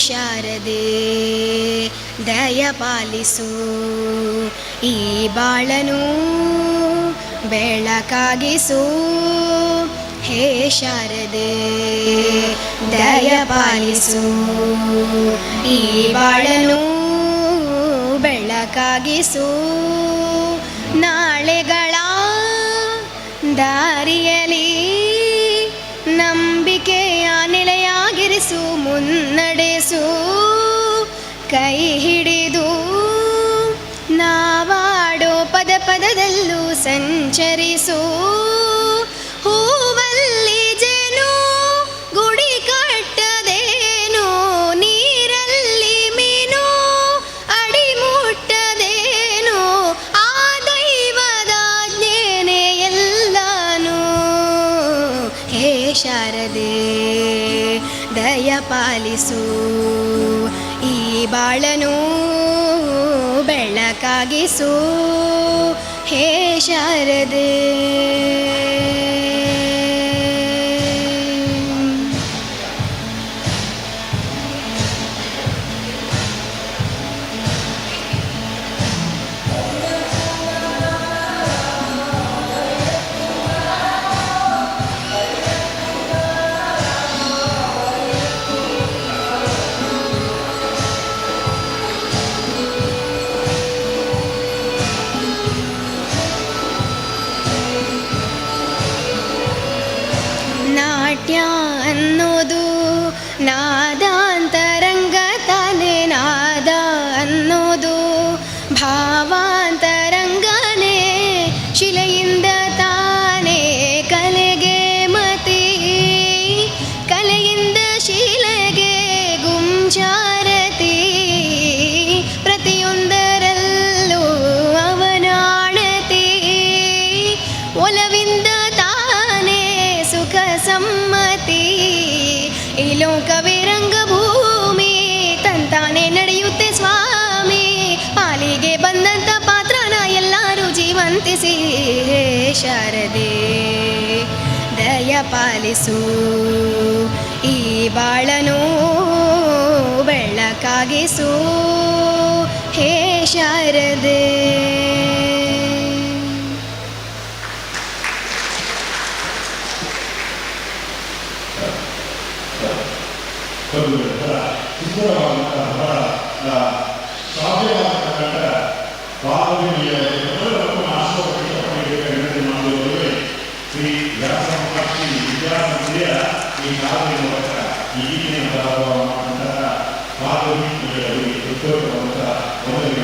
ಶಾರದೆ ದಯ ಪಾಲಿಸು ಈ ಬಾಳನು ಬೆಳಕಾಗಿಸು ಹೇ ಶಾರದೆ ದಯ ಪಾಲಿಸು ಈ ಬಾಳನು ಬೆಳಕಾಗಿಸು ನಾಳೆಗಳ ದಾರಿಯಲಿ ನಂಬಿಕೆಯ ನೆಲೆಯಾಗಿರಿಸು ಮುನ್ನಡೆಸು ಕೈ ಹಿಡಿದು ನಾವಾಡೋ ಪದ ಪದದಲ್ಲೂ ಸಂಚರಿಸು ಹೂವಲ್ಲಿ ಜೇನು ಗುಡಿ ಕಟ್ಟದೇನು ನೀರಲ್ಲಿ ಮೀನು ಅಡಿ ಮುಟ್ಟದೇನು ಆ ದೈವದ ಜ್ಞಾನೇ ಎಲ್ಲಾನು ಹೇ ಶಾರದೆ ದಯ ಪಾಲಿಸು ಈ ಬಾಳನು ಬೆಳಕಾಗಿಸು ಹೇ ಶಾರದೆ ನಾಟ್ಯ ಅನ್ನೋದು ನಾದಾಂತರಂಗ ತಾನೇ ನಾದ ಅನ್ನೋದು ಭಾವಾಂತರಂಗನೇ ಶಿಲೆಯಿಂದ ತಾನೇ ಕಲೆಗೆ ಮತಿ ಕಲೆಯಿಂದ ಶಿಲೆಗೆ ಗುಂಜಾರತಿ ಪ್ರತಿಯೊಂದರಲ್ಲೂ ಅವನಾಣತಿ ಒಲವಿಂದ ಸುಖ ಸಮ್ಮತಿ ಈ ಲೋಕವೇ ರಂಗಭೂಮಿ ತಂತಾನೆ ನಡೆಯುತ್ತೆ ಸ್ವಾಮಿ ಪಾಲಿಗೆ ಬಂದಂತ ಪಾತ್ರನ ಎಲ್ಲರೂ ಜೀವಂತಿಸಿ ಹೇ ಶಾರದೆ ದಯ ಪಾಲಿಸು ಈ ಬಾಳನು ಬೆಳಕಾಗಿಸು ಹೇ ಶಾರದೆ ಸುಂದರವಾದಂತಹ ಸಾಧ್ಯವಾಗತಕ್ಕಂಥ ಪಾಲ್ಗೊಳ್ಳುವ ಮಾಡುವವರಿಗೆ ಶ್ರೀ ವ್ಯಾಸ ಮಹರ್ಷಿ ವಿದ್ಯಾಸಂಸ್ಥೆಯ ಈ ಸಾಧನೆ ಮೂಲಕ ಈ ಗೀತೆಯನ್ನು ಮಾಡುವಂತಹ ಪಾಲ್ಗೊಳ್ಳುವವರಿಗೆ ಉದ್ಯೋಗವಂತಹ ಮೊದಲಿನ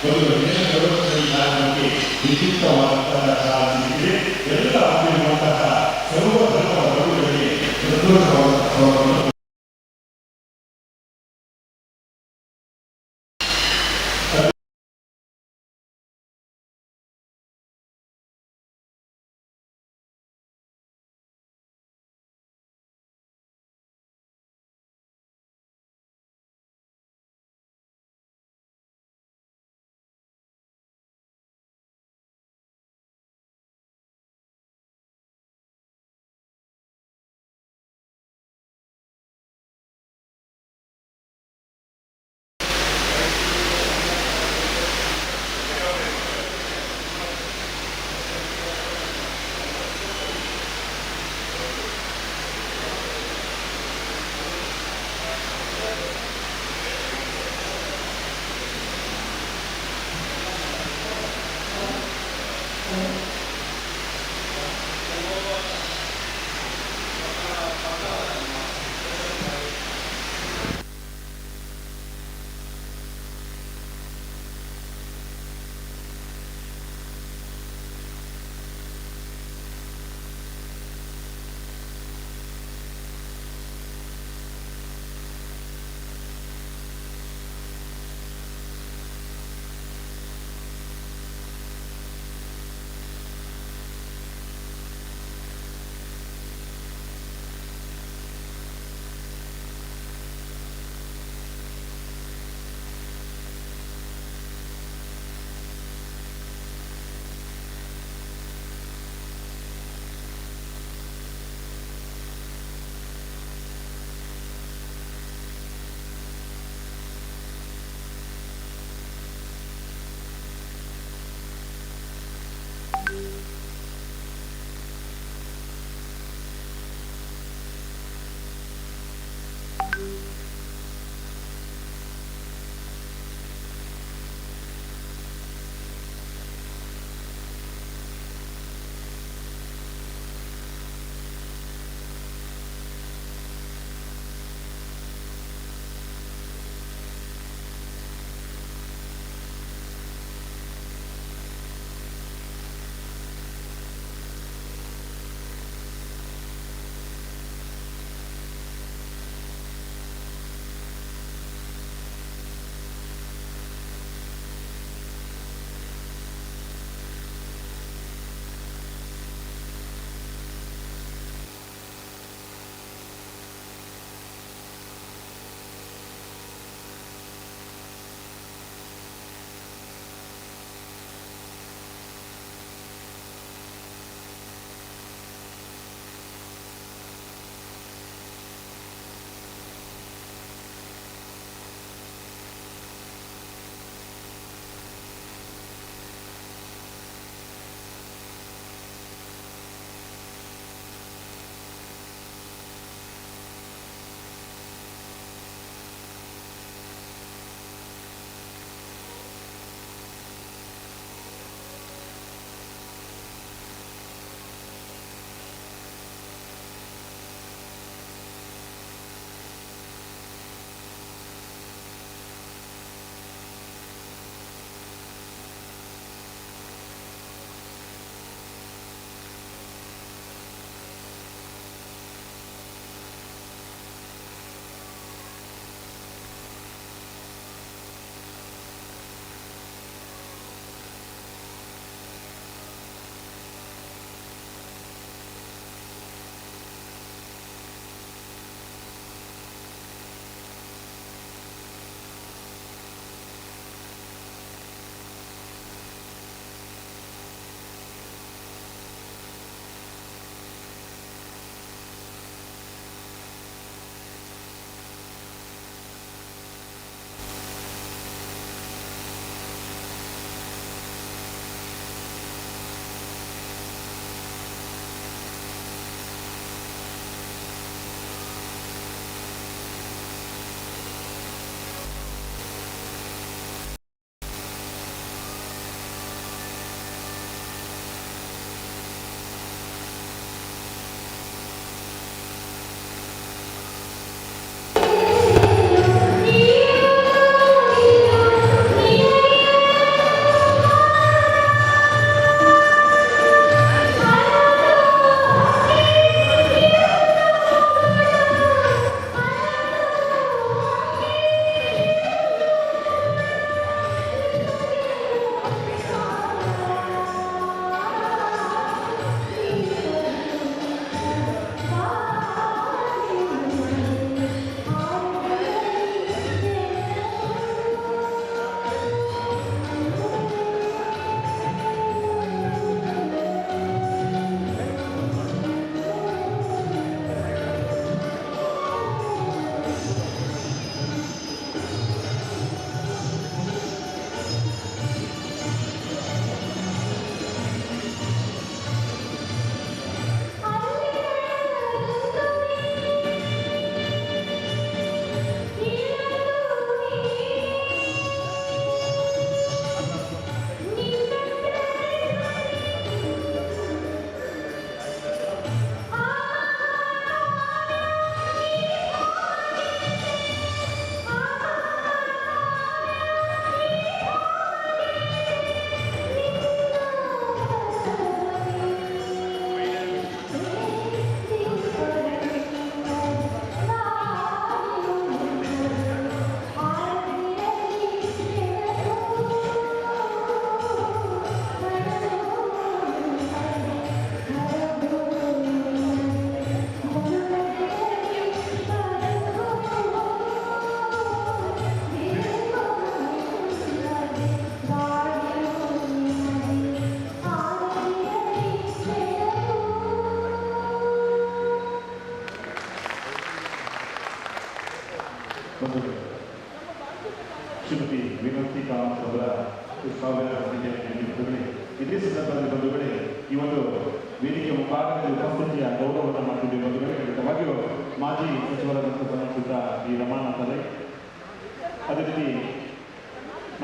ಒಂದು ದೇಶಗಳು ಈ ಕಾರ್ಯಕ್ರಮಕ್ಕೆ ವಿಚಿತ್ರವಾದಂತಹ ಸಾಧನೆ ಎಲ್ಲ ಆಗಿರುವಂತಹ ಸರ್ವ ಧರ್ಮದ ಬರುವವರಿಗೆ ಸಂತೋಷವಾದ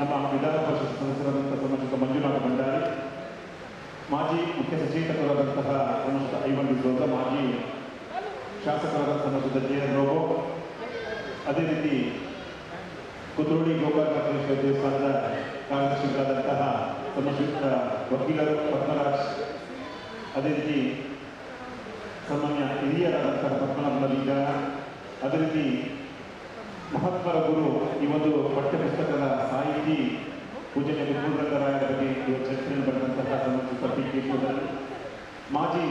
ನಮ್ಮ ವಿಧಾನ ಪರಿಷತ್ ಸದಸ್ಯರಾದಂತಹ ಶ್ರೀಯುತ ಮಂಜುನಾಥ ಭಂಡಾರಿ, ಮಾಜಿ ಮುಖ್ಯ ಸಚೇತಕರಾದಂತಹ ಶ್ರೀಯುತ ಐವನ್ ಡಿಸೋಜ, ಮಾಜಿ ಶಾಸಕರಾದಂತಹ ಶ್ರೀಯುತ ಜೆ.ಎನ್. ರೋಬೋ, ಅದೇ ರೀತಿ ಕುದ್ರೋಳಿ ಗೋಪಾಲಕೇಶ್ವರ ದೇವಸ್ಥಾನದ ಕಾರ್ಯದರ್ಶಿಗಳಾದಂತಹ ಶ್ರೀಯುತ ವಕೀಲರು ಪದ್ಮರಾಜ್, ಅದೇ ರೀತಿ ಸಾಮಾನ್ಯ ಹಿರಿಯರಾದಂತಹ ಪದ್ಮನಾಭ ಬೀಗ, ಅದೇ ರೀತಿ ಮಹಾತ್ಮರ ಗುರು ಈ ಒಂದು ಪಠ್ಯಪುಸ್ತಕದ ಸಾಹಿತಿ ಪೂಜನೆ ವಿಪುಲರಾಯರ ಬಗ್ಗೆ ಚರ್ಚೆಯನ್ನು ಬರೆದಂತಹ ಸಂಬಂಧಿಸಿದ ಪಿ ಕೇಶವಧರ್, ಮಾಜಿ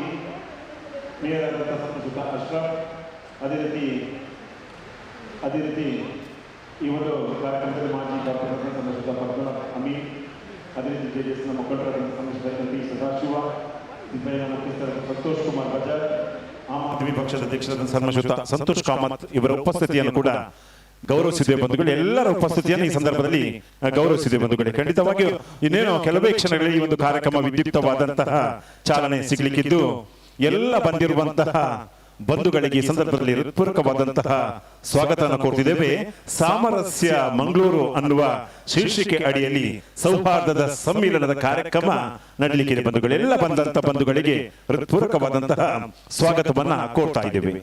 ಮೇಯರ್ ಆದಂತಹ ಸಂಬಂಧಿಸಿದ ಅಶ್ರಫ್, ಅದೇ ರೀತಿ ಈ ಒಂದು ಕಾರ್ಯಕ್ರಮದಲ್ಲಿ ಮಾಜಿ ಡಾಕ್ಟರ್ ಸಂಬಂಧಿಸಿದ ಪದ್ಮನಾಭ ಅಮೀನ್, ಅದೇ ರೀತಿ ಜೆಡಿಎಸ್ನ ಮುಖಂಡರಾದಂತಹ ಸಂಬಂಧಿಸಿದ ಟಿ ಸದಾಶಿವ, ಸಿದ್ದಯ್ಯ ಮುಖ್ಯಸ್ಥರ ಸಂತೋಷ್ ಕುಮಾರ್ ಬಜಾರ್, ಆಮ್ ಆದ್ಮಿ ಪಕ್ಷದ ಅಧ್ಯಕ್ಷರಾದ ಸನ್ಮಾನ್ಯ ಸಂತೋಷ್ ಕಾಮತ್ ಇವರ ಉಪಸ್ಥಿತಿಯನ್ನು ಕೂಡ ಗೌರವಿಸಿದೆ ಬಂಧುಗಳು. ಎಲ್ಲರ ಉಪಸ್ಥಿತಿಯನ್ನು ಈ ಸಂದರ್ಭದಲ್ಲಿ ಗೌರವಿಸಿದೆ ಬಂಧುಗಳೇ. ಖಂಡಿತವಾಗಿಯೂ ಇನ್ನೇನು ಕೆಲವೇ ಕ್ಷಣಗಳಲ್ಲಿ ಈ ಒಂದು ಕಾರ್ಯಕ್ರಮ ವಿದ್ಯುಕ್ತವಾದಂತಹ ಚಾಲನೆ ಸಿಗಲಿಕ್ಕಿದ್ದು, ಎಲ್ಲ ಬಂದಿರುವಂತಹ ಬಂಧುಗಳಿಗೆ ಈ ಸಂದರ್ಭದಲ್ಲಿ ಹೃತ್ಪೂರ್ವಕವಾದಂತಹ ಸ್ವಾಗತವನ್ನು ಕೊಡ್ತಿದ್ದೇವೆ. ಸಾಮರಸ್ಯ ಮಂಗಳೂರು ಅನ್ನುವ ಶೀರ್ಷಿಕೆ ಅಡಿಯಲ್ಲಿ ಸೌಹಾರ್ದದ ಸಮ್ಮಿಲನದ ಕಾರ್ಯಕ್ರಮ ನಡೆಯಲಿಕ್ಕಿದೆ ಬಂಧುಗಳು. ಎಲ್ಲ ಬಂದಂತಹ ಬಂಧುಗಳಿಗೆ ಹೃತ್ಪೂರ್ವಕವಾದಂತಹ ಸ್ವಾಗತವನ್ನ ಕೋರ್ತಾ ಇದ್ದೇವೆ.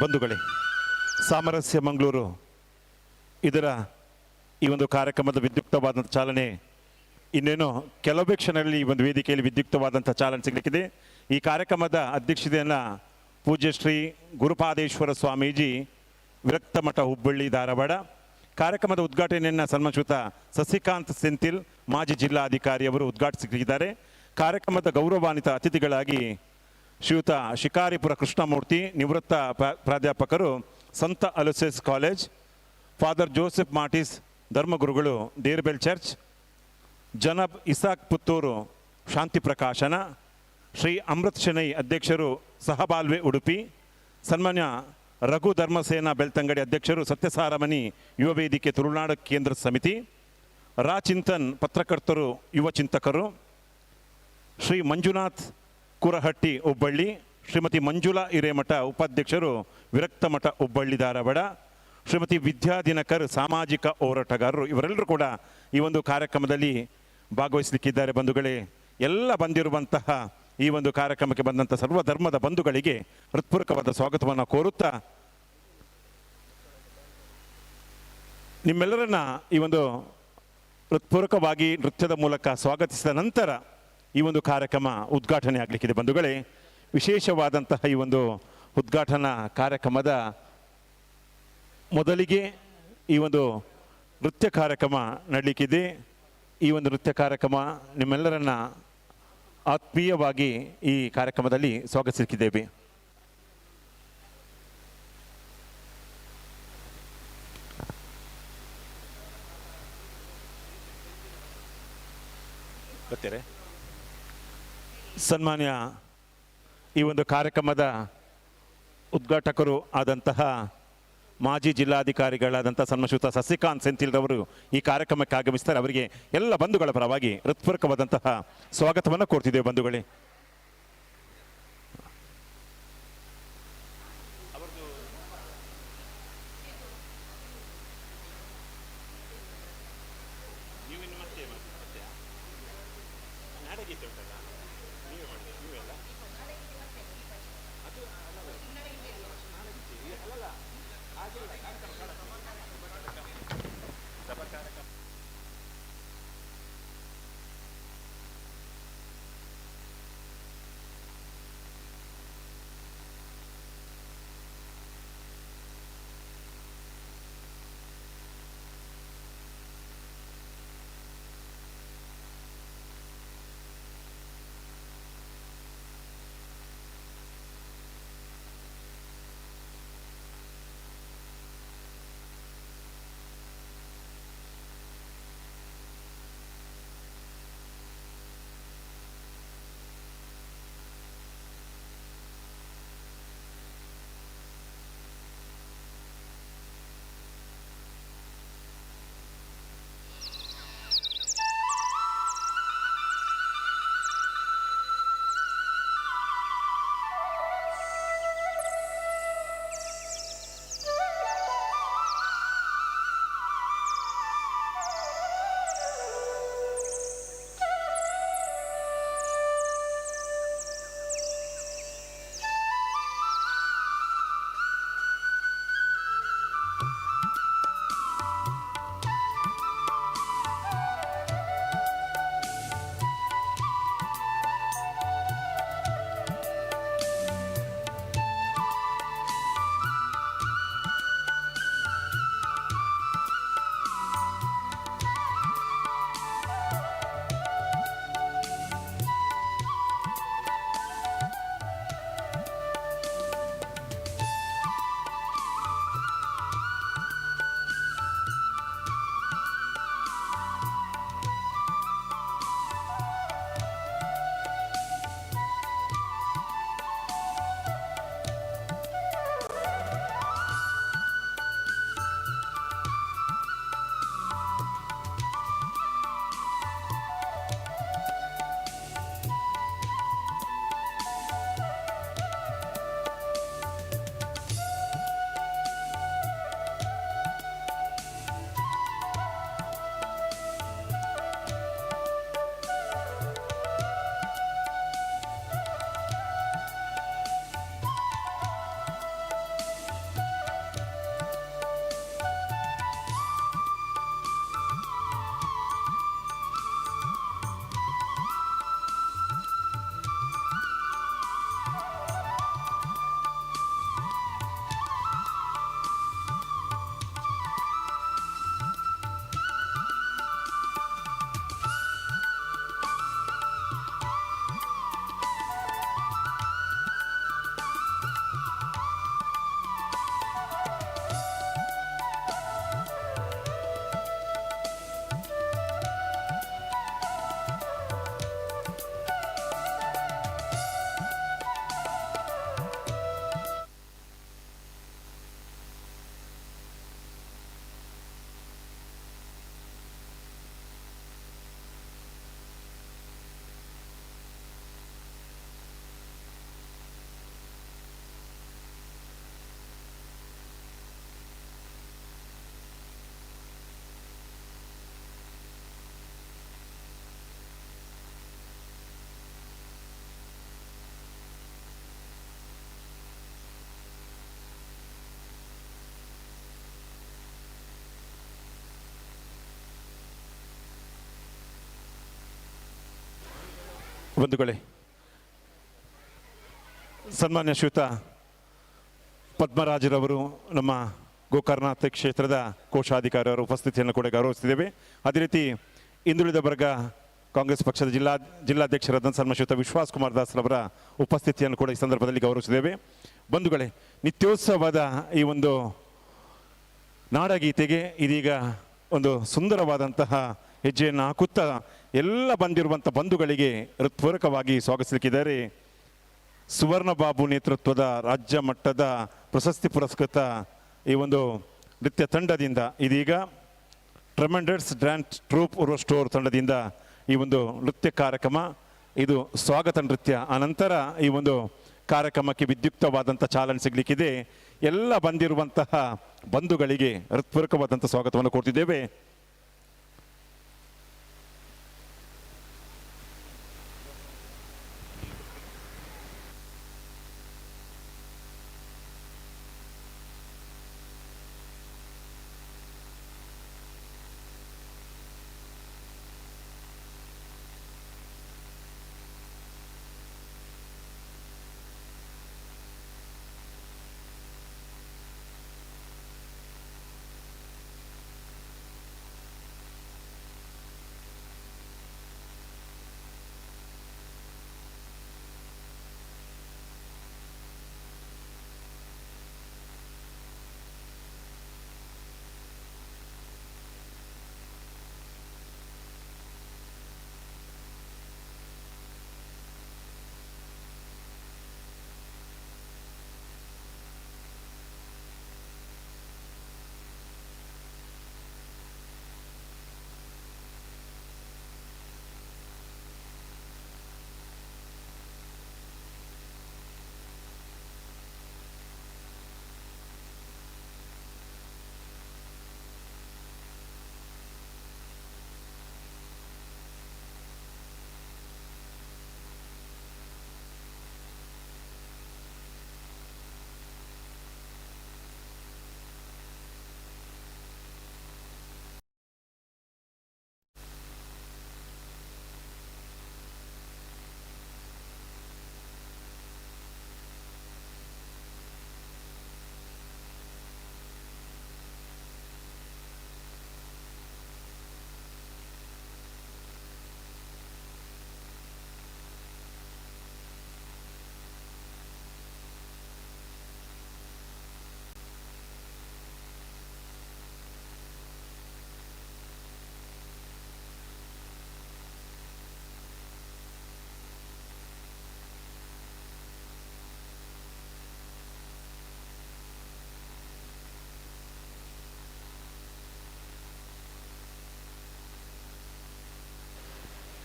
ಬಂಧುಗಳೇ, ಸಾಮರಸ್ಯ ಮಂಗಳೂರು ಇದರ ಈ ಒಂದು ಕಾರ್ಯಕ್ರಮದ ವಿದ್ಯುಕ್ತವಾದಂಥ ಚಾಲನೆ ಇನ್ನೇನು ಕೆಲವೇ ಕ್ಷಣಗಳಲ್ಲಿ ಈ ಒಂದು ವೇದಿಕೆಯಲ್ಲಿ ವಿದ್ಯುಕ್ತವಾದಂಥ ಚಾಲನೆ ಸಿಗಲಿಕ್ಕಿದೆ. ಈ ಕಾರ್ಯಕ್ರಮದ ಅಧ್ಯಕ್ಷತೆಯನ್ನು ಪೂಜ್ಯ ಶ್ರೀ ಗುರುಪಾದೇಶ್ವರ ಸ್ವಾಮೀಜಿ ವಿರಕ್ತ ಮಠ ಹುಬ್ಬಳ್ಳಿ ಧಾರವಾಡ. ಕಾರ್ಯಕ್ರಮದ ಉದ್ಘಾಟನೆಯನ್ನು ಸನ್ಮಾನಿಸುತ್ತ ಸಸಿಕಾಂತ್ ಸೆಂಥಿಲ್ ಮಾಜಿ ಜಿಲ್ಲಾಧಿಕಾರಿಯವರು ಉದ್ಘಾಟಿಸಲಿದ್ದಾರೆ. ಕಾರ್ಯಕ್ರಮದ ಗೌರವಾನ್ವಿತ ಅತಿಥಿಗಳಾಗಿ ಶ್ರೀಯುತ ಶಿಕಾರಿಪುರ ಕೃಷ್ಣಮೂರ್ತಿ, ನಿವೃತ್ತ ಪ್ರಾಧ್ಯಾಪಕರು, ಸಂತ Aloysius college, father Joseph ಮಾರ್ಟಿಸ್, ಧರ್ಮಗುರುಗಳು, ಡೇರ್ಬೆಲ್ church, ಜನಬ್ Isaac Puttur, ಶಾಂತಿ ಪ್ರಕಾಶನ, ಶ್ರೀ ಅಮೃತ್ ಶೆಣೈ ಅಧ್ಯಕ್ಷರು, ಸಹಬಾಳ್ವೆ ಉಡುಪಿ, ಸನ್ಮಾನ್ಯ ರಘು ಧರ್ಮಸೇನಾ ಬೆಳ್ತಂಗಡಿ ಅಧ್ಯಕ್ಷರು, ಸತ್ಯಸಾರಮಣಿ ಯುವ ವೇದಿಕೆ ತುಳುನಾಡು ಕೇಂದ್ರ ಸಮಿತಿ, ರಾ ಚಿಂತನ್ ಪತ್ರಕರ್ತರು, ಯುವ ಚಿಂತಕರು, ಶ್ರೀ ಮಂಜುನಾಥ್ ಕುರಹಟ್ಟಿ ಹುಬ್ಬಳ್ಳಿ, ಶ್ರೀಮತಿ ಮಂಜುಳಾ ಹಿರೇಮಠ ಉಪಾಧ್ಯಕ್ಷರು, ವಿರಕ್ತ ಮಠ ಹುಬ್ಬಳ್ಳಿ ಧಾರವಾಡ, ಶ್ರೀಮತಿ ವಿದ್ಯಾ ದಿನಕರ್ ಸಾಮಾಜಿಕ ಹೋರಾಟಗಾರರು, ಇವರೆಲ್ಲರೂ ಕೂಡ ಈ ಒಂದು ಕಾರ್ಯಕ್ರಮದಲ್ಲಿ ಭಾಗವಹಿಸಲಿಕ್ಕಿದ್ದಾರೆ. ಬಂಧುಗಳೇ, ಎಲ್ಲ ಬಂದಿರುವಂತಹ ಈ ಒಂದು ಕಾರ್ಯಕ್ರಮಕ್ಕೆ ಬಂದಂಥ ಸರ್ವಧರ್ಮದ ಬಂಧುಗಳಿಗೆ ಹೃತ್ಪೂರ್ವಕವಾದ ಸ್ವಾಗತವನ್ನು ಕೋರುತ್ತಾ ನಿಮ್ಮೆಲ್ಲರನ್ನ ಈ ಒಂದು ಹೃತ್ಪೂರ್ವಕವಾಗಿ ನೃತ್ಯದ ಮೂಲಕ ಸ್ವಾಗತಿಸಿದ ನಂತರ ಈ ಒಂದು ಕಾರ್ಯಕ್ರಮ ಉದ್ಘಾಟನೆ ಆಗಲಿಕ್ಕಿದೆ. ಬಂಧುಗಳೇ, ವಿಶೇಷವಾದಂತಹ ಈ ಒಂದು ಉದ್ಘಾಟನಾ ಕಾರ್ಯಕ್ರಮದ ಮೊದಲಿಗೆ ಈ ಒಂದು ನೃತ್ಯ ಕಾರ್ಯಕ್ರಮ ನಡೀಲಿಕ್ಕಿದೆ. ಈ ಒಂದು ನೃತ್ಯ ಕಾರ್ಯಕ್ರಮ ನಿಮ್ಮೆಲ್ಲರನ್ನ ಆತ್ಮೀಯವಾಗಿ ಈ ಕಾರ್ಯಕ್ರಮದಲ್ಲಿ ಸ್ವಾಗತಿಸಿದ್ದೇವೆ. ಬರ್ತೀರಾ? ಸನ್ಮಾನ್ಯ ಈ ಒಂದು ಕಾರ್ಯಕ್ರಮದ ಉದ್ಘಾಟಕರು ಆದಂತಹ ಮಾಜಿ ಜಿಲ್ಲಾಧಿಕಾರಿಗಳಾದಂಥ ಸನ್ಮಾನ್ಯ ಸಸಿಕಾಂತ್ ಸೆಂಥಿಲ್ ರವರು ಈ ಕಾರ್ಯಕ್ರಮಕ್ಕೆ ಆಗಮಿಸ್ತಾರೆ. ಅವರಿಗೆ ಎಲ್ಲ ಬಂಧುಗಳ ಪರವಾಗಿ ಹೃತ್ಪೂರ್ವಕವಾದಂತಹ ಸ್ವಾಗತವನ್ನು ಕೋರ್ತಿದ್ದೇವೆ. ಬಂಧುಗಳೇ, ಬಂಧುಗಳೇ, ಸನ್ಮಾನ್ಯ ಶ್ರೀಯುತ ಪದ್ಮರಾಜರವರು ನಮ್ಮ ಗೋಕರ್ಣಾಥ ಕ್ಷೇತ್ರದ ಕೋಶಾಧಿಕಾರಿಯವರ ಉಪಸ್ಥಿತಿಯನ್ನು ಕೂಡ ಗೌರವಿಸ್ತಿದ್ದೇವೆ. ಅದೇ ರೀತಿ ಹಿಂದುಳಿದ ವರ್ಗ ಕಾಂಗ್ರೆಸ್ ಪಕ್ಷದ ಜಿಲ್ಲಾಧ್ಯಕ್ಷರಾದ ಸನ್ಮಾನ್ಯ ಶ್ರೀಯುತ ವಿಶ್ವಾಸ್ ಕುಮಾರ್ ದಾಸ್ರವರ ಉಪಸ್ಥಿತಿಯನ್ನು ಕೂಡ ಈ ಸಂದರ್ಭದಲ್ಲಿ ಗೌರವಿಸಿದ್ದೇವೆ. ಬಂಧುಗಳೇ, ನಿತ್ಯೋತ್ಸವದ ಈ ಒಂದು ನಾಡಗೀತೆಗೆ ಇದೀಗ ಒಂದು ಸುಂದರವಾದಂತಹ ಹೆಜ್ಜೆಯನ್ನು ಹಾಕುತ್ತಾ ಎಲ್ಲ ಬಂದಿರುವಂಥ ಬಂಧುಗಳಿಗೆ ಹೃತ್ಪೂರ್ವಕವಾಗಿ ಸ್ವಾಗತಿಸಲಿಕ್ಕಿದ್ದಾರೆ. ಸುವರ್ಣ ಬಾಬು ನೇತೃತ್ವದ ರಾಜ್ಯ ಮಟ್ಟದ ಪ್ರಶಸ್ತಿ ಪುರಸ್ಕೃತ ಈ ಒಂದು ನೃತ್ಯ ತಂಡದಿಂದ ಇದೀಗ ಟ್ರೆಮೆಂಡಸ್ ಡ್ಯಾನ್ಸ್ ಟ್ರೂಪ್ ಸ್ಟೋರ್ ತಂಡದಿಂದ ಈ ಒಂದು ನೃತ್ಯ ಕಾರ್ಯಕ್ರಮ, ಇದು ಸ್ವಾಗತ ನೃತ್ಯ. ಅನಂತರ ಈ ಒಂದು ಕಾರ್ಯಕ್ರಮಕ್ಕೆ ವಿದ್ಯುಕ್ತವಾದಂಥ ಚಾಲನೆ ಸಿಗಲಿಕ್ಕಿದೆ. ಎಲ್ಲ ಬಂದಿರುವಂತಹ ಬಂಧುಗಳಿಗೆ ಹೃತ್ಪೂರ್ವಕವಾದಂಥ ಸ್ವಾಗತವನ್ನು ಕೊಡ್ತಿದ್ದೇವೆ.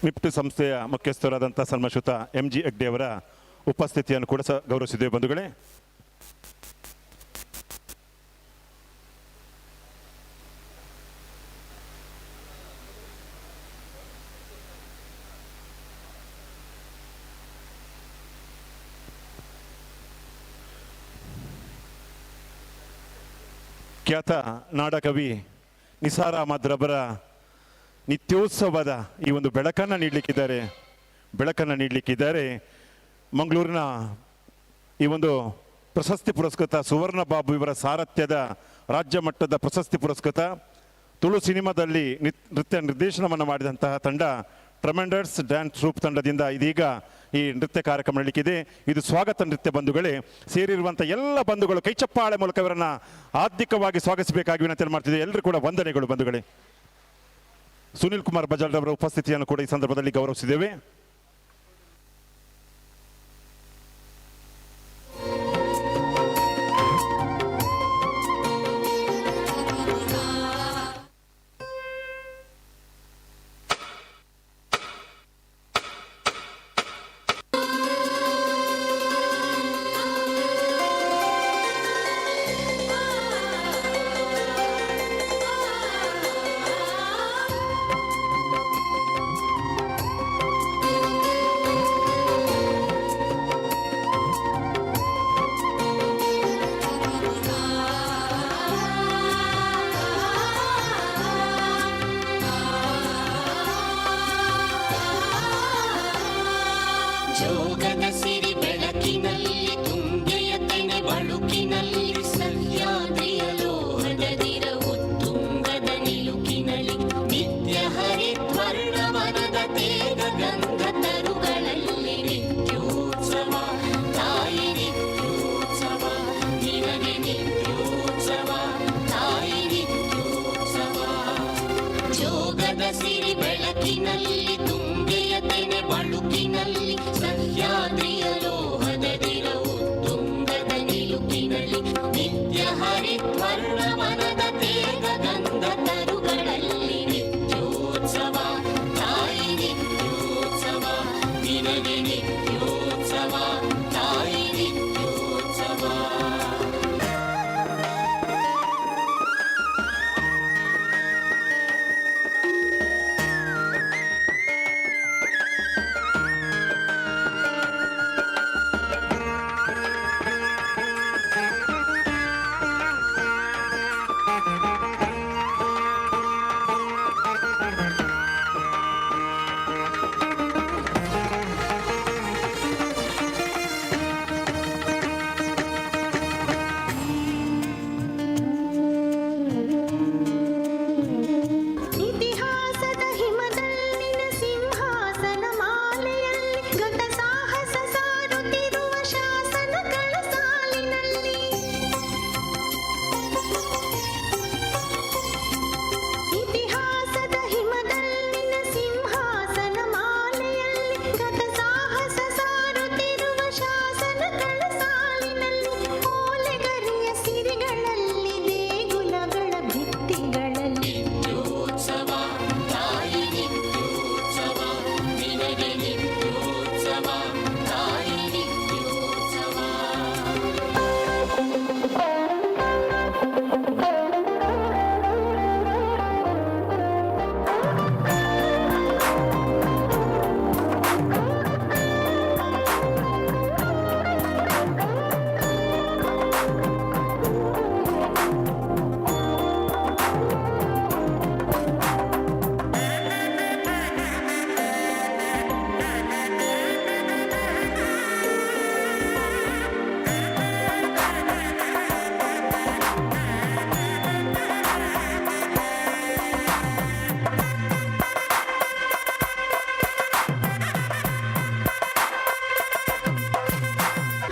ಮಿಪ್ಟ್ ಸಂಸ್ಥೆಯ ಮುಖ್ಯಸ್ಥರಾದಂಥ ಸನ್ಮಾನ್ಯ MG ಹೆಗ್ಡೆ ಅವರ ಉಪಸ್ಥಿತಿಯನ್ನು ಕೂಡ ಗೌರವಿಸಿದ್ದೇವೆ. ಬಂಧುಗಳೇ, ಖ್ಯಾತ ನಾಡಕವಿ ನಿಸಾರ್ ಅಹಮದ್ ರವರ ನಿತ್ಯೋತ್ಸವದ ಈ ಒಂದು ಬೆಳಕನ್ನು ನೀಡಲಿಕ್ಕಿದ್ದಾರೆ. ಮಂಗಳೂರಿನ ಈ ಒಂದು ಪ್ರಶಸ್ತಿ ಪುರಸ್ಕೃತ ಸುವರ್ಣ ಬಾಬು ಇವರ ಸಾರಥ್ಯದ ರಾಜ್ಯ ಮಟ್ಟದ ಪ್ರಶಸ್ತಿ ಪುರಸ್ಕೃತ ತುಳು ಸಿನಿಮಾದಲ್ಲಿ ನೃತ್ಯ ನಿರ್ದೇಶನವನ್ನು ಮಾಡಿದಂತಹ ತಂಡ ಟ್ರೆಮೆಂಡಸ್ ಡ್ಯಾನ್ಸ್ ಟ್ರೂಪ್ ತಂಡದಿಂದ ಇದೀಗ ಈ ನೃತ್ಯ ಕಾರ್ಯಕ್ರಮ ನಡೀಲಿಕ್ಕಿದೆ. ಇದು ಸ್ವಾಗತ ನೃತ್ಯ. ಬಂಧುಗಳೇ, ಸೇರಿರುವಂಥ ಎಲ್ಲ ಬಂಧುಗಳು ಕೈಚಪ್ಪಾಳೆ ಮೂಲಕ ಇವರನ್ನು ಹಾರ್ದಿಕವಾಗಿ ಸ್ವಾಗತಿಸಬೇಕಾಗಿ ವಿನಂತಿ ಮಾಡ್ತಿದೆ. ಎಲ್ಲರೂ ಕೂಡ ವಂದನೆಗಳು. ಬಂಧುಗಳೇ, ಸುನಿಲ್ ಕುಮಾರ್ ಬಜಾರ್ ಅವರ ಉಪಸ್ಥಿತಿಯನ್ನು ಕೂಡ ಈ ಸಂದರ್ಭದಲ್ಲಿ ಗೌರವಿಸಿದ್ದೇವೆ. ಜೋಗದ ಸಿರಿ ಬೆಳಕಿನಲ್ಲಿ ತುಂಗೆಯ ತೆನೆ ಬಳುಕಿನಲ್ಲಿ ಸಹ್ಯಾದ್ರಿಯ ಲೋಹದದಿರ ಉತ್ತುಂಗದ ನಿಲುಕಿನಲ್ಲಿ ನಿತ್ಯ ಹರಿದ್ವರ್ಣವನದ ತೇಗ ಗಂಧ ತರುಗಳಲ್ಲಿ ನಿತ್ಯೋತ್ಸವ ತಾಯಿ ನಿತ್ಯೋತ್ಸವ ನಿನಗೆ ನಿತ್ಯೋತ್ಸವ ತಾಯಿ ನಿತ್ಯೋತ್ಸವ ಜೋಗದ ಸಿರಿ ಬೆಳಕಿನಲ್ಲಿ ತುಂಗೆಯ ತೆನೆ ಬಳುಕಿನಲ್ಲಿ ಸಹ್ಯಾದ್ರಿಯ ಲೋಹದದಿರ ಉತ್ತುಂಗದ ನಿಲುಕಿನಲ್ಲಿ ನಿತ್ಯ ಹರಿದ್ವರ್ಣವನದ ತೇಗ ಗಂಧ ತರುಗಳಲ್ಲಿ ನಿತ್ಯೋತ್ಸವ ತಾಯಿ ನಿತ್ಯೋತ್ಸವ ನಿನಗೆ ನಿತ್ಯೋತ್ಸವ ತಾಯಿ ನಿತ್ಯೋತ್ಸವ ಇತಿಹಾಸದ ಹಿಮದಲ್ಲಿನ ಸಿಂಹಾಸನ ಮಾಲೆಯಲ್ಲಿ ಘಟ ಸಾಹಸ ಸಾರುತ್ತಿರುವ ಶಾಸನಗಳ ಸಾಲಿನಲ್ಲಿ ಇತಿಹಾಸದ ಹಿಮದಲ್ಲಿನ ಸಿಂಹಾಸನ ಮಾಲೆಯಲ್ಲಿ ಘಟ ಸಾಹಸ ಸಾರುತ್ತಿರುವ ಶಾಸನಗಳ ಸಾಲಿನಲ್ಲಿ ಓಲೆಗರಿಯ ಸಿರಿಗಳಲ್ಲಿ ದೇಗುಲಗಳ ಭಿತ್ತಿಗಳಲ್ಲಿ ನಿತ್ಯೋತ್ಸವ ತಾಯಿ ನಿತ್ಯೋತ್ಸವ ನಿನಗೆ ನಿತ್ಯೋತ್ಸವ ತಾಯಿ ನಿತ್ಯೋತ್ಸವ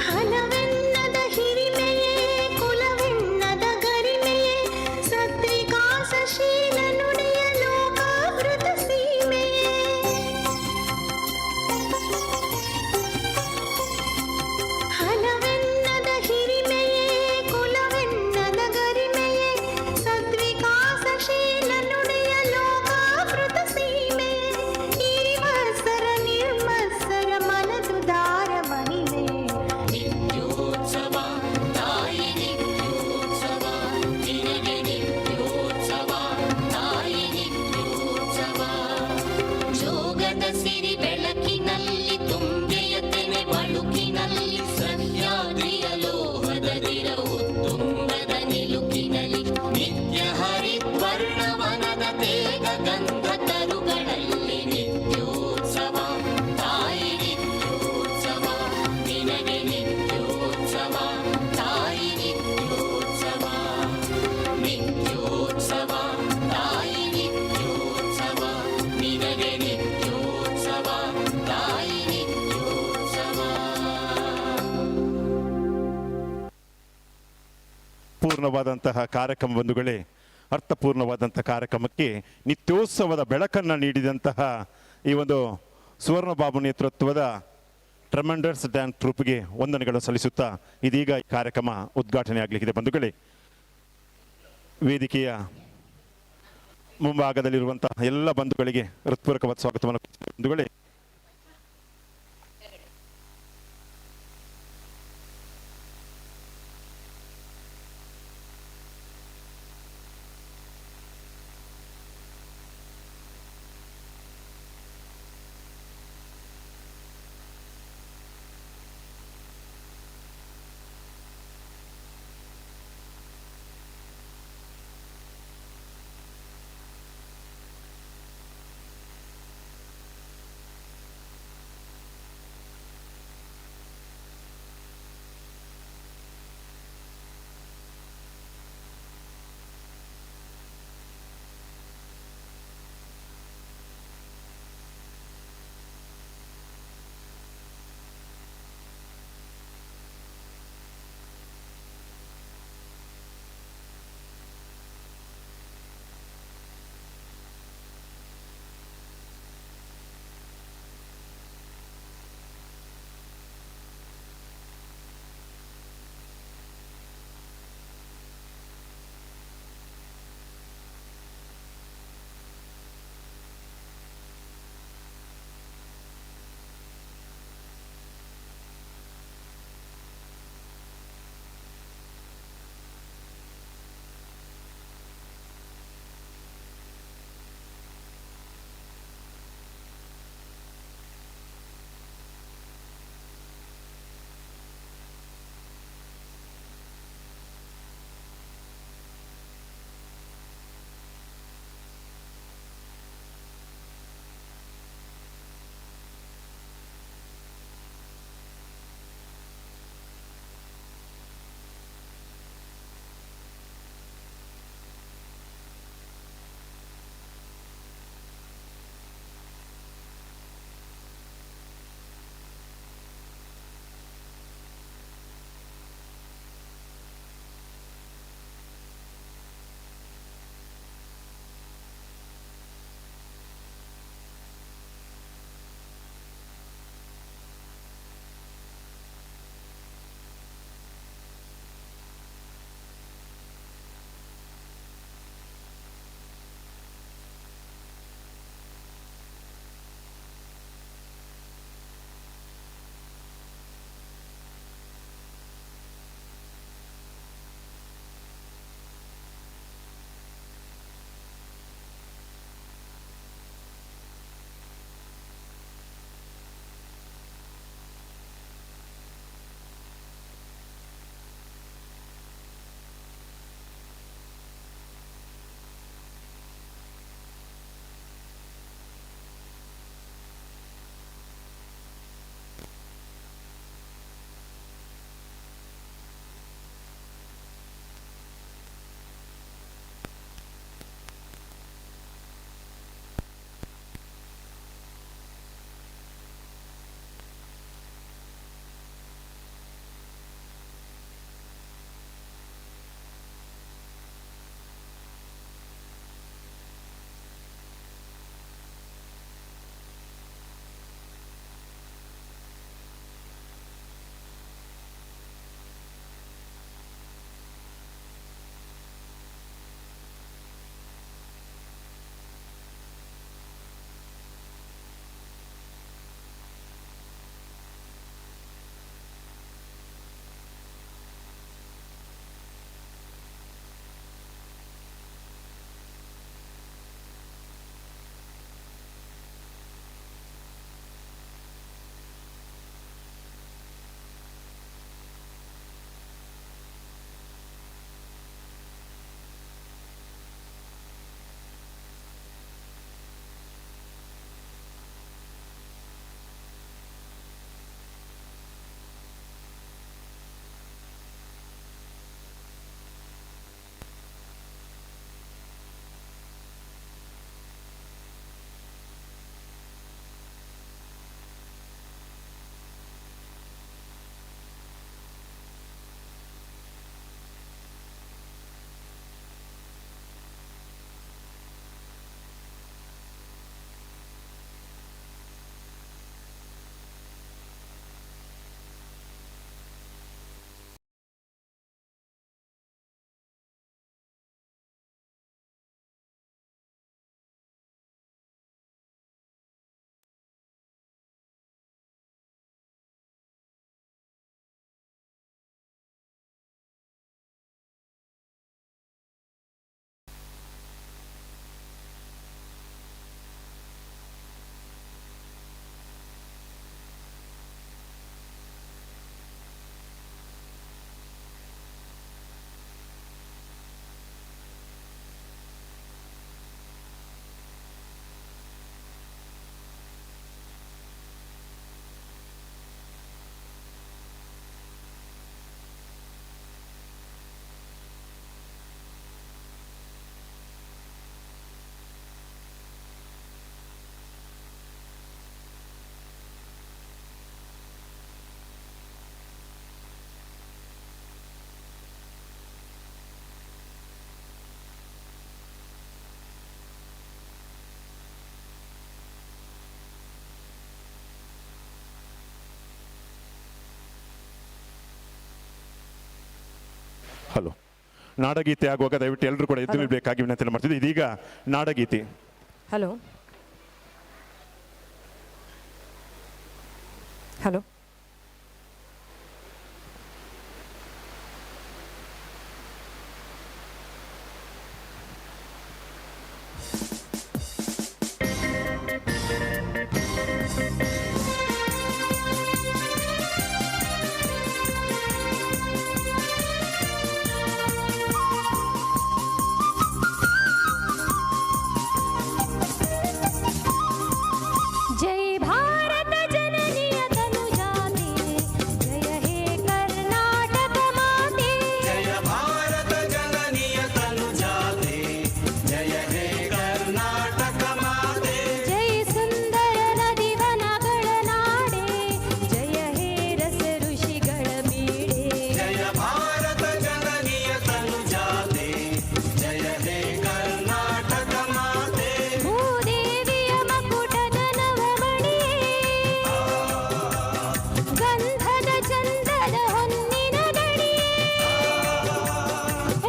ಹಣವೆನ್ನದ ಹಿರಿಮೆಯೇ ಕುಲವೆನ್ನದ ಗರಿಮೆಯೇ ಸತ್ವಿಕಾಸಶೀಲ ನುಡಿಯ ಲೋಕಾವೃತ ಸೀಮೆಯೇ ಹಣವೆನ್ನದ ಹಿರಿಮೆಯೇ ಕುಲವೆನ್ನದ ಗರಿಮೆಯೇ ಸತ್ವಿಕಾಸಶೀಲ ನುಡಿಯ ಲೋಕಾವೃತ ಸೀಮೆಯೇ ಇರಿವತ್ಸರ ನಿರ್ಮತ್ಸರ ಮನದುದಾರ ಮಹಿಮೆಯೇ ನಿತ್ಯೋತ್ಸವ ತಾಯಿ ನಿತ್ಯೋತ್ಸವ ನಿನಗೆ ನಿತ್ಯೋತ್ಸವ ತಾಯಿ ನಿತ್ಯೋತ್ಸವ ಜೋಗದ ಸಿರಿ ಬೆಳಕಿನಲ್ಲಿ ತುಂಗೆಯ ತೆನೆ ಬಳುಕಿನಲ್ಲಿ ಸಹ್ಯಾದ್ರಿಯ ಲೋಹದದಿರ ಉತ್ತುಂಗದ ನಿಲುಕಿನಲ್ಲಿ ನಿತ್ಯ ಹರಿದ್ವರ್ಣವನದ ತೇಗ ಗಂಧ ತರುಗಳಲ್ಲಿ ನಿತ್ಯೋತ್ಸವ ತಾಯಿ ನಿತ್ಯೋತ್ಸವ ನಿನಗೆ ನಿತ್ಯೋತ್ಸವ ತಾಯಿ ನಿತ್ಯೋತ್ಸವ ನಿತ್ಯೋತ್ಸವ ತಾಯಿ ನಿತ್ಯೋತ್ಸವ ನಿನಗೆ ನಿತ್ಯೋತ್ಸವ ತಾಯಿ ನಿತ್ಯೋತ್ಸವ ಪೂರ್ಣವಾದಂತಹ ಕಾರ್ಯಕ್ರಮ ಬಂಧುಗಳೇ, ಅರ್ಥಪೂರ್ಣವಾದಂಥ ಕಾರ್ಯಕ್ರಮಕ್ಕೆ ನಿತ್ಯೋತ್ಸವದ ಬೆಳಕನ್ನು ನೀಡಿದಂತಹ ಈ ಒಂದು ಸುವರ್ಣಬಾಬು ನೇತೃತ್ವದ ಟ್ರಮೆಂಡರ್ಸ್ ಡ್ಯಾನ್ಸ್ ಟ್ರೂಪ್ಗೆ ವಂದನೆಗಳನ್ನು ಸಲ್ಲಿಸುತ್ತಾ ಇದೀಗ ಈ ಕಾರ್ಯಕ್ರಮ ಉದ್ಘಾಟನೆ ಆಗಲಿಕ್ಕಿದೆ. ಬಂಧುಗಳೇ, ವೇದಿಕೆಯ ಮುಂಭಾಗದಲ್ಲಿರುವಂತಹ ಎಲ್ಲ ಬಂಧುಗಳಿಗೆ ಹೃತ್ಪೂರ್ವಕವಾದ ಸ್ವಾಗತವನ್ನು ಬಂಧುಗಳೇ. ಹಲೋ. ನಾಡಗೀತೆ ಆಗುವಾಗ ದಯವಿಟ್ಟು ಎಲ್ಲರೂ ಕೂಡ ಎದ್ದು ನಿಲ್ಬೇಕಾಗಿ ವಿನಂತಿ ಮಾಡ್ತಿದ್ದೆ. ಇದೀಗ ನಾಡಗೀತೆ. ಹಲೋ ಹಲೋ जय भारत जननीय तनुजाते, जय हे कर्नाटक माते। जय भारत जननीय तनुजाते, जय हे कर्नाटक माते। जय सुंदर नदी वनಗಳ ನಾಡೆ, जय हे रस ಋಷಿಗಳ ಬೀಡೆ। जय भारत जननीय तनुजाते, जय हे कर्नाटक माते। ಭೂದೇವಿಯ ಮಕುಟದ ನವಮಣಿಯೇ, ಗಂಧದ ಚಂದದ ಹೊನ್ನಿನ ಗಣಿಯೇ,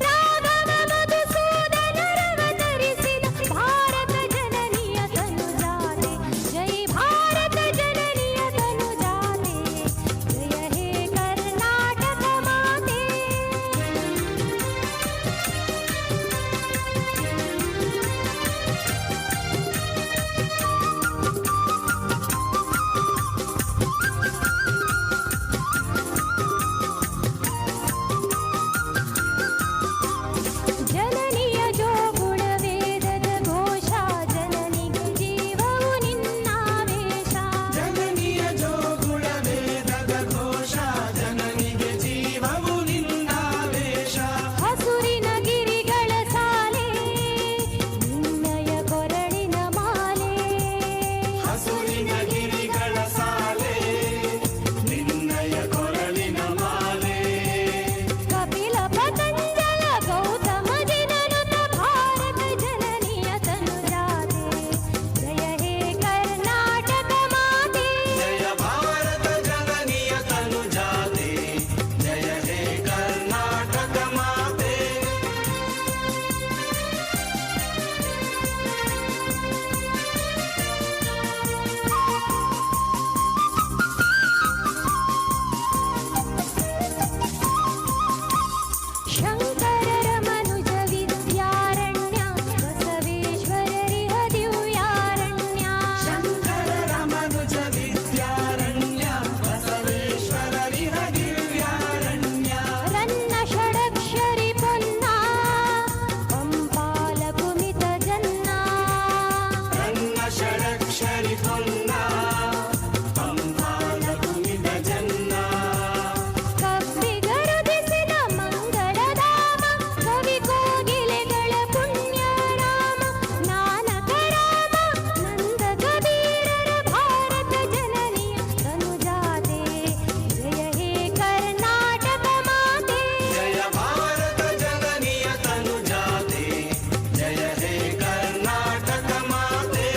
ರಾಘವ ಮಧುಸೂದನರವತರಿಸಿದ ಭಾರತ ಜನನಿಯ ತನುಜಾತೆ, ಜೈ ಭಾರತ ಜನನಿಯ ತನುಜಾತೆ, ಜಯ ಹೇ ಕರ್ನಾಟಕ ಮಾತೆ। ಜನನಿಯ ಜೋಗುಳ ವೇದದ ಘೋಷ, ಜನನಿಗೆ ಜೀವವು ನಿನ್ನಾವೇಶ। ಜನನಿಯ ಜೋಗುಳ ವೇದದ ಘೋಷ, ಜನನಿಗೆ ಜೀವವು ನಿನ್ನಾವೇಶ। ಹಸುರಿನ ಗಿರಿಗಳ ಸಾಲೆ, ನಿನ್ನಯ ಕೊರಳಿನ ಮಾಲೆ। ಹಸುರಿನ ಗಿರಿಗಳ ಸಾಲೆ, ನಿನ್ನಯ ಕೊರಳಿನ ಮಾಲೆ। ಕಪಿಲ ಪತಂಜಲ ಗೌತಮ ಜಿನನುತ ಭಾರತ ಜನನಿಯ ತನುಜಾತೆ, ಜಯ ಹೇ ಕರ್ನಾಟಕ ಮಾತೆ। ಜಯ ಭಾರತ ಜನನಿಯ ತನುಜಾತೆ, ಜಯ ಹೇ ಕರ್ನಾಟಕ ಮಾತೆ। ಶಂಕರರ ಮನುಜ ವಿದ್ಯಾರಣ್ಯ, ಬಸವೇಶ್ವರರಿಹ ದಿವ್ಯಾರಣ್ಯ। ಶಂಕರರ ಮನುಜ ವಿದ್ಯಾರಣ್ಯ, ಬಸವೇಶ್ವರರಿಹ ದಿವ್ಯಾರಣ್ಯ। ರನ್ನ ಷಡಕ್ಷರಿ ಪೊನ್ನ, ಪಂಪಾಲ ಕುಮಿತ ಜನ್ನ। ರನ್ನ ಷಡಕ್ಷರಿ ಪೊನ್ನ, ಪಂಪಾಲ ಕುಮಿತ ಜನ್ನ। ಕಬ್ಬಿಗರುದಿಸಿದ ಮಂಗಳಧಾಮ, ಕವಿ ಕೋಗಿಲೆಗಳ ಪುಣ್ಯರಾಮ। ನಾನಕ ರಾಮ ನಂದ ಕಬೀರರ ಭಾರತ ಜನನಿಯ ತನುಜಾತೆ, ಜಯ ಹೇ ಕರ್ನಾಟಕ ಮಾತೆ। ಜಯ ಭಾರತ ಜನನಿಯ ತನುಜಾತೆ, ಜಯ ಹೇ ಕರ್ನಾಟಕ ಮಾತೆ।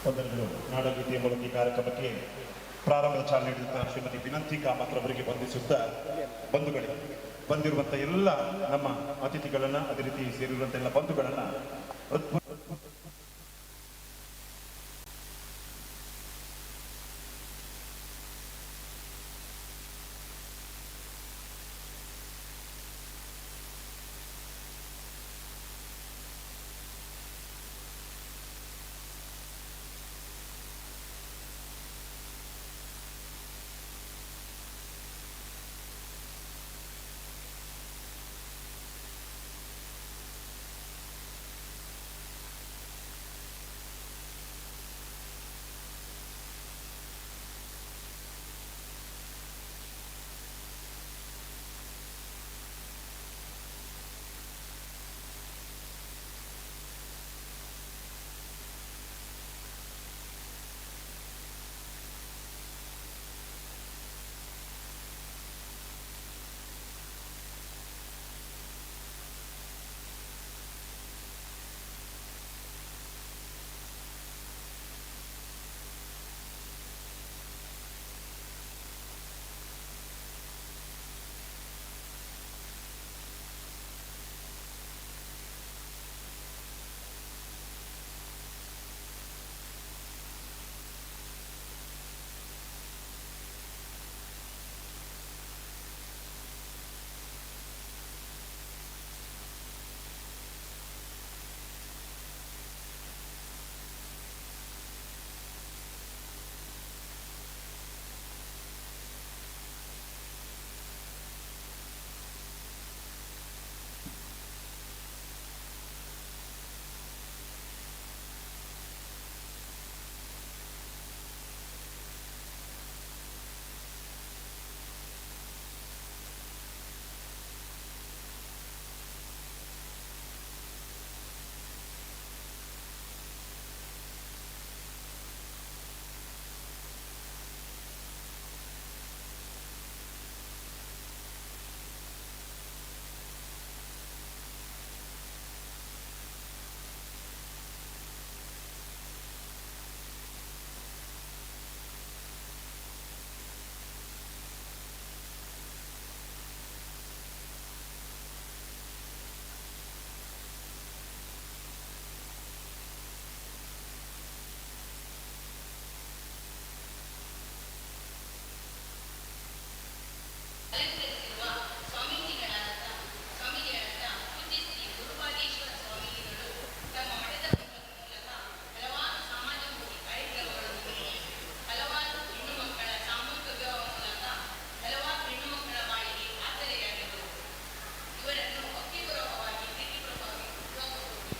ಒಂದೆರಡು ನಾಡಗೀತೆಯ ಮೂಲಕ ಈ ಕಾರ್ಯಕ್ರಮಕ್ಕೆ ಪ್ರಾರಂಭದ ಚಾಲನೆ ನೀಡಿದಂತಹ ಶ್ರೀಮತಿ ವಿನಂತಿ ಕಾಮತ್ ಅವರಿಗೆ ವಂದಿಸುತ್ತಾ, ಬಂಧುಗಳೇ, ಬಂದಿರುವಂಥ ಎಲ್ಲ ನಮ್ಮ ಅತಿಥಿಗಳನ್ನ, ಅದೇ ರೀತಿ ಸೇರಿರುವಂಥ ಎಲ್ಲ ಬಂಧುಗಳನ್ನ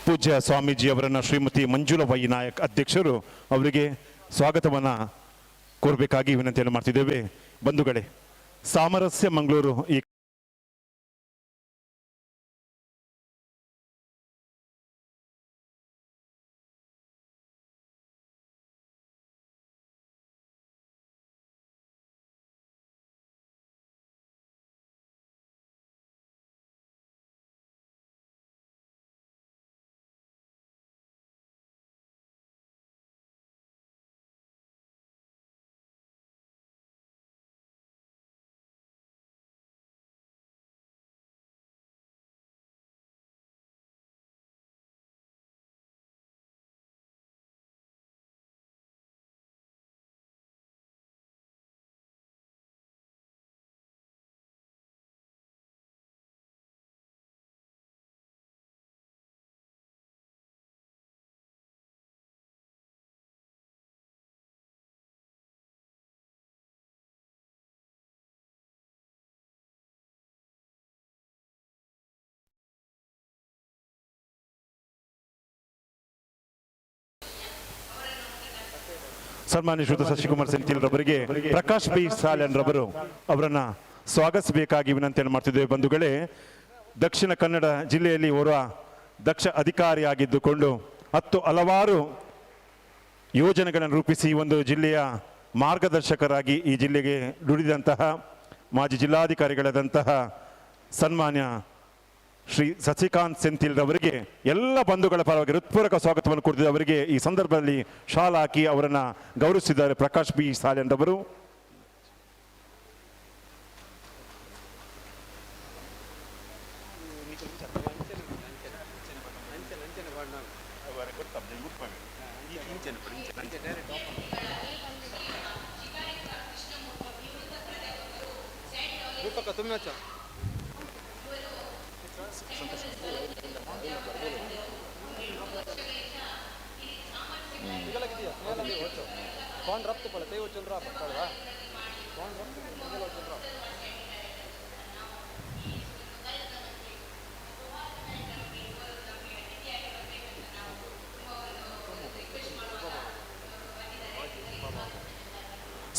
ಪೂಜ್ಯ ಸ್ವಾಮೀಜಿಯವರನ್ನ ಶ್ರೀಮತಿ ಮಂಜುಳಾ ವೈ ನಾಯಕ್ ಅಧ್ಯಕ್ಷರು ಅವರಿಗೆ ಸ್ವಾಗತವನ್ನು ಕೋರಬೇಕಾಗಿ ವಿನಂತಿಯನ್ನು ಮಾಡ್ತಿದ್ದೇವೆ. ಬಂಧುಗಳೇ, ಸಾಮರಸ್ಯ ಮಂಗಳೂರು ಈ ಸನ್ಮಾನ್ಯ ಶ್ರೀಯುತ ಶಶಿಕುಮಾರ್ ಸೆಂಥಿಲ್ ರವರಿಗೆ ಪ್ರಕಾಶ್ ಬಿ ಸಾಲನ್ ರವರು ಅವರನ್ನ ಸ್ವಾಗತಿಸಬೇಕಾಗಿ ವಿನಂತಿಯನ್ನು ಮಾಡ್ತಿದ್ದೇವೆ. ಬಂಧುಗಳೇ, ದಕ್ಷಿಣ ಕನ್ನಡ ಜಿಲ್ಲೆಯಲ್ಲಿ ಓರ್ವ ದಕ್ಷ ಅಧಿಕಾರಿಯಾಗಿದ್ದುಕೊಂಡು ಹಲವಾರು ಯೋಜನೆಗಳನ್ನು ರೂಪಿಸಿ ಒಂದು ಜಿಲ್ಲೆಯ ಮಾರ್ಗದರ್ಶಕರಾಗಿ ಈ ಜಿಲ್ಲೆಗೆ ದುಡಿದಂತಹ ಮಾಜಿ ಜಿಲ್ಲಾಧಿಕಾರಿಗಳಾದಂತಹ ಸನ್ಮಾನ್ಯ ಶ್ರೀ ಸಸಿಕಾಂತ್ ಸೆಂಥಿಲ್ ರವರಿಗೆ ಎಲ್ಲ ಬಂಧುಗಳ ಪರವಾಗಿ ಹೃತ್ಪೂರ್ವಕ ಸ್ವಾಗತವನ್ನು ಕೊಡ್ತಿದ್ದ ಅವರಿಗೆ ಈ ಸಂದರ್ಭದಲ್ಲಿ ಶಾಲ್ ಹಾಕಿ ಅವರನ್ನು ಗೌರವಿಸಿದ್ದಾರೆ ಪ್ರಕಾಶ್ ಬಿ ಸಾಲೆನ್ ರವರು.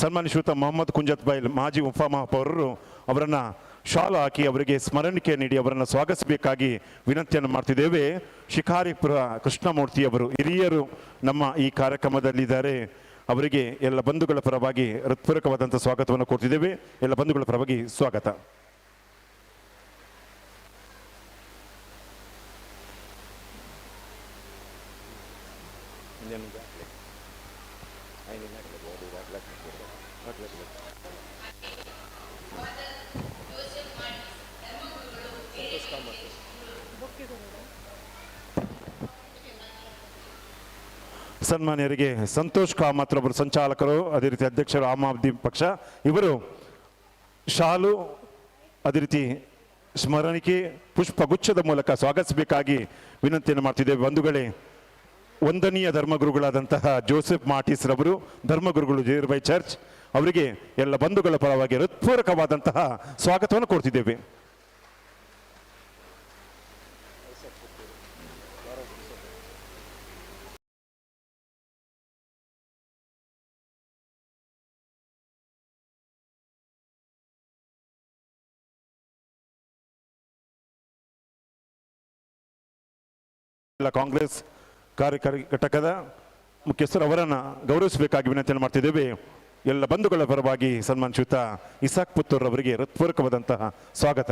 ಸನ್ಮಾನ್ಯ ಶ್ರೀಯುತ ಮೊಹಮ್ಮದ್ ಕುಂಜತ್ ಬೈಲ್ ಮಾಜಿ ಉಪಮಹಾಪೌರರು ಅವರನ್ನು ಶಾಲು ಹಾಕಿ ಅವರಿಗೆ ಸ್ಮರಣಿಕೆ ನೀಡಿ ಅವರನ್ನು ಸ್ವಾಗತಿಸಬೇಕಾಗಿ ವಿನಂತಿಯನ್ನು ಮಾಡ್ತಿದ್ದೇವೆ. ಶಿಕಾರಿಪುರ ಕೃಷ್ಣಮೂರ್ತಿ ಅವರು ಹಿರಿಯರು ನಮ್ಮ ಈ ಕಾರ್ಯಕ್ರಮದಲ್ಲಿದ್ದಾರೆ. ಅವರಿಗೆ ಎಲ್ಲ ಬಂಧುಗಳ ಪರವಾಗಿ ಹೃತ್ಪೂರ್ವಕವಾದಂಥ ಸ್ವಾಗತವನ್ನು ಕೊಡ್ತಿದ್ದೇವೆ. ಎಲ್ಲ ಬಂಧುಗಳ ಪರವಾಗಿ ಸ್ವಾಗತ. ಸನ್ಮಾನ್ಯರಿಗೆ ಸಂತೋಷ್ ಕಾಮತ್ ರವರು ಸಂಚಾಲಕರು, ಅದೇ ರೀತಿ ಅಧ್ಯಕ್ಷರು ಆಮ್ ಆದ್ಮಿ ಪಕ್ಷ, ಇವರು ಶಾಲು ಅದೇ ರೀತಿ ಸ್ಮರಣಿಕೆ ಪುಷ್ಪಗುಚ್ಛದ ಮೂಲಕ ಸ್ವಾಗತಿಸಬೇಕಾಗಿ ವಿನಂತಿಯನ್ನು ಮಾಡ್ತಿದ್ದೇವೆ. ಬಂಧುಗಳೇ, ವಂದನೀಯ ಧರ್ಮಗುರುಗಳಾದಂತಹ ಜೋಸೆಫ್ ಮಾರ್ಟಿಸ್ ರವರು, ಧರ್ಮಗುರುಗಳು ಜೇರ್ಬೈ ಚರ್ಚ್, ಅವರಿಗೆ ಎಲ್ಲ ಬಂಧುಗಳ ಪರವಾಗಿ ಹೃತ್ಪೂರ್ವಕವಾದಂತಹ ಸ್ವಾಗತವನ್ನು ಕೊಡ್ತಿದ್ದೇವೆ. ಕಾಂಗ್ರೆಸ್ ಕಾರ್ಯಕಾರಿ ಘಟಕದ ಮುಖ್ಯಸ್ಥರು ಅವರನ್ನು ಗೌರವಿಸಬೇಕಾಗಿ ವಿನಂತಿಯನ್ನು ಮಾಡ್ತಿದ್ದೇವೆ. ಎಲ್ಲ ಬಂಧುಗಳ ಪರವಾಗಿ ಸನ್ಮಾನ್ ಶ್ರೀಯುತ ಇಸಾಕ್ ಪುತ್ತೂರ್ ಅವರಿಗೆ ಹೃತ್ಪೂರ್ವಕವಾದಂತಹ ಸ್ವಾಗತ.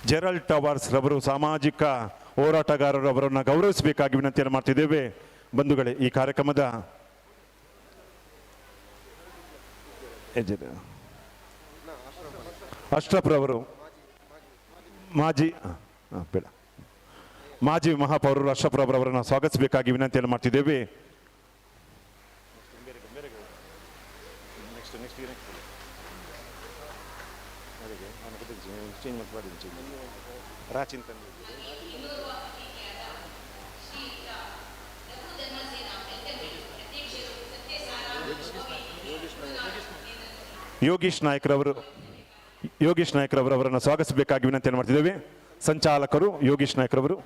ಜೆರಲ್ಡ್ ಟವರ್ಸ್ ರವರು ಸಾಮಾಜಿಕ ಹೋರಾಟಗಾರರು, ಅವರನ್ನು ಗೌರವಿಸಬೇಕಾಗಿ ವಿನಂತಿಯನ್ನು ಮಾಡ್ತಿದ್ದೇವೆ. ಬಂಧುಗಳೇ, ಈ ಕಾರ್ಯಕ್ರಮದ ಅಶ್ರಫ್ ರವರು ಮಾಜಿ ಮಹಾಪೌರರು ಅಶ್ರಫ್ ರವರನ್ನು ಸ್ವಾಗತಿಸಬೇಕಾಗಿ ವಿನಂತಿಯನ್ನು ಮಾಡ್ತಿದ್ದೇವೆ. ಯೋಗೀಶ್ ನಾಯ್ಕರವರು ಅವರನ್ನು ಸ್ವಾಗತಿಸಬೇಕಾಗಿ ವಿನಂತಿಯನ್ನು ಮಾಡ್ತಿದ್ದೇವೆ. ಸಂಚಾಲಕರು ಯೋಗೀಶ್ ನಾಯ್ಕರವರು.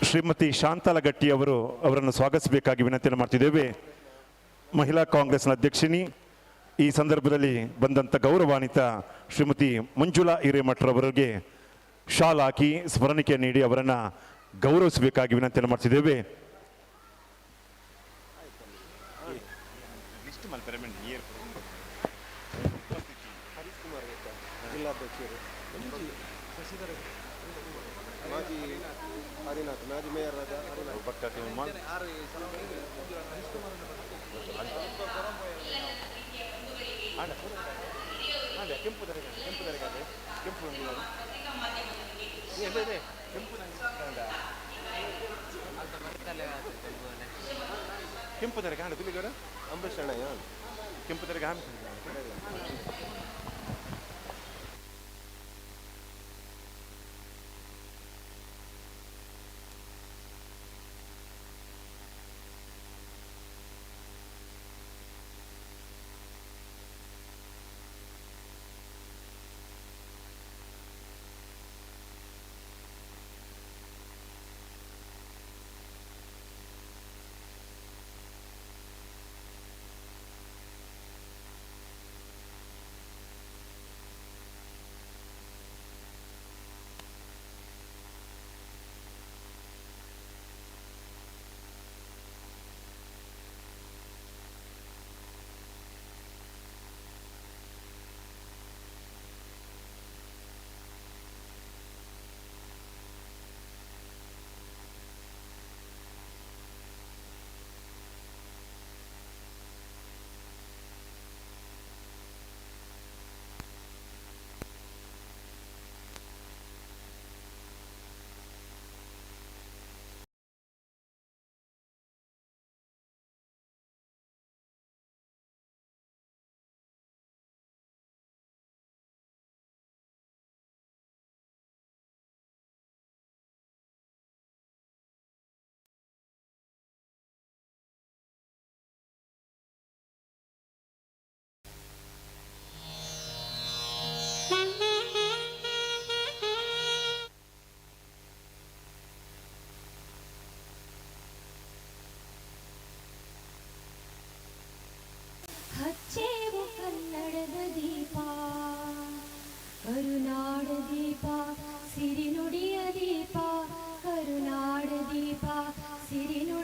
ಶ್ರೀಮತಿ ಶಾಂತಲಗಟ್ಟಿ ಅವರನ್ನು ಸ್ವಾಗತಿಸಬೇಕಾಗಿ ವಿನಂತಿಯನ್ನು ಮಾಡ್ತಿದ್ದೇವೆ. ಮಹಿಳಾ ಕಾಂಗ್ರೆಸ್ನ ಅಧ್ಯಕ್ಷಿಣಿ, ಈ ಸಂದರ್ಭದಲ್ಲಿ ಬಂದಂಥ ಗೌರವಾನ್ವಿತ ಶ್ರೀಮತಿ ಮಂಜುಳಾ ಹಿರೇಮಠರವರಿಗೆ ಶಾಲ್ ಹಾಕಿ ಸ್ಮರಣಿಕೆ ನೀಡಿ ಅವರನ್ನು ಗೌರವಿಸಬೇಕಾಗಿ ವಿನಂತಿಯನ್ನು ಮಾಡ್ತಿದ್ದೇವೆ. ಕೆಂಪು ತರ ಕಾಣ ತುಲಿಗರ ಅಂಬರೀಷ್ ಅಣ್ಣಯ್ಯ ಕೆಂಪು ತರ ಕಾಣ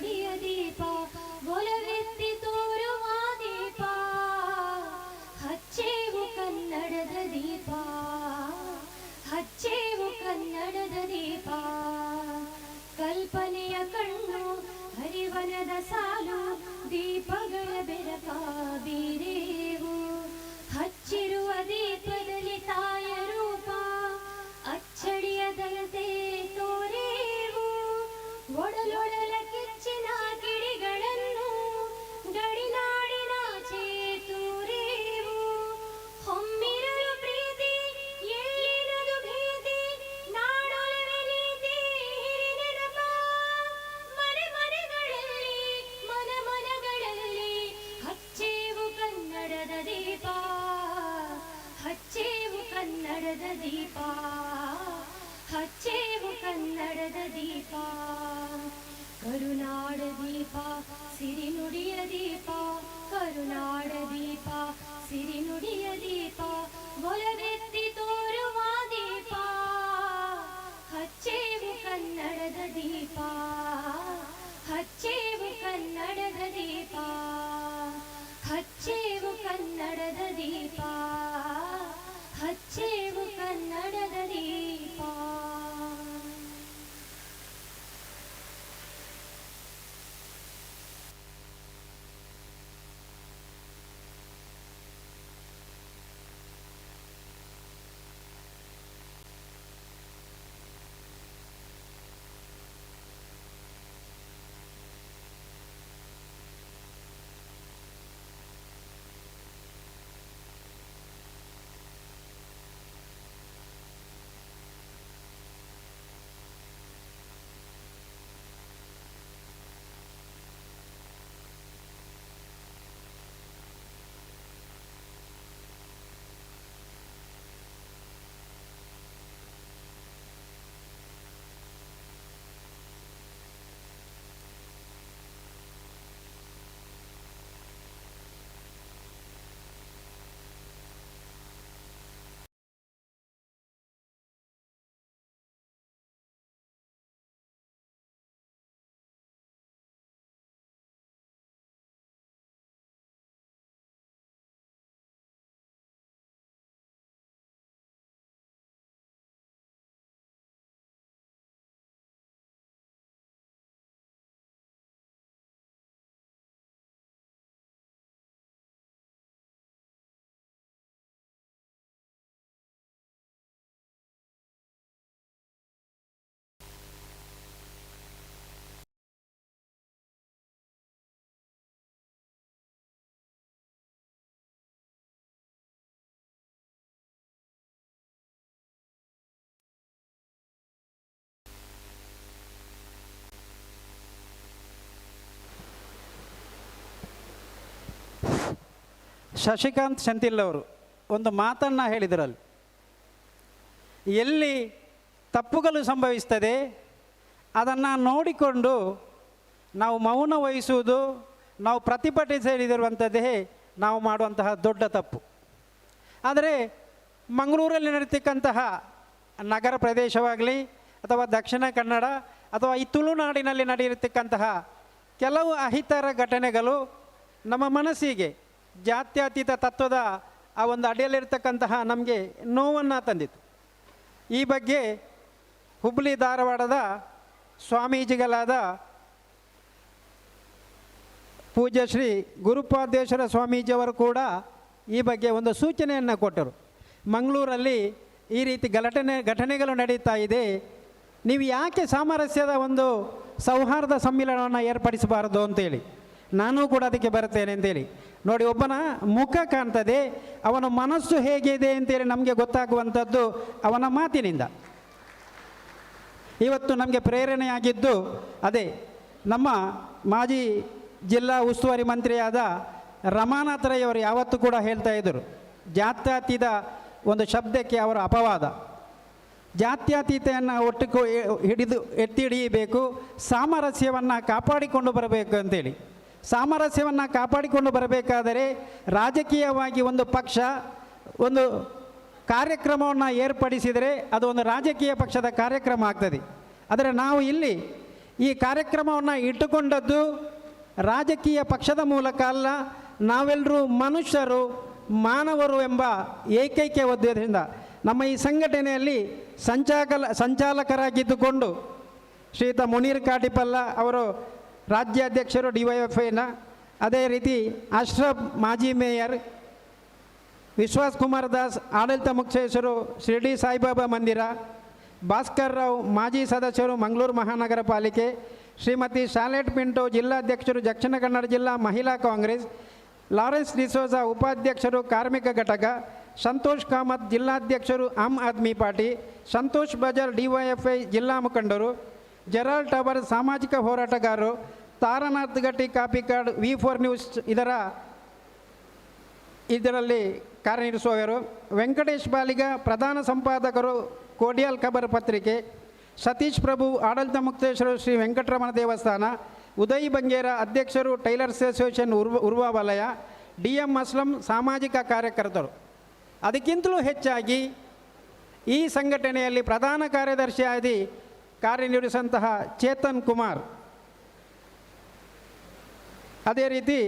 ನುಡಿಯ ದೀಪ ಒಲವೆತ್ತಿ ತೋರುವ ದೀಪ ಹಚ್ಚೇವು ಕನ್ನಡದ ದೀಪ ಹಚ್ಚೇವು ಕನ್ನಡದ ದೀಪ ಕಲ್ಪನೆಯ ಕಣ್ಣು ಹರಿವನದ ಸಾಲು ದೀಪಗಳ ಬೆಳಕ ಬೀರೇವು ಹಚ್ಚಿರುವ ದೀಪದಲ್ಲಿ ತಾಯ ರೂಪ ಅಚ್ಚಳಿಯದಂತೆ ತೋರೇವು ಒಡಲೊಡಲ ಕಿಚ್ಚಿನ ಗಿಳಿಗಳನ್ನು ಗಡಿನಾಡಿನಾಚೆ ತೂರೇವು ಹೊಮ್ಮಿರಲು ಪ್ರೀತಿ ಎಲ್ಲಿನದು ಭೀತಿ ನಾಡೊಲವೆ ನೀತಿ ನೆನಪ ಮನೆ ಮನೆಗಳಲ್ಲಿ ಮನ ಮನಗಳಲ್ಲಿ ಹಚ್ಚೇವು ಕನ್ನಡದ ದೀಪ ಹಚ್ಚೇವು ಕನ್ನಡದ ದೀಪ ಹಚ್ಚೇವು ಕನ್ನಡದ ದೀಪ ಕರುನಾಡ ದೀಪ ಸಿರಿನುಡಿಯ ದೀಪ ಕರುನಾಡ ದೀಪ ಸಿರಿನುಡಿಯ ದೀಪ ಒಲವೆತ್ತಿ ತೋರುವ ದೀಪ ಹಚ್ಚೇವು ಕನ್ನಡದ ದೀಪ ಹಚ್ಚೇವು ಕನ್ನಡದ ದೀಪ ಹಚ್ಚೇವು ಕನ್ನಡದ ದೀಪ ಹಚ್ಚೇವು ಕನ್ನಡದ ದೀಪ ಶಶಿಕಾಂತ್ ಸೆಂಥಿಲ್ ಅವರು ಒಂದು ಮಾತನ್ನು ಹೇಳಿದರಲ್ಲಿ, ಎಲ್ಲಿ ತಪ್ಪುಗಳು ಸಂಭವಿಸ್ತದೆ ಅದನ್ನು ನೋಡಿಕೊಂಡು ನಾವು ಮೌನ ವಹಿಸುವುದು, ನಾವು ಪ್ರತಿಭಟಿಸದಿರುವಂಥದ್ದೇ ನಾವು ಮಾಡುವಂತಹ ದೊಡ್ಡ ತಪ್ಪು. ಆದರೆ ಮಂಗಳೂರಲ್ಲಿ ನಡೀತಕ್ಕಂತಹ ನಗರ ಪ್ರದೇಶವಾಗಲಿ ಅಥವಾ ದಕ್ಷಿಣ ಕನ್ನಡ ಅಥವಾ ಈ ತುಳುನಾಡಿನಲ್ಲಿ ನಡೆಯಿರತಕ್ಕಂತಹ ಕೆಲವು ಅಹಿತರ ಘಟನೆಗಳು ನಮ್ಮ ಮನಸ್ಸಿಗೆ ಜಾತ್ಯತೀತ ತತ್ವದ ಆ ಒಂದು ಅಡಿಯಲ್ಲಿರ್ತಕ್ಕಂತಹ ನಮಗೆ ನೋವನ್ನು ತಂದಿತು. ಈ ಬಗ್ಗೆ ಹುಬ್ಬಳ್ಳಿ ಧಾರವಾಡದ ಸ್ವಾಮೀಜಿಗಳಾದ ಪೂಜ್ಯ ಶ್ರೀ ಗುರುಪಾದೇಶ್ವರ ಸ್ವಾಮೀಜಿಯವರು ಕೂಡ ಈ ಬಗ್ಗೆ ಒಂದು ಸೂಚನೆಯನ್ನು ಕೊಟ್ಟರು. ಮಂಗಳೂರಲ್ಲಿ ಈ ರೀತಿ ಘಟನೆಗಳು ನಡೀತಾ ಇದೆ, ನೀವು ಯಾಕೆ ಸಾಮರಸ್ಯದ ಒಂದು ಸೌಹಾರ್ದ ಸಮ್ಮಿಲನವನ್ನು ಏರ್ಪಡಿಸಬಾರದು ಅಂತೇಳಿ. ನಾನೂ ಕೂಡ ಅದಕ್ಕೆ ಬರ್ತೇನೆ ಅಂತೇಳಿ. ನೋಡಿ, ಒಬ್ಬನ ಮುಖ ಕಾಣ್ತದೆ, ಅವನ ಮನಸ್ಸು ಹೇಗಿದೆ ಅಂತೇಳಿ ನಮಗೆ ಗೊತ್ತಾಗುವಂಥದ್ದು ಅವನ ಮಾತಿನಿಂದ. ಇವತ್ತು ನಮಗೆ ಪ್ರೇರಣೆಯಾಗಿದ್ದು ಅದೇ ನಮ್ಮ ಮಾಜಿ ಜಿಲ್ಲಾ ಉಸ್ತುವಾರಿ ಮಂತ್ರಿಯಾದ ರಮಾನಾಥ ರೈ ಅವರು ಯಾವತ್ತೂ ಕೂಡ ಹೇಳ್ತಾ ಇದ್ದರು, ಜಾತ್ಯತೀತ ಒಂದು ಶಬ್ದಕ್ಕೆ ಅವರ ಅಪವಾದ. ಜಾತ್ಯತೀತೆಯನ್ನು ಎತ್ತಿ ಹಿಡಿಯಬೇಕು, ಸಾಮರಸ್ಯವನ್ನು ಕಾಪಾಡಿಕೊಂಡು ಬರಬೇಕು ಅಂತೇಳಿ. ಸಾಮರಸ್ಯವನ್ನು ಕಾಪಾಡಿಕೊಂಡು ಬರಬೇಕಾದರೆ ರಾಜಕೀಯವಾಗಿ ಒಂದು ಪಕ್ಷ ಒಂದು ಕಾರ್ಯಕ್ರಮವನ್ನು ಏರ್ಪಡಿಸಿದರೆ ಅದು ಒಂದು ರಾಜಕೀಯ ಪಕ್ಷದ ಕಾರ್ಯಕ್ರಮ ಆಗ್ತದೆ. ಆದರೆ ನಾವು ಇಲ್ಲಿ ಈ ಕಾರ್ಯಕ್ರಮವನ್ನು ಇಟ್ಟುಕೊಂಡದ್ದು ರಾಜಕೀಯ ಪಕ್ಷದ ಮೂಲಕ ಅಲ್ಲ, ನಾವೆಲ್ಲರೂ ಮನುಷ್ಯರು, ಮಾನವರು ಎಂಬ ಏಕೈಕ ಉದ್ದೇಶದಿಂದ ನಮ್ಮ ಈ ಸಂಘಟನೆಯಲ್ಲಿ ಸಂಚಾಲಕರಾಗಿದ್ದುಕೊಂಡು ಶ್ರೀಯುತ ಮುನೀರ್ ಕಾಟಿಪಲ್ಲ ಅವರು ರಾಜ್ಯಾಧ್ಯಕ್ಷರು DYFIನ, ಅದೇ ರೀತಿ ಅಶ್ರಫ್ ಮಾಜಿ ಮೇಯರ್, ವಿಶ್ವಾಸ್ ಕುಮಾರ್ ದಾಸ್ ಆಡಳಿತ ಮುಖ್ಯಸ್ಥರು ಶಿರ್ಡಿ ಸಾಯಿಬಾಬಾ ಮಂದಿರ, ಭಾಸ್ಕರ್ ರಾವ್ ಮಾಜಿ ಸದಸ್ಯರು ಮಂಗಳೂರು ಮಹಾನಗರ ಪಾಲಿಕೆ, ಶ್ರೀಮತಿ ಶಾಲೆಟ್ ಪಿಂಟೋ ಜಿಲ್ಲಾಧ್ಯಕ್ಷರು ದಕ್ಷಿಣ ಕನ್ನಡ ಜಿಲ್ಲಾ ಮಹಿಳಾ ಕಾಂಗ್ರೆಸ್, ಲಾರೆನ್ಸ್ ಡಿಸೋಜಾ ಉಪಾಧ್ಯಕ್ಷರು ಕಾರ್ಮಿಕ ಘಟಕ, ಸಂತೋಷ್ ಕಾಮತ್ ಜಿಲ್ಲಾಧ್ಯಕ್ಷರು ಆಮ್ ಆದ್ಮಿ ಪಾರ್ಟಿ, ಸಂತೋಷ್ ಬಜಾರ್ DYFI ಜಿಲ್ಲಾ ಮುಖಂಡರು, ಜೆರಾಲ್ಡ್ ಟವರ್ ಸಾಮಾಜಿಕ ಹೋರಾಟಗಾರರು, ತಾರನಾಥ್ ಗಟ್ಟಿ ಕಾಪಿ ಕಾರ್ಡ್ V4 ನ್ಯೂಸ್ ಇದರಲ್ಲಿ ಕಾರ್ಯನಿರ್ವಹಿಸುವವರು, ವೆಂಕಟೇಶ್ ಬಾಲಿಗ ಪ್ರಧಾನ ಸಂಪಾದಕರು ಕೋಡಿಯಾಲ್ ಖಬರ್ ಪತ್ರಿಕೆ, ಸತೀಶ್ ಪ್ರಭು ಆಡಳಿತ ಮುಕ್ತೇಶ್ವರ ಶ್ರೀ ವೆಂಕಟರಮಣ ದೇವಸ್ಥಾನ, ಉದಯ್ ಬಂಗೇರ ಅಧ್ಯಕ್ಷರು ಟೈಲರ್ಸ್ ಅಸೋಸಿಯೇಷನ್ ಉರ್ವ ವಲಯ, DM ಅಸ್ಲಂ ಸಾಮಾಜಿಕ ಕಾರ್ಯಕರ್ತರು. ಅದಕ್ಕಿಂತಲೂ ಹೆಚ್ಚಾಗಿ ಈ ಸಂಘಟನೆಯಲ್ಲಿ ಪ್ರಧಾನ ಕಾರ್ಯದರ್ಶಿಯಾಗಿ ಕಾರ್ಯನಿರ್ವಹಿಸಿದಂತಹ ಚೇತನ್ ಕುಮಾರ್, ಅದೇ ರೀತಿ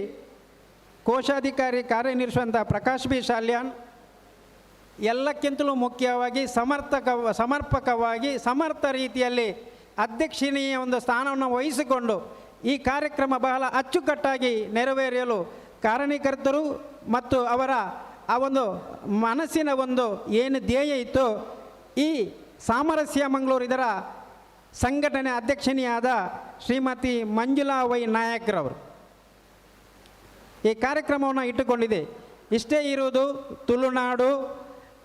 ಕೋಶಾಧಿಕಾರಿ ಕಾರ್ಯನಿರ್ವಹಿಸುವಂಥ ಪ್ರಕಾಶ್ ಬಿ ಶಾಲ್ಯಾನ್, ಎಲ್ಲಕ್ಕಿಂತಲೂ ಮುಖ್ಯವಾಗಿ ಸಮರ್ಪಕವಾಗಿ ಸಮರ್ಥ ರೀತಿಯಲ್ಲಿ ಅಧ್ಯಕ್ಷೀಯ ಒಂದು ಸ್ಥಾನವನ್ನು ವಹಿಸಿಕೊಂಡು ಈ ಕಾರ್ಯಕ್ರಮ ಬಹಳ ಅಚ್ಚುಕಟ್ಟಾಗಿ ನೆರವೇರಲು ಕಾರಣೀಕರ್ತರು ಮತ್ತು ಅವರ ಆ ಒಂದು ಮನಸ್ಸಿನ ಒಂದು ಏನು ಧ್ಯೇಯ ಇತ್ತು, ಈ ಸಾಮರಸ್ಯ ಮಂಗಳೂರು ಇದರ ಸಂಘಟನೆ ಅಧ್ಯಕ್ಷನಿಯಾದ ಶ್ರೀಮತಿ ಮಂಜುಳಾ ವೈ ನಾಯಕ್ರವರು ಈ ಕಾರ್ಯಕ್ರಮವನ್ನು ಇಟ್ಟುಕೊಂಡಿದೆ. ಇಷ್ಟೇ ಇರುವುದು ತುಳುನಾಡು,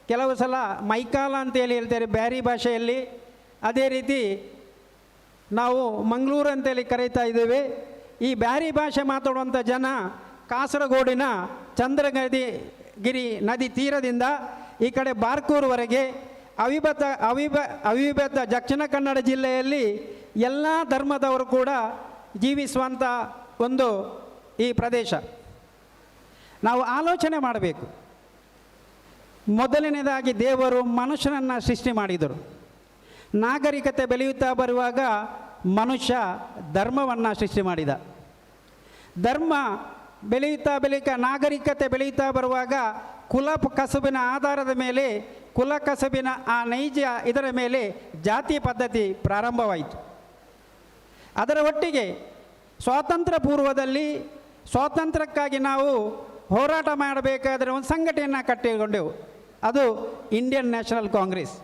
ಕೆಲವು ಸಲ ಮೈಕಾಲ ಅಂತೇಳಿ ಹೇಳ್ತಾರೆ ಬ್ಯಾರಿ ಭಾಷೆಯಲ್ಲಿ, ಅದೇ ರೀತಿ ನಾವು ಮಂಗಳೂರು ಅಂತೇಳಿ ಕರೀತಾ ಇದ್ದೇವೆ. ಈ ಬ್ಯಾರಿ ಭಾಷೆ ಮಾತಾಡುವಂಥ ಜನ ಕಾಸರಗೋಡಿನ ಚಂದ್ರಗಿರಿ ನದಿ ತೀರದಿಂದ ಈ ಕಡೆ ಬಾರ್ಕೂರ್ವರೆಗೆ ಅವಿಭಕ್ತ ದಕ್ಷಿಣ ಕನ್ನಡ ಜಿಲ್ಲೆಯಲ್ಲಿ ಎಲ್ಲ ಧರ್ಮದವರು ಕೂಡ ಜೀವಿಸುವಂಥ ಒಂದು ಈ ಪ್ರದೇಶ. ನಾವು ಆಲೋಚನೆ ಮಾಡಬೇಕು. ಮೊದಲನೇದಾಗಿ ದೇವರು ಮನುಷ್ಯನನ್ನು ಸೃಷ್ಟಿ ಮಾಡಿದರು. ನಾಗರಿಕತೆ ಬೆಳೆಯುತ್ತಾ ಬರುವಾಗ ಮನುಷ್ಯ ಧರ್ಮವನ್ನು ಸೃಷ್ಟಿ ಮಾಡಿದ. ಧರ್ಮ ಬೆಳೆಯುತ್ತಾ ನಾಗರಿಕತೆ ಬೆಳೆಯುತ್ತಾ ಬರುವಾಗ ಕುಲ ಕಸುಬಿನ ಆಧಾರದ ಮೇಲೆ ಕುಲ ಕಸುಬಿನ ಆ ನೈಜ ಇದರ ಮೇಲೆ ಜಾತಿ ಪದ್ಧತಿ ಪ್ರಾರಂಭವಾಯಿತು. ಅದರ ಒಟ್ಟಿಗೆ ಸ್ವಾತಂತ್ರ್ಯ ಪೂರ್ವದಲ್ಲಿ ಸ್ವಾತಂತ್ರ್ಯಕ್ಕಾಗಿ ನಾವು ಹೋರಾಟ ಮಾಡಬೇಕಾದರೆ ಒಂದು ಸಂಘಟನೆಯನ್ನು ಕಟ್ಟಿಕೊಂಡೆವು, ಅದು ಇಂಡಿಯನ್ ನ್ಯಾಷನಲ್ ಕಾಂಗ್ರೆಸ್.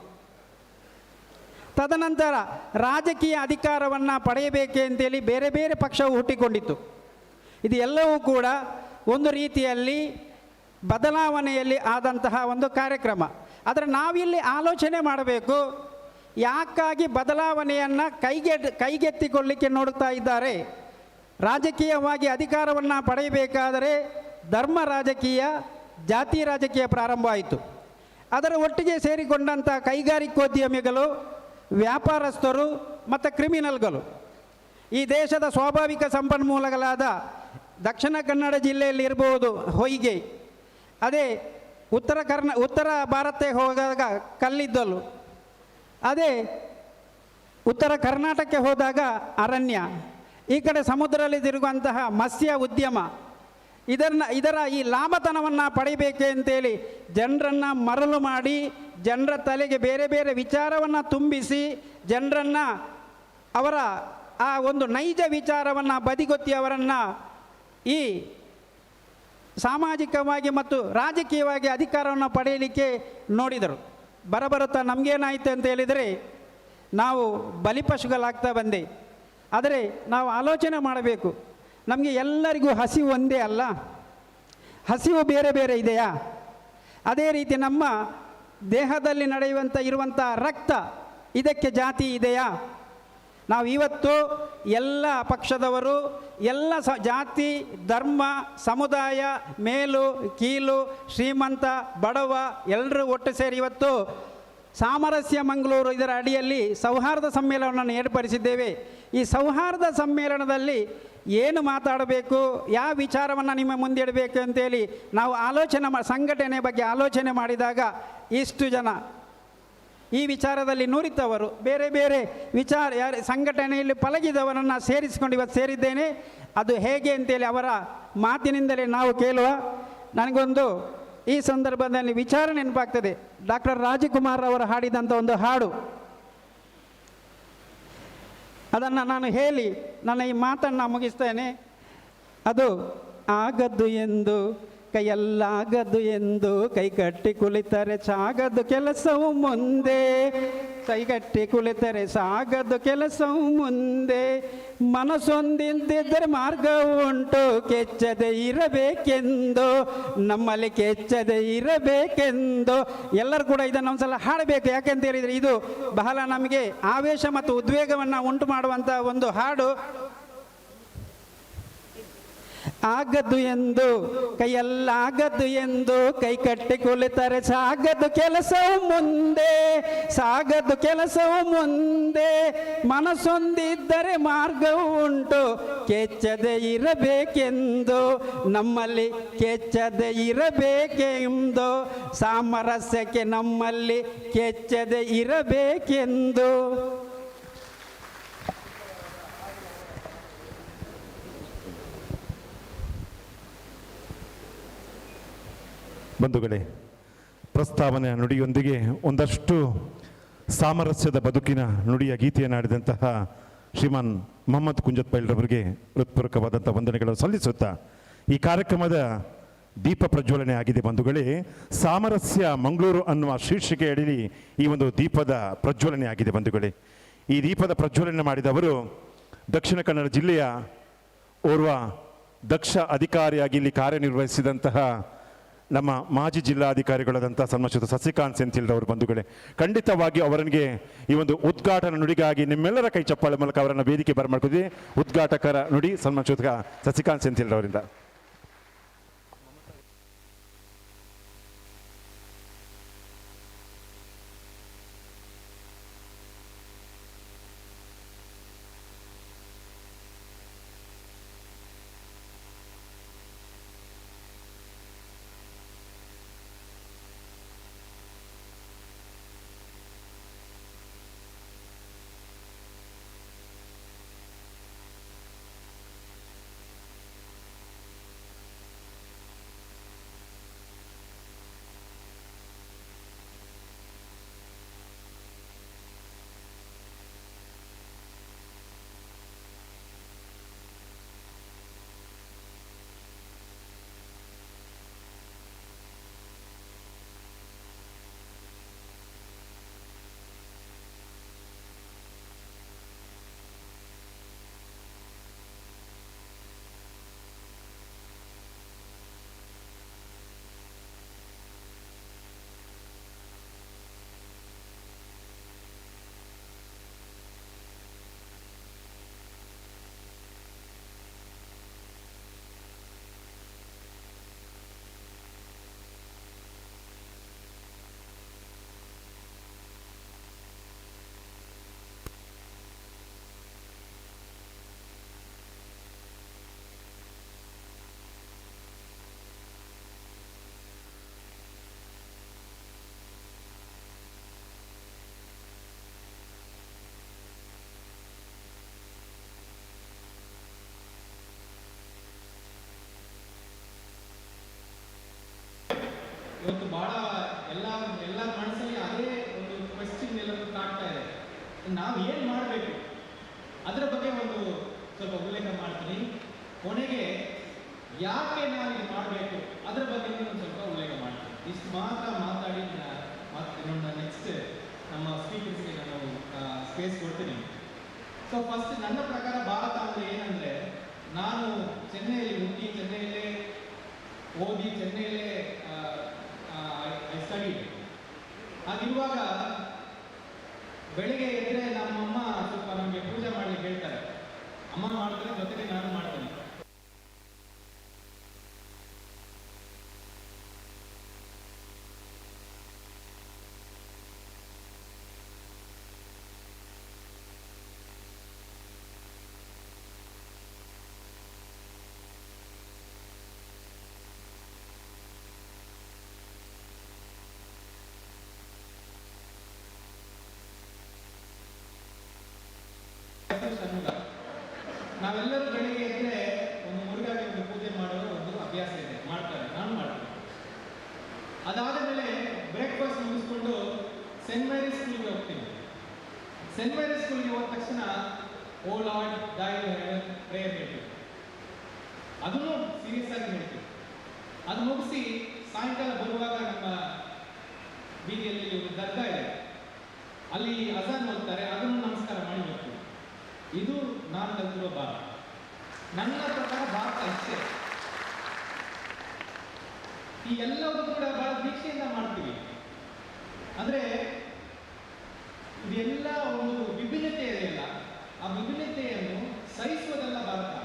ತದನಂತರ ರಾಜಕೀಯ ಅಧಿಕಾರವನ್ನು ಪಡೆಯಬೇಕೆ ಅಂತೇಳಿ ಬೇರೆ ಬೇರೆ ಪಕ್ಷವು ಹುಟ್ಟಿಕೊಂಡಿತ್ತು. ಇದು ಎಲ್ಲವೂ ಕೂಡ ಒಂದು ರೀತಿಯಲ್ಲಿ ಬದಲಾವಣೆಯಲ್ಲಿ ಆದಂತಹ ಒಂದು ಕಾರ್ಯಕ್ರಮ. ಆದರೆ ನಾವಿಲ್ಲಿ ಆಲೋಚನೆ ಮಾಡಬೇಕು, ಯಾಕಾಗಿ ಬದಲಾವಣೆಯನ್ನು ಕೈಗೆತ್ತಿಕೊಳ್ಳಿಕ್ಕೆ ನೋಡುತ್ತಾ ಇದ್ದಾರೆ. ರಾಜಕೀಯವಾಗಿ ಅಧಿಕಾರವನ್ನು ಪಡೆಯಬೇಕಾದರೆ ಧರ್ಮ ರಾಜಕೀಯ, ಜಾತಿ ರಾಜಕೀಯ ಪ್ರಾರಂಭ ಆಯಿತು. ಅದರ ಒಟ್ಟಿಗೆ ಸೇರಿಕೊಂಡಂಥ ಕೈಗಾರಿಕೋದ್ಯಮಿಗಳು, ವ್ಯಾಪಾರಸ್ಥರು ಮತ್ತು ಕ್ರಿಮಿನಲ್ಗಳು, ಈ ದೇಶದ ಸ್ವಾಭಾವಿಕ ಸಂಪನ್ಮೂಲಗಳಾದ ದಕ್ಷಿಣ ಕನ್ನಡ ಜಿಲ್ಲೆಯಲ್ಲಿ ಇರಬಹುದು ಹೊಯ್ಗೆ, ಅದೇ ಉತ್ತರ ಭಾರತಕ್ಕೆ ಹೋದಾಗ ಕಲ್ಲಿದ್ದಲು, ಅದೇ ಉತ್ತರ ಕರ್ನಾಟಕಕ್ಕೆ ಹೋದಾಗ ಅರಣ್ಯ, ಈ ಕಡೆ ಸಮುದ್ರದಲ್ಲಿ ತಿರುಗುವಂತಹ ಮತ್ಸ್ಯ ಉದ್ಯಮ, ಇದರ ಈ ಲಾಭತನವನ್ನು ಪಡಿಬೇಕೆ ಅಂತೇಳಿ ಜನರನ್ನು ಮರಳು ಮಾಡಿ ಜನರ ತಲೆಗೆ ಬೇರೆ ಬೇರೆ ವಿಚಾರವನ್ನು ತುಂಬಿಸಿ ಜನರನ್ನು ಅವರ ಆ ಒಂದು ನೈಜ ವಿಚಾರವನ್ನು ಬದಿಗೊತ್ತಿ ಅವರನ್ನು ಈ ಸಾಮಾಜಿಕವಾಗಿ ಮತ್ತು ರಾಜಕೀಯವಾಗಿ ಅಧಿಕಾರವನ್ನು ಪಡೆಯಲಿಕ್ಕೆ ನೋಡಿದರು. ಬರಬರುತ್ತಾ ನಮಗೇನಾಯಿತು ಅಂತ ಹೇಳಿದರೆ ನಾವು ಬಲಿಪಶುಗಳಾಗ್ತಾ ಬಂದೆ. ಆದರೆ ನಾವು ಆಲೋಚನೆ ಮಾಡಬೇಕು, ನಮಗೆ ಎಲ್ಲರಿಗೂ ಹಸಿವು ಒಂದೇ ಅಲ್ಲ, ಹಸಿವು ಬೇರೆ ಬೇರೆ ಇದೆಯಾ? ಅದೇ ರೀತಿ ನಮ್ಮ ದೇಹದಲ್ಲಿ ಇರುವಂಥ ರಕ್ತ, ಇದಕ್ಕೆ ಜಾತಿ ಇದೆಯಾ? ನಾವು ಇವತ್ತು ಎಲ್ಲ ಪಕ್ಷದವರು, ಎಲ್ಲ ಜಾತಿ, ಧರ್ಮ, ಸಮುದಾಯ, ಮೇಲು ಕೀಲು, ಶ್ರೀಮಂತ ಬಡವ ಎಲ್ಲರೂ ಒಟ್ಟು ಸೇರಿ ಇವತ್ತು ಸಾಮರಸ್ಯ ಮಂಗಳೂರು ಇದರ ಅಡಿಯಲ್ಲಿ ಸೌಹಾರ್ದ ಸಮ್ಮೇಳನವನ್ನು ಏರ್ಪಡಿಸಿದ್ದೇವೆ. ಈ ಸೌಹಾರ್ದ ಸಮ್ಮೇಳನದಲ್ಲಿ ಏನು ಮಾತಾಡಬೇಕು, ಯಾವ ವಿಚಾರವನ್ನು ನಿಮ್ಮ ಮುಂದೆ ಇಡಬೇಕು ಅಂತೇಳಿ ನಾವು ಸಂಘಟನೆ ಬಗ್ಗೆ ಆಲೋಚನೆ ಮಾಡಿದಾಗ ಇಷ್ಟು ಜನ ಈ ವಿಚಾರದಲ್ಲಿ ನುರಿತವರು, ಬೇರೆ ಬೇರೆ ವಿಚಾರ ಸಂಘಟನೆಯಲ್ಲಿ ಪಳಗಿದವರನ್ನು ಸೇರಿಸಿಕೊಂಡು ಇವತ್ತು ಸೇರಿದ್ದೇನೆ. ಅದು ಹೇಗೆ ಅಂತೇಳಿ ಅವರ ಮಾತಿನಿಂದಲೇ ನಾವು ಕೇಳುವ. ನನಗೊಂದು ಈ ಸಂದರ್ಭದಲ್ಲಿ ವಿಚಾರ ನೆನಪಾಗ್ತದೆ. ಡಾಕ್ಟರ್ ರಾಜಕುಮಾರ್ ಅವರು ಹಾಡಿದಂಥ ಒಂದು ಹಾಡು, ಅದನ್ನು ನಾನು ಹೇಳಿ ನನ್ನ ಈ ಮಾತನ್ನು ಮುಗಿಸ್ತೇನೆ. ಅದು ಆಗದ್ದು ಎಂದು ಕೈಯಲ್ಲಾಗದು ಎಂದು ಕೈಗಟ್ಟಿ ಕುಳಿತರೆ ಸಾಗದು ಕೆಲಸವು ಮುಂದೆ, ಕೈಗಟ್ಟಿ ಕುಳಿತರೆ ಸಾಗದು ಕೆಲಸವು ಮುಂದೆ, ಮನಸ್ಸೊಂದಿಂತಿದ್ದರೆ ಮಾರ್ಗವು ಉಂಟು, ಕೆಚ್ಚದೆ ಇರಬೇಕೆಂದು, ನಮ್ಮಲ್ಲಿ ಕೆಚ್ಚದೆ ಇರಬೇಕೆಂದು. ಎಲ್ಲರೂ ಕೂಡ ಇದನ್ನು ಒಂದ್ಸಲ ಹಾಡಬೇಕು. ಯಾಕೆಂತ ಹೇಳಿದರೆ ಇದು ಬಹಳ ನಮಗೆ ಆವೇಶ ಮತ್ತು ಉದ್ವೇಗವನ್ನು ಉಂಟು ಮಾಡುವಂಥ ಒಂದು ಹಾಡು. ಆಗದು ಎಂದು ಕೈಯಲ್ಲಾಗದು ಎಂದು ಕೈ ಕಟ್ಟಿ ಕುಳಿತರೆ ಸಾಗದು ಕೆಲಸವು ಮುಂದೆ, ಸಾಗದು ಕೆಲಸವು ಮುಂದೆ, ಮನಸ್ಸೊಂದಿದ್ದರೆ ಮಾರ್ಗವು ಉಂಟು, ಕೆಚ್ಚದೆ ಇರಬೇಕೆಂದು, ನಮ್ಮಲ್ಲಿ ಕೆಚ್ಚದೆ ಇರಬೇಕೆಂದು, ಸಾಮರಸ್ಯಕ್ಕೆ ನಮ್ಮಲ್ಲಿ ಕೆಚ್ಚದೆ ಇರಬೇಕೆಂದು. ಬಂಧುಗಳೇ, ಪ್ರಸ್ತಾವನೆಯ ನುಡಿಯೊಂದಿಗೆ ಒಂದಷ್ಟು ಸಾಮರಸ್ಯದ ಬದುಕಿನ ನುಡಿಯ ಗೀತೆಯನ್ನು ಆಡಿದಂತಹ ಶ್ರೀಮಾನ್ ಮೊಹಮ್ಮದ್ ಕುಂಜತ್ ಪೈಲ್ರವರಿಗೆ ಹೃತ್ಪೂರ್ವಕವಾದಂಥ ವಂದನೆಗಳನ್ನು ಸಲ್ಲಿಸುತ್ತಾ ಈ ಕಾರ್ಯಕ್ರಮದ ದೀಪ ಪ್ರಜ್ವಲನೆ ಆಗಿದೆ. ಬಂಧುಗಳೇ, ಸಾಮರಸ್ಯ ಮಂಗಳೂರು ಅನ್ನುವ ಶೀರ್ಷಿಕೆ ಅಡಿಯಲ್ಲಿ ಈ ಒಂದು ದೀಪದ ಪ್ರಜ್ವಲನೆ ಆಗಿದೆ. ಬಂಧುಗಳೇ, ಈ ದೀಪದ ಪ್ರಜ್ವಲನೆ ಮಾಡಿದವರು ದಕ್ಷಿಣ ಕನ್ನಡ ಜಿಲ್ಲೆಯ ಓರ್ವ ದಕ್ಷ ಅಧಿಕಾರಿಯಾಗಿ ಇಲ್ಲಿ ಕಾರ್ಯನಿರ್ವಹಿಸಿದಂತಹ ನಮ್ಮ ಮಾಜಿ ಜಿಲ್ಲಾಧಿಕಾರಿಗಳಾದಂಥ ಸನ್ಮಾನಿತ ಸಸಿಕಾಂತ್ ಸೆಂಥಿಲ್ರವರು. ಬಂಧುಗಳೇ, ಖಂಡಿತವಾಗಿ ಅವರಿಗೆ ಈ ಒಂದು ಉದ್ಘಾಟನಾ ನುಡಿಗಾಗಿ ನಿಮ್ಮೆಲ್ಲರ ಕೈ ಚಪ್ಪಾಳೆ ಮೂಲಕ ಅವರನ್ನು ವೇದಿಕೆ ಬರಮಾಡ್ತಿದ್ವಿ. ಉದ್ಘಾಟಕರ ನುಡಿ ಸನ್ಮಾನಿತ ಸಸಿಕಾಂತ್ ಸೆಂಥಿಲ್ರವರಿಂದ. ಇವತ್ತು ಬಹಳ ಎಲ್ಲ ಮನಸ್ಸಲ್ಲಿ ಅದೇ ಒಂದು ಕ್ವೆಶ್ಚನ್ ಎಲ್ಲರೂ ಕಾಡ್ತಾ ಇದೆ. ನಾವು ಏನು ಮಾಡಬೇಕು ಅದರ ಬಗ್ಗೆ ಒಂದು ಸ್ವಲ್ಪ ಉಲ್ಲೇಖ ಮಾಡ್ತೀನಿ. ಕೊನೆಗೆ ಯಾಕೆ ನಾವು ಇದು ಮಾಡಬೇಕು ಅದರ ಬಗ್ಗೆ ಒಂದು ಸ್ವಲ್ಪ ಉಲ್ಲೇಖ ಮಾಡ್ತೀನಿ. ಇಷ್ಟು ಮಾತ್ರ ಮಾತಾಡಿ ಮತ್ತೆ ನೆಕ್ಸ್ಟ್ ನಮ್ಮ ಸ್ಪೀಕರ್ಸ್ಗೆ ನಾನು ಸ್ಪೇಸ್ ಕೊಡ್ತೀನಿ. ಸೊ ಫಸ್ಟ್ ನನ್ನ ಪ್ರಕಾರ ಭಾರತ ಅಂದರೆ ಏನಂದರೆ, ನಾನು ಚೆನ್ನೈಯಲ್ಲಿ ಹುಟ್ಟಿ ಚೆನ್ನೈಯಲ್ಲೇ ಓದಿ ಚೆನ್ನೈಯಲ್ಲೇ ಐ ಸ್ಟಡಿ. ಹಾಗಿರುವಾಗ ಬೆಳಿಗ್ಗೆ ಎದ್ದರೆ ನಮ್ಮಮ್ಮ ಸ್ವಲ್ಪ ನಮಗೆ ಪೂಜೆ ಮಾಡಲಿಕ್ಕೆ ಹೇಳ್ತಾರೆ. ಅಮ್ಮ ಮಾಡ್ತಾರೆ, ಜೊತೆಗೆ ನಾನು ಮಾಡ್ತೇನೆ. ಸೆಂಟ್ ಮೇರಿ ಸ್ಕೂಲ್ಗೆ ಹೋದ ತಕ್ಷಣ ಓ ಲಾರ್ಡ್ ದೈ ಪ್ರೇಯರ್ ಹೇಳ್ತೀವಿ, ಅದನ್ನು ಸೀರಿಯಸ್ ಆಗಿ ಹೇಳ್ತೀವಿ. ಅದು ಮುಗಿಸಿ ಸಾಯಂಕಾಲ ಬರುವಾಗ ನಮ್ಮ ಬೀದಿಯಲ್ಲಿ ಒಂದು ದರ್ಗಾ ಇದೆ, ಅಲ್ಲಿ ಅಜಾನ್ ಓದ್ತಾರೆ, ಅದನ್ನು ನಮಸ್ಕಾರ ಮಾಡಿ ಬರ್ತೀವಿ. ಇದು ನಾನು ಕಲಿತಿರೋ ಭಾರತ. ನನ್ನ ಪ್ರಕಾರ ಭಾರತ ಇಷ್ಟೇ. ಈ ಎಲ್ಲವೂ ಕೂಡ ಬಹಳ ದೀಕ್ಷೆಯಿಂದ ಮಾಡ್ತೀವಿ. ಅಂದ್ರೆ ಇದೆಲ್ಲ ಒಂದು ವಿಭಿನ್ನತೆ ಇದೆಯಲ್ಲ, ಆ ವಿಭಿನ್ನತೆಯನ್ನು ಸಹಿಸುವುದಲ್ಲ ಭಾರತ,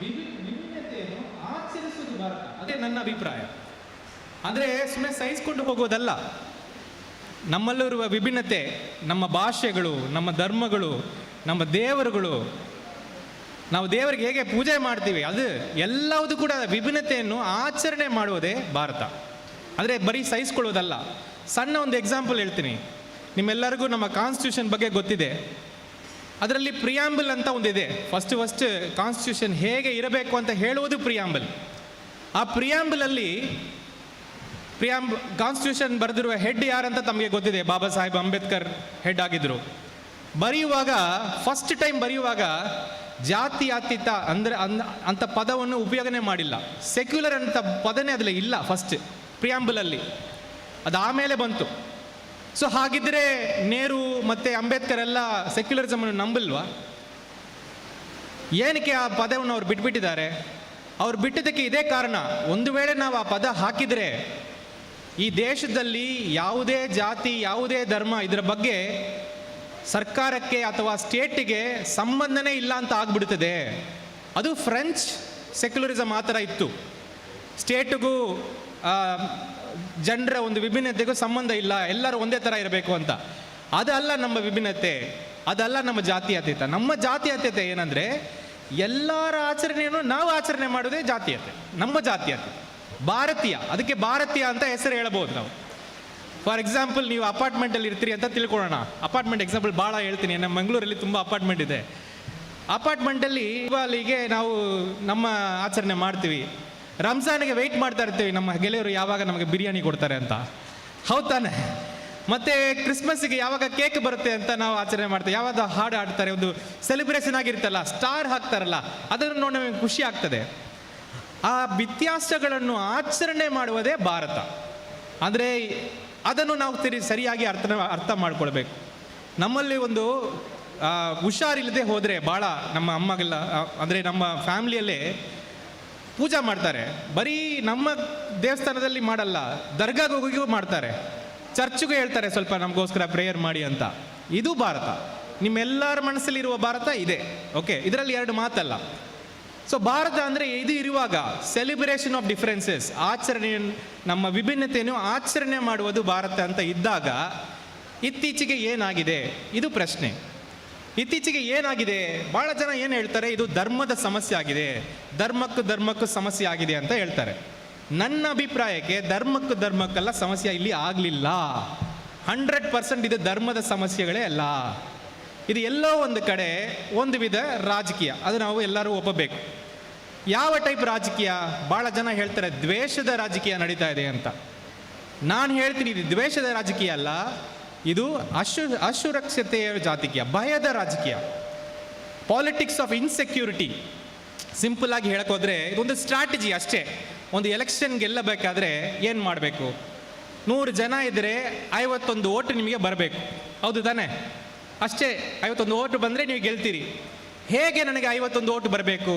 ವಿಭಿನ್ನತೆಯನ್ನು ಆಚರಿಸುವುದು ಭಾರತ. ಅದೇ ನನ್ನ ಅಭಿಪ್ರಾಯ. ಅಂದ್ರೆ ಸುಮ್ಮನೆ ಸಹಿಸಿಕೊಂಡು ಹೋಗೋದಲ್ಲ. ನಮ್ಮಲ್ಲಿರುವ ವಿಭಿನ್ನತೆ, ನಮ್ಮ ಭಾಷೆಗಳು, ನಮ್ಮ ಧರ್ಮಗಳು, ನಮ್ಮ ದೇವರುಗಳು, ನಾವು ದೇವರಿಗೆ ಹೇಗೆ ಪೂಜೆ ಮಾಡ್ತೀವಿ, ಅದು ಎಲ್ಲವೂ ಕೂಡ ವಿಭಿನ್ನತೆಯನ್ನು ಆಚರಣೆ ಮಾಡುವುದೇ ಭಾರತ. ಅಂದರೆ ಬರೀ ಸಹಿಸ್ಕೊಳ್ಳೋದಲ್ಲ. ಸಣ್ಣ ಒಂದು ಎಕ್ಸಾಂಪಲ್ ಹೇಳ್ತೀನಿ. ನಿಮ್ಮೆಲ್ಲರಿಗೂ ನಮ್ಮ ಕಾನ್ಸ್ಟಿಟ್ಯೂಷನ್ ಬಗ್ಗೆ ಗೊತ್ತಿದೆ. ಅದರಲ್ಲಿ ಪ್ರಿಯಾಂಬಲ್ ಅಂತ ಒಂದಿದೆ. ಫಸ್ಟ್ ಕಾನ್ಸ್ಟಿಟ್ಯೂಷನ್ ಹೇಗೆ ಇರಬೇಕು ಅಂತ ಹೇಳುವುದು ಪ್ರಿಯಾಂಬಲ್. ಆ ಪ್ರಿಯಾಂಬಲಲ್ಲಿ ಕಾನ್ಸ್ಟಿಟ್ಯೂಷನ್ ಬರೆದಿರುವ ಹೆಡ್ ಯಾರಂತ ತಮಗೆ ಗೊತ್ತಿದೆ. ಬಾಬಾ ಸಾಹೇಬ್ ಅಂಬೇಡ್ಕರ್ ಹೆಡ್ ಆಗಿದ್ರು. ಬರೆಯುವಾಗ ಫಸ್ಟ್ ಟೈಮ್ ಬರೆಯುವಾಗ ಜಾತ್ಯತೀತ ಅಂದರೆ ಅಂತ ಪದವನ್ನು ಉಪಯೋಗನೆ ಮಾಡಿಲ್ಲ. ಸೆಕ್ಯುಲರ್ ಅಂತ ಪದನೇ ಅದರಲ್ಲಿ ಇಲ್ಲ ಫಸ್ಟ್ ಪ್ರಿಯಾಂಬಲಲ್ಲಿ, ಅದು ಆಮೇಲೆ ಬಂತು. ಸೊ ಹಾಗಿದ್ರೆ ನೆಹರು ಮತ್ತು ಅಂಬೇಡ್ಕರ್ ಎಲ್ಲ ಸೆಕ್ಯುಲರಿಸಮನ್ನು ನಂಬಲ್ವಾ? ಏನಕ್ಕೆ ಆ ಪದವನ್ನು ಅವ್ರು ಬಿಟ್ಬಿಟ್ಟಿದ್ದಾರೆ? ಅವ್ರು ಬಿಟ್ಟಿದ್ದಕ್ಕೆ ಇದೇ ಕಾರಣ. ಒಂದು ವೇಳೆ ನಾವು ಆ ಪದ ಹಾಕಿದರೆ ಈ ದೇಶದಲ್ಲಿ ಯಾವುದೇ ಜಾತಿ, ಯಾವುದೇ ಧರ್ಮ, ಇದರ ಬಗ್ಗೆ ಸರ್ಕಾರಕ್ಕೆ ಅಥವಾ ಸ್ಟೇಟಿಗೆ ಸಂಬಂಧನೇ ಇಲ್ಲ ಅಂತ ಆಗ್ಬಿಡ್ತದೆ. ಅದು ಫ್ರೆಂಚ್ ಸೆಕ್ಯುಲರಿಸಮ್ ಆ ಥರ ಇತ್ತು. ಸ್ಟೇಟಿಗೂ ಜನರ ಒಂದು ವಿಭಿನ್ನತೆಗೂ ಸಂಬಂಧ ಇಲ್ಲ, ಎಲ್ಲರೂ ಒಂದೇ ಥರ ಇರಬೇಕು ಅಂತ. ಅದಲ್ಲ ನಮ್ಮ ವಿಭಿನ್ನತೆ, ಅದಲ್ಲ ನಮ್ಮ ಜಾತೀಯತೆ. ನಮ್ಮ ಜಾತೀಯತೆ ಏನಂದರೆ ಎಲ್ಲರ ಆಚರಣೆಯನ್ನು ನಾವು ಆಚರಣೆ ಮಾಡೋದೇ ಜಾತೀಯತೆ, ನಮ್ಮ ಜಾತೀಯತೆ ಭಾರತೀಯ. ಅದಕ್ಕೆ ಭಾರತೀಯ ಅಂತ ಹೆಸರು ಹೇಳ್ಬೋದು ನಾವು. ಫಾರ್ ಎಕ್ಸಾಂಪಲ್, ನೀವು ಅಪಾರ್ಟ್ಮೆಂಟಲ್ಲಿ ಇರ್ತೀರಿ ಅಂತ ತಿಳ್ಕೊಳ್ಳೋಣ. ಅಪಾರ್ಟ್ಮೆಂಟ್ ಎಕ್ಸಾಂಪಲ್ ಭಾಳ ಹೇಳ್ತೀನಿ. ನಮ್ಮ ಮಂಗಳೂರಲ್ಲಿ ತುಂಬ ಅಪಾರ್ಟ್ಮೆಂಟ್ ಇದೆ. ಅಪಾರ್ಟ್ಮೆಂಟಲ್ಲಿ ಇವಾಲಿಗೆ ನಾವು ನಮ್ಮ ಆಚರಣೆ ಮಾಡ್ತೀವಿ. ರಂಜಾನ್ಗೆ ವೆಯ್ಟ್ ಮಾಡ್ತಾ ಇರ್ತೀವಿ, ನಮ್ಮ ಗೆಳೆಯರು ಯಾವಾಗ ನಮಗೆ ಬಿರಿಯಾನಿ ಕೊಡ್ತಾರೆ ಅಂತ. ಹೌದು ತಾನೆ? ಮತ್ತು ಕ್ರಿಸ್ಮಸ್ಸಿಗೆ ಯಾವಾಗ ಕೇಕ್ ಬರುತ್ತೆ ಅಂತ ನಾವು ಆಚರಣೆ ಮಾಡ್ತೀವಿ. ಯಾವಾಗ ಹಾಡು ಆಡ್ತಾರೆ, ಒಂದು ಸೆಲೆಬ್ರೇಷನ್ ಆಗಿರ್ತಲ್ಲ, ಸ್ಟಾರ್ ಹಾಕ್ತಾರಲ್ಲ, ಅದನ್ನು ನೋಡಿ ನಮಗೆ ಖುಷಿ ಆಗ್ತದೆ. ಆ ವ್ಯತ್ಯಾಸಗಳನ್ನು ಆಚರಣೆ ಮಾಡುವುದೇ ಭಾರತ. ಅಂದರೆ ಅದನ್ನು ನಾವು ಸರಿಯಾಗಿ ಅರ್ಥ ಮಾಡ್ಕೊಳ್ಬೇಕು. ನಮ್ಮಲ್ಲಿ ಒಂದು ಹುಷಾರಿಲ್ಲದೆ ಹೋದರೆ ಭಾಳ ನಮ್ಮ ಅಮ್ಮಗೆಲ್ಲ, ಅಂದರೆ ನಮ್ಮ ಫ್ಯಾಮ್ಲಿಯಲ್ಲೇ ಪೂಜೆ ಮಾಡ್ತಾರೆ. ಬರೀ ನಮ್ಮ ದೇವಸ್ಥಾನದಲ್ಲಿ ಮಾಡಲ್ಲ, ದರ್ಗಾಗೆ ಹೋಗಿಯೂ ಮಾಡ್ತಾರೆ, ಚರ್ಚ್ಗೂ ಹೇಳ್ತಾರೆ ಸ್ವಲ್ಪ ನಮಗೋಸ್ಕರ ಪ್ರೇಯರ್ ಮಾಡಿ ಅಂತ. ಇದು ಭಾರತ. ನಿಮ್ಮೆಲ್ಲರ ಮನಸ್ಸಲ್ಲಿರುವ ಭಾರತ ಇದೆ. ಓಕೆ, ಇದರಲ್ಲಿ ಎರಡು ಮಾತಲ್ಲ. ಸೊ ಭಾರತ ಅಂದರೆ ಇದು ಇರುವಾಗ ಸೆಲೆಬ್ರೇಷನ್ ಆಫ್ ಡಿಫರೆನ್ಸಸ್, ಆಚರಣೆ, ನಮ್ಮ ವಿಭಿನ್ನತೆಯನ್ನು ಆಚರಣೆ ಮಾಡುವುದು ಭಾರತ ಅಂತ ಇದ್ದಾಗ ಇತ್ತೀಚೆಗೆ ಏನಾಗಿದೆ? ಇದು ಪ್ರಶ್ನೆ. ಇತ್ತೀಚೆಗೆ ಏನಾಗಿದೆ? ಭಾಳ ಜನ ಏನು ಹೇಳ್ತಾರೆ, ಇದು ಧರ್ಮದ ಸಮಸ್ಯೆ ಆಗಿದೆ, ಧರ್ಮಕ್ಕೂ ಸಮಸ್ಯೆ ಆಗಿದೆ ಅಂತ ಹೇಳ್ತಾರೆ. ನನ್ನ ಅಭಿಪ್ರಾಯಕ್ಕೆ ಧರ್ಮಕ್ಕೆಲ್ಲ ಸಮಸ್ಯೆ ಇಲ್ಲಿ ಆಗಲಿಲ್ಲ. 100% ಇದು ಧರ್ಮದ ಸಮಸ್ಯೆಗಳೇ ಅಲ್ಲ. ಇದು ಎಲ್ಲೋ ಒಂದು ಕಡೆ ಒಂದು ವಿಧ ರಾಜಕೀಯ, ಅದು ನಾವು ಎಲ್ಲರೂ ಒಪ್ಪಬೇಕು. ಯಾವ ಟೈಪ್ ರಾಜಕೀಯ? ಭಾಳ ಜನ ಹೇಳ್ತಾರೆ ದ್ವೇಷದ ರಾಜಕೀಯ ನಡೀತಾ ಇದೆ ಅಂತ. ನಾನು ಹೇಳ್ತೀನಿ, ಇದು ದ್ವೇಷದ ರಾಜಕೀಯ ಅಲ್ಲ, ಇದು ಅಸುರಕ್ಷತೆಯ ರಾಜಕೀಯ, ಭಯದ ರಾಜಕೀಯ, ಪಾಲಿಟಿಕ್ಸ್ ಆಫ್ ಇನ್ಸೆಕ್ಯೂರಿಟಿ. ಸಿಂಪಲ್ ಆಗಿ ಹೇಳೋಕ್ಕೋದ್ರೆ ಇದೊಂದು ಸ್ಟ್ರಾಟಜಿ ಅಷ್ಟೇ. ಒಂದು ಎಲೆಕ್ಷನ್ ಗೆಲ್ಲಬೇಕಾದ್ರೆ ಏನು ಮಾಡಬೇಕು? 100 ಜನ ಇದ್ದರೆ 51 ಓಟು ನಿಮಗೆ ಬರಬೇಕು, ಹೌದು ತಾನೆ? ಅಷ್ಟೇ. 51 ಓಟು ಬಂದರೆ ನೀವು ಗೆಲ್ತೀರಿ. ಹೇಗೆ ನನಗೆ 51 ಓಟು ಬರಬೇಕು?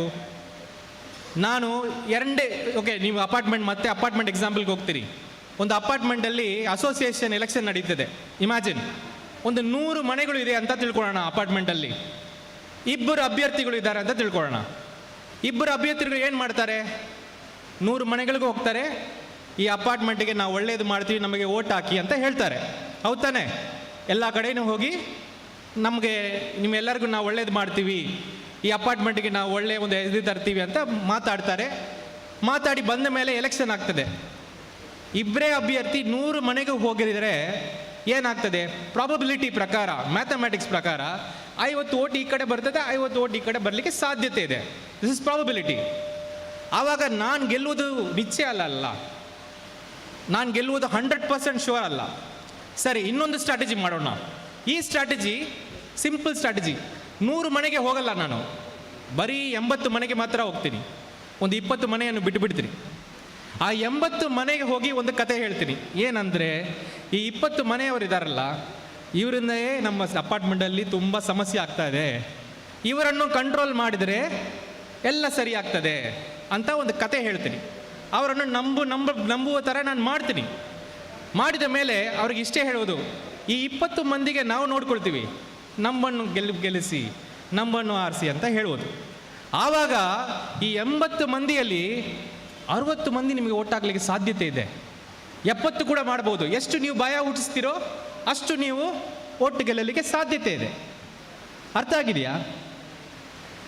ನಾನು ನೀವು ಅಪಾರ್ಟ್ಮೆಂಟ್ ಎಕ್ಸಾಂಪಲ್ಗೆ ಹೋಗ್ತೀರಿ. ಒಂದು ಅಪಾರ್ಟ್ಮೆಂಟಲ್ಲಿ ಅಸೋಸಿಯೇಷನ್ ಎಲೆಕ್ಷನ್ ನಡೀತದೆ. ಇಮ್ಯಾಜಿನ್, ಒಂದು 100 ಮನೆಗಳು ಇದೆ ಅಂತ ತಿಳ್ಕೊಳ್ಳೋಣ. ಅಪಾರ್ಟ್ಮೆಂಟಲ್ಲಿ 2 ಅಭ್ಯರ್ಥಿಗಳು ಇದ್ದಾರೆ ಅಂತ ತಿಳ್ಕೊಳ್ಳೋಣ. 2 ಅಭ್ಯರ್ಥಿಗಳು ಏನು ಮಾಡ್ತಾರೆ? 100 ಮನೆಗಳಿಗೂ ಹೋಗ್ತಾರೆ, ಈ ಅಪಾರ್ಟ್ಮೆಂಟಿಗೆ ನಾವು ಒಳ್ಳೇದು ಮಾಡ್ತೀವಿ, ನಮಗೆ ಓಟ್ ಹಾಕಿ ಅಂತ ಹೇಳ್ತಾರೆ, ಹೌದು ತಾನೆ? ಎಲ್ಲ ಕಡೆಯೂ ಹೋಗಿ ನಿಮ್ಮೆಲ್ಲರಿಗೂ ನಾವು ಒಳ್ಳೇದು ಮಾಡ್ತೀವಿ, ಈ ಅಪಾರ್ಟ್ಮೆಂಟಿಗೆ ನಾವು ಒಳ್ಳೆಯ ಒಂದು ಇದು ತರ್ತೀವಿ ಅಂತ ಮಾತಾಡಿ ಬಂದ ಮೇಲೆ ಎಲೆಕ್ಷನ್ ಆಗ್ತದೆ. 2 ಅಭ್ಯರ್ಥಿ 100 ಮನೆಗೆ ಹೋಗಿದ್ರೆ ಏನಾಗ್ತದೆ? ಪ್ರಾಬಬಿಲಿಟಿ ಪ್ರಕಾರ, ಮ್ಯಾಥಮೆಟಿಕ್ಸ್ ಪ್ರಕಾರ 50 ಓಟ್ ಈ ಕಡೆ ಬರ್ತದೆ, 50 ಓಟ್ ಈ ಕಡೆ ಬರಲಿಕ್ಕೆ ಸಾಧ್ಯತೆ ಇದೆ. This is probability. ಆವಾಗ ನಾನು ಗೆಲ್ಲುವುದು ನಿಶ್ಚಯ ಅಲ್ಲ, ನಾನು ಗೆಲ್ಲುವುದು 100% ಶೂರ್ ಅಲ್ಲ. ಸರಿ, ಇನ್ನೊಂದು ಸ್ಟ್ರಾಟಜಿ ಮಾಡೋಣ. ಈ ಸ್ಟ್ರಾಟಜಿ ಸಿಂಪಲ್ ಸ್ಟ್ರಾಟಜಿ. 100 ಮನೆಗೆ ಹೋಗಲ್ಲ ನಾನು, ಬರೀ 80 ಮನೆಗೆ ಮಾತ್ರ ಹೋಗ್ತೀನಿ. ಒಂದು 20 ಮನೆಯನ್ನು ಬಿಟ್ಟುಬಿಡ್ತೀನಿ. ಆ 80 ಮನೆಗೆ ಹೋಗಿ ಒಂದು ಕತೆ ಹೇಳ್ತೀನಿ. ಏನಂದರೆ, ಈ 20 ಮನೆಯವರು ಇದ್ದಾರಲ್ಲ, ಇವರಿಂದೇ ನಮ್ಮ ಅಪಾರ್ಟ್ಮೆಂಟಲ್ಲಿ ತುಂಬ ಸಮಸ್ಯೆ ಆಗ್ತಾ ಇದೆ, ಇವರನ್ನು ಕಂಟ್ರೋಲ್ ಮಾಡಿದರೆ ಎಲ್ಲ ಸರಿ ಆಗ್ತದೆ ಅಂತ ಒಂದು ಕತೆ ಹೇಳ್ತೀನಿ. ಅವರನ್ನು ನಂಬುವ ಥರ ನಾನು ಮಾಡ್ತೀನಿ. ಮಾಡಿದ ಮೇಲೆ ಅವ್ರಿಗೆ ಇಷ್ಟೇ ಹೇಳೋದು, ಈ 20 ಮಂದಿಗೆ ನಾವು ನೋಡ್ಕೊಳ್ತೀವಿ, ನಮ್ಮನ್ನು ಗೆಲ್ಲಿಸಿ, ನಮ್ಮನ್ನು ಆರಿಸಿ ಅಂತ ಹೇಳುವುದು. ಆವಾಗ ಈ 80 ಮಂದಿಯಲ್ಲಿ 60 ಮಂದಿ ನಿಮಗೆ ಓಟಾಗಲಿಕ್ಕೆ ಸಾಧ್ಯತೆ ಇದೆ, 70 ಕೂಡ ಮಾಡ್ಬೋದು. ಎಷ್ಟು ನೀವು ಭಯ ಹುಟ್ಟಿಸ್ತೀರೋ ಅಷ್ಟು ನೀವು ಓಟ್ ಗೆಲ್ಲಲಿಕ್ಕೆ ಸಾಧ್ಯತೆ ಇದೆ. ಅರ್ಥ ಆಗಿದೆಯಾ?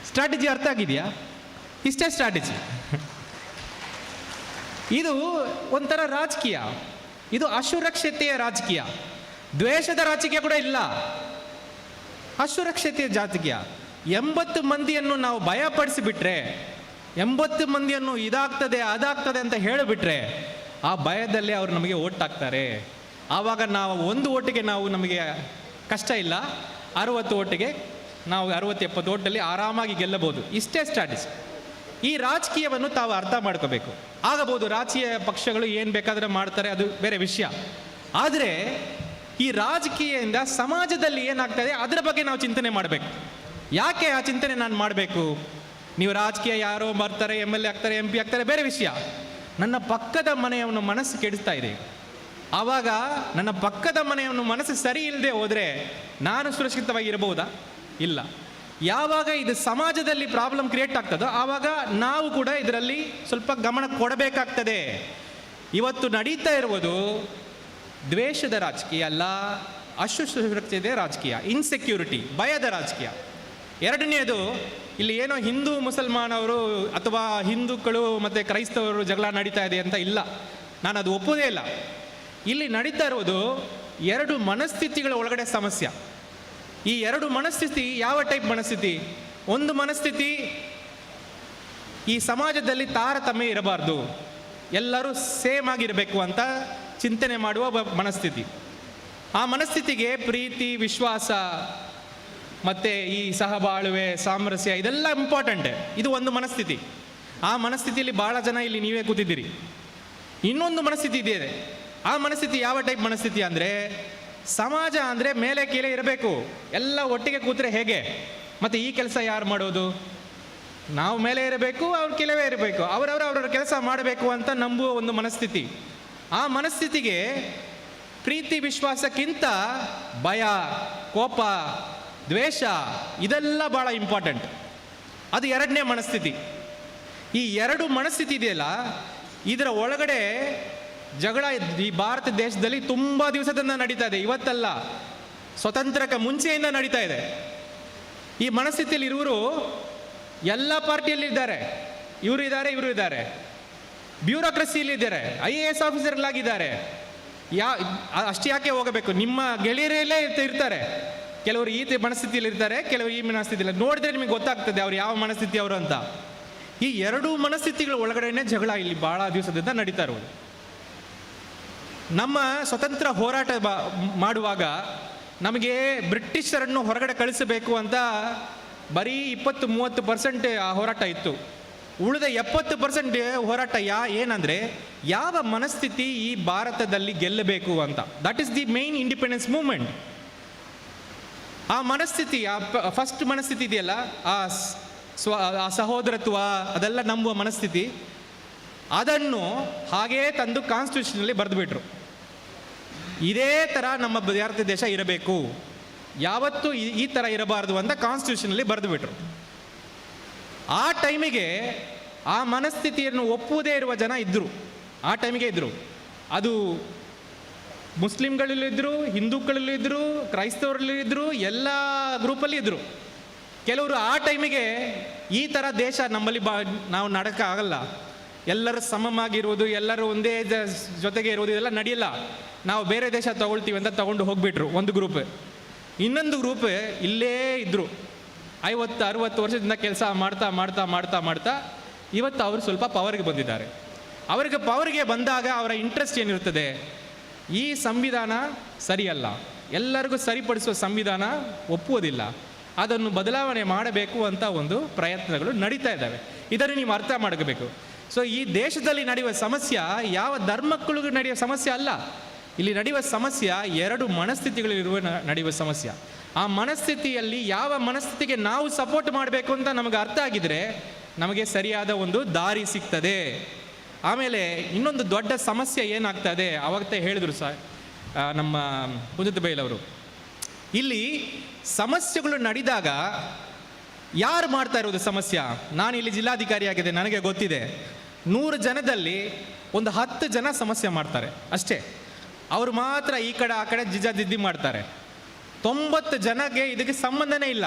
ಸ್ಟ್ರಾಟಜಿ ಅರ್ಥ ಆಗಿದೆಯಾ? ಇಷ್ಟೇ ಸ್ಟ್ರಾಟಜಿ. ಇದು ಒಂಥರ ರಾಜಕೀಯ, ಇದು ಅಸುರಕ್ಷತೆಯ ರಾಜಕೀಯ. ದ್ವೇಷದ ರಾಜಕೀಯ ಕೂಡ ಇಲ್ಲ, ಅಸುರಕ್ಷತೆಯ ರಾಜಕೀಯ. 80 ಮಂದಿಯನ್ನು ನಾವು ಭಯಪಡಿಸಿಬಿಟ್ರೆ, 80 ಮಂದಿಯನ್ನು ಇದಾಗ್ತದೆ ಅದಾಗ್ತದೆ ಅಂತ ಹೇಳಿಬಿಟ್ರೆ, ಆ ಭಯದಲ್ಲಿ ಅವರು ನಮಗೆ ಓಟ್ ಹಾಕ್ತಾರೆ. ಆವಾಗ ನಾವು ಒಂದು ಓಟಿಗೆ ನಮಗೆ ಕಷ್ಟ ಇಲ್ಲ, 60 ಓಟಿಗೆ ನಾವು 60-70 ಓಟಲ್ಲಿ ಆರಾಮಾಗಿ ಗೆಲ್ಲಬಹುದು. ಇಷ್ಟೇ ಸ್ಟ್ರಾಟಜಿ. ಈ ರಾಜಕೀಯವನ್ನು ತಾವು ಅರ್ಥ ಮಾಡ್ಕೋಬೇಕು. ಆಗಬಹುದು ರಾಜಕೀಯ ಪಕ್ಷಗಳು ಏನು ಬೇಕಾದರೆ ಮಾಡ್ತಾರೆ, ಅದು ಬೇರೆ ವಿಷಯ. ಆದರೆ ಈ ರಾಜಕೀಯದಿಂದ ಸಮಾಜದಲ್ಲಿ ಏನಾಗ್ತದೆ ಅದರ ಬಗ್ಗೆ ನಾವು ಚಿಂತನೆ ಮಾಡಬೇಕು. ಯಾಕೆ ಆ ಚಿಂತನೆ ನಾನು ಮಾಡಬೇಕು? ನೀವು ರಾಜಕೀಯ ಯಾರೋ ಬರ್ತಾರೆ, MLA ಆಗ್ತಾರೆ, MP ಆಗ್ತಾರೆ, ಬೇರೆ ವಿಷಯ. ನನ್ನ ಪಕ್ಕದ ಮನೆಯವನು ಮನಸ್ಸು ಕೆಡಿಸ್ತಾ ಇದೆ. ಆವಾಗ ನನ್ನ ಪಕ್ಕದ ಮನೆಯವನು ಮನಸ್ಸು ಸರಿ ಇಲ್ಲದೆ ಹೋದರೆ ನಾನು ಸುರಕ್ಷಿತವಾಗಿರಬಹುದಾ? ಇಲ್ಲ. ಯಾವಾಗ ಇದು ಸಮಾಜದಲ್ಲಿ ಪ್ರಾಬ್ಲಮ್ ಕ್ರಿಯೇಟ್ ಆಗ್ತದೋ ಆವಾಗ ನಾವು ಕೂಡ ಇದರಲ್ಲಿ ಸ್ವಲ್ಪ ಗಮನ ಕೊಡಬೇಕಾಗ್ತದೆ. ಇವತ್ತು ನಡೀತಾ ಇರುವುದು ದ್ವೇಷದ ರಾಜಕೀಯ ಅಲ್ಲ, ಅಸುರಕ್ಷತೆಯ ರಾಜಕೀಯ, ಇನ್ಸೆಕ್ಯೂರಿಟಿ, ಭಯದ ರಾಜಕೀಯ. ಎರಡನೆಯದು, ಇಲ್ಲಿ ಏನೋ ಹಿಂದೂ ಮುಸಲ್ಮಾನವರು ಅಥವಾ ಹಿಂದೂಗಳು ಮತ್ತು ಕ್ರೈಸ್ತವರು ಜಗಳ ನಡೀತಾ ಇದೆ ಅಂತ ಇಲ್ಲ, ನಾನು ಅದು ಒಪ್ಪೋದೇ ಇಲ್ಲ. ಇಲ್ಲಿ ನಡೀತಾ ಇರುವುದು 2 ಮನಸ್ಥಿತಿಗಳ ಒಳಗಡೆ ಸಮಸ್ಯೆ. ಈ 2 ಮನಸ್ಥಿತಿ ಯಾವ ಟೈಪ್ ಮನಸ್ಥಿತಿ? ಒಂದು ಮನಸ್ಥಿತಿ, ಈ ಸಮಾಜದಲ್ಲಿ ತಾರತಮ್ಯ ಇರಬಾರ್ದು, ಎಲ್ಲರೂ ಸೇಮ್ ಆಗಿರಬೇಕು ಅಂತ ಚಿಂತನೆ ಮಾಡುವ ಮನಸ್ಥಿತಿ. ಆ ಮನಸ್ಥಿತಿಗೆ ಪ್ರೀತಿ, ವಿಶ್ವಾಸ ಮತ್ತು ಈ ಸಹಬಾಳುವೆ, ಸಾಮರಸ್ಯ ಇದೆಲ್ಲ ಇಂಪಾರ್ಟೆಂಟ್. ಇದು ಒಂದು ಮನಸ್ಥಿತಿ. ಆ ಮನಸ್ಥಿತಿಯಲ್ಲಿ ಭಾಳ ಜನ ಇಲ್ಲಿ ನೀವೇ ಕೂತಿದ್ದೀರಿ. ಇನ್ನೊಂದು ಮನಸ್ಥಿತಿ ಇದೆ. ಆ ಮನಸ್ಥಿತಿ ಯಾವ ಟೈಪ್ ಮನಸ್ಥಿತಿ ಅಂದರೆ, ಸಮಾಜ ಅಂದರೆ ಮೇಲೆ ಕೀಳೆ ಇರಬೇಕು, ಎಲ್ಲ ಒಟ್ಟಿಗೆ ಕೂತ್ರೆ ಹೇಗೆ, ಮತ್ತು ಈ ಕೆಲಸ ಯಾರು ಮಾಡೋದು? ನಾವು ಮೇಲೆ ಇರಬೇಕು, ಅವ್ರ ಕೆಳವೇ ಇರಬೇಕು, ಅವರವರ ಕೆಲಸ ಮಾಡಬೇಕು ಅಂತ ನಂಬುವ ಒಂದು ಮನಸ್ಥಿತಿ. ಆ ಮನಸ್ಥಿತಿಗೆ ಪ್ರೀತಿ ವಿಶ್ವಾಸಕ್ಕಿಂತ ಭಯ, ಕೋಪ, ದ್ವೇಷ ಇದೆಲ್ಲ ಭಾಳ ಇಂಪಾರ್ಟೆಂಟ್. ಅದು 2ನೇ ಮನಸ್ಥಿತಿ. ಈ 2 ಮನಸ್ಥಿತಿ ಇದೆಯಲ್ಲ, ಇದರ ಒಳಗಡೆ ಜಗಳ ಈ ಭಾರತ ದೇಶದಲ್ಲಿ ತುಂಬ ದಿವಸದಿಂದ ನಡೀತಾ ಇದೆ. ಇವತ್ತಲ್ಲ, ಸ್ವತಂತ್ರಕ್ಕೆ ಮುಂಚೆಯಿಂದ ನಡೀತಾ ಇದೆ. ಈ ಮನಸ್ಥಿತಿಯಲ್ಲಿ ಇರುವರು ಎಲ್ಲ ಪಾರ್ಟಿಯಲ್ಲಿ ಇದ್ದಾರೆ, ಇವರು ಇದ್ದಾರೆ, ಬ್ಯೂರೋಕ್ರಸಿಯಲ್ಲಿದ್ದಾರೆ, IAS ಆಫೀಸರ್ಗಳಾಗಿದ್ದಾರೆ. ಅಷ್ಟು ಯಾಕೆ ಹೋಗಬೇಕು? ನಿಮ್ಮ ಗೆಳೆಯರಲ್ಲೇ ಇರ್ತಾರೆ. ಕೆಲವರು ಈ ಮನಸ್ಥಿತಿಯಲ್ಲಿ ಇರ್ತಾರೆ, ಕೆಲವರು ಈ ಮನಸ್ಥಿತಿಯಲ್ಲಿ. ನೋಡಿದ್ರೆ ನಿಮಗೆ ಗೊತ್ತಾಗ್ತದೆ ಅವ್ರು ಯಾವ ಮನಸ್ಥಿತಿ ಅವರು ಅಂತ. ಈ 2 ಮನಸ್ಥಿತಿಗಳ ಒಳಗಡೆನೆ ಜಗಳ ಇಲ್ಲಿ ಭಾಳ ದಿವಸದಿಂದ ನಡೀತಾ ಇರುವುದು. ನಮ್ಮ ಸ್ವತಂತ್ರ ಹೋರಾಟ ಮಾಡುವಾಗ ನಮಗೆ ಬ್ರಿಟಿಷರನ್ನು ಹೊರಗಡೆ ಕಳಿಸಬೇಕು ಅಂತ ಬರೀ 20-30% ಆ ಹೋರಾಟ ಇತ್ತು. ಉಳಿದ 70% ಹೋರಾಟ ಏನಂದರೆ, ಯಾವ ಮನಸ್ಥಿತಿ ಈ ಭಾರತದಲ್ಲಿ ಗೆಲ್ಲಬೇಕು ಅಂತ. That is the main independence movement. ಆ ಮನಸ್ಥಿತಿ, ಆ ಫಸ್ಟ್ ಮನಸ್ಥಿತಿ ಇದೆಯಲ್ಲ, ಆ ಸಹೋದರತ್ವ ಅದೆಲ್ಲ ನಂಬುವ ಮನಸ್ಥಿತಿ, ಅದನ್ನು ಹಾಗೇ ತಂದು ಕಾನ್ಸ್ಟಿಟ್ಯೂಷನಲ್ಲಿ ಬರೆದುಬಿಟ್ರು. ಇದೇ ಥರ ನಮ್ಮ ಭಾರತ ದೇಶ ಇರಬೇಕು, ಯಾವತ್ತೂ ಈ ಥರ ಇರಬಾರ್ದು ಅಂತ ಕಾನ್ಸ್ಟಿಟ್ಯೂಷನಲ್ಲಿ ಬರೆದುಬಿಟ್ರು. ಆ ಟೈಮಿಗೆ ಆ ಮನಸ್ಥಿತಿಯನ್ನು ಒಪ್ಪುವುದೇ ಇರುವ ಜನ ಇದ್ದರು, ಆ ಟೈಮಿಗೆ ಇದ್ದರು. ಅದು ಮುಸ್ಲಿಮ್ಗಳಲ್ಲೂ ಇದ್ದರು, ಹಿಂದೂಗಳಲ್ಲೂ ಇದ್ದರು, ಕ್ರೈಸ್ತವರಲ್ಲೂ ಇದ್ದರು, ಎಲ್ಲ ಗ್ರೂಪಲ್ಲಿ ಇದ್ದರು. ಕೆಲವರು ಆ ಟೈಮಿಗೆ ಈ ಥರ ದೇಶ ನಮ್ಮಲ್ಲಿ ನಾವು ನಡಕ್ಕಾಗಲ್ಲ, ಎಲ್ಲರೂ ಸಮವಾಗಿರುವುದು, ಎಲ್ಲರೂ ಒಂದೇ ಜೊತೆಗೆ ಇರುವುದು ಇದೆಲ್ಲ ನಡೆಯಲ್ಲ, ನಾವು ಬೇರೆ ದೇಶ ತಗೊಳ್ತೀವಿ ಅಂತ ತಗೊಂಡು ಹೋಗ್ಬಿಟ್ರು ಒಂದು ಗ್ರೂಪ್. ಇನ್ನೊಂದು ಗ್ರೂಪ್ ಇಲ್ಲೇ ಇದ್ದರು, 50-60 ವರ್ಷದಿಂದ ಕೆಲಸ ಮಾಡ್ತಾ ಮಾಡ್ತಾ ಮಾಡ್ತಾ ಮಾಡ್ತಾ ಇವತ್ತು ಅವರು ಸ್ವಲ್ಪ ಪವರ್ಗೆ ಬಂದಿದ್ದಾರೆ. ಅವರಿಗೆ ಪವರ್ಗೆ ಬಂದಾಗ ಅವರ ಇಂಟ್ರೆಸ್ಟ್ ಏನಿರ್ತದೆ, ಈ ಸಂವಿಧಾನ ಸರಿಯಲ್ಲ, ಎಲ್ಲರಿಗೂ ಸರಿಪಡಿಸುವ ಸಂವಿಧಾನ ಒಪ್ಪುವುದಿಲ್ಲ. ಅದನ್ನು ಬದಲಾವಣೆ ಮಾಡಬೇಕು ಅಂತ ಒಂದು ಪ್ರಯತ್ನಗಳು ನಡೀತಾ ಇದ್ದಾವೆ. ಇದನ್ನು ನೀವು ಅರ್ಥ ಮಾಡಬೇಕು. ಸೊ ಈ ದೇಶದಲ್ಲಿ ನಡೆಯುವ ಸಮಸ್ಯೆ ಯಾವ ಧರ್ಮಕ್ಕಳಿಗೂ ನಡೆಯುವ ಸಮಸ್ಯೆ ಅಲ್ಲ. ಇಲ್ಲಿ ನಡೆಯುವ ಸಮಸ್ಯೆ ಎರಡು ಮನಸ್ಥಿತಿಗಳಿರುವ ನಡೆಯುವ ಸಮಸ್ಯೆ. ಆ ಮನಸ್ಥಿತಿಯಲ್ಲಿ ಯಾವ ಮನಸ್ಥಿತಿಗೆ ನಾವು ಸಪೋರ್ಟ್ ಮಾಡಬೇಕು ಅಂತ ನಮಗೆ ಅರ್ಥ ಆಗಿದ್ರೆ ನಮಗೆ ಸರಿಯಾದ ಒಂದು ದಾರಿ ಸಿಗ್ತದೆ. ಆಮೇಲೆ ಇನ್ನೊಂದು ದೊಡ್ಡ ಸಮಸ್ಯೆ ಏನಾಗ್ತದೆ ಅವತ್ತೇ ಹೇಳಿದರು ನಮ್ಮ ಕುಂದತ್ ಬೈಲವರು, ಇಲ್ಲಿ ಸಮಸ್ಯೆಗಳು ನಡೆದಾಗ ಯಾರು ಮಾಡ್ತಾ ಇರೋದು ಸಮಸ್ಯೆ? ನಾನು ಇಲ್ಲಿ ಜಿಲ್ಲಾಧಿಕಾರಿ ಆಗಿದೆ, ನನಗೆ ಗೊತ್ತಿದೆ 100 ಜನದಲ್ಲಿ ಒಂದು 10 ಜನ ಸಮಸ್ಯೆ ಮಾಡ್ತಾರೆ ಅಷ್ಟೇ. ಅವರು ಮಾತ್ರ ಈ ಕಡೆ ಆ ಕಡೆ ಜಿಜ್ಜಾಜಿದ್ದಿ ಮಾಡ್ತಾರೆ. 90 ಜನಕ್ಕೆ ಇದಕ್ಕೆ ಸಂಬಂಧನೇ ಇಲ್ಲ.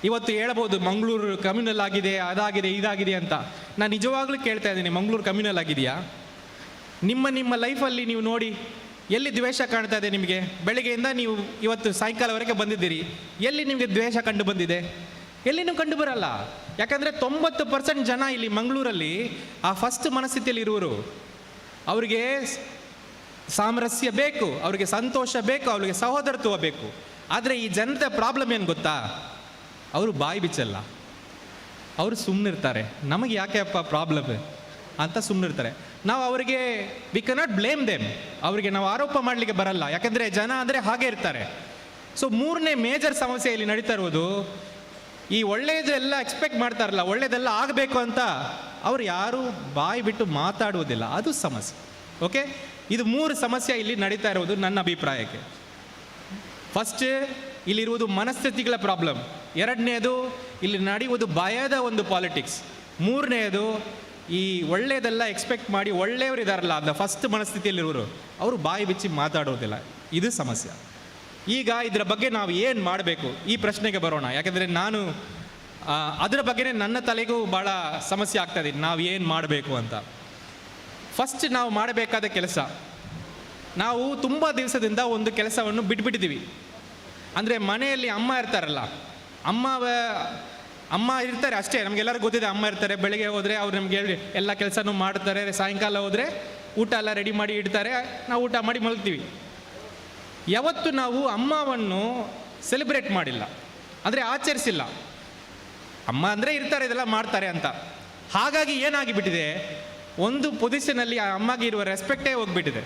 ಇವತ್ತು ಹೇಳ್ಬೋದು ಮಂಗಳೂರು ಕಮ್ಯುನಲ್ ಆಗಿದೆ, ಅದಾಗಿದೆ, ಇದಾಗಿದೆ ಅಂತ. ನಾನು ನಿಜವಾಗ್ಲೂ ಕೇಳ್ತಾ ಇದ್ದೀನಿ, ಮಂಗಳೂರು ಕಮ್ಯುನಲ್ ಆಗಿದೆಯಾ? ನಿಮ್ಮ ಲೈಫಲ್ಲಿ ನೀವು ನೋಡಿ, ಎಲ್ಲಿ ದ್ವೇಷ ಕಾಣ್ತಾ ಇದೆ ನಿಮಗೆ? ಬೆಳಗ್ಗೆಯಿಂದ ನೀವು ಇವತ್ತು ಸಾಯಂಕಾಲವರೆಗೆ ಬಂದಿದ್ದೀರಿ, ಎಲ್ಲಿ ನಿಮಗೆ ದ್ವೇಷ ಕಂಡು ಬಂದಿದೆ? ಎಲ್ಲಿನೂ ಕಂಡು ಬರಲ್ಲ. ಯಾಕಂದರೆ 90% ಜನ ಇಲ್ಲಿ ಮಂಗಳೂರಲ್ಲಿ ಆ ಫಸ್ಟ್ ಮನಸ್ಥಿತಿಯಲ್ಲಿ ಇರುವರು. ಅವರಿಗೆ ಸಾಮರಸ್ಯ ಬೇಕು, ಅವರಿಗೆ ಸಂತೋಷ ಬೇಕು, ಅವರಿಗೆ ಸಹೋದರತ್ವ ಬೇಕು. ಆದರೆ ಈ ಜನರ ಪ್ರಾಬ್ಲಮ್ ಏನು ಗೊತ್ತಾ? ಅವರು ಬಾಯಿ ಬಿಚ್ಚಲ್ಲ, ಅವರು ಸುಮ್ಮನಿರ್ತಾರೆ. ನಮಗೆ ಯಾಕೆಪ್ಪ ಪ್ರಾಬ್ಲಮ್ ಅಂತ ಸುಮ್ಮನಿರ್ತಾರೆ. ನಾವು ಅವರಿಗೆ ವಿ ಕೆನಾಟ್ ಬ್ಲೇಮ್ ದೆಮ್, ಅವರಿಗೆ ನಾವು ಆರೋಪ ಮಾಡಲಿಕ್ಕೆ ಬರಲ್ಲ. ಯಾಕಂದರೆ ಜನ ಅಂದರೆ ಹಾಗೆ ಇರ್ತಾರೆ. ಸೊ 3ನೇ ಮೇಜರ್ ಸಮಸ್ಯೆ ಇಲ್ಲಿ ನಡೀತಾ ಇರೋದು, ಈ ಒಳ್ಳೆಯದೆಲ್ಲ ಎಕ್ಸ್ಪೆಕ್ಟ್ ಮಾಡ್ತಾರಲ್ಲ, ಒಳ್ಳೆಯದೆಲ್ಲ ಆಗಬೇಕು ಅಂತ ಅವ್ರು ಯಾರೂ ಬಾಯಿ ಬಿಟ್ಟು ಮಾತಾಡುವುದಿಲ್ಲ. ಅದು ಸಮಸ್ಯೆ. ಓಕೆ, ಇದು 3 ಸಮಸ್ಯೆ ಇಲ್ಲಿ ನಡೀತಾ ಇರುವುದು ನನ್ನ ಅಭಿಪ್ರಾಯಕ್ಕೆ. ಫಸ್ಟ್, ಇಲ್ಲಿರುವುದು ಮನಸ್ಥಿತಿಗಳ ಪ್ರಾಬ್ಲಮ್. 2ನೇದು, ಇಲ್ಲಿ ನಡೆಯುವುದು ಭಯದ ಒಂದು ಪಾಲಿಟಿಕ್ಸ್. 3ನೇದು, ಈ ಒಳ್ಳೆಯದೆಲ್ಲ ಎಕ್ಸ್ಪೆಕ್ಟ್ ಮಾಡಿ ಒಳ್ಳೆಯವರು ಇದ್ದಾರಲ್ಲ, ಅದನ್ನ ಫಸ್ಟ್ ಮನಸ್ಥಿತಿಯಲ್ಲಿರೋರು, ಅವರು ಬಾಯಿ ಬಿಚ್ಚಿ ಮಾತಾಡೋದಿಲ್ಲ. ಇದು ಸಮಸ್ಯೆ. ಈಗ ಇದರ ಬಗ್ಗೆ ನಾವು ಏನು ಮಾಡಬೇಕು ಈ ಪ್ರಶ್ನೆಗೆ ಬರೋಣ. ಯಾಕೆಂದರೆ ನಾನು ಅದರ ಬಗ್ಗೆನೇ ನನ್ನ ತಲೆಗೂ ಭಾಳ ಸಮಸ್ಯೆ ಆಗ್ತಾಯಿದೆ, ನಾವು ಏನು ಮಾಡಬೇಕು ಅಂತ. ಫಸ್ಟ್ ನಾವು ಮಾಡಬೇಕಾದ ಕೆಲಸ, ನಾವು ತುಂಬ ದಿವಸದಿಂದ ಒಂದು ಕೆಲಸವನ್ನು ಬಿಟ್ಬಿಟ್ಟಿದ್ದೀವಿ. ಅಂದರೆ ಮನೆಯಲ್ಲಿ ಅಮ್ಮ ಇರ್ತಾರಲ್ಲ, ಅಮ್ಮ ಇರ್ತಾರೆ ಅಷ್ಟೇ, ನಮಗೆಲ್ಲರಿಗೂ ಗೊತ್ತಿದೆ. ಅಮ್ಮ ಇರ್ತಾರೆ, ಬೆಳಗ್ಗೆ ಹೋದರೆ ಅವ್ರು ನಮಗೆ ಎಲ್ಲ ಕೆಲಸನೂ ಮಾಡ್ತಾರೆ, ಸಾಯಂಕಾಲ ಹೋದರೆ ಊಟ ಎಲ್ಲ ರೆಡಿ ಮಾಡಿ ಇಡ್ತಾರೆ, ನಾವು ಊಟ ಮಾಡಿ ಮಲಗ್ತೀವಿ. ಯಾವತ್ತು ನಾವು ಅಮ್ಮವನ್ನು ಸೆಲೆಬ್ರೇಟ್ ಮಾಡಿಲ್ಲ, ಅಂದರೆ ಆಚರಿಸಿಲ್ಲ. ಅಮ್ಮ ಅಂದರೆ ಇರ್ತಾರೆ, ಇದೆಲ್ಲ ಮಾಡ್ತಾರೆ ಅಂತ. ಹಾಗಾಗಿ ಏನಾಗಿಬಿಟ್ಟಿದೆ, ಒಂದು ಪೊಸಿಷನಲ್ಲಿ ಆ ಅಮ್ಮಗೆ ಇರುವ ರೆಸ್ಪೆಕ್ಟೇ ಹೋಗ್ಬಿಟ್ಟಿದೆ.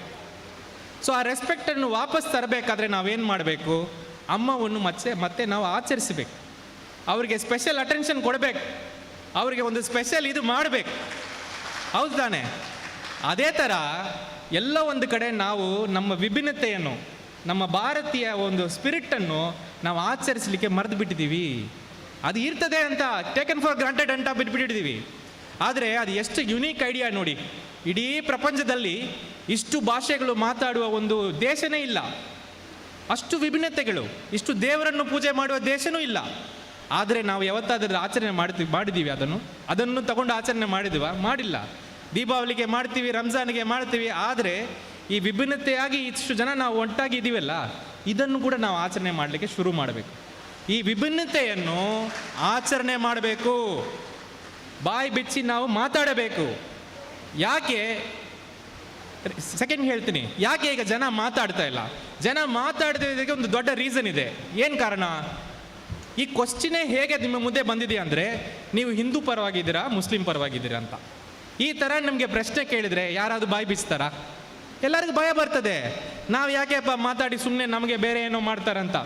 ಸೊ ಆ ರೆಸ್ಪೆಕ್ಟನ್ನು ವಾಪಸ್ ತರಬೇಕಾದ್ರೆ ನಾವೇನು ಮಾಡಬೇಕು? ಅಮ್ಮವನ್ನು ಮತ್ತೆ ನಾವು ಆಚರಿಸಬೇಕು, ಅವರಿಗೆ ಸ್ಪೆಷಲ್ ಅಟೆನ್ಷನ್ ಕೊಡಬೇಕು, ಅವರಿಗೆ ಒಂದು ಸ್ಪೆಷಲ್ ಇದು ಮಾಡಬೇಕು. ಹೌದು ತಾನೆ? ಅದೇ ಥರ ಎಲ್ಲ ಒಂದು ಕಡೆ ನಾವು ನಮ್ಮ ವಿಭಿನ್ನತೆಯನ್ನು, ನಮ್ಮ ಭಾರತೀಯ ಒಂದು ಸ್ಪಿರಿಟನ್ನು ನಾವು ಆಚರಿಸಲಿಕ್ಕೆ ಮರೆತು ಬಿಟ್ಟಿದ್ದೀವಿ. ಅದು ಇರ್ತದೆ ಅಂತ ಟೇಕನ್ ಫಾರ್ ಗ್ರಾಂಟೆಡ್ ಅಂತ ಬಿಟ್ಬಿಟ್ಟಿದ್ದೀವಿ. ಆದರೆ ಅದು ಎಷ್ಟು ಯುನೀಕ್ ಐಡಿಯಾ ನೋಡಿ. ಇಡೀ ಪ್ರಪಂಚದಲ್ಲಿ ಇಷ್ಟು ಭಾಷೆಗಳು ಮಾತಾಡುವ ಒಂದು ದೇಶನೇ ಇಲ್ಲ, ಅಷ್ಟು ವಿಭಿನ್ನತೆಗಳು, ಇಷ್ಟು ದೇವರನ್ನು ಪೂಜೆ ಮಾಡುವ ದೇಶನೂ ಇಲ್ಲ. ಆದರೆ ನಾವು ಯಾವತ್ತಾದರೂ ಆಚರಣೆ ಮಾಡಿದ್ದೀವಿ ಅದನ್ನು ತಗೊಂಡು ಆಚರಣೆ ಮಾಡಿಲ್ಲ. ದೀಪಾವಳಿಗೆ ಮಾಡ್ತೀವಿ, ರಂಜಾನ್ಗೆ ಮಾಡ್ತೀವಿ. ಆದರೆ ಈ ವಿಭಿನ್ನತೆಯಾಗಿ ಇಷ್ಟು ಜನ ನಾವು ಒಟ್ಟಾಗಿ ಇದ್ದೀವಲ್ಲ, ಇದನ್ನು ಕೂಡ ನಾವು ಆಚರಣೆ ಮಾಡಲಿಕ್ಕೆ ಶುರು ಮಾಡಬೇಕು. ಈ ವಿಭಿನ್ನತೆಯನ್ನು ಆಚರಣೆ ಮಾಡಬೇಕು, ಬಾಯಿ ಬಿಚ್ಚಿ ನಾವು ಮಾತಾಡಬೇಕು. ಯಾಕೆ ಸೆಕೆಂಡ್ ಹೇಳ್ತೀನಿ, ಯಾಕೆ ಈಗ ಜನ ಮಾತಾಡ್ತಾ ಇಲ್ಲ? ಜನ ಮಾತಾಡ್ತಿದ್ದಕ್ಕೆ ಒಂದು ದೊಡ್ಡ ರೀಸನ್ ಇದೆ. ಏನು ಕಾರಣ? ಈ ಕ್ವಶ್ಚನೇ ಹೇಗೆ ನಿಮ್ಮ ಮುಂದೆ ಬಂದಿದೆ ಅಂದರೆ, ನೀವು ಹಿಂದೂ ಪರವಾಗಿದ್ದೀರಾ, ಮುಸ್ಲಿಂ ಪರವಾಗಿದ್ದೀರಾ ಅಂತ. ಈ ಥರ ನಮಗೆ ಪ್ರಶ್ನೆ ಕೇಳಿದರೆ ಯಾರಾದರೂ ಬಾಯಿ ಬಿಚ್ತಾರಾ? ಎಲ್ಲರಿಗೂ ಭಯ ಬರ್ತದೆ. ನಾವು ಯಾಕೆಪ್ಪ ಮಾತಾಡಿ ಸುಮ್ಮನೆ ನಮಗೆ ಬೇರೆ ಏನೋ ಮಾಡ್ತಾರಂತ.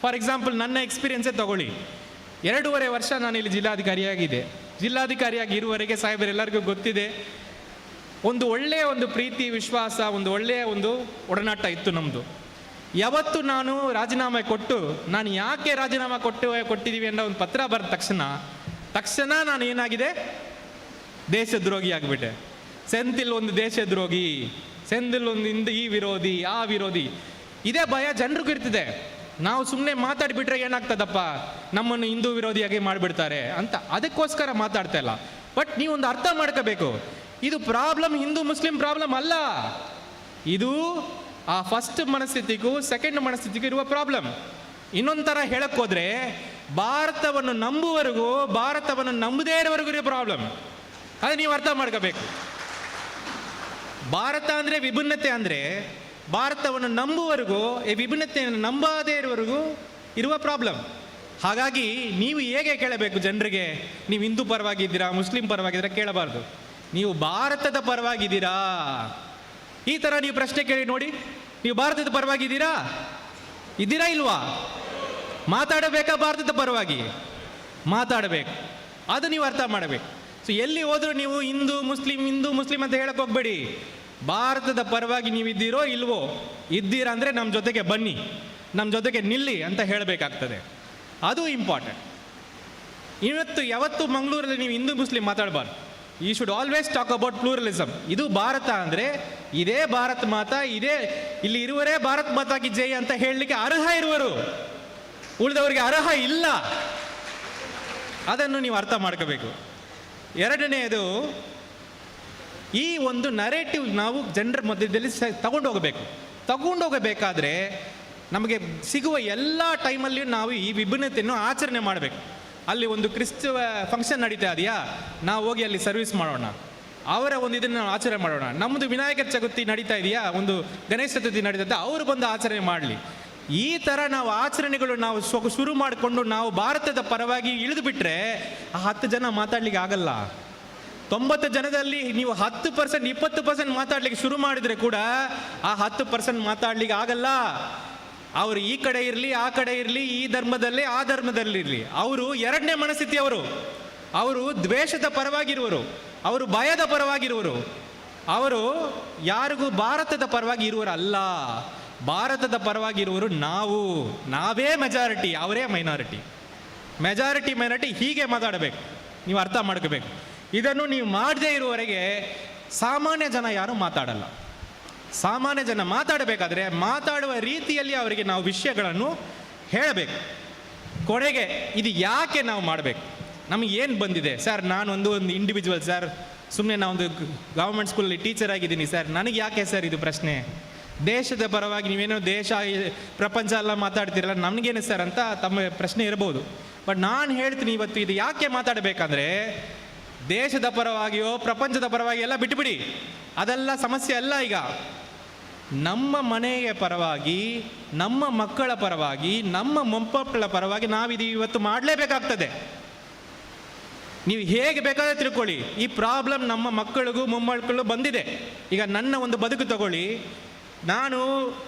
ಫಾರ್ ಎಕ್ಸಾಂಪಲ್ ನನ್ನ ಎಕ್ಸ್ಪೀರಿಯನ್ಸೇ ತಗೊಳ್ಳಿ. 2.5 ವರ್ಷ ನಾನು ಇಲ್ಲಿ ಜಿಲ್ಲಾಧಿಕಾರಿಯಾಗಿದೆ. ಜಿಲ್ಲಾಧಿಕಾರಿಯಾಗಿ ಇರುವವರೆಗೆ ಸಾಹೇಬರೆಲ್ಲರಿಗೂ ಗೊತ್ತಿದೆ, ಒಂದು ಒಳ್ಳೆಯ ಒಂದು ಪ್ರೀತಿ ವಿಶ್ವಾಸ, ಒಂದು ಒಳ್ಳೆಯ ಒಂದು ಒಡನಾಟ ಇತ್ತು ನಮ್ಮದು. ಯಾವತ್ತು ನಾನು ರಾಜೀನಾಮೆ ಕೊಟ್ಟು, ನಾನು ಯಾಕೆ ರಾಜೀನಾಮೆ ಕೊಟ್ಟಿದ್ದೀವಿ ಅನ್ನೋ ಒಂದು ಪತ್ರ ಬರೆದ ತಕ್ಷಣ ನಾನು ಏನಾಗಿದೆ, ದೇಶದ್ರೋಹಿ ಆಗಿಬಿಟ್ಟೆ. ಸೆಂಥಿಲ್ ಒಂದು ದೇಶದ್ರೋಹಿ, ಸೆಂಥಿಲ್ ಒಂದು ಈ ವಿರೋಧಿ, ಆ ವಿರೋಧಿ. ಇದೇ ಭಯ ಜನರಿಗೂ ಇರ್ತಿದೆ. ನಾವು ಸುಮ್ಮನೆ ಮಾತಾಡಿಬಿಟ್ರೆ ಏನಾಗ್ತದಪ್ಪ, ನಮ್ಮನ್ನು ಹಿಂದೂ ವಿರೋಧಿಯಾಗಿ ಮಾಡಿಬಿಡ್ತಾರೆ ಅಂತ. ಅದಕ್ಕೋಸ್ಕರ ಮಾತಾಡ್ತಾ ಇಲ್ಲ. ಬಟ್ ನೀವೊಂದು ಅರ್ಥ ಮಾಡ್ಕೋಬೇಕು, ಇದು ಪ್ರಾಬ್ಲಮ್ ಹಿಂದೂ ಮುಸ್ಲಿಂ ಪ್ರಾಬ್ಲಮ್ ಅಲ್ಲ. ಇದು ಆ ಫಸ್ಟ್ ಮನಸ್ಥಿತಿಗೂ ಸೆಕೆಂಡ್ ಮನಸ್ಥಿತಿಗೂ ಇರುವ ಪ್ರಾಬ್ಲಮ್. ಇನ್ನೊಂದು ಥರ ಹೇಳಕ್ಕೆ ಹೋದರೆ, ಭಾರತವನ್ನು ನಂಬುವವರೆಗೂ ಭಾರತವನ್ನು ನಂಬದೇ ಇರೋವರೆಗೂ ಇರೋ ಪ್ರಾಬ್ಲಮ್. ಅದು ನೀವು ಅರ್ಥ ಮಾಡ್ಕೋಬೇಕು. ಭಾರತ ಅಂದರೆ ವಿಭಿನ್ನತೆ ಅಂದರೆ ಭಾರತವನ್ನು ನಂಬುವವರೆಗೂ ಈ ವಿಭಿನ್ನತೆಯನ್ನು ನಂಬದೇ ಇರುವವರೆಗೂ ಇರುವ ಪ್ರಾಬ್ಲಮ್. ಹಾಗಾಗಿ ನೀವು ಹೇಗೆ ಕೇಳಬೇಕು ಜನರಿಗೆ, ನೀವು ಹಿಂದೂ ಪರವಾಗಿದ್ದೀರಾ ಮುಸ್ಲಿಂ ಪರವಾಗಿದ್ದೀರಾ ಕೇಳಬಾರ್ದು, ನೀವು ಭಾರತದ ಪರವಾಗಿದ್ದೀರಾ. ಈ ಥರ ನೀವು ಪ್ರಶ್ನೆ ಕೇಳಿ ನೋಡಿ, ನೀವು ಭಾರತದ ಪರವಾಗಿದ್ದೀರಾ, ಇದ್ದೀರಾ ಇಲ್ವಾ? ಮಾತಾಡಬೇಕಾ ಭಾರತದ ಪರವಾಗಿ? ಮಾತಾಡಬೇಕು, ಅದು ನೀವು ಅರ್ಥ ಮಾಡಬೇಕು. ಸೊ ಎಲ್ಲಿ ಹೋದರೂ ನೀವು ಹಿಂದೂ ಮುಸ್ಲಿಂ ಅಂತ ಹೇಳಕ್ಕೆ ಹೋಗ್ಬೇಡಿ. ಭಾರತದ ಪರವಾಗಿ ನೀವು ಇದ್ದೀರೋ ಇಲ್ವೋ, ಇದ್ದೀರಾ ಅಂದರೆ ನಮ್ಮ ಜೊತೆಗೆ ಬನ್ನಿ, ನಮ್ಮ ಜೊತೆಗೆ ನಿಲ್ಲಿ ಅಂತ ಹೇಳಬೇಕಾಗ್ತದೆ. ಅದು ಇಂಪಾರ್ಟೆಂಟ್. ಯಾವತ್ತು ಮಂಗಳೂರಲ್ಲಿ ನೀವು ಹಿಂದೂ ಮುಸ್ಲಿಂ ಮಾತಾಡಬಾರ್ದು. You should always talk about pluralism. ಇದು ಭಾರತ ಅಂದರೆ ಇದೇ ಭಾರತ್ ಮಾತಾ, ಇದೇ ಇಲ್ಲಿ ಇರುವರೇ ಭಾರತ್ ಮಾತಾಗಿ ಜೈ ಅಂತ ಹೇಳಲಿಕ್ಕೆ ಅರ್ಹ ಇರುವರು, ಉಳಿದವರಿಗೆ ಅರ್ಹ ಇಲ್ಲ. ಅದನ್ನು ನೀವು ಅರ್ಥ ಮಾಡ್ಕೋಬೇಕು. ಎರಡನೆಯದು, ಈ ಒಂದು ನರೇಟಿವ್ ನಾವು ಜನರ ಮಧ್ಯದಲ್ಲಿ ತಗೊಂಡೋಗಬೇಕಾದ್ರೆ ನಮಗೆ ಸಿಗುವ ಎಲ್ಲ ಟೈಮಲ್ಲಿಯೂ ನಾವು ಈ ವಿಭಿನ್ನತೆಯನ್ನು ಆಚರಣೆ ಮಾಡಬೇಕು. ಅಲ್ಲಿ ಒಂದು ಕ್ರಿಸ್ತ ಫಂಕ್ಷನ್ ನಡೀತಾ ಇದೆಯಾ, ನಾವು ಹೋಗಿ ಅಲ್ಲಿ ಸರ್ವಿಸ್ ಮಾಡೋಣ, ಅವರ ಒಂದು ಇದನ್ನು ನಾವು ಆಚರಣೆ ಮಾಡೋಣ. ನಮ್ಮದು ವಿನಾಯಕ ಚತುರ್ಥಿ ನಡೀತಾ ಇದೆಯಾ, ಒಂದು ಗಣೇಶ ಚತುರ್ಥಿ ನಡೀತಾ, ಅವರು ಬಂದು ಆಚರಣೆ ಮಾಡಲಿ. ಈ ಥರ ನಾವು ಆಚರಣೆಗಳು ನಾವು ಶುರು ಮಾಡಿಕೊಂಡು ನಾವು ಭಾರತದ ಪರವಾಗಿ ಇಳಿದು ಬಿಟ್ಟರೆ ಆ 10 ಜನ ಮಾತಾಡ್ಲಿಕ್ಕೆ ಆಗಲ್ಲ. 90 ಜನದಲ್ಲಿ ನೀವು 10%, 20% ಮಾತಾಡ್ಲಿಕ್ಕೆ ಶುರು ಮಾಡಿದರೆ ಕೂಡ ಆ 10% ಮಾತಾಡ್ಲಿಕ್ಕೆ ಆಗಲ್ಲ. ಅವರು ಈ ಕಡೆ ಇರಲಿ ಆ ಕಡೆ ಇರಲಿ, ಈ ಧರ್ಮದಲ್ಲಿ ಆ ಧರ್ಮದಲ್ಲಿರಲಿ, ಅವರು ಎರಡನೇ ಮನಸ್ಥಿತಿಯವರು, ಅವರು ದ್ವೇಷದ ಪರವಾಗಿರುವರು, ಅವರು ಭಯದ ಪರವಾಗಿರುವರು, ಅವರು ಯಾರಿಗೂ ಭಾರತದ ಪರವಾಗಿ ಇರುವರಲ್ಲ. ಭಾರತದ ಪರವಾಗಿರುವರು ನಾವೇ ಮೆಜಾರಿಟಿ, ಅವರೇ ಮೈನಾರಿಟಿ. ಮೈನಾರಿಟಿ ಹೀಗೆ ಮಾತಾಡಬೇಕು, ನೀವು ಅರ್ಥ ಮಾಡ್ಕೋಬೇಕು. ಇದನ್ನು ನೀವು ಮಾಡದೇ ಇರುವವರೆಗೆ ಸಾಮಾನ್ಯ ಜನ ಯಾರು ಮಾತಾಡಲ್ಲ. ಸಾಮಾನ್ಯ ಜನ ಮಾತಾಡಬೇಕಾದ್ರೆ ಮಾತಾಡುವ ರೀತಿಯಲ್ಲಿ ಅವರಿಗೆ ನಾವು ವಿಷಯಗಳನ್ನು ಹೇಳಬೇಕು. ಕೊನೆಗೆ ಇದು ಯಾಕೆ ನಾವು ಮಾಡಬೇಕು, ನಮಗೆ ಏನು ಬಂದಿದೆ ಸರ್, ನಾನು ಒಂದು ಇಂಡಿವಿಜುವಲ್ ಸರ್, ಸುಮ್ಮನೆ ನಾವೊಂದು ಗೌರ್ಮೆಂಟ್ ಸ್ಕೂಲಲ್ಲಿ ಟೀಚರ್ ಆಗಿದ್ದೀನಿ ಸರ್, ನನಗೆ ಯಾಕೆ ಸರ್ ಇದು ಪ್ರಶ್ನೆ? ದೇಶದ ಪರವಾಗಿ ನೀವೇನೋ ದೇಶ ಪ್ರಪಂಚ ಎಲ್ಲ ಮಾತಾಡ್ತಿರಲ್ಲ, ನಮಗೇನು ಸರ್ ಅಂತ ತಮ್ಮ ಪ್ರಶ್ನೆ ಇರಬಹುದು. ಬಟ್ ನಾನು ಹೇಳ್ತೀನಿ ಇವತ್ತು ಇದು ಯಾಕೆ ಮಾತಾಡಬೇಕಂದ್ರೆ, ದೇಶದ ಪರವಾಗಿಯೋ ಪ್ರಪಂಚದ ಪರವಾಗಿ ಎಲ್ಲ ಬಿಟ್ಟುಬಿಡಿ, ಅದೆಲ್ಲ ಸಮಸ್ಯೆ ಅಲ್ಲ. ಈಗ ನಮ್ಮ ಮನೆಯ ಪರವಾಗಿ, ನಮ್ಮ ಮಕ್ಕಳ ಪರವಾಗಿ, ನಮ್ಮ ಮೊಮ್ಮಕ್ಕಳ ಪರವಾಗಿ ನಾವಿದು ಇವತ್ತು ಮಾಡಲೇಬೇಕಾಗ್ತದೆ. ನೀವು ಹೇಗೆ ಬೇಕಾದ್ರೆ ತಿಳ್ಕೊಳ್ಳಿ, ಈ ಪ್ರಾಬ್ಲಮ್ ನಮ್ಮ ಮಕ್ಕಳಿಗೂ ಮೊಮ್ಮಕ್ಕಳು ಬಂದಿದೆ. ಈಗ ನನ್ನ ಒಂದು ಬದುಕು ತಗೊಳ್ಳಿ, ನಾನು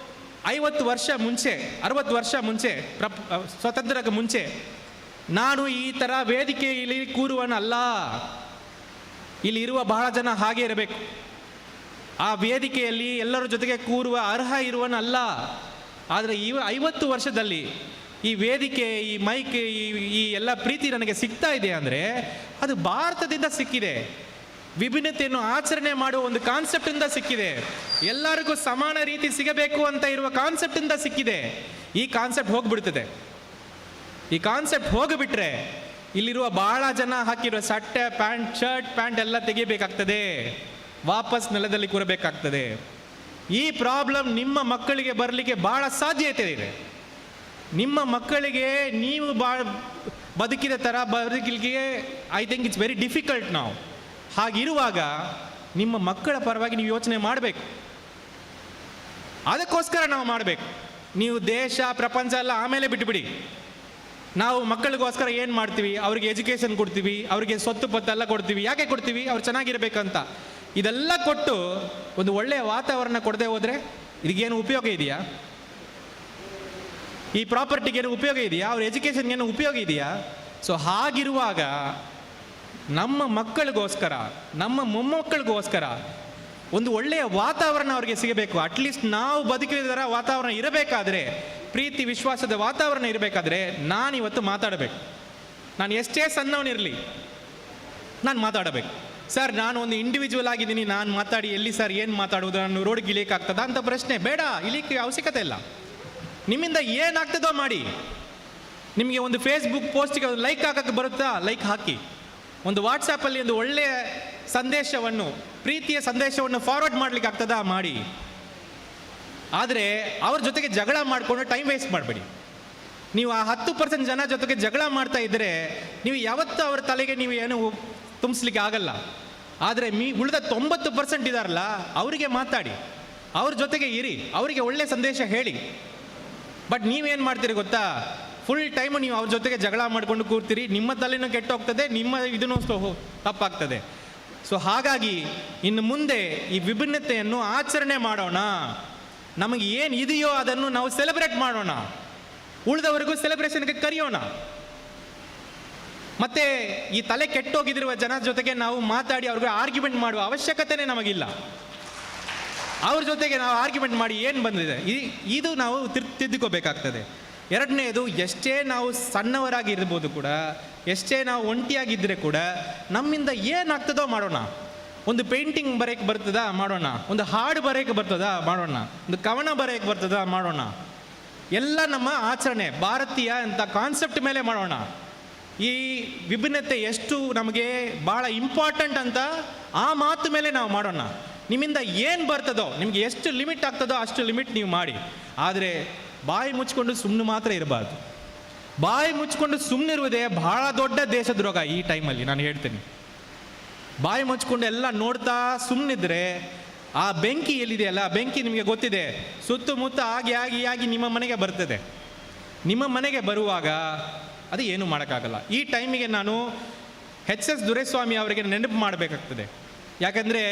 50 ವರ್ಷ ಮುಂಚೆ 60 ವರ್ಷ ಮುಂಚೆ ಸ್ವತಂತ್ರಕ್ಕೆ ಮುಂಚೆ ನಾನು ಈ ಥರ ವೇದಿಕೆಯಲ್ಲಿ ಕೂರುವನಲ್ಲ. ಇಲ್ಲಿ ಇರುವ ಬಹಳ ಜನ ಹಾಗೆ ಇರಬೇಕು, ಆ ವೇದಿಕೆಯಲ್ಲಿ ಎಲ್ಲರ ಜೊತೆಗೆ ಕೂರುವ ಅರ್ಹ ಇರುವನಲ್ಲ. ಆದರೆ ಈ 50 ವರ್ಷದಲ್ಲಿ ಈ ವೇದಿಕೆ, ಈ ಮೈಕ್, ಈ ಎಲ್ಲ ಪ್ರೀತಿ ನನಗೆ ಸಿಗ್ತಾ ಇದೆ ಅಂದರೆ ಅದು ಭಾರತದಿಂದ ಸಿಕ್ಕಿದೆ. ವಿಭಿನ್ನತೆಯನ್ನು ಆಚರಣೆ ಮಾಡುವ ಒಂದು ಕಾನ್ಸೆಪ್ಟಿಂದ ಸಿಕ್ಕಿದೆ. ಎಲ್ಲರಿಗೂ ಸಮಾನ ರೀತಿ ಸಿಗಬೇಕು ಅಂತ ಇರುವ ಕಾನ್ಸೆಪ್ಟಿಂದ ಸಿಕ್ಕಿದೆ. ಈ ಕಾನ್ಸೆಪ್ಟ್ ಹೋಗ್ಬಿಡ್ತದೆ. ಈ ಕಾನ್ಸೆಪ್ಟ್ ಹೋಗಿಬಿಟ್ರೆ ಇಲ್ಲಿರುವ ಬಹಳ ಜನ ಹಾಕಿರುವ ಸಟ್ಟೆ, ಪ್ಯಾಂಟ್, ಶರ್ಟ್, ಪ್ಯಾಂಟ್ ಎಲ್ಲ ತೆಗಿಬೇಕಾಗ್ತದೆ, ವಾಪಸ್ ನೆಲದಲ್ಲಿ ಕೂರಬೇಕಾಗ್ತದೆ. ಈ ಪ್ರಾಬ್ಲಮ್ ನಿಮ್ಮ ಮಕ್ಕಳಿಗೆ ಬರಲಿಕ್ಕೆ ಬಹಳ ಸಾಧ್ಯತೆ ಇದೆ. ನಿಮ್ಮ ಮಕ್ಕಳಿಗೆ ನೀವು ಬದುಕಿದ ಥರ ಬದುಕಲಿಕ್ಕೆ I think it's very difficult ನಾವು. ಹಾಗಿರುವಾಗ ನಿಮ್ಮ ಮಕ್ಕಳ ಪರವಾಗಿ ನೀವು ಯೋಚನೆ ಮಾಡಬೇಕು. ಅದಕ್ಕೋಸ್ಕರ ನಾವು ಮಾಡಬೇಕು. ನೀವು ದೇಶ ಪ್ರಪಂಚ ಎಲ್ಲ ಆಮೇಲೆ ಬಿಟ್ಟುಬಿಡಿ. ನಾವು ಮಕ್ಕಳಿಗೋಸ್ಕರ ಏನು ಮಾಡ್ತೀವಿ, ಅವ್ರಿಗೆ ಎಜುಕೇಷನ್ ಕೊಡ್ತೀವಿ, ಅವರಿಗೆ ಸ್ವತ್ತು ಪತ್ತೆಲ್ಲ ಕೊಡ್ತೀವಿ. ಯಾಕೆ ಕೊಡ್ತೀವಿ? ಅವ್ರು ಚೆನ್ನಾಗಿರ್ಬೇಕಂತ. ಇದೆಲ್ಲ ಕೊಟ್ಟು ಒಂದು ಒಳ್ಳೆಯ ವಾತಾವರಣ ಕೊಡದೆ ಹೋದರೆ ಇದಕ್ಕೇನು ಉಪಯೋಗ ಇದೆಯಾ? ಈ ಪ್ರಾಪರ್ಟಿಗೇನು ಉಪಯೋಗ ಇದೆಯಾ? ಅವ್ರ ಎಜುಕೇಷನ್ಗೇನು ಉಪಯೋಗ ಇದೆಯಾ? ಸೊ ಹಾಗಿರುವಾಗ ನಮ್ಮ ಮಕ್ಕಳಿಗೋಸ್ಕರ, ನಮ್ಮ ಮೊಮ್ಮಕ್ಕಳಿಗೋಸ್ಕರ ಒಂದು ಒಳ್ಳೆಯ ವಾತಾವರಣ ಅವರಿಗೆ ಸಿಗಬೇಕು. ಅಟ್ಲೀಸ್ಟ್ ನಾವು ಬದುಕಿದರ ವಾತಾವರಣ ಇರಬೇಕಾದ್ರೆ, ಪ್ರೀತಿ ವಿಶ್ವಾಸದ ವಾತಾವರಣ ಇರಬೇಕಾದ್ರೆ ನಾನಿವತ್ತು ಮಾತಾಡಬೇಕು. ನಾನು ಎಷ್ಟೇ ಸಣ್ಣವನಿರಲಿ ನಾನು ಮಾತಾಡಬೇಕು. ಸರ್ ನಾನು ಒಂದು ಇಂಡಿವಿಜುವಲ್ ಆಗಿದ್ದೀನಿ, ನಾನು ಮಾತಾಡಿ ಎಲ್ಲಿ ಸರ್ ಏನು ಮಾತಾಡೋದು, ನಾನು ರೋಡ್ಗೆ ಇಳಿಯೋಕ್ಕಾಗ್ತದ ಅಂತ ಪ್ರಶ್ನೆ ಬೇಡ. ಇಳಿಕ್ಕೆ ಅವಶ್ಯಕತೆ ಇಲ್ಲ. ನಿಮ್ಮಿಂದ ಏನಾಗ್ತದೋ ಮಾಡಿ. ನಿಮಗೆ ಒಂದು ಫೇಸ್ಬುಕ್ ಪೋಸ್ಟಿಗೆ ಒಂದು ಲೈಕ್ ಹಾಕಕ್ಕೆ ಬರುತ್ತಾ? ಲೈಕ್ ಹಾಕಿ. ಒಂದು ವಾಟ್ಸಾಪಲ್ಲಿ ಒಂದು ಒಳ್ಳೆಯ ಸಂದೇಶವನ್ನು, ಪ್ರೀತಿಯ ಸಂದೇಶವನ್ನು ಫಾರ್ವರ್ಡ್ ಮಾಡ್ಲಿಕ್ಕೆ ಆಗ್ತದಾ? ಮಾಡಿ. ಆದರೆ ಅವ್ರ ಜೊತೆಗೆ ಜಗಳ ಮಾಡಿಕೊಂಡು ಟೈಮ್ ವೇಸ್ಟ್ ಮಾಡಬೇಡಿ. ನೀವು ಆ 10% ಜನ ಜೊತೆಗೆ ಜಗಳ ಮಾಡ್ತಾ ಇದ್ದರೆ ನೀವು ಯಾವತ್ತೂ ಅವ್ರ ತಲೆಗೆ ನೀವು ಏನು ತುಂಬಿಸ್ಲಿಕ್ಕೆ ಆಗಲ್ಲ. ಆದರೆ ಉಳಿದ 90% ಇದಾರಲ್ಲ, ಅವರಿಗೆ ಮಾತಾಡಿ, ಅವ್ರ ಜೊತೆಗೆ ಇರಿ, ಅವರಿಗೆ ಒಳ್ಳೆ ಸಂದೇಶ ಹೇಳಿ. ಬಟ್ ನೀವೇನು ಮಾಡ್ತೀರಿ ಗೊತ್ತಾ, ಫುಲ್ ಟೈಮು ನೀವು ಅವ್ರ ಜೊತೆಗೆ ಜಗಳ ಮಾಡ್ಕೊಂಡು ಕೂರ್ತೀರಿ, ನಿಮ್ಮ ತಲೆನೂ ಕೆಟ್ಟೋಗ್ತದೆ, ನಿಮ್ಮ ಇದನ್ನು ತಪ್ಪಾಗ್ತದೆ. ಸೊ ಹಾಗಾಗಿ ಇನ್ನು ಮುಂದೆ ಈ ವಿಭಿನ್ನತೆಯನ್ನು ಆಚರಣೆ ಮಾಡೋಣ. ನಮಗೆ ಏನು ಇದೆಯೋ ಅದನ್ನು ನಾವು ಸೆಲೆಬ್ರೇಟ್ ಮಾಡೋಣ, ಉಳಿದವರಿಗೂ ಸೆಲೆಬ್ರೇಷನ್ಗೆ ಕರೆಯೋಣ. ಮತ್ತೆ ಈ ತಲೆ ಕೆಟ್ಟೋಗಿದಿರುವ ಜನ ಜೊತೆಗೆ ನಾವು ಮಾತಾಡಿ ಅವ್ರಿಗೆ ಆರ್ಗ್ಯುಮೆಂಟ್ ಮಾಡುವ ಅವಶ್ಯಕತೆನೇ ನಮಗಿಲ್ಲ. ಅವ್ರ ಜೊತೆಗೆ ನಾವು ಆರ್ಗ್ಯುಮೆಂಟ್ ಮಾಡಿ ಏನು ಬಂದಿದೆ, ಇದು ನಾವು ತಿದ್ದುಕೋಬೇಕಾಗ್ತದೆ. ಎರಡನೇದು, ಎಷ್ಟೇ ನಾವು ಸಣ್ಣವರಾಗಿರ್ಬೋದು ಕೂಡ, ಎಷ್ಟೇ ನಾವು ಒಂಟಿಯಾಗಿದ್ದರೆ ಕೂಡ ನಮ್ಮಿಂದ ಏನಾಗ್ತದೋ ಮಾಡೋಣ. ಒಂದು ಪೇಂಟಿಂಗ್ ಬರೆಯಕ್ಕೆ ಬರ್ತದಾ ಮಾಡೋಣ, ಒಂದು ಹಾಡು ಬರೆಯಕ್ಕೆ ಬರ್ತದಾ ಮಾಡೋಣ, ಒಂದು ಕವನ ಬರೆಯಕ್ಕೆ ಬರ್ತದಾ ಮಾಡೋಣ. ಎಲ್ಲ ನಮ್ಮ ಆಚರಣೆ ಭಾರತೀಯ ಅಂತ ಕಾನ್ಸೆಪ್ಟ್ ಮೇಲೆ ಮಾಡೋಣ. ಈ ವಿಭಿನ್ನತೆ ಎಷ್ಟು ನಮಗೆ ಭಾಳ ಇಂಪಾರ್ಟೆಂಟ್ ಅಂತ ಆ ಮಾತು ಮೇಲೆ ನಾವು ಮಾಡೋಣ. ನಿಮ್ಮಿಂದ ಏನು ಬರ್ತದೋ, ನಿಮಗೆ ಎಷ್ಟು ಲಿಮಿಟ್ ಆಗ್ತದೋ ಅಷ್ಟು ಲಿಮಿಟ್ ನೀವು ಮಾಡಿ. ಆದರೆ ಬಾಯಿ ಮುಚ್ಕೊಂಡು ಸುಮ್ಮನೆ ಮಾತ್ರ ಇರಬಾರ್ದು. ಬಾಯಿ ಮುಚ್ಕೊಂಡು ಸುಮ್ಮನಿರುವುದೇ ಬಹಳ ದೊಡ್ಡ ದೇಶದ್ರೋಹ ಈ ಟೈಮಲ್ಲಿ. ನಾನು ಹೇಳ್ತೀನಿ, ಬಾಯಿ ಮುಚ್ಕೊಂಡು ಎಲ್ಲ ನೋಡ್ತಾ ಸುಮ್ಮನಿದ್ರೆ ಆ ಬೆಂಕಿ ಎಲ್ಲಿದೆಯಲ್ಲ, ಬೆಂಕಿ ನಿಮಗೆ ಗೊತ್ತಿದೆ, ಸುತ್ತಮುತ್ತ ಆಗಿ ನಿಮ್ಮ ಮನೆಗೆ ಬರ್ತದೆ. ನಿಮ್ಮ ಮನೆಗೆ ಬರುವಾಗ ಅದು ಏನೂ ಮಾಡೋಕ್ಕಾಗಲ್ಲ. ಈ ಟೈಮಿಗೆ ನಾನು ಎಚ್.ಎಸ್. ದೊರೆಸ್ವಾಮಿ ಅವರಿಗೆ ನೆನಪು ಮಾಡಬೇಕಾಗ್ತದೆ. ಯಾಕಂದರೆ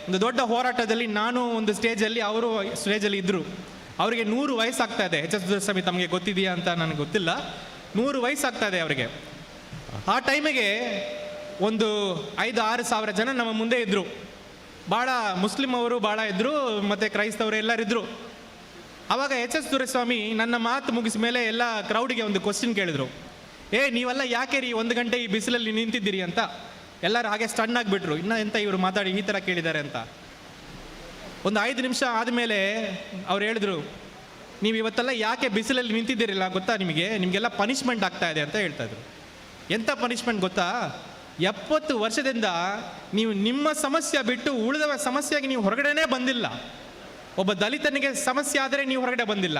ಒಂದು ದೊಡ್ಡ ಹೋರಾಟದಲ್ಲಿ ನಾನು ಒಂದು ಸ್ಟೇಜಲ್ಲಿ, ಅವರು ಸ್ಟೇಜಲ್ಲಿ ಇದ್ದರು. ಅವರಿಗೆ 100 ವಯಸ್ಸಾಗ್ತಾ ಇದೆ. ಎಚ್.ಎಸ್. ದೊರೆಸ್ವಾಮಿ ತಮಗೆ ಗೊತ್ತಿದೆಯಾ ಅಂತ ನನಗೆ ಗೊತ್ತಿಲ್ಲ. 100 ವಯಸ್ಸಾಗ್ತಾ ಇದೆ ಅವರಿಗೆ. ಆ ಟೈಮಿಗೆ ಒಂದು 5-6 ಸಾವಿರ ಜನ ನಮ್ಮ ಮುಂದೆ ಇದ್ದರು. ಭಾಳ ಮುಸ್ಲಿಂ ಅವರು ಭಾಳ ಇದ್ದರು, ಮತ್ತು ಕ್ರೈಸ್ತವರು ಎಲ್ಲರಿದ್ದರು. ಆವಾಗ ಎಚ್.ಎಸ್. ದೊರೆಸ್ವಾಮಿ ನನ್ನ ಮಾತು ಮುಗಿದ ಮೇಲೆ ಎಲ್ಲ ಕ್ರೌಡಿಗೆ ಒಂದು ಕ್ವಶನ್ ಕೇಳಿದರು. ನೀವೆಲ್ಲ ಯಾಕೆ ರೀ 1 ಗಂಟೆ ಈ ಬಿಸಿಲಲ್ಲಿ ನಿಂತಿದ್ದೀರಿ ಅಂತ. ಎಲ್ಲರೂ ಹಾಗೆ ಸ್ಟನ್ ಆಗಿಬಿಟ್ರು, ಇನ್ನೂ ಎಂತ ಇವರು ಮಾತಾಡಿ ಈ ಥರ ಕೇಳಿದ್ದಾರೆ ಅಂತ. ಒಂದು 5 ನಿಮಿಷ ಆದಮೇಲೆ ಅವ್ರು ಹೇಳಿದ್ರು, ನೀವು ಇವತ್ತೆಲ್ಲ ಯಾಕೆ ಬಿಸಿಲಲ್ಲಿ ನಿಂತಿದ್ದೀರಿಲ್ಲ ಗೊತ್ತಾ, ನಿಮಗೆಲ್ಲ ಪನಿಷ್ಮೆಂಟ್ ಆಗ್ತಾ ಇದೆ ಅಂತ ಹೇಳ್ತಾಯಿದ್ರು. ಎಂಥ ಪನಿಷ್ಮೆಂಟ್ ಗೊತ್ತಾ, 70 ವರ್ಷದಿಂದ ನೀವು ನಿಮ್ಮ ಸಮಸ್ಯೆ ಬಿಟ್ಟು ಉಳಿದವ ಸಮಸ್ಯೆಗೆ ನೀವು ಹೊರಗಡೆನೇ ಬಂದಿಲ್ಲ. ಒಬ್ಬ ದಲಿತನಿಗೆ ಸಮಸ್ಯೆ ಆದರೆ ನೀವು ಹೊರಗಡೆ ಬಂದಿಲ್ಲ,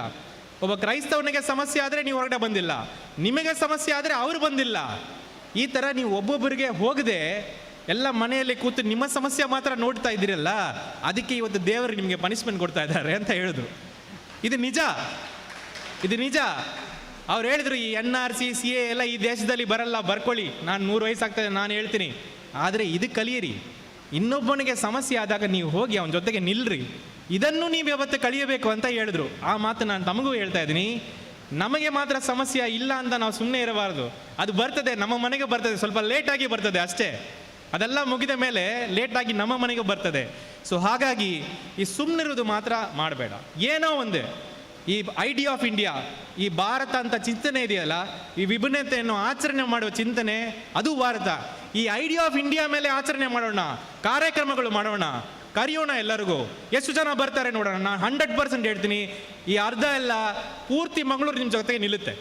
ಒಬ್ಬ ಕ್ರೈಸ್ತವನಿಗೆ ಸಮಸ್ಯೆ ಆದರೆ ನೀವು ಹೊರಗಡೆ ಬಂದಿಲ್ಲ, ನಿಮಗೆ ಸಮಸ್ಯೆ ಆದರೆ ಅವರು ಬಂದಿಲ್ಲ. ಈ ಥರ ನೀವು ಒಬ್ಬೊಬ್ಬರಿಗೆ ಹೋಗದೆ ಎಲ್ಲ ಮನೆಯಲ್ಲಿ ಕೂತು ನಿಮ್ಮ ಸಮಸ್ಯೆ ಮಾತ್ರ ನೋಡ್ತಾ ಇದ್ದೀರಲ್ಲ, ಅದಕ್ಕೆ ಇವತ್ತು ದೇವರು ನಿಮಗೆ ಪನಿಷ್ಮೆಂಟ್ ಕೊಡ್ತಾ ಇದ್ದಾರೆ ಅಂತ ಹೇಳಿದ್ರು. ಇದು ನಿಜ. ಅವ್ರು ಹೇಳಿದ್ರು, ಈ NRC CA ಎಲ್ಲ ಈ ದೇಶದಲ್ಲಿ ಬರಲ್ಲ, ಬರ್ಕೊಳ್ಳಿ, ನಾನು 100 ವಯಸ್ಸಾಗ್ತದೆ ನಾನು ಹೇಳ್ತೀನಿ. ಆದರೆ ಇದು ಕಲಿಯಿರಿ. ಇನ್ನೊಬ್ಬನಿಗೆ ಸಮಸ್ಯೆ ಆದಾಗ ನೀವು ಹೋಗಿ ಅವನ ಜೊತೆಗೆ ನಿಲ್ರಿ. ಇದನ್ನು ನೀವು ಯಾವತ್ತು ಕಲಿಯಬೇಕು ಅಂತ ಹೇಳಿದ್ರು. ಆ ಮಾತು ನಾನು ತಮಗೂ ಹೇಳ್ತಾ ಇದ್ದೀನಿ. ನಮಗೆ ಮಾತ್ರ ಸಮಸ್ಯೆ ಇಲ್ಲ ಅಂತ ನಾವು ಸುಮ್ಮನೆ ಇರಬಾರ್ದು. ಅದು ಬರ್ತದೆ, ನಮ್ಮ ಮನೆಗೆ ಬರ್ತದೆ, ಸ್ವಲ್ಪ ಲೇಟಾಗಿ ಬರ್ತದೆ ಅಷ್ಟೇ. ಅದೆಲ್ಲ ಮುಗಿದ ಮೇಲೆ ಲೇಟಾಗಿ ನಮ್ಮ ಮನೆಗೆ ಬರ್ತದೆ. ಸೊ ಹಾಗಾಗಿ ಈ ಸುಮ್ಮನಿರೋದು ಮಾತ್ರ ಮಾಡಬೇಡ. ಏನೋ ಒಂದೇ ಈ ಐಡಿಯಾ ಆಫ್ ಇಂಡಿಯಾ, ಈ ಭಾರತ ಅಂತ ಚಿಂತನೆ ಇದೆಯಲ್ಲ, ಈ ವಿಭಿನ್ನತೆಯನ್ನು ಆಚರಣೆ ಮಾಡುವ ಚಿಂತನೆ, ಅದು ಭಾರತ. ಈ ಐಡಿಯಾ ಆಫ್ ಇಂಡಿಯಾ ಮೇಲೆ ಆಚರಣೆ ಮಾಡೋಣ, ಕಾರ್ಯಕ್ರಮಗಳು ಮಾಡೋಣ, ಕರೆಯೋಣ ಎಲ್ಲರಿಗೂ. ಎಷ್ಟು ಜನ ಬರ್ತಾರೆ ನೋಡೋಣ. ನಾನು 100% ಹೇಳ್ತೀನಿ, ಈ ಅರ್ಧ ಎಲ್ಲ ಪೂರ್ತಿ ಮಂಗಳೂರು ನಿಮ್ಮ ಜೊತೆಗೆ ನಿಲ್ಲುತ್ತೆ.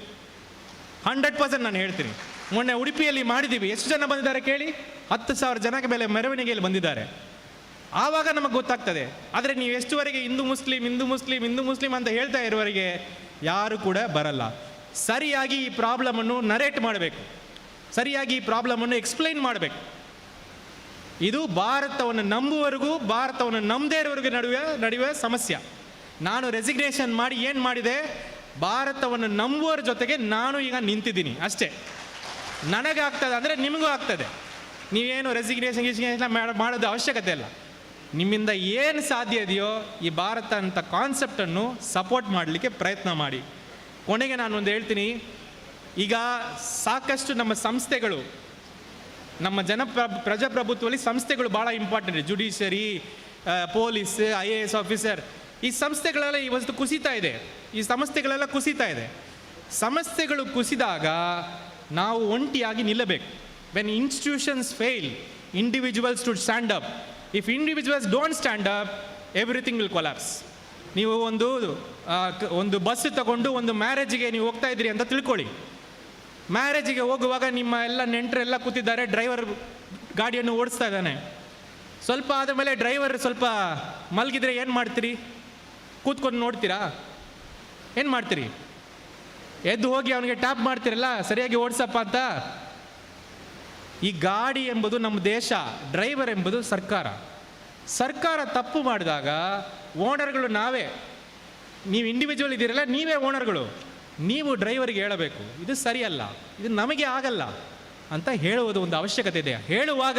100% ನಾನು ಹೇಳ್ತೀನಿ. ಮೊನ್ನೆ ಉಡುಪಿಯಲ್ಲಿ ಮಾಡಿದ್ದೀವಿ. ಎಷ್ಟು ಜನ ಬಂದಿದ್ದಾರೆ ಕೇಳಿ? 10,000 ಜನಕ್ಕೆ ಮೇಲೆ ಮೆರವಣಿಗೆಯಲ್ಲಿ ಬಂದಿದ್ದಾರೆ. ಆವಾಗ ನಮಗೆ ಗೊತ್ತಾಗ್ತದೆ. ಆದರೆ ನೀವು ಎಷ್ಟುವರೆಗೆ ಹಿಂದೂ ಮುಸ್ಲಿಂ ಅಂತ ಹೇಳ್ತಾ ಇರುವವರೆಗೆ ಯಾರು ಕೂಡ ಬರಲ್ಲ. ಸರಿಯಾಗಿ ಈ ಪ್ರಾಬ್ಲಮನ್ನು ನರೇಟ್ ಮಾಡಬೇಕು, ಸರಿಯಾಗಿ ಈ ಪ್ರಾಬ್ಲಮನ್ನು ಎಕ್ಸ್ಪ್ಲೈನ್ ಮಾಡಬೇಕು. ಇದು ಭಾರತವನ್ನು ನಂಬುವವರೆಗೂ ಭಾರತವನ್ನು ನಂಬದೇ ಇರೋವರೆಗೂ ನಡೆಯುವ ಸಮಸ್ಯೆ. ನಾನು ರೆಸಿಗ್ನೇಷನ್ ಮಾಡಿ ಏನು ಮಾಡಿದೆ, ಭಾರತವನ್ನು ನಂಬುವರ ಜೊತೆಗೆ ನಾನು ಈಗ ನಿಂತಿದ್ದೀನಿ ಅಷ್ಟೇ. ನನಗಾಗ್ತದೆ ಅಂದರೆ ನಿಮಗೂ ಆಗ್ತದೆ. ನೀವೇನು ರೆಸಿಗ್ನೇಷನ್ ಮಾಡೋದು ಅವಶ್ಯಕತೆ ಇಲ್ಲ. ನಿಮ್ಮಿಂದ ಏನು ಸಾಧ್ಯ ಇದೆಯೋ ಈ ಭಾರತ ಅಂತ ಕಾನ್ಸೆಪ್ಟನ್ನು ಸಪೋರ್ಟ್ ಮಾಡಲಿಕ್ಕೆ ಪ್ರಯತ್ನ ಮಾಡಿ. ಕೊನೆಗೆ ನಾನು ಒಂದು ಹೇಳ್ತೀನಿ, ಈಗ ಸಾಕಷ್ಟು ನಮ್ಮ ಸಂಸ್ಥೆಗಳು, ನಮ್ಮ ಪ್ರಜಾಪ್ರಭುತ್ವದಲ್ಲಿ ಸಂಸ್ಥೆಗಳು ಭಾಳ important. Judiciary, police, IAS officer, ಈ ಸಂಸ್ಥೆಗಳೆಲ್ಲ ಇವತ್ತು ಕುಸಿತಾ ಇದೆ. ಈ ಸಂಸ್ಥೆಗಳೆಲ್ಲ ಕುಸಿತಾ ಇದೆ. ಸಂಸ್ಥೆಗಳು ಕುಸಿದಾಗ ನಾವು ಒಂಟಿಯಾಗಿ ನಿಲ್ಲಬೇಕು. When institutions fail, individuals to stand up. If individuals don't stand up, everything will collapse. ನೀವು ಒಂದು ಬಸ್ ತಗೊಂಡು ಒಂದು ಮ್ಯಾರೇಜಿಗೆ ನೀವು ಹೋಗ್ತಾ ಇದ್ದೀರಿ ಅಂತ ತಿಳ್ಕೊಳ್ಳಿ. ಮ್ಯಾರೇಜಿಗೆ ಹೋಗುವಾಗ ನಿಮ್ಮ ಎಲ್ಲ ನೆಂಟರೆಲ್ಲ ಕೂತಿದ್ದಾರೆ, ಡ್ರೈವರ್ ಗಾಡಿಯನ್ನು ಓಡಿಸ್ತಾ ಇದ್ದಾನೆ. ಸ್ವಲ್ಪ ಆದ ಮೇಲೆ ಡ್ರೈವರ್ ಸ್ವಲ್ಪ ಮಲಗಿದ್ರೆ ಏನು ಮಾಡ್ತೀರಿ? ಕೂತ್ಕೊಂಡು ನೋಡ್ತೀರಾ? ಏನು ಮಾಡ್ತೀರಿ? ಎದ್ದು ಹೋಗಿ ಅವನಿಗೆ ಟ್ಯಾಪ್ ಮಾಡ್ತೀರಲ್ಲ, ಸರಿಯಾಗಿ ಓಡಿಸಪ್ಪ ಅಂತ. ಈ ಗಾಡಿ ಎಂಬುದು ನಮ್ಮ ದೇಶ, ಡ್ರೈವರ್ ಎಂಬುದು ಸರ್ಕಾರ. ಸರ್ಕಾರ ತಪ್ಪು ಮಾಡಿದಾಗ ಓನರ್ಗಳು ನಾವೇ. ನೀವು ಇಂಡಿವಿಜುವಲ್ ಇದ್ದೀರಲ್ಲ, ನೀವೇ ಓನರ್ಗಳು. ನೀವು ಡ್ರೈವರ್ಗೆ ಹೇಳಬೇಕು, ಇದು ಸರಿಯಲ್ಲ, ಇದು ನಮಗೆ ಆಗಲ್ಲ ಅಂತ ಹೇಳುವುದು ಒಂದು ಅವಶ್ಯಕತೆ ಇದೆ. ಹೇಳುವಾಗ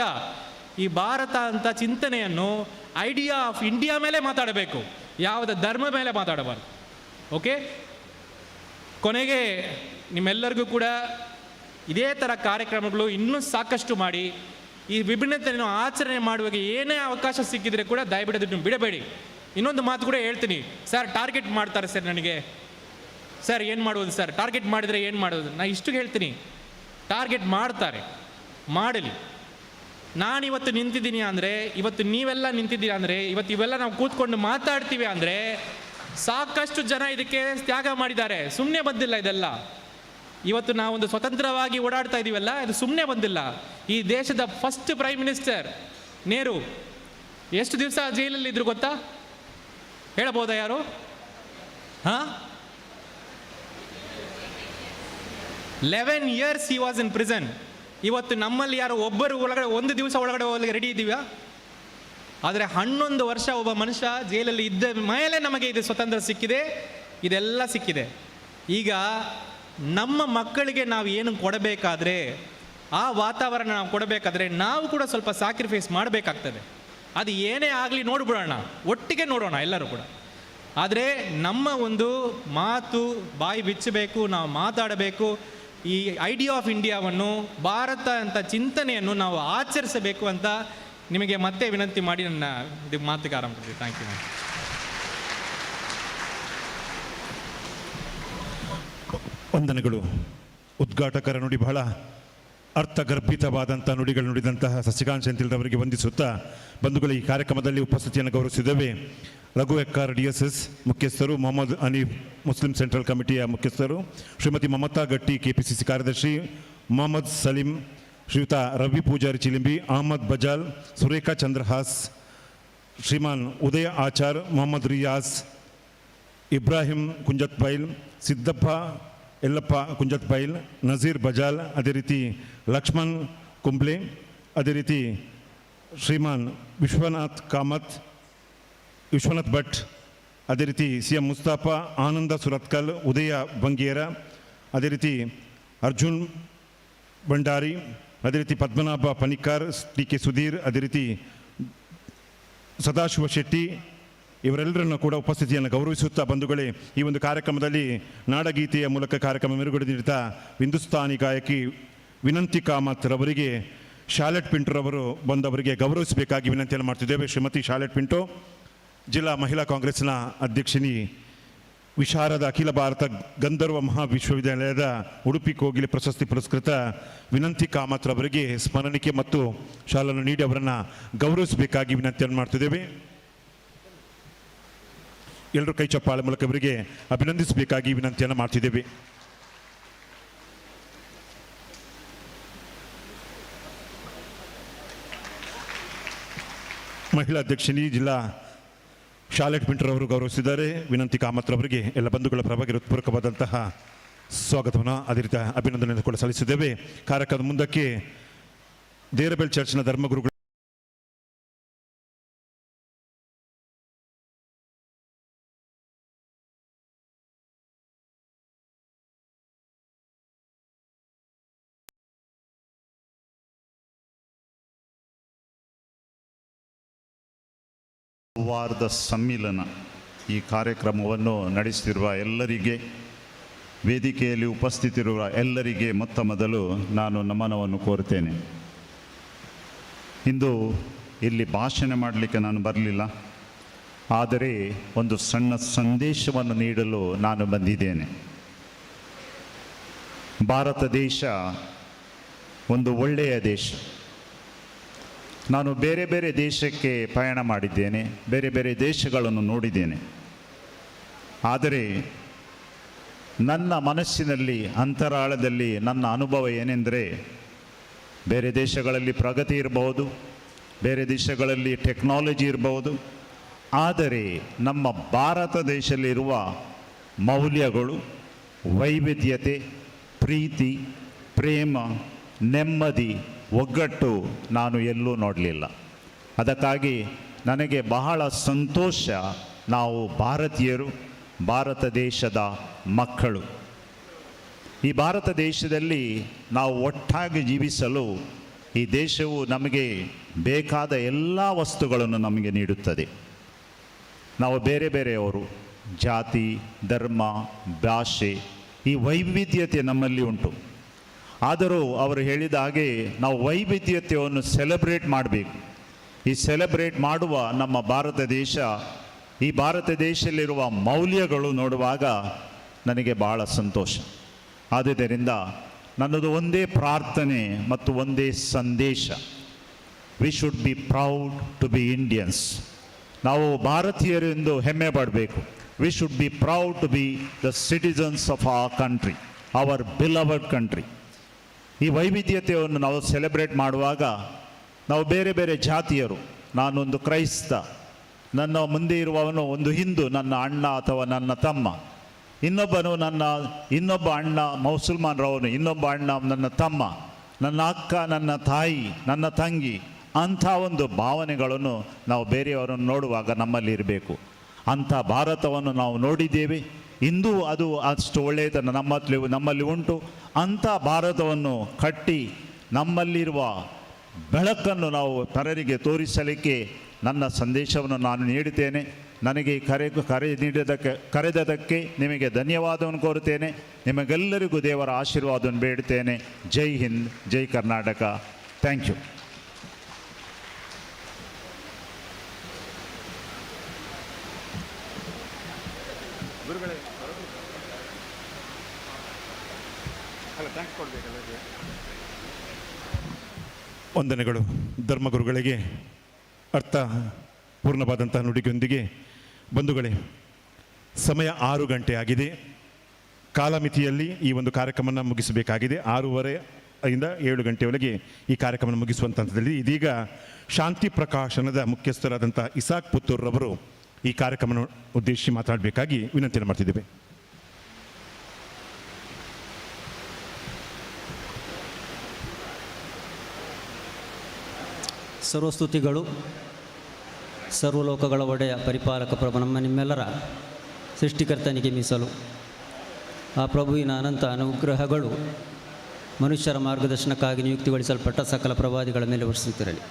ಈ ಭಾರತ ಅಂತ ಚಿಂತನೆಯನ್ನು ಐಡಿಯಾ ಆಫ್ ಇಂಡಿಯಾ ಮೇಲೆ ಮಾತಾಡಬೇಕು, ಯಾವುದೇ ಧರ್ಮ ಮೇಲೆ ಮಾತಾಡಬಾರ್ದು. ಓಕೆ, ಕೊನೆಗೆ ನಿಮ್ಮೆಲ್ಲರಿಗೂ ಕೂಡ ಇದೇ ಥರ ಕಾರ್ಯಕ್ರಮಗಳು ಇನ್ನೂ ಸಾಕಷ್ಟು ಮಾಡಿ ಈ ವಿಭಿನ್ನತೆಯನ್ನು ಆಚರಣೆ ಮಾಡುವಾಗ ಏನೇ ಅವಕಾಶ ಸಿಕ್ಕಿದರೆ ಕೂಡ ದಯವಿಟ್ಟು ಬಿಡಬೇಡಿ. ಇನ್ನೊಂದು ಮಾತು ಕೂಡ ಹೇಳ್ತೀನಿ ಸರ್, ಟಾರ್ಗೆಟ್ ಮಾಡ್ತಾರೆ ಸರ್ ನನಗೆ, ಸರ್ ಏನು ಮಾಡೋದು ಸರ್, ಟಾರ್ಗೆಟ್ ಮಾಡಿದರೆ ಏನು ಮಾಡೋದು? ನಾನು ಇಷ್ಟು ಹೇಳ್ತೀನಿ, ಟಾರ್ಗೆಟ್ ಮಾಡ್ತಾರೆ, ಮಾಡಲಿ. ನಾನಿವತ್ತು ನಿಂತಿದ್ದೀನಿ ಅಂದರೆ, ಇವತ್ತು ನೀವೆಲ್ಲ ನಿಂತಿದ್ದೀರಾ ಅಂದರೆ, ಇವತ್ತು ಇವೆಲ್ಲ ನಾವು ಕೂತ್ಕೊಂಡು ಮಾತಾಡ್ತೀವಿ ಅಂದರೆ ಸಾಕಷ್ಟು ಜನ ಇದಕ್ಕೆ ತ್ಯಾಗ ಮಾಡಿದ್ದಾರೆ, ಸುಮ್ಮನೆ ಬಂದಿಲ್ಲ ಇದೆಲ್ಲ. ಇವತ್ತು ನಾವೊಂದು ಸ್ವತಂತ್ರವಾಗಿ ಓಡಾಡ್ತಾ ಇದ್ದೀವಲ್ಲ, ಇದು ಸುಮ್ಮನೆ ಬಂದಿಲ್ಲ. ಈ ದೇಶದ ಫಸ್ಟ್ ಪ್ರೈಮ್ ಮಿನಿಸ್ಟರ್ ನೆಹರು ಎಷ್ಟು ದಿವಸ ಜೈಲಲ್ಲಿ ಇದ್ರು ಗೊತ್ತಾ? ಹೇಳಬಹುದಾ ಯಾರು? ಹಾಂ, 11 years he was in prison. ಇವತ್ತು ನಮ್ಮಲ್ಲಿ ಯಾರು ಒಬ್ಬರು ಒಳಗಡೆ ಒಂದು ದಿವಸ ಒಳಗಡೆ ಹೋಗಲಿಕ್ಕೆ ರೆಡಿ ಇದ್ದೀವಾ? ಆದರೆ 11 ವರ್ಷ ಒಬ್ಬ ಮನುಷ್ಯ ಜೈಲಲ್ಲಿ ಇದ್ದ ಮೇಲೆ ನಮಗೆ ಇದು ಸ್ವತಂತ್ರ ಸಿಕ್ಕಿದೆ, ಇದೆಲ್ಲ ಸಿಕ್ಕಿದೆ. ಈಗ ನಮ್ಮ ಮಕ್ಕಳಿಗೆ ನಾವು ಏನು ಕೊಡಬೇಕಾದ್ರೆ, ಆ ವಾತಾವರಣ ನಾವು ಕೊಡಬೇಕಾದ್ರೆ ನಾವು ಕೂಡ ಸ್ವಲ್ಪ ಸ್ಯಾಕ್ರಿಫೈಸ್ ಮಾಡಬೇಕಾಗ್ತದೆ. ಅದು ಏನೇ ಆಗಲಿ ನೋಡ್ಬಿಡೋಣ, ಒಟ್ಟಿಗೆ ನೋಡೋಣ ಎಲ್ಲರೂ ಕೂಡ. ಆದರೆ ನಮ್ಮ ಒಂದು ಮಾತು ಬಾಯಿ ಬಿಚ್ಚಬೇಕು, ನಾವು ಮಾತಾಡಬೇಕು. ಈ ಐಡಿಯಾ ಆಫ್ ಇಂಡಿಯಾವನ್ನು, ಭಾರತ ಅಂತ ಚಿಂತನೆಯನ್ನು ನಾವು ಆಚರಿಸಬೇಕು ಅಂತ ನಿಮಗೆ ಮತ್ತೆ ವಿನಂತಿ ಮಾಡಿ ನನ್ನ ಇದು ಮಾತಿಗೆ ಆರಂಭ ಮಾಡ್ತೀನಿ. Thank you. ವಂದನೆಗಳು. ಉದ್ಘಾಟಕರ ನುಡಿ ಬಹಳ ಅರ್ಥಗರ್ಭಿತವಾದಂಥ ನುಡಿಗಳು ನುಡಿದಂತಹ ಸಸಿಕಾಂತ್ ಸೆಂಥಿಲ್ರವರಿಗೆ ವಂದಿಸುತ್ತಾ, ಬಂಧುಗಳು, ಈ ಕಾರ್ಯಕ್ರಮದಲ್ಲಿ ಉಪಸ್ಥಿತಿಯನ್ನು ಗೌರವಿಸಿದ್ದೇವೆ. ರಘು ಎಕ್ಕಾರ್ DSS ಮುಖ್ಯಸ್ಥರು, ಮೊಹಮ್ಮದ್ ಹನೀಫ್ ಮುಸ್ಲಿಂ ಸೆಂಟ್ರಲ್ ಕಮಿಟಿಯ ಮುಖ್ಯಸ್ಥರು, ಶ್ರೀಮತಿ ಮಮತಾ ಗಟ್ಟಿ KPCC ಕಾರ್ಯದರ್ಶಿ, ಮೊಹಮ್ಮದ್ ಸಲೀಂ, ಶ್ರೀಯುತ ರವಿ ಪೂಜಾರಿ ಚಿಲಿಂಬಿ, ಅಹಮದ್ ಬಜಾಲ್, ಸುರೇಖಾ ಚಂದ್ರಹಾಸ್, ಶ್ರೀಮಾನ್ ಉದಯ ಆಚಾರ್, ಮೊಹಮ್ಮದ್ ರಿಯಾಜ್, ಇಬ್ರಾಹಿಂ ಕುಂಜತ್ ಬೈಲ್, ಸಿದ್ದಪ್ಪ ಯಲ್ಲಪ್ಪ ಕುಂಜತ್ ಬೈಲ್, ನಜೀರ್ ಬಜಾಲ್, ಅದೇ ರೀತಿ ಲಕ್ಷ್ಮಣ್ ಕುಂಬ್ಳೆ, ಅದೇ ರೀತಿ ಶ್ರೀಮಾನ್ ವಿಶ್ವನಾಥ್ ಕಾಮತ್, ವಿಶ್ವನಾಥ್ ಭಟ್, ಅದೇ ರೀತಿ CM ಮುಸ್ತಾಫಾ, ಆನಂದ ಸುರತ್ಕಲ್, ಉದಯ ಬಂಗೇರ, ಅದೇ ರೀತಿ ಅರ್ಜುನ್ ಭಂಡಾರಿ, ಅದೇ ರೀತಿ ಪದ್ಮನಾಭ ಪನಿಕಾರ್, TK ಸುಧೀರ್, ಅದೇ ರೀತಿ ಸದಾಶಿವ ಶೆಟ್ಟಿ, ಇವರೆಲ್ಲರನ್ನು ಕೂಡ ಉಪಸ್ಥಿತಿಯನ್ನು ಗೌರವಿಸುತ್ತಾ, ಬಂಧುಗಳೇ, ಈ ಒಂದು ಕಾರ್ಯಕ್ರಮದಲ್ಲಿ ನಾಡಗೀತೆಯ ಮೂಲಕ ಕಾರ್ಯಕ್ರಮ ಮೆರುಗಡೆದಿರುತ್ತಾ ಹಿಂದೂಸ್ತಾನಿ ಗಾಯಕಿ ವಿನಂತಿ ಕಾಮತ್ ರವರಿಗೆ ಶಾಲೆಟ್ ಪಿಂಟೋರವರು ಬಂದವರಿಗೆ ಗೌರವಿಸಬೇಕಾಗಿ ವಿನಂತಿಯನ್ನು ಮಾಡ್ತಿದ್ದೇವೆ. ಶ್ರೀಮತಿ ಶಾಲೆಟ್ ಪಿಂಟೋ, ಜಿಲ್ಲಾ ಮಹಿಳಾ ಕಾಂಗ್ರೆಸ್ನ ಅಧ್ಯಕ್ಷಿನಿ, ವಿಶಾರದ ಅಖಿಲ ಭಾರತ ಗಂಧರ್ವ ಮಹಾವಿಶ್ವವಿದ್ಯಾಲಯದ ಉಡುಪಿ ಕೋಗಿಲೆ ಪ್ರಶಸ್ತಿ ಪುರಸ್ಕೃತ ವಿನಂತಿ ಕಾಮತ್ ರವರಿಗೆ ಸ್ಮರಣಿಕೆ ಮತ್ತು ಶಾಲನ್ನು ನೀಡಿ ಅವರನ್ನು ಗೌರವಿಸಬೇಕಾಗಿ ವಿನಂತಿಯನ್ನು ಮಾಡ್ತಿದ್ದೇವೆ. ಎಲ್ಲರೂ ಕೈ ಚಪ್ಪಾಳೆ ಮೂಲಕ ಇವರಿಗೆ ಅಭಿನಂದಿಸಬೇಕಾಗಿ ವಿನಂತಿಯನ್ನು ಮಾಡ್ತಿದ್ದೇವೆ. ಮಹಿಳಾ ಅಧ್ಯಕ್ಷಿನಿ ಜಿಲ್ಲಾ ಶಾಲೆಟ್ ಪಿಂಟರ್ ಅವರು ಗೌರವಿಸಿದ್ದಾರೆ. ವಿನಂತಿ ಕಾಮತ್ ರವರಿಗೆ ಎಲ್ಲ ಬಂಧುಗಳ ಪರವಾಗಿ ಹೃತ್ಪೂರ್ವಕವಾದಂತಹ ಸ್ವಾಗತವನ್ನು, ಅದೇ ರೀತಿ ಅಭಿನಂದನೆಯನ್ನು ಕೂಡ ಸಲ್ಲಿಸಿದ್ದೇವೆ. ಕಾರ್ಯಕ್ರಮದ ಮುಂದಕ್ಕೆ ದೇರಬೆಲ್ ಚರ್ಚ್ನ ಧರ್ಮಗುರುಗಳು ಸೌಹಾರ್ದ ಸಮ್ಮಿಲನ ಈ ಕಾರ್ಯಕ್ರಮವನ್ನು ನಡೆಸುತ್ತಿರುವ ಎಲ್ಲರಿಗೆ, ವೇದಿಕೆಯಲ್ಲಿ ಉಪಸ್ಥಿತಿರುವ ಎಲ್ಲರಿಗೆ ಮೊತ್ತ ಮೊದಲು ನಾನು ನಮನವನ್ನು ಕೋರುತ್ತೇನೆ. ಇಂದು ಇಲ್ಲಿ ಭಾಷಣ ಮಾಡಲಿಕ್ಕೆ ನಾನು ಬರಲಿಲ್ಲ, ಆದರೆ ಒಂದು ಸಣ್ಣ ಸಂದೇಶವನ್ನು ನೀಡಲು ನಾನು ಬಂದಿದ್ದೇನೆ. ಭಾರತ ದೇಶ ಒಂದು ಒಳ್ಳೆಯ ದೇಶ. ನಾನು ಬೇರೆ ಬೇರೆ ದೇಶಕ್ಕೆ ಪಯಣ ಮಾಡಿದ್ದೇನೆ, ಬೇರೆ ಬೇರೆ ದೇಶಗಳನ್ನು ನೋಡಿದ್ದೇನೆ. ಆದರೆ ನನ್ನ ಮನಸ್ಸಿನಲ್ಲಿ ಅಂತರಾಳದಲ್ಲಿ ನನ್ನ ಅನುಭವ ಏನೆಂದರೆ, ಬೇರೆ ದೇಶಗಳಲ್ಲಿ ಪ್ರಗತಿ ಇರಬಹುದು, ಬೇರೆ ದೇಶಗಳಲ್ಲಿ ಟೆಕ್ನಾಲಜಿ ಇರಬಹುದು, ಆದರೆ ನಮ್ಮ ಭಾರತ ದೇಶದಲ್ಲಿರುವ ಮೌಲ್ಯಗಳು, ವೈವಿಧ್ಯತೆ, ಪ್ರೀತಿ, ಪ್ರೇಮ, ನೆಮ್ಮದಿ, ಒಗ್ಗಟ್ಟು ನಾನು ಎಲ್ಲೂ ನೋಡಲಿಲ್ಲ. ಅದಕ್ಕಾಗಿ ನನಗೆ ಬಹಳ ಸಂತೋಷ. ನಾವು ಭಾರತೀಯರು, ಭಾರತ ದೇಶದ ಮಕ್ಕಳು. ಈ ಭಾರತ ದೇಶದಲ್ಲಿ ನಾವು ಒಟ್ಟಾಗಿ ಜೀವಿಸಲು ಈ ದೇಶವು ನಮಗೆ ಬೇಕಾದ ಎಲ್ಲ ವಸ್ತುಗಳನ್ನು ನಮಗೆ ನೀಡುತ್ತದೆ. ನಾವು ಬೇರೆ ಬೇರೆಯವರು, ಜಾತಿ, ಧರ್ಮ, ಭಾಷೆ, ಈ ವೈವಿಧ್ಯತೆ ನಮ್ಮಲ್ಲಿ ಉಂಟು. ಆದರೂ ಅವರು ಹೇಳಿದ ಹಾಗೆ ನಾವು ವೈವಿಧ್ಯತೆಯನ್ನು ಸೆಲೆಬ್ರೇಟ್ ಮಾಡಬೇಕು. ಈ ಸೆಲೆಬ್ರೇಟ್ ಮಾಡುವ ನಮ್ಮ ಭಾರತ ದೇಶ, ಈ ಭಾರತ ದೇಶದಲ್ಲಿರುವ ಮೌಲ್ಯಗಳು ನೋಡುವಾಗ ನನಗೆ ಬಹಳ ಸಂತೋಷ. ಆದುದರಿಂದ ನನ್ನದು ಒಂದೇ ಪ್ರಾರ್ಥನೆ ಮತ್ತು ಒಂದೇ ಸಂದೇಶ. We should be proud to be Indians. ನಾವು ಭಾರತೀಯರು ಎಂದು ಹೆಮ್ಮೆ ಪಡಬೇಕು. We should be proud to be the citizens of our country, our beloved country. ಈ ವೈವಿಧ್ಯತೆಯನ್ನು ನಾವು ಸೆಲೆಬ್ರೇಟ್ ಮಾಡುವಾಗ ನಾವು ಬೇರೆ ಬೇರೆ ಜಾತಿಯರು, ನಾನೊಂದು ಕ್ರೈಸ್ತ, ನನ್ನ ಮುಂದೆ ಇರುವವನು ಒಂದು ಹಿಂದೂ, ನನ್ನ ಅಣ್ಣ ಅಥವಾ ನನ್ನ ತಮ್ಮ, ಇನ್ನೊಬ್ಬ ಅಣ್ಣ ಮುಸಲ್ಮಾನರವನು, ಇನ್ನೊಬ್ಬ ಅಣ್ಣ ನನ್ನ ತಮ್ಮ, ನನ್ನ ಅಕ್ಕ, ನನ್ನ ತಾಯಿ, ನನ್ನ ತಂಗಿ, ಅಂಥ ಒಂದು ಭಾವನೆಗಳನ್ನು ನಾವು ಬೇರೆಯವರನ್ನು ನೋಡುವಾಗ ನಮ್ಮಲ್ಲಿ ಇರಬೇಕು. ಅಂಥ ಭಾರತವನ್ನು ನಾವು ನೋಡಿದ್ದೇವೆ. ಇಂದು ಅದು ಅಷ್ಟು ಒಳ್ಳೆಯದನ್ನು ನಮ್ಮಲ್ಲಿ ಉಂಟು. ಅಂಥ ಭಾರತವನ್ನು ಕಟ್ಟಿ ನಮ್ಮಲ್ಲಿರುವ ಬೆಳಕನ್ನು ನಾವು ಪರರಿಗೆ ತೋರಿಸಲಿಕ್ಕೆ ನನ್ನ ಸಂದೇಶವನ್ನು ನಾನು ನೀಡುತ್ತೇನೆ. ನನಗೆ ಕರೆದದಕ್ಕೆ ನಿಮಗೆ ಧನ್ಯವಾದವನ್ನು ಕೋರುತ್ತೇನೆ. ನಿಮಗೆಲ್ಲರಿಗೂ ದೇವರ ಆಶೀರ್ವಾದವನ್ನು ಬೇಡುತ್ತೇನೆ. ಜೈ ಹಿಂದ್, ಜೈ ಕರ್ನಾಟಕ. Thank you. ವಂದನೆಗಳು ಧರ್ಮಗುರುಗಳಿಗೆ. ಅರ್ಥ ಪೂರ್ಣವಾದಂತಹ ನುಡಿಯೊಂದಿಗೆ ಬಂಧುಗಳೇ, ಸಮಯ 6 ಗಂಟೆ ಆಗಿದೆ. ಕಾಲಮಿತಿಯಲ್ಲಿ ಈ ಒಂದು ಕಾರ್ಯಕ್ರಮವನ್ನು ಮುಗಿಸಬೇಕಾಗಿದೆ. 6:30 7 ಗಂಟೆಯೊಳಗೆ ಈ ಕಾರ್ಯಕ್ರಮ ಮುಗಿಸುವಂಥ ಹಂತದಲ್ಲಿ ಇದೀಗ ಶಾಂತಿ ಪ್ರಕಾಶನದ ಮುಖ್ಯಸ್ಥರಾದಂಥ ಇಸಾಕ್ ಪುತ್ತೂರ್ರವರು ಈ ಕಾರ್ಯಕ್ರಮ ಉದ್ದೇಶಿಸಿ ಮಾತಾಡಬೇಕಾಗಿ ವಿನಂತಿಯನ್ನು ಮಾಡ್ತಿದ್ದೇವೆ. ಸರ್ವಸ್ತುತಿಗಳು, ಸರ್ವಲೋಕಗಳ ಒಡೆಯ ಪರಿಪಾಲಕ ಪ್ರಭು ನಮ್ಮ ನಿಮ್ಮೆಲ್ಲರ ಸೃಷ್ಟಿಕರ್ತನಿಗೆ ಮೀಸಲು. ಆ ಪ್ರಭುವಿನ ಅನಂತ ಅನುಗ್ರಹಗಳು ಮನುಷ್ಯರ ಮಾರ್ಗದರ್ಶನಕ್ಕಾಗಿ ನಿಯುಕ್ತಿಗೊಳಿಸಲ್ಪಟ್ಟ ಸಕಲ ಪ್ರವಾದಿಗಳ ಮೇಲೆ ವರ್ಷಿಸುತ್ತಿರಲಿ.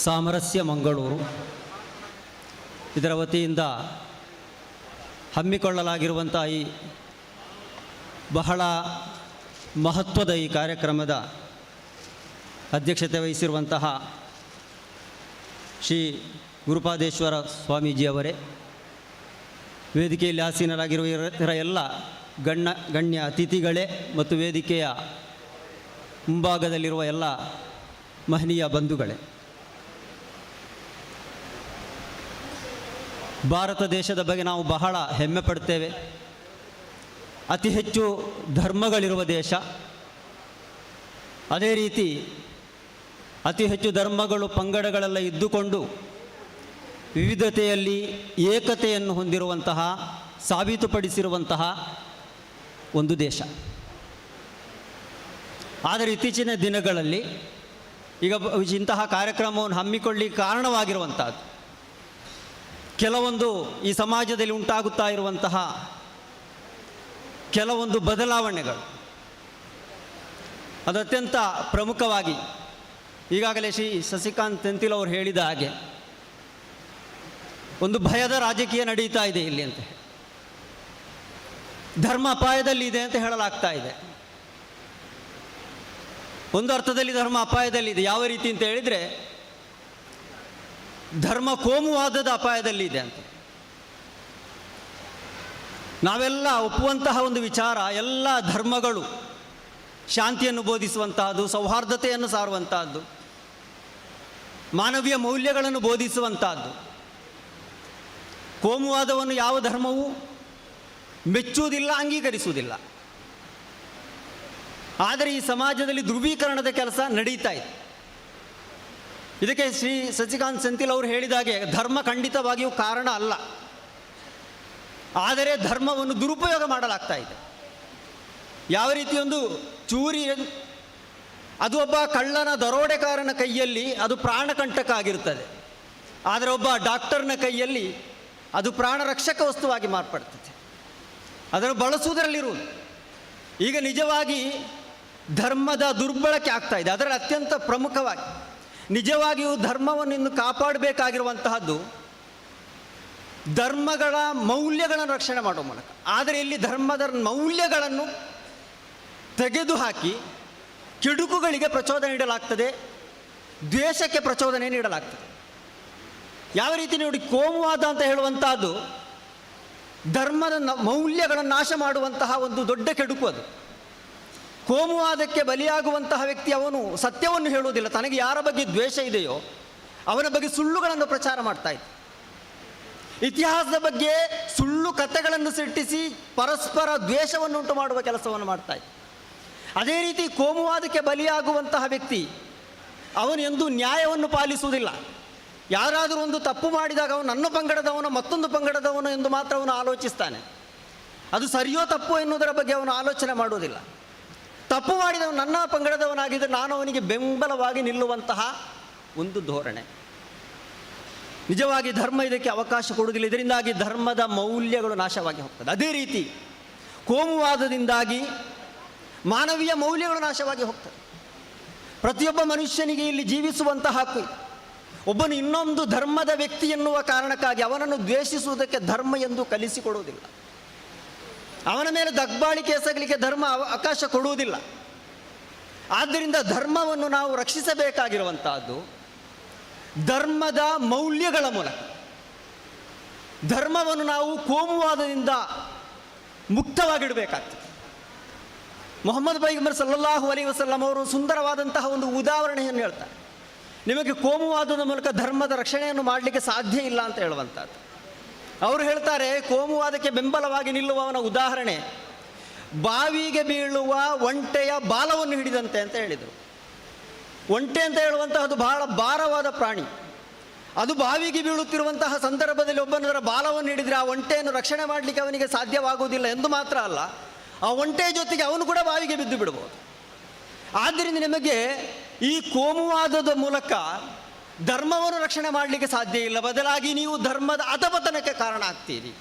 ಸಾಮರಸ್ಯ ಮಂಗಳೂರು ಇದರ ವತಿಯಿಂದ ಹಮ್ಮಿಕೊಳ್ಳಲಾಗಿರುವಂಥ ಈ ಬಹಳ ಮಹತ್ವದ ಈ ಕಾರ್ಯಕ್ರಮದ ಅಧ್ಯಕ್ಷತೆ ವಹಿಸಿರುವಂತಹ ಶ್ರೀ ಗುರುಪಾದೇಶ್ವರ ಸ್ವಾಮೀಜಿಯವರೇ, ವೇದಿಕೆಯಲ್ಲಿ ಆಸೀನರಾಗಿರುವ ಎಲ್ಲ ಗಣ್ಯ ಅತಿಥಿಗಳೇ ಮತ್ತು ವೇದಿಕೆಯ ಮುಂಭಾಗದಲ್ಲಿರುವ ಎಲ್ಲ ಮಹನೀಯ ಬಂಧುಗಳೇ, ಭಾರತ ದೇಶದ ಬಗ್ಗೆ ನಾವು ಬಹಳ ಹೆಮ್ಮೆ ಪಡ್ತೇವೆ. ಅತಿ ಹೆಚ್ಚು ಧರ್ಮಗಳಿರುವ ದೇಶ. ಅದೇ ರೀತಿ ಅತಿ ಹೆಚ್ಚು ಧರ್ಮಗಳು, ಪಂಗಡಗಳೆಲ್ಲ ಇದ್ದುಕೊಂಡು ವಿವಿಧತೆಯಲ್ಲಿ ಏಕತೆಯನ್ನು ಹೊಂದಿರುವಂತಹ, ಸಾಬೀತುಪಡಿಸಿರುವಂತಹ ಒಂದು ದೇಶ. ಆದರೆ ಇತ್ತೀಚಿನ ದಿನಗಳಲ್ಲಿ ಈಗ ಇಂತಹ ಕಾರ್ಯಕ್ರಮವನ್ನು ಹಮ್ಮಿಕೊಳ್ಳಲಿಕ್ಕೆ ಕಾರಣವಾಗಿರುವಂಥದ್ದು ಕೆಲವೊಂದು ಈ ಸಮಾಜದಲ್ಲಿ ಉಂಟಾಗುತ್ತಾ ಇರುವಂತಹ ಕೆಲವೊಂದು ಬದಲಾವಣೆಗಳು. ಅದು ಅತ್ಯಂತ ಪ್ರಮುಖವಾಗಿ ಈಗಾಗಲೇ ಶ್ರೀ ಸಸಿಕಾಂತ್ ಸೆಂಥಿಲ್ ಅವರು ಹೇಳಿದ ಹಾಗೆ ಒಂದು ಭಯದ ರಾಜಕೀಯ ನಡೀತಾ ಇದೆ ಇಲ್ಲಿ ಅಂತ. ಧರ್ಮ ಅಪಾಯದಲ್ಲಿ ಇದೆ ಅಂತ ಹೇಳಲಾಗ್ತಾ ಇದೆ. ಒಂದು ಅರ್ಥದಲ್ಲಿ ಧರ್ಮ ಅಪಾಯದಲ್ಲಿದೆ. ಯಾವ ರೀತಿ ಅಂತ ಹೇಳಿದರೆ, ಧರ್ಮ ಕೋಮುವಾದದ ಅಪಾಯದಲ್ಲಿದೆ ಅಂತ ನಾವೆಲ್ಲ ಒಪ್ಪುವಂತಹ ಒಂದು ವಿಚಾರ. ಎಲ್ಲ ಧರ್ಮಗಳು ಶಾಂತಿಯನ್ನು ಬೋಧಿಸುವಂತಹದ್ದು, ಸೌಹಾರ್ದತೆಯನ್ನು ಸಾರುವಂತಹದ್ದು, ಮಾನವೀಯ ಮೌಲ್ಯಗಳನ್ನು ಬೋಧಿಸುವಂತಹದ್ದು. ಕೋಮುವಾದವನ್ನು ಯಾವ ಧರ್ಮವೂ ಮೆಚ್ಚುವುದಿಲ್ಲ, ಅಂಗೀಕರಿಸುವುದಿಲ್ಲ. ಆದರೆ ಈ ಸಮಾಜದಲ್ಲಿ ಧ್ರುವೀಕರಣದ ಕೆಲಸ ನಡೀತಾ ಇದೆ. ಇದಕ್ಕೆ ಶ್ರೀ ಸಸಿಕಾಂತ್ ಸೆಂಥಿಲ್ ಅವರು ಹೇಳಿದಾಗೆ ಧರ್ಮ ಖಂಡಿತವಾಗಿಯೂ ಕಾರಣ ಅಲ್ಲ, ಆದರೆ ಧರ್ಮವನ್ನು ದುರುಪಯೋಗ ಮಾಡಲಾಗ್ತಾ ಇದೆ. ಯಾವ ರೀತಿಯೊಂದು ಚೂರಿ ಅದು ಒಬ್ಬ ಕಳ್ಳನ ದರೋಡೆಕಾರನ ಕೈಯಲ್ಲಿ ಅದು ಪ್ರಾಣಕಂಟಕ ಆಗಿರುತ್ತದೆ. ಆದರೆ ಒಬ್ಬ ಡಾಕ್ಟರ್ನ ಕೈಯಲ್ಲಿ ಅದು ಪ್ರಾಣರಕ್ಷಕ ವಸ್ತುವಾಗಿ ಮಾರ್ಪಡ್ತದೆ. ಅದನ್ನು ಬಳಸುವುದರಲ್ಲಿರುವುದು ಈಗ ನಿಜವಾಗಿ ಧರ್ಮದ ದುರ್ಬಳಕೆ ಆಗ್ತಾ ಇದೆ. ಅದರಲ್ಲಿ ಅತ್ಯಂತ ಪ್ರಮುಖವಾಗಿ ನಿಜವಾಗಿಯೂ ಧರ್ಮವನ್ನು ಇನ್ನು ಕಾಪಾಡಬೇಕಾಗಿರುವಂತಹದ್ದು ಧರ್ಮಗಳ ಮೌಲ್ಯಗಳನ್ನು ರಕ್ಷಣೆ ಮಾಡುವ ಮೂಲಕ. ಆದರೆ ಇಲ್ಲಿ ಧರ್ಮದ ಮೌಲ್ಯಗಳನ್ನು ತೆಗೆದುಹಾಕಿ ಕೆಡುಕುಗಳಿಗೆ ಪ್ರಚೋದನೆ ನೀಡಲಾಗ್ತದೆ, ದ್ವೇಷಕ್ಕೆ ಪ್ರಚೋದನೆ ನೀಡಲಾಗ್ತದೆ. ಯಾವ ರೀತಿ ನೋಡಿ, ಕೋಮುವಾದ ಅಂತ ಹೇಳುವಂತಹದ್ದು ಧರ್ಮದ ಮೌಲ್ಯಗಳನ್ನು ನಾಶ ಮಾಡುವಂತಹ ಒಂದು ದೊಡ್ಡ ಕೆಡುಕು. ಅದು ಕೋಮುವಾದಕ್ಕೆ ಬಲಿಯಾಗುವಂತಹ ವ್ಯಕ್ತಿ ಅವನು ಸತ್ಯವನ್ನು ಹೇಳುವುದಿಲ್ಲ. ತನಗೆ ಯಾರ ಬಗ್ಗೆ ದ್ವೇಷ ಇದೆಯೋ ಅವನ ಬಗ್ಗೆ ಸುಳ್ಳುಗಳನ್ನು ಪ್ರಚಾರ ಮಾಡ್ತಾ ಇದ್ದ. ಇತಿಹಾಸದ ಬಗ್ಗೆ ಸುಳ್ಳು ಕಥೆಗಳನ್ನು ಸೃಷ್ಟಿಸಿ ಪರಸ್ಪರ ದ್ವೇಷವನ್ನು ಉಂಟು ಮಾಡುವ ಕೆಲಸವನ್ನು ಮಾಡ್ತಾ ಇದ್ದ. ಅದೇ ರೀತಿ ಕೋಮುವಾದಕ್ಕೆ ಬಲಿಯಾಗುವಂತಹ ವ್ಯಕ್ತಿ ಅವನು ಎಂದೂ ನ್ಯಾಯವನ್ನು ಪಾಲಿಸುವುದಿಲ್ಲ. ಯಾರಾದರೂ ಒಂದು ತಪ್ಪು ಮಾಡಿದಾಗ ಅವನು ನನ್ನ ಪಂಗಡದವನು ಮತ್ತೊಂದು ಪಂಗಡದವನು ಎಂದು ಮಾತ್ರ ಅವನು ಆಲೋಚಿಸ್ತಾನೆ. ಅದು ಸರಿಯೋ ತಪ್ಪೋ ಎನ್ನುವುದರ ಬಗ್ಗೆ ಅವನು ಆಲೋಚನೆ ಮಾಡುವುದಿಲ್ಲ. ತಪ್ಪು ಮಾಡಿದವನು ನನ್ನ ಪಂಗಡದವನಾಗಿದ್ದರೆ ನಾನು ಅವನಿಗೆ ಬೆಂಬಲವಾಗಿ ನಿಲ್ಲುವಂತಹ ಒಂದು ಧೋರಣೆ. ನಿಜವಾಗಿ ಧರ್ಮ ಇದಕ್ಕೆ ಅವಕಾಶ ಕೊಡುವುದಿಲ್ಲ. ಇದರಿಂದಾಗಿ ಧರ್ಮದ ಮೌಲ್ಯಗಳು ನಾಶವಾಗಿ ಹೋಗ್ತದೆ. ಅದೇ ರೀತಿ ಕೋಮುವಾದದಿಂದಾಗಿ ಮಾನವೀಯ ಮೌಲ್ಯಗಳು ನಾಶವಾಗಿ ಹೋಗ್ತದೆ. ಪ್ರತಿಯೊಬ್ಬ ಮನುಷ್ಯನಿಗೆ ಇಲ್ಲಿ ಜೀವಿಸುವಂತಹ ಹಕ್ಕು ಇದೆ. ಒಬ್ಬನು ಇನ್ನೊಂದು ಧರ್ಮದ ವ್ಯಕ್ತಿ ಎನ್ನುವ ಕಾರಣಕ್ಕಾಗಿ ಅವನನ್ನು ದ್ವೇಷಿಸುವುದಕ್ಕೆ ಧರ್ಮ ಎಂದು ಕಲಿಸಿಕೊಡುವುದಿಲ್ಲ. ಅವನ ಮೇಲೆ ದಗ್ಬಾಳಿಕೆ ಎಸಗಲಿಕ್ಕೆ ಧರ್ಮ ಅವಕಾಶ ಕೊಡುವುದಿಲ್ಲ. ಆದ್ದರಿಂದ ಧರ್ಮವನ್ನು ನಾವು ರಕ್ಷಿಸಬೇಕಾಗಿರುವಂತಹದ್ದು ಧರ್ಮದ ಮೌಲ್ಯಗಳ ಮೂಲಕ. ಧರ್ಮವನ್ನು ನಾವು ಕೋಮುವಾದದಿಂದ ಮುಕ್ತವಾಗಿಡಬೇಕಾಗ್ತದೆ. ಮೊಹಮ್ಮದ್ ಪೈಗಂಬರ್ ಸಲ್ಲಲ್ಲಾಹು ಅಲೈಹಿ ವಸಲ್ಲಂ ಅವರು ಸುಂದರವಾದಂತಹ ಒಂದು ಉದಾಹರಣೆಯನ್ನು ಹೇಳ್ತಾರೆ. ನಿಮಗೆ ಕೋಮುವಾದದ ಮೂಲಕ ಧರ್ಮದ ರಕ್ಷಣೆಯನ್ನು ಮಾಡಲಿಕ್ಕೆ ಸಾಧ್ಯ ಇಲ್ಲ ಅಂತ ಹೇಳುವಂಥದ್ದು. ಅವರು ಹೇಳ್ತಾರೆ, ಕೋಮುವಾದಕ್ಕೆ ಬೆಂಬಲವಾಗಿ ನಿಲ್ಲುವವನ ಉದಾಹರಣೆ ಬಾವಿಗೆ ಬೀಳುವ ಒಂಟೆಯ ಬಾಲವನ್ನು ಹಿಡಿದಂತೆ ಅಂತ ಹೇಳಿದರು. ಒಂಟೆ ಅಂತ ಹೇಳುವಂತಹದ್ದು ಬಹಳ ಭಾರವಾದ ಪ್ರಾಣಿ. ಅದು ಬಾವಿಗೆ ಬೀಳುತ್ತಿರುವಂತಹ ಸಂದರ್ಭದಲ್ಲಿ ಒಬ್ಬನದರ ಬಾಲವನ್ನು ಹಿಡಿದರೆ ಆ ಒಂಟೆಯನ್ನು ರಕ್ಷಣೆ ಮಾಡಲಿಕ್ಕೆ ಅವನಿಗೆ ಸಾಧ್ಯವಾಗುವುದಿಲ್ಲ ಎಂದು ಮಾತ್ರ ಅಲ್ಲ, ಆ ಒಂಟೆಯ ಜೊತೆಗೆ ಅವನು ಕೂಡ ಬಾವಿಗೆ ಬಿದ್ದು ಬಿಡಬಹುದು. ಆದ್ದರಿಂದ ನಿಮಗೆ ಈ ಕೋಮುವಾದದ ಮೂಲಕ ಧರ್ಮವನ್ನು ರಕ್ಷಣೆ ಮಾಡಲಿಕ್ಕೆ ಸಾಧ್ಯ ಇಲ್ಲ. ಬದಲಾಗಿ ನೀವು ಧರ್ಮದ ಅಧಪತನಕ್ಕೆ ಕಾರಣ ಆಗ್ತೀರಿ.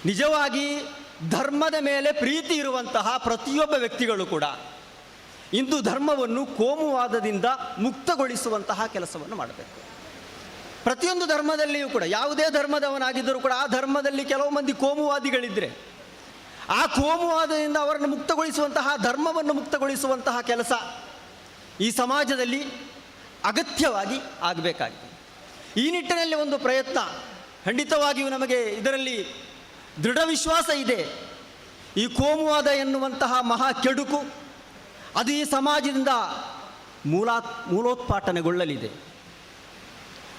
ನಿಜವಾಗಿ ಧರ್ಮದ ಮೇಲೆ ಪ್ರೀತಿ ಇರುವಂತಹ ಪ್ರತಿಯೊಬ್ಬ ವ್ಯಕ್ತಿಗಳು ಕೂಡ ಇಂದು ಧರ್ಮವನ್ನು ಕೋಮುವಾದದಿಂದ ಮುಕ್ತಗೊಳಿಸುವಂತಹ ಕೆಲಸವನ್ನು ಮಾಡಬೇಕು. ಪ್ರತಿಯೊಂದು ಧರ್ಮದಲ್ಲಿಯೂ ಕೂಡ ಯಾವುದೇ ಧರ್ಮದವನಾಗಿದ್ದರೂ ಕೂಡ ಆ ಧರ್ಮದಲ್ಲಿ ಕೆಲವು ಮಂದಿ ಕೋಮುವಾದಿಗಳಿದ್ದರೆ ಆ ಕೋಮುವಾದದಿಂದ ಅವರನ್ನು ಮುಕ್ತಗೊಳಿಸುವಂತಹ, ಧರ್ಮವನ್ನು ಮುಕ್ತಗೊಳಿಸುವಂತಹ ಕೆಲಸ ಈ ಸಮಾಜದಲ್ಲಿ ಅಗತ್ಯವಾಗಿ ಆಗಬೇಕಾಗಿದೆ. ಈ ನಿಟ್ಟಿನಲ್ಲಿ ಒಂದು ಪ್ರಯತ್ನ ಖಂಡಿತವಾಗಿಯೂ ನಮಗೆ ಇದರಲ್ಲಿ ದೃಢ ವಿಶ್ವಾಸ ಇದೆ. ಈ ಕೋಮುವಾದ ಎನ್ನುವಂತಹ ಮಹಾ ಕೆಡುಕು ಅದು ಈ ಸಮಾಜದಿಂದ ಮೂಲೋತ್ಪಾಟನೆಗೊಳ್ಳಲಿದೆ.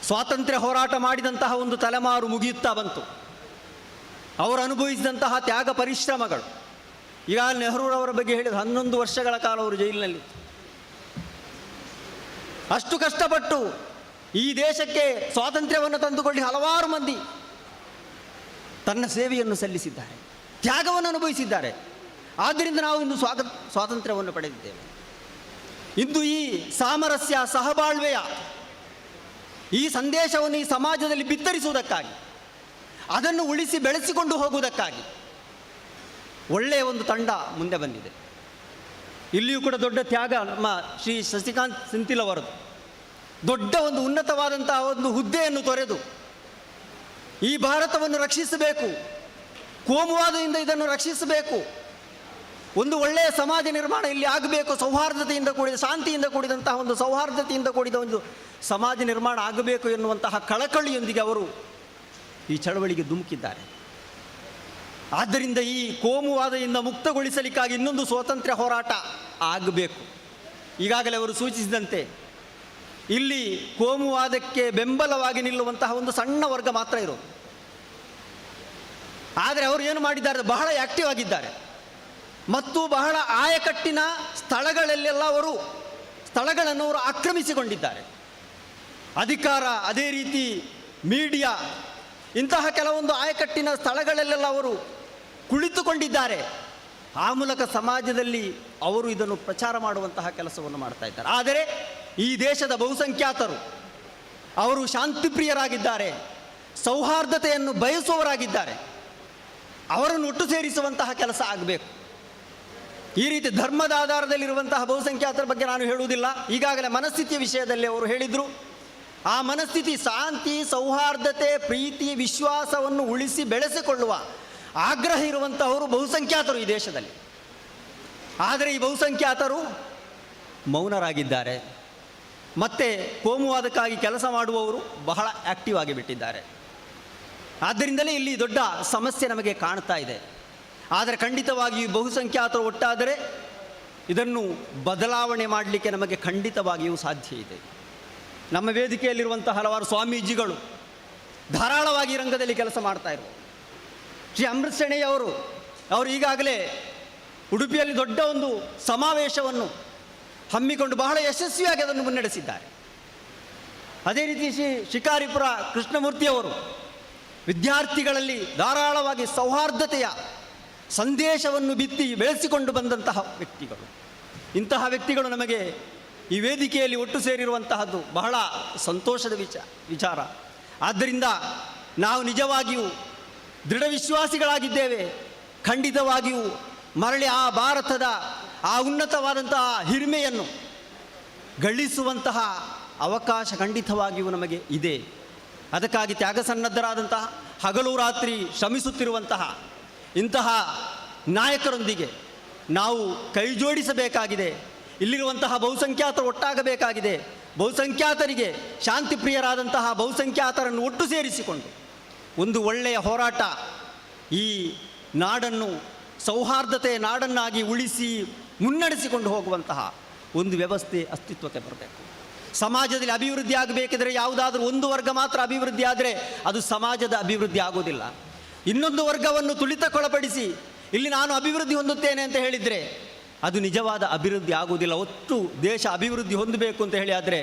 ಸ್ವಾತಂತ್ರ್ಯ ಹೋರಾಟ ಮಾಡಿದಂತಹ ಒಂದು ತಲೆಮಾರು ಮುಗಿಯುತ್ತಾ ಬಂತು. ಅವರು ಅನುಭವಿಸಿದಂತಹ ತ್ಯಾಗ ಪರಿಶ್ರಮಗಳು, ಈಗ ನೆಹರೂರವರ ಬಗ್ಗೆ ಹೇಳಿದ 11 ವರ್ಷಗಳ ಕಾಲ ಅವರು ಜೈಲಿನಲ್ಲಿ, ಅಷ್ಟು ಕಷ್ಟಪಟ್ಟು ಈ ದೇಶಕ್ಕೆ ಸ್ವಾತಂತ್ರ್ಯವನ್ನು ತಂದುಕೊಳ್ಳಿ ಹಲವಾರು ಮಂದಿ ತನ್ನ ಸೇವೆಯನ್ನು ಸಲ್ಲಿಸಿದ್ದಾರೆ, ತ್ಯಾಗವನ್ನು ಅನುಭವಿಸಿದ್ದಾರೆ. ಆದ್ದರಿಂದ ನಾವು ಇಂದು ಸ್ವಾತಂತ್ರ್ಯವನ್ನು ಪಡೆದಿದ್ದೇವೆ. ಇಂದು ಈ ಸಾಮರಸ್ಯ ಸಹಬಾಳ್ವೆಯ ಈ ಸಂದೇಶವನ್ನು ಈ ಸಮಾಜದಲ್ಲಿ ಬಿತ್ತರಿಸುವುದಕ್ಕಾಗಿ, ಅದನ್ನು ಉಳಿಸಿ ಬೆಳೆಸಿಕೊಂಡು ಹೋಗುವುದಕ್ಕಾಗಿ ಒಳ್ಳೆಯ ಒಂದು ತಂಡ ಮುಂದೆ ಬಂದಿದೆ. ಇಲ್ಲಿಯೂ ಕೂಡ ದೊಡ್ಡ ತ್ಯಾಗ ನಮ್ಮ ಶ್ರೀ ಸಸಿಕಾಂತ್ ಸೆಂಥಿಲ್ ಅವರದು. ದೊಡ್ಡ ಒಂದು ಉನ್ನತವಾದಂತಹ ಒಂದು ಹುದ್ದೆಯನ್ನು ತೊರೆದು ಈ ಭಾರತವನ್ನು ರಕ್ಷಿಸಬೇಕು, ಕೋಮುವಾದದಿಂದ ಇದನ್ನು ರಕ್ಷಿಸಬೇಕು, ಒಂದು ಒಳ್ಳೆಯ ಸಮಾಜ ನಿರ್ಮಾಣ ಇಲ್ಲಿ ಆಗಬೇಕು, ಸೌಹಾರ್ದತೆಯಿಂದ ಕೂಡಿದ, ಶಾಂತಿಯಿಂದ ಕೂಡಿದಂತಹ ಒಂದು ಸೌಹಾರ್ದತೆಯಿಂದ ಕೂಡಿದ ಒಂದು ಸಮಾಜ ನಿರ್ಮಾಣ ಆಗಬೇಕು ಎನ್ನುವಂತಹ ಕಳಕಳಿಯೊಂದಿಗೆ ಅವರು ಈ ಚಳವಳಿಗೆ ಧುಮುಕಿದ್ದಾರೆ. ಆದ್ದರಿಂದ ಈ ಕೋಮುವಾದದಿಂದ ಮುಕ್ತಗೊಳಿಸಲಿಕ್ಕಾಗಿ ಇನ್ನೊಂದು ಸ್ವಾತಂತ್ರ್ಯ ಹೋರಾಟ ಆಗಬೇಕು. ಈಗಾಗಲೇ ಅವರು ಸೂಚಿಸಿದಂತೆ ಇಲ್ಲಿ ಕೋಮುವಾದಕ್ಕೆ ಬೆಂಬಲವಾಗಿ ನಿಲ್ಲುವಂತಹ ಒಂದು ಸಣ್ಣ ವರ್ಗ ಮಾತ್ರ ಇರೋದು. ಆದರೆ ಅವರು ಏನು ಮಾಡಿದ್ದಾರೆ, ಬಹಳ ಆ್ಯಕ್ಟಿವ್ ಆಗಿದ್ದಾರೆ ಮತ್ತು ಬಹಳ ಆಯಕಟ್ಟಿನ ಸ್ಥಳಗಳಲ್ಲೆಲ್ಲ ಅವರು ಸ್ಥಳಗಳನ್ನು ಅವರು ಆಕ್ರಮಿಸಿಕೊಂಡಿದ್ದಾರೆ. ಅಧಿಕಾರ, ಅದೇ ರೀತಿ ಮೀಡಿಯಾ, ಇಂತಹ ಕೆಲವೊಂದು ಆಯಕಟ್ಟಿನ ಸ್ಥಳಗಳಲ್ಲೆಲ್ಲ ಅವರು ಕುಳಿತುಕೊಂಡಿದ್ದಾರೆ. ಆ ಮೂಲಕ ಸಮಾಜದಲ್ಲಿ ಅವರು ಇದನ್ನು ಪ್ರಚಾರ ಮಾಡುವಂತಹ ಕೆಲಸವನ್ನು ಮಾಡ್ತಾ ಇದ್ದಾರೆ. ಆದರೆ ಈ ದೇಶದ ಬಹುಸಂಖ್ಯಾತರು ಅವರು ಶಾಂತಿಪ್ರಿಯರಾಗಿದ್ದಾರೆ, ಸೌಹಾರ್ದತೆಯನ್ನು ಬಯಸುವವರಾಗಿದ್ದಾರೆ. ಅವರನ್ನು ಒಟ್ಟು ಸೇರಿಸುವಂತಹ ಕೆಲಸ ಆಗಬೇಕು. ಈ ರೀತಿ ಧರ್ಮದ ಆಧಾರದಲ್ಲಿರುವಂತಹ ಬಹುಸಂಖ್ಯಾತರ ಬಗ್ಗೆ ನಾನು ಹೇಳುವುದಿಲ್ಲ. ಈಗಾಗಲೇ ಮನಸ್ಥಿತಿಯ ವಿಷಯದಲ್ಲಿ ಅವರು ಹೇಳಿದರು. ಆ ಮನಸ್ಥಿತಿ ಶಾಂತಿ, ಸೌಹಾರ್ದತೆ, ಪ್ರೀತಿ, ವಿಶ್ವಾಸವನ್ನು ಉಳಿಸಿ ಬೆಳೆಸಿಕೊಳ್ಳುವ ಆಗ್ರಹ ಇರುವಂತಹವರು ಬಹುಸಂಖ್ಯಾತರು ಈ ದೇಶದಲ್ಲಿ. ಆದರೆ ಈ ಬಹುಸಂಖ್ಯಾತರು ಮೌನರಾಗಿದ್ದಾರೆ. ಮತ್ತು ಕೋಮುವಾದಕ್ಕಾಗಿ ಕೆಲಸ ಮಾಡುವವರು ಬಹಳ ಆ್ಯಕ್ಟಿವ್ ಆಗಿ ಬಿಟ್ಟಿದ್ದಾರೆ. ಆದ್ದರಿಂದಲೇ ಇಲ್ಲಿ ದೊಡ್ಡ ಸಮಸ್ಯೆ ನಮಗೆ ಕಾಣ್ತಾ ಇದೆ. ಆದರೆ ಖಂಡಿತವಾಗಿಯೂ ಬಹುಸಂಖ್ಯಾತರು ಒಟ್ಟಾದರೆ ಇದನ್ನು ಬದಲಾವಣೆ ಮಾಡಲಿಕ್ಕೆ ನಮಗೆ ಖಂಡಿತವಾಗಿಯೂ ಸಾಧ್ಯ ಇದೆ. ನಮ್ಮ ವೇದಿಕೆಯಲ್ಲಿರುವಂಥ ಹಲವಾರು ಸ್ವಾಮೀಜಿಗಳು ಧಾರಾಳವಾಗಿ ರಂಗದಲ್ಲಿ ಕೆಲಸ ಮಾಡ್ತಾ ಇರುವ ಶ್ರೀ ಅಮೃತ್ ಶೆಣೆಯವರು ಈಗಾಗಲೇ ಉಡುಪಿಯಲ್ಲಿ ದೊಡ್ಡ ಒಂದು ಸಮಾವೇಶವನ್ನು ಹಮ್ಮಿಕೊಂಡು ಬಹಳ ಯಶಸ್ವಿಯಾಗಿ ಅದನ್ನು ಮುನ್ನಡೆಸಿದ್ದಾರೆ. ಅದೇ ರೀತಿ ಶ್ರೀ ಶಿಕಾರಿಪುರ ಕೃಷ್ಣಮೂರ್ತಿಯವರು ವಿದ್ಯಾರ್ಥಿಗಳಲ್ಲಿ ಧಾರಾಳವಾಗಿ ಸೌಹಾರ್ದತೆಯ ಸಂದೇಶವನ್ನು ಬಿತ್ತಿ ಬೆಳೆಸಿಕೊಂಡು ಬಂದಂತಹ ವ್ಯಕ್ತಿಗಳು. ಇಂತಹ ವ್ಯಕ್ತಿಗಳು ನಮಗೆ ಈ ವೇದಿಕೆಯಲ್ಲಿ ಒಟ್ಟು ಸೇರಿರುವಂತಹದ್ದು ಬಹಳ ಸಂತೋಷದ ವಿಚಾರ. ಆದ್ದರಿಂದ ನಾವು ನಿಜವಾಗಿಯೂ ದೃಢ ವಿಶ್ವಾಸಿಗಳಾಗಿದ್ದೇವೆ. ಖಂಡಿತವಾಗಿಯೂ ಮರಳಿ ಆ ಭಾರತದ ಆ ಉನ್ನತವಾದಂತಹ ಹಿರಿಮೆಯನ್ನು ಗಳಿಸುವಂತಹ ಅವಕಾಶ ಖಂಡಿತವಾಗಿಯೂ ನಮಗೆ ಇದೆ. ಅದಕ್ಕಾಗಿ ತ್ಯಾಗಸನ್ನದ್ಧರಾದಂತಹ, ಹಗಲು ರಾತ್ರಿ ಶ್ರಮಿಸುತ್ತಿರುವಂತಹ ಇಂತಹ ನಾಯಕರೊಂದಿಗೆ ನಾವು ಕೈ ಜೋಡಿಸಬೇಕಾಗಿದೆ. ಇಲ್ಲಿರುವಂತಹ ಬಹುಸಂಖ್ಯಾತರು ಒಟ್ಟಾಗಬೇಕಾಗಿದೆ. ಬಹುಸಂಖ್ಯಾತರಿಗೆ, ಶಾಂತಿಪ್ರಿಯರಾದಂತಹ ಬಹುಸಂಖ್ಯಾತರನ್ನು ಒಟ್ಟು ಸೇರಿಸಿಕೊಂಡು ಒಂದು ಒಳ್ಳೆಯ ಹೋರಾಟ, ಈ ನಾಡನ್ನು ಸೌಹಾರ್ದತೆಯ ನಾಡನ್ನಾಗಿ ಉಳಿಸಿ ಮುನ್ನಡೆಸಿಕೊಂಡು ಹೋಗುವಂತಹ ಒಂದು ವ್ಯವಸ್ಥೆ ಅಸ್ತಿತ್ವಕ್ಕೆ ಬರಬೇಕು. ಸಮಾಜದಲ್ಲಿ ಅಭಿವೃದ್ಧಿ ಆಗಬೇಕಿದ್ರೆ ಯಾವುದಾದ್ರೂ ಒಂದು ವರ್ಗ ಮಾತ್ರ ಅಭಿವೃದ್ಧಿ ಆದರೆ ಅದು ಸಮಾಜದ ಅಭಿವೃದ್ಧಿ ಆಗೋದಿಲ್ಲ. ಇನ್ನೊಂದು ವರ್ಗವನ್ನು ತುಳಿತಕ್ಕೊಳಪಡಿಸಿ ಇಲ್ಲಿ ನಾನು ಅಭಿವೃದ್ಧಿ ಹೊಂದುತ್ತೇನೆ ಅಂತ ಹೇಳಿದರೆ ಅದು ನಿಜವಾದ ಅಭಿವೃದ್ಧಿ ಆಗುವುದಿಲ್ಲ. ಒಟ್ಟು ದೇಶ ಅಭಿವೃದ್ಧಿ ಹೊಂದಬೇಕು ಅಂತ ಹೇಳಿ ಆದರೆ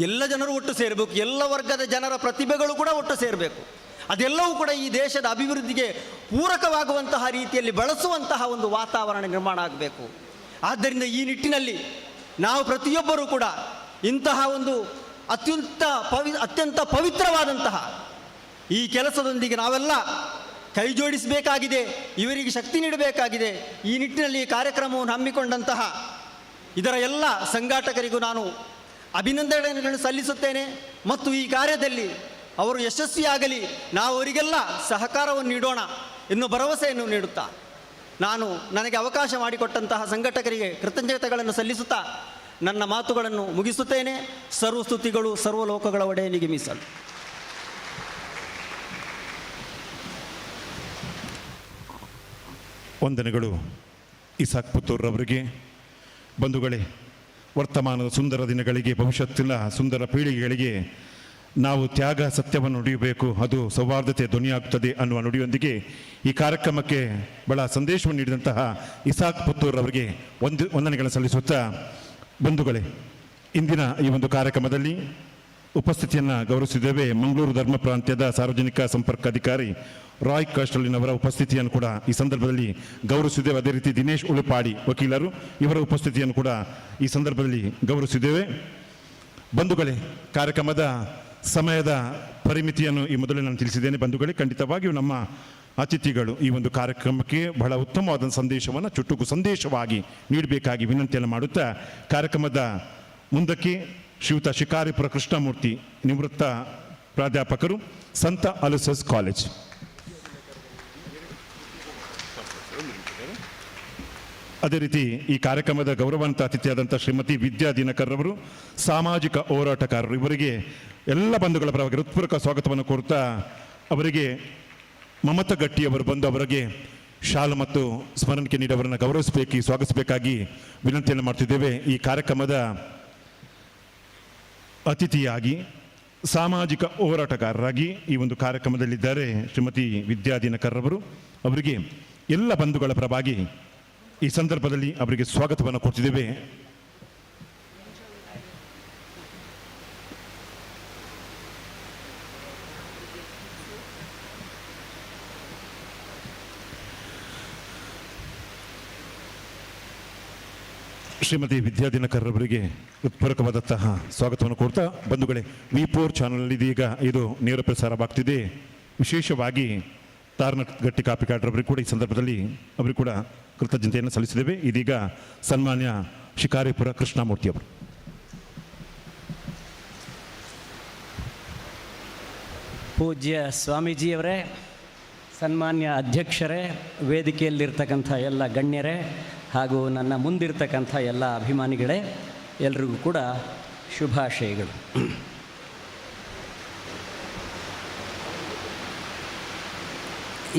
ಎಲ್ಲ ಜನರು ಒಟ್ಟು ಸೇರಬೇಕು. ಎಲ್ಲ ವರ್ಗದ ಜನರ ಪ್ರತಿಭೆಗಳು ಕೂಡ ಒಟ್ಟು ಸೇರಬೇಕು. ಅದೆಲ್ಲವೂ ಕೂಡ ಈ ದೇಶದ ಅಭಿವೃದ್ಧಿಗೆ ಪೂರಕವಾಗುವಂತಹ ರೀತಿಯಲ್ಲಿ ಬಳಸುವಂತಹ ಒಂದು ವಾತಾವರಣ ನಿರ್ಮಾಣ ಆಗಬೇಕು. ಆದ್ದರಿಂದ ಈ ನಿಟ್ಟಿನಲ್ಲಿ ನಾವು ಪ್ರತಿಯೊಬ್ಬರೂ ಕೂಡ ಇಂತಹ ಒಂದು ಅತ್ಯಂತ ಪವಿತ್ರವಾದಂತಹ ಈ ಕೆಲಸದೊಂದಿಗೆ ನಾವೆಲ್ಲ ಕೈ ಜೋಡಿಸಬೇಕಾಗಿದೆ. ಇವರಿಗೆ ಶಕ್ತಿ ನೀಡಬೇಕಾಗಿದೆ. ಈ ನಿಟ್ಟಿನಲ್ಲಿ ಈ ಕಾರ್ಯಕ್ರಮವನ್ನು ಹಮ್ಮಿಕೊಂಡಂತಹ ಇದರ ಎಲ್ಲ ಸಂಘಾಟಕರಿಗೂ ನಾನು ಅಭಿನಂದನೆಗಳನ್ನು ಸಲ್ಲಿಸುತ್ತೇನೆ. ಮತ್ತು ಈ ಕಾರ್ಯದಲ್ಲಿ ಅವರು ಯಶಸ್ವಿಯಾಗಲಿ, ನಾವು ಅವರಿಗೆಲ್ಲ ಸಹಕಾರವನ್ನು ನೀಡೋಣ ಎನ್ನುವ ಭರವಸೆಯನ್ನು ನೀಡುತ್ತಾ ನನಗೆ ಅವಕಾಶ ಮಾಡಿಕೊಟ್ಟಂತಹ ಸಂಘಟಕರಿಗೆ ಕೃತಜ್ಞತೆಗಳನ್ನು ಸಲ್ಲಿಸುತ್ತಾ ನನ್ನ ಮಾತುಗಳನ್ನು ಮುಗಿಸುತ್ತೇನೆ. ಸರ್ವಸ್ತುತಿಗಳು ಸರ್ವಲೋಕಗಳ ಒಡೆಯನಿಗೆ ಮೀಸಲು. ವಂದನೆಗಳು ಇಸಾಕ್ ಪುತ್ತೂರ್ರವರಿಗೆ. ಬಂಧುಗಳೇ, ವರ್ತಮಾನದ ಸುಂದರ ದಿನಗಳಿಗೆ, ಭವಿಷ್ಯತ್ತಿನ ಸುಂದರ ಪೀಳಿಗೆಗಳಿಗೆ ನಾವು ತ್ಯಾಗ ಸತ್ಯವನ್ನು ನುಡಿಯಬೇಕು, ಅದು ಸೌಹಾರ್ದತೆ ಧ್ವನಿಯಾಗುತ್ತದೆ ಅನ್ನುವ ನುಡಿಯೊಂದಿಗೆ ಈ ಕಾರ್ಯಕ್ರಮಕ್ಕೆ ಬಹಳ ಸಂದೇಶವನ್ನು ನೀಡಿದಂತಹ ಇಸಾಕ್ ಪುತ್ತೂರ್ರವರಿಗೆ ವಂದನೆಗಳನ್ನು ಸಲ್ಲಿಸುತ್ತಾ, ಬಂಧುಗಳೇ, ಇಂದಿನ ಈ ಒಂದು ಕಾರ್ಯಕ್ರಮದಲ್ಲಿ ಉಪಸ್ಥಿತಿಯನ್ನು ಗೌರವಿಸಿದ್ದೇವೆ. ಮಂಗಳೂರು ಧರ್ಮ ಪ್ರಾಂತ್ಯದ ಸಾರ್ವಜನಿಕ ಸಂಪರ್ಕ ಅಧಿಕಾರಿ ರಾಯ್ ಕಾಸ್ಟಲಿನವರ ಉಪಸ್ಥಿತಿಯನ್ನು ಕೂಡ ಈ ಸಂದರ್ಭದಲ್ಲಿ ಗೌರವಿಸಿದ್ದೇವೆ. ಅದೇ ರೀತಿ ದಿನೇಶ್ ಉಳುಪಾಡಿ ವಕೀಲರು, ಇವರ ಉಪಸ್ಥಿತಿಯನ್ನು ಕೂಡ ಈ ಸಂದರ್ಭದಲ್ಲಿ ಗೌರವಿಸಿದ್ದೇವೆ. ಬಂಧುಗಳೇ, ಕಾರ್ಯಕ್ರಮದ ಸಮಯದ ಪರಿಮಿತಿಯನ್ನು ಈ ಮೊದಲೇ ನಾನು ತಿಳಿಸಿದ್ದೇನೆ. ಬಂಧುಗಳೇ, ಖಂಡಿತವಾಗಿಯೂ ನಮ್ಮ ಅತಿಥಿಗಳು ಈ ಒಂದು ಕಾರ್ಯಕ್ರಮಕ್ಕೆ ಬಹಳ ಉತ್ತಮವಾದ ಸಂದೇಶವನ್ನು ಚುಟುಕು ಸಂದೇಶವಾಗಿ ನೀಡಬೇಕಾಗಿ ವಿನಂತಿಯನ್ನು ಮಾಡುತ್ತಾ, ಕಾರ್ಯಕ್ರಮದ ಮುಂದಕ್ಕೆ ಶ್ರೀಯುತ ಶಿಕಾರಿಪುರ ಕೃಷ್ಣಮೂರ್ತಿ, ನಿವೃತ್ತ ಪ್ರಾಧ್ಯಾಪಕರು, ಸಂತ ಅಲೋಸಿಯಸ್ ಕಾಲೇಜ್. ಅದೇ ರೀತಿ ಈ ಕಾರ್ಯಕ್ರಮದ ಗೌರವಾನ್ವಿತ ಅತಿಥಿಯಾದಂಥ ಶ್ರೀಮತಿ ವಿದ್ಯಾ ದಿನಕರ್ ಅವರು, ಸಾಮಾಜಿಕ ಹೋರಾಟಗಾರರು. ಇವರಿಗೆ ಎಲ್ಲ ಬಂಧುಗಳ ಪರವಾಗಿ ಹೃತ್ಪೂರ್ವಕ ಸ್ವಾಗತವನ್ನು ಕೋರುತ್ತಾ, ಅವರಿಗೆ ಮಮತಾ ಗಟ್ಟಿಯವರು ಬಂದು ಅವರಿಗೆ ಶಾಲು ಮತ್ತು ಸ್ಮರಣಿಕೆ ನೀಡಿ ಅವರನ್ನು ಸ್ವಾಗತಿಸಬೇಕಾಗಿ ವಿನಂತಿಯನ್ನು ಮಾಡ್ತಿದ್ದೇವೆ. ಈ ಕಾರ್ಯಕ್ರಮದ ಅತಿಥಿಯಾಗಿ ಸಾಮಾಜಿಕ ಹೋರಾಟಗಾರರಾಗಿ ಈ ಒಂದು ಕಾರ್ಯಕ್ರಮದಲ್ಲಿದ್ದಾರೆ ಶ್ರೀಮತಿ ವಿದ್ಯಾ ದಿನಕರ್ ಅವರು. ಅವರಿಗೆ ಎಲ್ಲ ಬಂಧುಗಳ ಪರವಾಗಿ ಈ ಸಂದರ್ಭದಲ್ಲಿ ಅವರಿಗೆ ಸ್ವಾಗತವನ್ನು ಕೊಡ್ತಿದ್ದೇವೆ. ಶ್ರೀಮತಿ ವಿದ್ಯಾದಿನಕರ್ರವರಿಗೆ ಹೃತ್ಪೂರ್ವಕವಾದಂತಹ ಸ್ವಾಗತವನ್ನು ಕೊಡ್ತಾ, ಬಂಧುಗಳೇ, V4 ಚಾನಲ್ ಇದೀಗ ಇದು ನೇರ ಪ್ರಸಾರವಾಗ್ತಿದೆ. ವಿಶೇಷವಾಗಿ ತಾರನಗಟ್ಟಿ ಕಾಪಿಕಾಡ್ರವರಿಗೆ ಕೂಡ ಈ ಸಂದರ್ಭದಲ್ಲಿ ಅವರಿಗೆ ಕೂಡ ಕೃತಜ್ಞತೆಯನ್ನು ಸಲ್ಲಿಸಿದ್ದೇವೆ. ಇದೀಗ ಸನ್ಮಾನ್ಯ ಶಿಕಾರಿಪುರ ಕೃಷ್ಣಮೂರ್ತಿ ಅವರು. ಪೂಜ್ಯ ಸ್ವಾಮೀಜಿಯವರೇ, ಸನ್ಮಾನ್ಯ ಅಧ್ಯಕ್ಷರೇ, ವೇದಿಕೆಯಲ್ಲಿರ್ತಕ್ಕಂಥ ಎಲ್ಲ ಗಣ್ಯರೇ ಹಾಗೂ ನನ್ನ ಮುಂದಿರ್ತಕ್ಕಂಥ ಎಲ್ಲ ಅಭಿಮಾನಿಗಳೇ, ಎಲ್ರಿಗೂ ಕೂಡ ಶುಭಾಶಯಗಳು.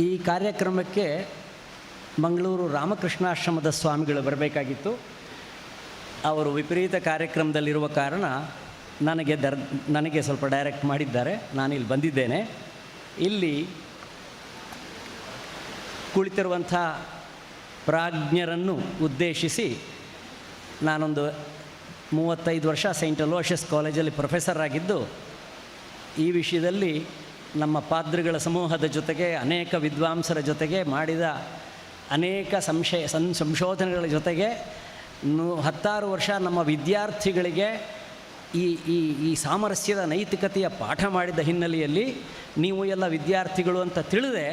ಈ ಕಾರ್ಯಕ್ರಮಕ್ಕೆ ಮಂಗಳೂರು ರಾಮಕೃಷ್ಣಾಶ್ರಮದ ಸ್ವಾಮಿಗಳು ಬರಬೇಕಾಗಿತ್ತು. ಅವರು ವಿಪರೀತ ಕಾರ್ಯಕ್ರಮದಲ್ಲಿರುವ ಕಾರಣ ನನಗೆ ಸ್ವಲ್ಪ ಡೈರೆಕ್ಟ್ ಮಾಡಿದ್ದಾರೆ. ನಾನಿಲ್ಲಿ ಬಂದಿದ್ದೇನೆ. ಇಲ್ಲಿ ಕುಳಿತಿರುವಂಥ ಪ್ರಾಜ್ಞರನ್ನು ಉದ್ದೇಶಿಸಿ ನಾನೊಂದು 35 ವರ್ಷ ಸೈಂಟ್ ಅಲೋಷಿಯಸ್ ಕಾಲೇಜಲ್ಲಿ ಪ್ರೊಫೆಸರ್ ಆಗಿದ್ದು, ಈ ವಿಷಯದಲ್ಲಿ ನಮ್ಮ ಪಾದ್ರಿಗಳ ಸಮೂಹದ ಜೊತೆಗೆ ಅನೇಕ ವಿದ್ವಾಂಸರ ಜೊತೆಗೆ ಮಾಡಿದ ಅನೇಕ ಸಂಶೋಧನೆಗಳ ಜೊತೆಗೆ 10 ವರ್ಷ ನಮ್ಮ ವಿದ್ಯಾರ್ಥಿಗಳಿಗೆ ಈ ಸಾಮರಸ್ಯದ ನೈತಿಕತೆಯ ಪಾಠ ಮಾಡಿದ ಹಿನ್ನೆಲೆಯಲ್ಲಿ ನೀವು ಎಲ್ಲ ವಿದ್ಯಾರ್ಥಿಗಳು ಅಂತ ತಿಳಿದೆ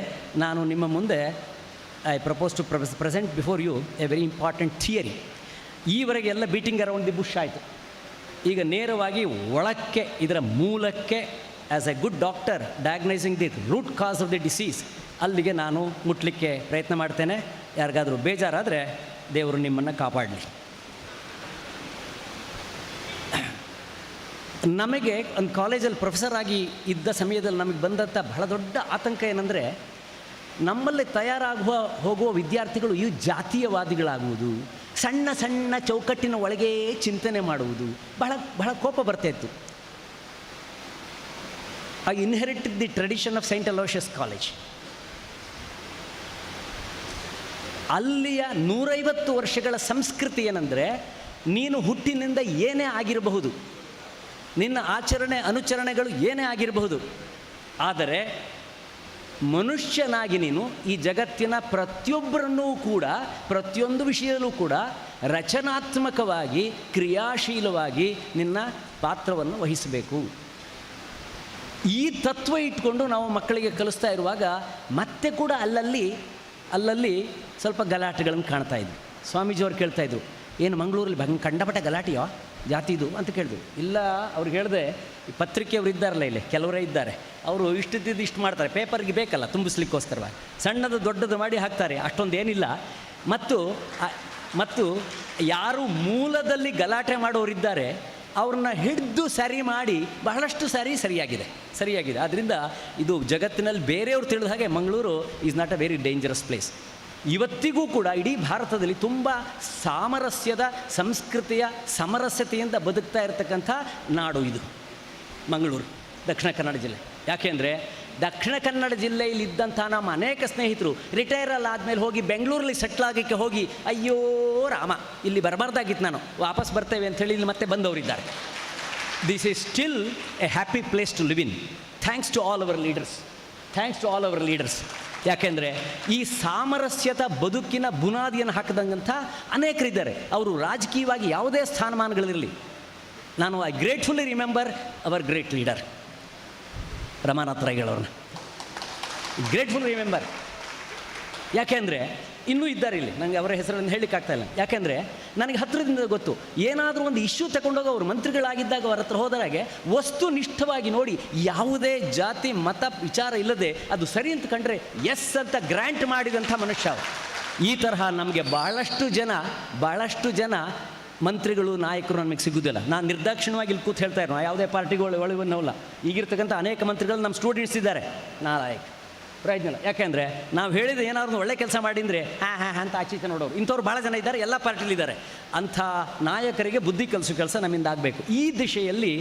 ನಾನು ನಿಮ್ಮ ಮುಂದೆ I propose to present before you a very important theory. ಈವರೆಗೆ ಎಲ್ಲ ಬೀಟಿಂಗ್ ಅರೌಂಡ್ ದಿ ಬುಷ್ ಆಯಿತು. ಈಗ ನೇರವಾಗಿ ಒಳಕ್ಕೆ, ಇದರ ಮೂಲಕ್ಕೆ, as a good doctor diagnosing the root cause of the disease, ಅಲ್ಲಿಗೆ ನಾನು ಮುಟ್ಲಿಕ್ಕೆ ಪ್ರಯತ್ನ ಮಾಡ್ತೇನೆ. ಯಾರಿಗಾದರೂ ಬೇಜಾರಾದರೆ ದೇವರು ನಿಮ್ಮನ್ನು ಕಾಪಾಡಲಿ. ನಮಗೆ ಒಂದು ಕಾಲೇಜಲ್ಲಿ ಪ್ರೊಫೆಸರ್ ಆಗಿ ಇದ್ದ ಸಮಯದಲ್ಲಿ ನಮಗೆ ಬಂದಂಥ ಬಹಳ ದೊಡ್ಡ ಆತಂಕ ಏನಂದರೆ, ನಮ್ಮಲ್ಲಿ ಹೋಗುವ ವಿದ್ಯಾರ್ಥಿಗಳು ಇವು ಜಾತೀಯವಾದಿಗಳಾಗುವುದು, ಸಣ್ಣ ಸಣ್ಣ ಚೌಕಟ್ಟಿನ ಒಳಗೇ ಚಿಂತನೆ ಮಾಡುವುದು, ಬಹಳ ಕೋಪ ಬರ್ತಾಯಿತ್ತು. I inherited the tradition of Saint Aloysius college. ಅಲ್ಲಿಯ 150 ವರ್ಷಗಳ ಸಂಸ್ಕೃತಿ ಏನಂದರೆ, ನೀನು ಹುಟ್ಟಿನಿಂದ ಏನೇ ಆಗಿರಬಹುದು, ನಿನ್ನ ಆಚರಣೆ ಅನುಚರಣೆಗಳು ಏನೇ ಆಗಿರಬಹುದು, ಆದರೆ ಮನುಷ್ಯನಾಗಿ ನೀನು ಈ ಜಗತ್ತಿನ ಪ್ರತಿಯೊಬ್ಬರನ್ನೂ ಕೂಡ, ಪ್ರತಿಯೊಂದು ವಿಷಯದಲ್ಲೂ ಕೂಡ ರಚನಾತ್ಮಕವಾಗಿ, ಕ್ರಿಯಾಶೀಲವಾಗಿ ನಿನ್ನ ಪಾತ್ರವನ್ನು ವಹಿಸಬೇಕು. ಈ ತತ್ವ ಇಟ್ಕೊಂಡು ನಾವು ಮಕ್ಕಳಿಗೆ ಕಲಿಸ್ತಾ ಇರುವಾಗ ಮತ್ತೆ ಕೂಡ ಅಲ್ಲಲ್ಲಿ ಸ್ವಲ್ಪ ಗಲಾಟೆಗಳನ್ನು ಕಾಣ್ತಾ ಇದ್ವಿ. ಸ್ವಾಮೀಜಿಯವ್ರು ಕೇಳ್ತಾಯಿದ್ರು, ಏನು ಮಂಗಳೂರಲ್ಲಿ ಕಂಡಪಟ್ಟ ಗಲಾಟೆಯೋ ಜಾತಿದು ಅಂತ ಕೇಳಿದ್ರು. ಇಲ್ಲ, ಅವ್ರಿಗೆ ಹೇಳಿದೆ, ಪತ್ರಿಕೆಯವರು ಇದ್ದಾರಲ್ಲ ಇಲ್ಲಿ ಕೆಲವರೇ ಇದ್ದಾರೆ, ಅವರು ಇಷ್ಟು ಮಾಡ್ತಾರೆ, ಪೇಪರ್ಗೆ ಬೇಕಲ್ಲ ತುಂಬಿಸ್ಲಿಕ್ಕೋಸ್ಕರವಾಗಿ, ಸಣ್ಣದು ದೊಡ್ಡದು ಮಾಡಿ ಹಾಕ್ತಾರೆ, ಅಷ್ಟೊಂದು ಏನಿಲ್ಲ. ಮತ್ತು ಯಾರು ಮೂಲದಲ್ಲಿ ಗಲಾಟೆ ಮಾಡೋರಿದ್ದಾರೆ ಅವ್ರನ್ನ ಹಿಡಿದು ಸರಿ ಮಾಡಿ ಬಹಳಷ್ಟು ಸರಿಯಾಗಿದೆ. ಆದ್ದರಿಂದ ಇದು ಜಗತ್ತಿನಲ್ಲಿ ಬೇರೆಯವರು ತಿಳಿದ ಹಾಗೆ Mangaluru is not a very dangerous place. ಇವತ್ತಿಗೂ ಕೂಡ ಇಡೀ ಭಾರತದಲ್ಲಿ ತುಂಬ ಸಾಮರಸ್ಯದ ಸಂಸ್ಕೃತಿಯ ಸಮರಸ್ಯತೆಯಿಂದ ಬದುಕ್ತಾ ಇರತಕ್ಕಂಥ ನಾಡು ಇದು ಮಂಗಳೂರು, ದಕ್ಷಿಣ ಕನ್ನಡ ಜಿಲ್ಲೆ. ಯಾಕೆಂದರೆ ದಕ್ಷಿಣ ಕನ್ನಡ ಜಿಲ್ಲೆಯಲ್ಲಿದ್ದಂಥ ನಮ್ಮ ಅನೇಕ ಸ್ನೇಹಿತರು ರಿಟೈರಲ್ ಆದಮೇಲೆ ಹೋಗಿ ಬೆಂಗಳೂರಲ್ಲಿ ಸೆಟ್ಲ್ ಆಗೋಕ್ಕೆ ಹೋಗಿ, ಅಯ್ಯೋ ರಾಮ, ಇಲ್ಲಿ ಬರಬಾರ್ದಾಗಿತ್ತು, ನಾನು ವಾಪಸ್ ಬರ್ತೇವೆ ಅಂಥೇಳಿ ಇಲ್ಲಿ ಮತ್ತೆ ಬಂದವರಿದ್ದಾರೆ. This is still a happy place to live in. Thanks to all our leaders. ಯಾಕೆಂದರೆ ಈ ಸಾಮರಸ್ಯದ ಬದುಕಿನ ಬುನಾದಿಯನ್ನು ಹಾಕಿದಂಥ ಅನೇಕರಿದ್ದಾರೆ. ಅವರು ರಾಜಕೀಯವಾಗಿ ಯಾವುದೇ ಸ್ಥಾನಮಾನಗಳಿರಲಿ, ನಾನು I gratefully remember our great leader Ramanatha ರೈಗಳವ್ರನ್ನ, ಗ್ರೇಟ್ಫುಲ್ ರಿಮೆಂಬರ್. ಯಾಕೆಂದರೆ ಇನ್ನೂ ಇದ್ದಾರೆ ಇಲ್ಲಿ, ನನಗೆ ಅವರ ಹೆಸರನ್ನು ಹೇಳಲಿಕ್ಕಾಗ್ತಾಯಿಲ್ಲ. ಯಾಕೆಂದರೆ ನನಗೆ ಹತ್ತಿರದಿಂದ ಗೊತ್ತು, ಏನಾದರೂ ಒಂದು ಇಶ್ಯೂ ತಗೊಂಡೋಗಿ ಅವರು ಮಂತ್ರಿಗಳಾಗಿದ್ದಾಗ ಅವರ ಹತ್ರ ಹೋದರಾಗೆ ವಸ್ತುನಿಷ್ಠವಾಗಿ ನೋಡಿ, ಯಾವುದೇ ಜಾತಿ ಮತ ವಿಚಾರ ಇಲ್ಲದೆ ಅದು ಸರಿ ಅಂತ ಕಂಡ್ರೆ ಎಸ್ ಅಂತ ಗ್ರ್ಯಾಂಟ್ ಮಾಡಿದಂಥ ಮನುಷ್ಯ ಅವರು. ಈ ತರಹ ನಮಗೆ ಭಾಳಷ್ಟು ಜನ ಮಂತ್ರಿಗಳು, ನಾಯಕರು ನಮಗೆ ಸಿಗೋದಿಲ್ಲ. ನಾನು ನಿರ್ದಾಕ್ಷಿಣ್ಯವಾಗಿ ಇಲ್ಲಿ ಕೂತು ಹೇಳ್ತಾ ಇರೋಣ, ಯಾವುದೇ ಪಾರ್ಟಿಗಳು ಒಳವನ್ನಲ್ಲ. ಈಗಿರ್ತಕ್ಕಂಥ ಅನೇಕ ಮಂತ್ರಿಗಳು ನಮ್ಮ ಸ್ಟೂಡೆಂಟ್ಸ್ ಇದ್ದಾರೆ, ನಾಲಾಯಕ ಪ್ರಯೋಜನ ಇಲ್ಲ. ಯಾಕೆಂದರೆ ನಾವು ಹೇಳಿದ ಏನಾದ್ರು ಒಳ್ಳೆ ಕೆಲಸ ಮಾಡಿದರೆ ಹಾಂ ಅಂತ ಆಚೀಚೆ ನೋಡೋರು ಇಂಥವ್ರು ಭಾಳ ಜನ ಇದ್ದಾರೆ, ಎಲ್ಲ ಪಾರ್ಟಿಲಿದ್ದಾರೆ. ಅಂಥ ನಾಯಕರಿಗೆ ಬುದ್ಧಿ ಕಲಿಸೋ ಕೆಲಸ ನಮ್ಮಿಂದ ಆಗಬೇಕು. ಈ ದಿಶೆಯಲ್ಲಿ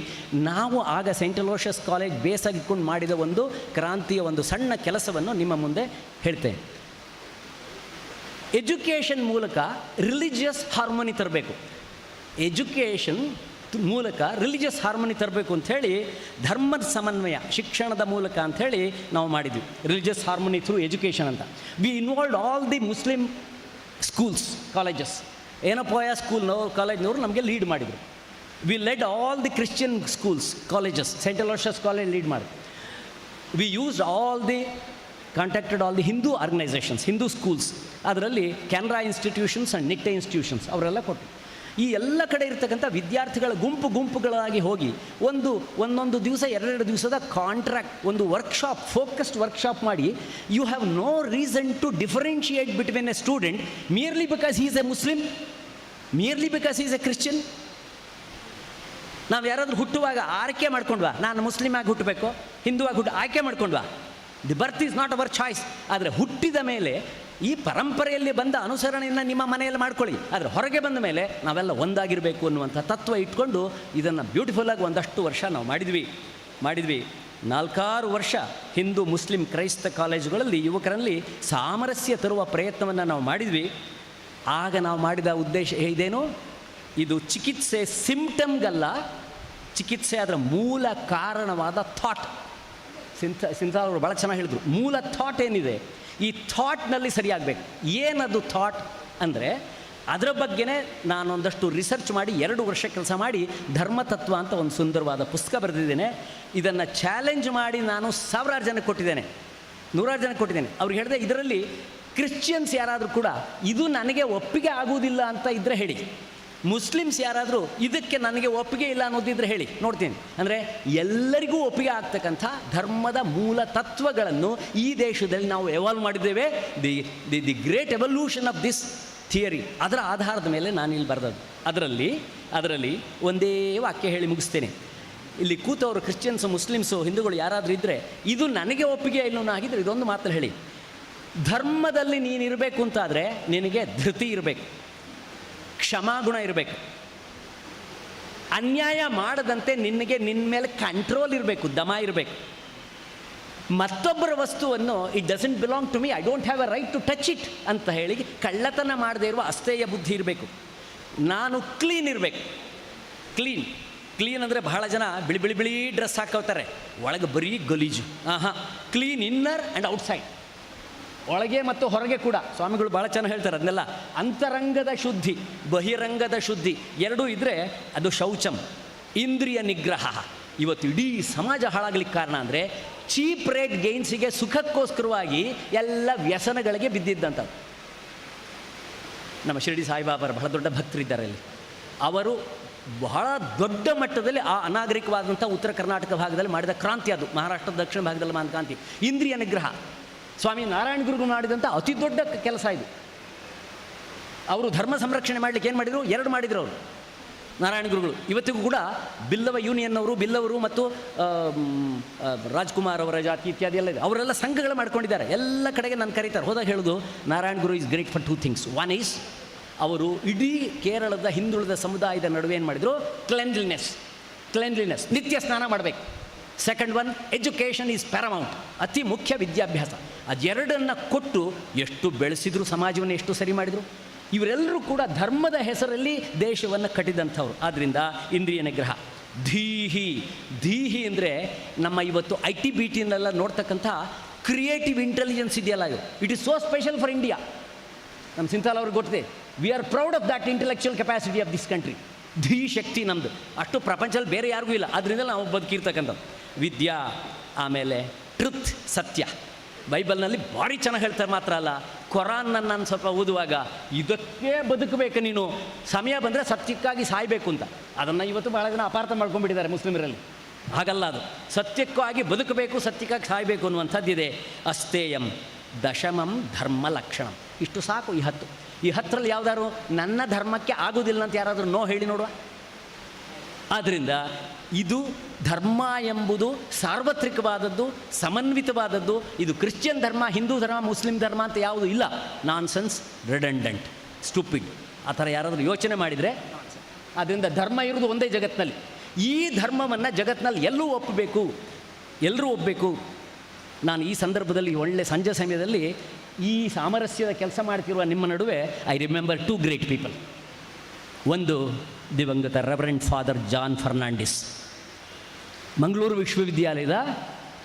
ನಾವು ಆಗ ಸೈಂಟ್ ಅಲೋಷಿಯಸ್ ಕಾಲೇಜ್ ಬೇಸಾಗಿಕೊಂಡು ಮಾಡಿದ ಒಂದು ಕ್ರಾಂತಿಯ ಒಂದು ಸಣ್ಣ ಕೆಲಸವನ್ನು ನಿಮ್ಮ ಮುಂದೆ ಹೇಳ್ತೇನೆ. ಎಜುಕೇಷನ್ ಮೂಲಕ ರಿಲಿಜಿಯಸ್ ಹಾರ್ಮೋನಿ ತರಬೇಕು. ಎಜುಕೇಷನ್ ಮೂಲಕ ರಿಲಿಜಿಯಸ್ ಹಾರ್ಮೋನಿ ತರಬೇಕು ಅಂಥೇಳಿ ಧರ್ಮದ ಸಮನ್ವಯ ಶಿಕ್ಷಣದ ಮೂಲಕ ಅಂಥೇಳಿ ನಾವು ಮಾಡಿದ್ವಿ. ರಿಲಿಜಿಯಸ್ ಹಾರ್ಮೋನಿ ಥ್ರೂ ಎಜುಕೇಷನ್ ಅಂತ. We involved all the Muslim schools, colleges. Yenepoya ಸ್ಕೂಲ್ನವರು ಕಾಲೇಜ್ನವರು ನಮಗೆ ಲೀಡ್ ಮಾಡಿದರು. We led all the Christian schools colleges, Saint Aloysius college lead ಮಾಡಿ. We used contacted all the Hindu organisations, Hindu schools, ಅದರಲ್ಲಿ Canara institutions and Nitte institutions ಅವರೆಲ್ಲ ಕೊಟ್ಟು ಈ ಎಲ್ಲ ಕಡೆ ಇರ್ತಕ್ಕಂಥ ವಿದ್ಯಾರ್ಥಿಗಳ ಗುಂಪುಗಳಾಗಿ ಹೋಗಿ ಒಂದೊಂದು ದಿವಸ 2 ದಿವಸದ ಕಾಂಟ್ರಾಕ್ಟ್, ಒಂದು ವರ್ಕ್ಶಾಪ್, ಫೋಕಸ್ಡ್ ವರ್ಕ್ಶಾಪ್ ಮಾಡಿ, you have no reason to differentiate between a student merely because he is a Muslim, merely because he is a Christian. ನಾವು ಯಾರಾದರೂ ಹುಟ್ಟುವಾಗ ಆಯ್ಕೆ ಮಾಡ್ಕೊಂಡ್ವಾ, ನಾನು ಮುಸ್ಲಿಮ್ ಆಗಿ ಹುಟ್ಟಬೇಕು, ಹಿಂದೂ ಆಗಿ ಆಯ್ಕೆ ಮಾಡ್ಕೊಂಡ್ವಾ? The birth is not our choice. ಆದರೆ ಹುಟ್ಟಿದ ಮೇಲೆ ಈ ಪರಂಪರೆಯಲ್ಲಿ ಬಂದ ಅನುಸರಣೆಯನ್ನು ನಿಮ್ಮ ಮನೆಯಲ್ಲಿ ಮಾಡ್ಕೊಳ್ಳಿ, ಆದರೆ ಹೊರಗೆ ಬಂದ ಮೇಲೆ ನಾವೆಲ್ಲ ಒಂದಾಗಿರಬೇಕು ಅನ್ನುವಂಥ ತತ್ವ ಇಟ್ಕೊಂಡು ಇದನ್ನು ಬ್ಯೂಟಿಫುಲ್ಲಾಗಿ ಒಂದಷ್ಟು ವರ್ಷ ನಾವು ಮಾಡಿದ್ವಿ. 4 ವರ್ಷ ಹಿಂದೂ ಮುಸ್ಲಿಂ ಕ್ರೈಸ್ತ ಕಾಲೇಜುಗಳಲ್ಲಿ ಯುವಕರಲ್ಲಿ ಸಾಮರಸ್ಯ ತರುವ ಪ್ರಯತ್ನವನ್ನು ನಾವು ಮಾಡಿದ್ವಿ. ಆಗ ನಾವು ಮಾಡಿದ ಉದ್ದೇಶ ಇದೇನು, ಇದು ಚಿಕಿತ್ಸೆ ಸಿಂಪ್ಟಮ್ಗಲ್ಲ, ಚಿಕಿತ್ಸೆ ಅದರ ಮೂಲ ಕಾರಣವಾದ ಥಾಟ್. ಸಿಂಥ ಅವರು ಭಾಳ ಚೆನ್ನಾಗಿ ಹೇಳಿದರು, ಮೂಲ ಥಾಟ್ ಏನಿದೆ ಈ ಥಾಟ್ನಲ್ಲಿ ಸರಿಯಾಗಬೇಕು. ಏನದು ಥಾಟ್ ಅಂದರೆ ಅದರ ಬಗ್ಗೆನೇ ನಾನೊಂದಷ್ಟು ರಿಸರ್ಚ್ ಮಾಡಿ 2 ವರ್ಷ ಕೆಲಸ ಮಾಡಿ ಧರ್ಮತತ್ವ ಅಂತ ಒಂದು ಸುಂದರವಾದ ಪುಸ್ತಕ ಬರೆದಿದ್ದೇನೆ. ಇದನ್ನು ಚಾಲೆಂಜ್ ಮಾಡಿ ನಾನು 1000 ಜನಕ್ಕೆ ಕೊಟ್ಟಿದ್ದೇನೆ, 100 ಜನಕ್ಕೆ ಕೊಟ್ಟಿದ್ದೇನೆ. ಅವ್ರಿಗೆ ಹೇಳಿದೆ, ಇದರಲ್ಲಿ ಕ್ರಿಶ್ಚಿಯನ್ಸ್ ಯಾರಾದರೂ ಕೂಡ ಇದು ನನಗೆ ಒಪ್ಪಿಗೆ ಆಗುವುದಿಲ್ಲ ಅಂತ ಇದ್ದರೆ ಹೇಳಿ, ಮುಸ್ಲಿಮ್ಸ್ ಯಾರಾದರೂ ಇದಕ್ಕೆ ನನಗೆ ಒಪ್ಪಿಗೆ ಇಲ್ಲ ಅನ್ನೋದಿದ್ರೆ ಹೇಳಿ, ನೋಡ್ತೀನಿ. ಅಂದರೆ ಎಲ್ಲರಿಗೂ ಒಪ್ಪಿಗೆ ಆಗ್ತಕ್ಕಂಥ ಧರ್ಮದ ಮೂಲ ತತ್ವಗಳನ್ನು ಈ ದೇಶದಲ್ಲಿ ನಾವು ಎವಾಲ್ವ್ ಮಾಡಿದ್ದೇವೆ. The great evolution of this theory, ಅದರ ಆಧಾರದ ಮೇಲೆ ನಾನಿಲ್ಲಿ ಬರೆದದ್ದು. ಅದರಲ್ಲಿ ಒಂದೇ ವಾಕ್ಯ ಹೇಳಿ ಮುಗಿಸ್ತೇನೆ. ಇಲ್ಲಿ ಕೂತವರು ಕ್ರಿಶ್ಚಿಯನ್ಸು, ಮುಸ್ಲಿಮ್ಸು, ಹಿಂದೂಗಳು ಯಾರಾದರೂ ಇದ್ದರೆ ಇದು ನನಗೆ ಒಪ್ಪಿಗೆ ಇಲ್ಲ ಆಗಿದ್ದರೆ ಇದೊಂದು ಮಾತಲ್ಲಿ ಹೇಳಿ, ಧರ್ಮದಲ್ಲಿ ನೀನಿರಬೇಕು ಅಂತಾದರೆ ನಿನಗೆ ಧೃತಿ ಇರಬೇಕು, ಕ್ಷಮಾಗುಣ ಇರಬೇಕು, ಅನ್ಯಾಯ ಮಾಡದಂತೆ ನಿನ್ನ ಮೇಲೆ ಕಂಟ್ರೋಲ್ ಇರಬೇಕು, ದಮ ಇರಬೇಕು. ಮತ್ತೊಬ್ಬರ ವಸ್ತುವನ್ನು it doesn't belong to me, I don't have a right to touch it ಅಂತ ಹೇಳಿ ಕಳ್ಳತನ ಮಾಡದೇ ಇರುವ ಅಸ್ಥೇಯ ಬುದ್ಧಿ ಇರಬೇಕು. ನಾನು ಕ್ಲೀನ್ ಇರಬೇಕು. ಕ್ಲೀನ್ ಅಂದರೆ ಬಹಳ ಜನ ಬಿಳಿ ಡ್ರೆಸ್ ಹಾಕೋತಾರೆ, ಒಳಗೆ ಬರೀ ಗಲೀಜು. ಕ್ಲೀನ್ ಇನ್ನರ್ ಆ್ಯಂಡ್ ಔಟ್ಸೈಡ್, ಒಳಗೆ ಮತ್ತು ಹೊರಗೆ ಕೂಡ. ಸ್ವಾಮಿಗಳು ಭಾಳ ಚೆನ್ನಾಗಿ ಹೇಳ್ತಾರೆ ಅದನ್ನೆಲ್ಲ. ಅಂತರಂಗದ ಶುದ್ಧಿ, ಬಹಿರಂಗದ ಶುದ್ಧಿ ಎರಡೂ ಇದ್ದರೆ ಅದು ಶೌಚಂ. ಇಂದ್ರಿಯ ನಿಗ್ರಹ. ಇವತ್ತು ಇಡೀ ಸಮಾಜ ಹಾಳಾಗ್ಲಿಕ್ಕೆ ಕಾರಣ ಅಂದರೆ ಚೀಪ್ ರೇಟ್ ಗೇನ್ಸಿಗೆ, ಸುಖಕ್ಕೋಸ್ಕರವಾಗಿ ಎಲ್ಲ ವ್ಯಸನಗಳಿಗೆ ಬಿದ್ದಿದ್ದಂಥ. ನಮ್ಮ ಶಿರಡಿ ಸಾಯಿಬಾಬಾರ ಬಹಳ ದೊಡ್ಡ ಭಕ್ತರಿದ್ದಾರೆ ಅಲ್ಲಿ. ಅವರು ಬಹಳ ದೊಡ್ಡ ಮಟ್ಟದಲ್ಲಿ ಆ ಅನಾಗರಿಕವಾದಂಥ ಉತ್ತರ ಕರ್ನಾಟಕ ಭಾಗದಲ್ಲಿ ಮಾಡಿದ ಕ್ರಾಂತಿ ಅದು. ಮಹಾರಾಷ್ಟ್ರದ ದಕ್ಷಿಣ ಭಾಗದಲ್ಲಿ ಮಾಡಿದ ಕ್ರಾಂತಿ ಇಂದ್ರಿಯ ನಿಗ್ರಹ. ಸ್ವಾಮಿ ನಾರಾಯಣ ಗುರುಗಳು ಮಾಡಿದಂಥ ಅತಿ ದೊಡ್ಡ ಕೆಲಸ ಇದು. ಅವರು ಧರ್ಮ ಸಂರಕ್ಷಣೆ ಮಾಡಲಿಕ್ಕೆ ಏನು ಮಾಡಿದರು? 2 ಮಾಡಿದರು ಅವರು ನಾರಾಯಣ ಗುರುಗಳು. ಇವತ್ತಿಗೂ ಕೂಡ ಬಿಲ್ಲವ ಯೂನಿಯನ್ನವರು, ಬಿಲ್ಲವರು ಮತ್ತು ರಾಜ್ಕುಮಾರ್ ಅವರ ಜಾತಿ ಇತ್ಯಾದಿ ಎಲ್ಲ ಇದೆ, ಅವರೆಲ್ಲ ಸಂಘಗಳು ಮಾಡ್ಕೊಂಡಿದ್ದಾರೆ. ಎಲ್ಲ ಕಡೆಗೆ ನಾನು ಕರೀತಾರೆ, ಹೋದಾಗ ಹೇಳೋದು Narayana Guru is great for 2 things. One is, ಅವರು ಇಡೀ ಕೇರಳದ ಹಿಂದುಳಿದ ಸಮುದಾಯದ ನಡುವೆ ಏನು ಮಾಡಿದರು? ಕ್ಲೆನ್ಲಿನೆಸ್, ನಿತ್ಯ ಸ್ನಾನ ಮಾಡಬೇಕು. Second one, education is paramount, ಅತಿ ಮುಖ್ಯ ವಿದ್ಯಾಭ್ಯಾಸ. ಅದೆರಡನ್ನು ಕೊಟ್ಟು ಎಷ್ಟು ಬೆಳೆಸಿದ್ರು, ಸಮಾಜವನ್ನು ಎಷ್ಟು ಸರಿ ಮಾಡಿದರು. ಇವರೆಲ್ಲರೂ ಕೂಡ ಧರ್ಮದ ಹೆಸರಲ್ಲಿ ದೇಶವನ್ನು ಕಟ್ಟಿದಂಥವ್ರು. ಆದ್ದರಿಂದ ಇಂದ್ರಿಯ ನಿಗ್ರಹ. ಧೀಹಿ ಅಂದರೆ ನಮ್ಮ ಇವತ್ತು IT-BTನೆಲ್ಲ ನೋಡ್ತಕ್ಕಂಥ ಕ್ರಿಯೇಟಿವ್ ಇಂಟೆಲಿಜೆನ್ಸ್ ಇದೆಯಲ್ಲ, it is so special for India. ನಮ್ಮ ಸಿಂಥಾಲ್ ಅವ್ರಿಗೆ ಗೊತ್ತಿದೆ, we are proud of that intellectual capacity of this country. ಧೀ ಶಕ್ತಿ ನಮ್ಮದು, ಅಷ್ಟು ಪ್ರಪಂಚದಲ್ಲಿ ಬೇರೆ ಯಾರಿಗೂ ಇಲ್ಲ. ಅದರಿಂದ ನಾವು ಬದುಕಿರ್ತಕ್ಕಂಥದ್ದು ವಿದ್ಯಾ, ಆಮೇಲೆ ಟ್ರುತ್, ಸತ್ಯ. ಬೈಬಲ್ನಲ್ಲಿ ಭಾರಿ ಚೆನ್ನಾಗಿ ಹೇಳ್ತಾರೆ. ಮಾತ್ರ ಅಲ್ಲ, ಕೊರಾನ್ನನ್ನು ನಾನು ಸ್ವಲ್ಪ ಓದುವಾಗ ಇದಕ್ಕೆ ಬದುಕಬೇಕು ನೀನು, ಸಮಯ ಬಂದರೆ ಸತ್ಯಕ್ಕಾಗಿ ಸಾಯಬೇಕು ಅಂತ. ಅದನ್ನು ಇವತ್ತು ಭಾಳ ಜನ ಅಪಾರ್ಥ ಮಾಡ್ಕೊಂಡ್ಬಿಟ್ಟಿದ್ದಾರೆ ಮುಸ್ಲಿಮರಲ್ಲಿ. ಹಾಗಲ್ಲ, ಅದು ಸತ್ಯಕ್ಕಾಗಿ ಬದುಕಬೇಕು, ಸತ್ಯಕ್ಕಾಗಿ ಸಾಯಬೇಕು ಅನ್ನುವಂಥದ್ದಿದೆ. ಅಸ್ತೇಯಂ ದಶಮಂ ಧರ್ಮ ಲಕ್ಷಣಂ. ಇಷ್ಟು ಸಾಕು. ಈ 10ರಲ್ಲಿ ಯಾವುದಾದ್ರು ನನ್ನ ಧರ್ಮಕ್ಕೆ ಆಗೋದಿಲ್ಲ ಅಂತ ಯಾರಾದರೂ ನೋ ಹೇಳಿ ನೋಡುವ. ಆದ್ದರಿಂದ ಇದು ಧರ್ಮ ಎಂಬುದು ಸಾರ್ವತ್ರಿಕವಾದದ್ದು, ಸಮನ್ವಿತವಾದದ್ದು. ಇದು ಕ್ರಿಶ್ಚಿಯನ್ ಧರ್ಮ, ಹಿಂದೂ ಧರ್ಮ, ಮುಸ್ಲಿಂ ಧರ್ಮ ಅಂತ ಯಾವುದೂ ಇಲ್ಲ. ನಾನ್ಸೆನ್ಸ್, ರಿಡಂಡೆಂಟ್, ಸ್ಟೂಪಿಡ್ ಆ ಥರ ಯಾರಾದರೂ ಯೋಚನೆ ಮಾಡಿದರೆ. ಆದ್ದರಿಂದ ಧರ್ಮ ಇರೋದು ಒಂದೇ ಜಗತ್ತಿನಲ್ಲಿ. ಈ ಧರ್ಮವನ್ನು ಜಗತ್ತಿನಲ್ಲಿ ಎಲ್ಲರೂ ಒಪ್ಪಬೇಕು. ನಾನು ಈ ಸಂದರ್ಭದಲ್ಲಿ ಒಳ್ಳೆ ಸಂಜೆ ಸಮಯದಲ್ಲಿ ಈ ಸಾಮರಸ್ಯದ ಕೆಲಸ ಮಾಡ್ತಿರುವ ನಿಮ್ಮ ನಡುವೆ ಐ ರಿಮೆಂಬರ್ 2 ಗ್ರೇಟ್ ಪೀಪಲ್. ಒಂದು ದಿವಂಗತ ರೆವರೆಂಡ್ ಫಾದರ್ ಜಾನ್ ಫರ್ನಾಂಡಿಸ್, ಮಂಗಳೂರು ವಿಶ್ವವಿದ್ಯಾಲಯದ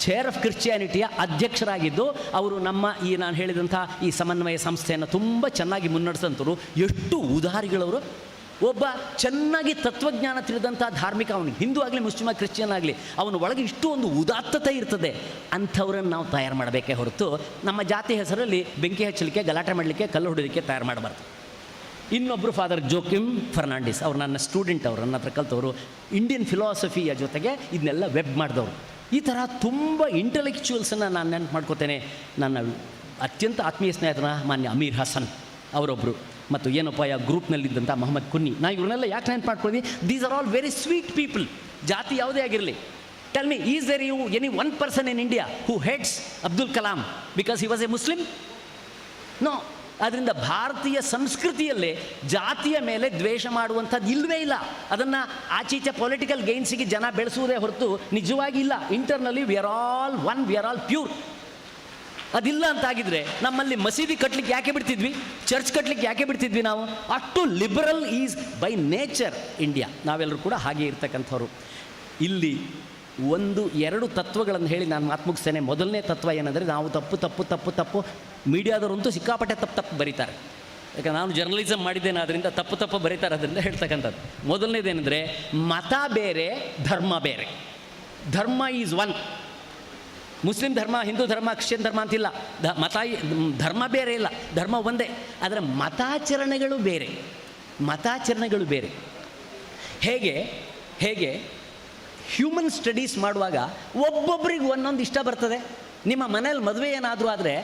ಚೇರ್ ಆಫ್ ಕ್ರಿಶ್ಚಿಯಾನಿಟಿಯ ಅಧ್ಯಕ್ಷರಾಗಿದ್ದು ಅವರು ನಮ್ಮ ಈ ನಾನು ಹೇಳಿದಂಥ ಈ ಸಮನ್ವಯ ಸಂಸ್ಥೆಯನ್ನು ತುಂಬ ಚೆನ್ನಾಗಿ ಮುನ್ನಡೆಸಂತರು. ಎಷ್ಟು ಉದಾರಿಗಳವರು. ಒಬ್ಬ ಚೆನ್ನಾಗಿ ತತ್ವಜ್ಞಾನ ತಿಳಿದಂಥ ಧಾರ್ಮಿಕ, ಅವನಿಗೆ ಹಿಂದೂ ಆಗಲಿ ಮುಸ್ಲಿಮ ಕ್ರಿಶ್ಚಿಯನ್ ಆಗಲಿ ಅವನ ಒಳಗೆ ಇಷ್ಟು ಒಂದು ಉದಾತ್ತತೆ ಇರ್ತದೆ. ಅಂಥವ್ರನ್ನು ನಾವು ತಯಾರು ಮಾಡಬೇಕೇ ಹೊರತು ನಮ್ಮ ಜಾತಿ ಹೆಸರಲ್ಲಿ ಬೆಂಕಿ ಹಚ್ಚಲಿಕ್ಕೆ, ಗಲಾಟೆ ಮಾಡಲಿಕ್ಕೆ, ಕಲ್ಲು ಹೊಡಲಿಕ್ಕೆ ತಯಾರು ಮಾಡಬಾರ್ದು. ಇನ್ನೊಬ್ಬರು ಫಾದರ್ ಜೋಕಿಮ್ ಫರ್ನಾಂಡಿಸ್, ಅವ್ರು ನನ್ನ ಸ್ಟೂಡೆಂಟ್, ಅವರು ನನ್ನ ಹತ್ರ ಕಲ್ತವರು. ಇಂಡಿಯನ್ ಫಿಲಾಸಫಿಯ ಜೊತೆಗೆ ಇದನ್ನೆಲ್ಲ ವೆಬ್ ಮಾಡಿದವರು. ಈ ಥರ ತುಂಬ ಇಂಟೆಲೆಕ್ಚುವಲ್ಸನ್ನು ನಾನು ನೆನಪು ಮಾಡ್ಕೋತೇನೆ. ನನ್ನ ಅತ್ಯಂತ ಆತ್ಮೀಯ ಸ್ನೇಹಿತನ ಮಾನ್ಯ ಅಮೀರ್ ಹಸನ್ ಅವರೊಬ್ಬರು, ಮತ್ತು ಏನಪ್ಪ ಗ್ರೂಪ್ನಲ್ಲಿದ್ದಂಥ ಮೊಹಮ್ಮದ್ ಕುನ್ನಿ. ನಾ ಇವ್ರನ್ನೆಲ್ಲ ಯಾಕೆ ನೆನಪು ಮಾಡ್ಕೊಳ್ಳಿ? These are all very sweet people. ಜಾತಿ ಯಾವುದೇ ಆಗಿರಲಿ. Tell me, is there any one person in India who hates Abdul Kalam because he was a Muslim? No. ಆದ್ದರಿಂದ ಭಾರತೀಯ ಸಂಸ್ಕೃತಿಯಲ್ಲೇ ಜಾತಿಯ ಮೇಲೆ ದ್ವೇಷ ಮಾಡುವಂಥದ್ದು ಇಲ್ಲವೇ ಇಲ್ಲ. ಅದನ್ನು ಆಚೀಚೆ ಪೊಲಿಟಿಕಲ್ ಗೈನ್ಸಿಗೆ ಜನ ಬೆಳೆಸುವುದೇ ಹೊರತು ನಿಜವಾಗಿ ಇಲ್ಲ. Internally we are all one, we are all pure. ಅದಿಲ್ಲ ಅಂತಾಗಿದ್ರೆ ನಮ್ಮಲ್ಲಿ ಮಸೀದಿ ಕಟ್ಟಲಿಕ್ಕೆ ಯಾಕೆ ಬಿಡ್ತಿದ್ವಿ? ಚರ್ಚ್ ಕಟ್ಟಲಿಕ್ಕೆ ಯಾಕೆ ಬಿಡ್ತಿದ್ವಿ ನಾವು? ಅಷ್ಟು liberal is by nature India. ನಾವೆಲ್ಲರೂ ಕೂಡ ಹಾಗೆ ಇರ್ತಕ್ಕಂಥವ್ರು. ಇಲ್ಲಿ 1-2 ತತ್ವಗಳನ್ನು ಹೇಳಿ ನಾನು ಮಾತು ಮುಗಿಸ್ತೇನೆ. ಮೊದಲನೇ ತತ್ವ ಏನಂದರೆ, ನಾವು ತಪ್ಪು ಮೀಡಿಯಾದವರಂತೂ ಸಿಕ್ಕಾಪಟ್ಟೆ ತಪ್ಪು ಬರೀತಾರೆ. ಯಾಕಂದ್ರೆ ನಾನು ಜರ್ನಲಿಸಮ್ ಮಾಡಿದ್ದೇನೆ, ಅದರಿಂದ ತಪ್ಪು ಬರೀತಾರೆ, ಅದರಿಂದ ಹೇಳ್ತಕ್ಕಂಥದ್ದು. ಮೊದಲನೇದೇನೆಂದರೆ, ಮತ ಬೇರೆ, ಧರ್ಮ ಬೇರೆ. ಧರ್ಮ ಈಸ್ ಒನ್. ಮುಸ್ಲಿಂ ಧರ್ಮ, ಹಿಂದೂ ಧರ್ಮ, ಕ್ರಿಶ್ಚಿಯನ್ ಧರ್ಮ ಅಂತಿಲ್ಲ. ಧರ್ಮ ಬೇರೆ ಇಲ್ಲ, ಧರ್ಮ ಒಂದೇ. ಆದರೆ ಮತಾಚರಣೆಗಳು ಬೇರೆ. ಹೇಗೆ ಹ್ಯೂಮನ್ ಸ್ಟಡೀಸ್ ಮಾಡುವಾಗ ಒಬ್ಬೊಬ್ಬರಿಗೆ ಒಂದೊಂದು ಇಷ್ಟ ಬರ್ತದೆ. ನಿಮ್ಮ ಮನೇಲಿ ಮದುವೆ ಏನಾದರೂ ಆದರೆ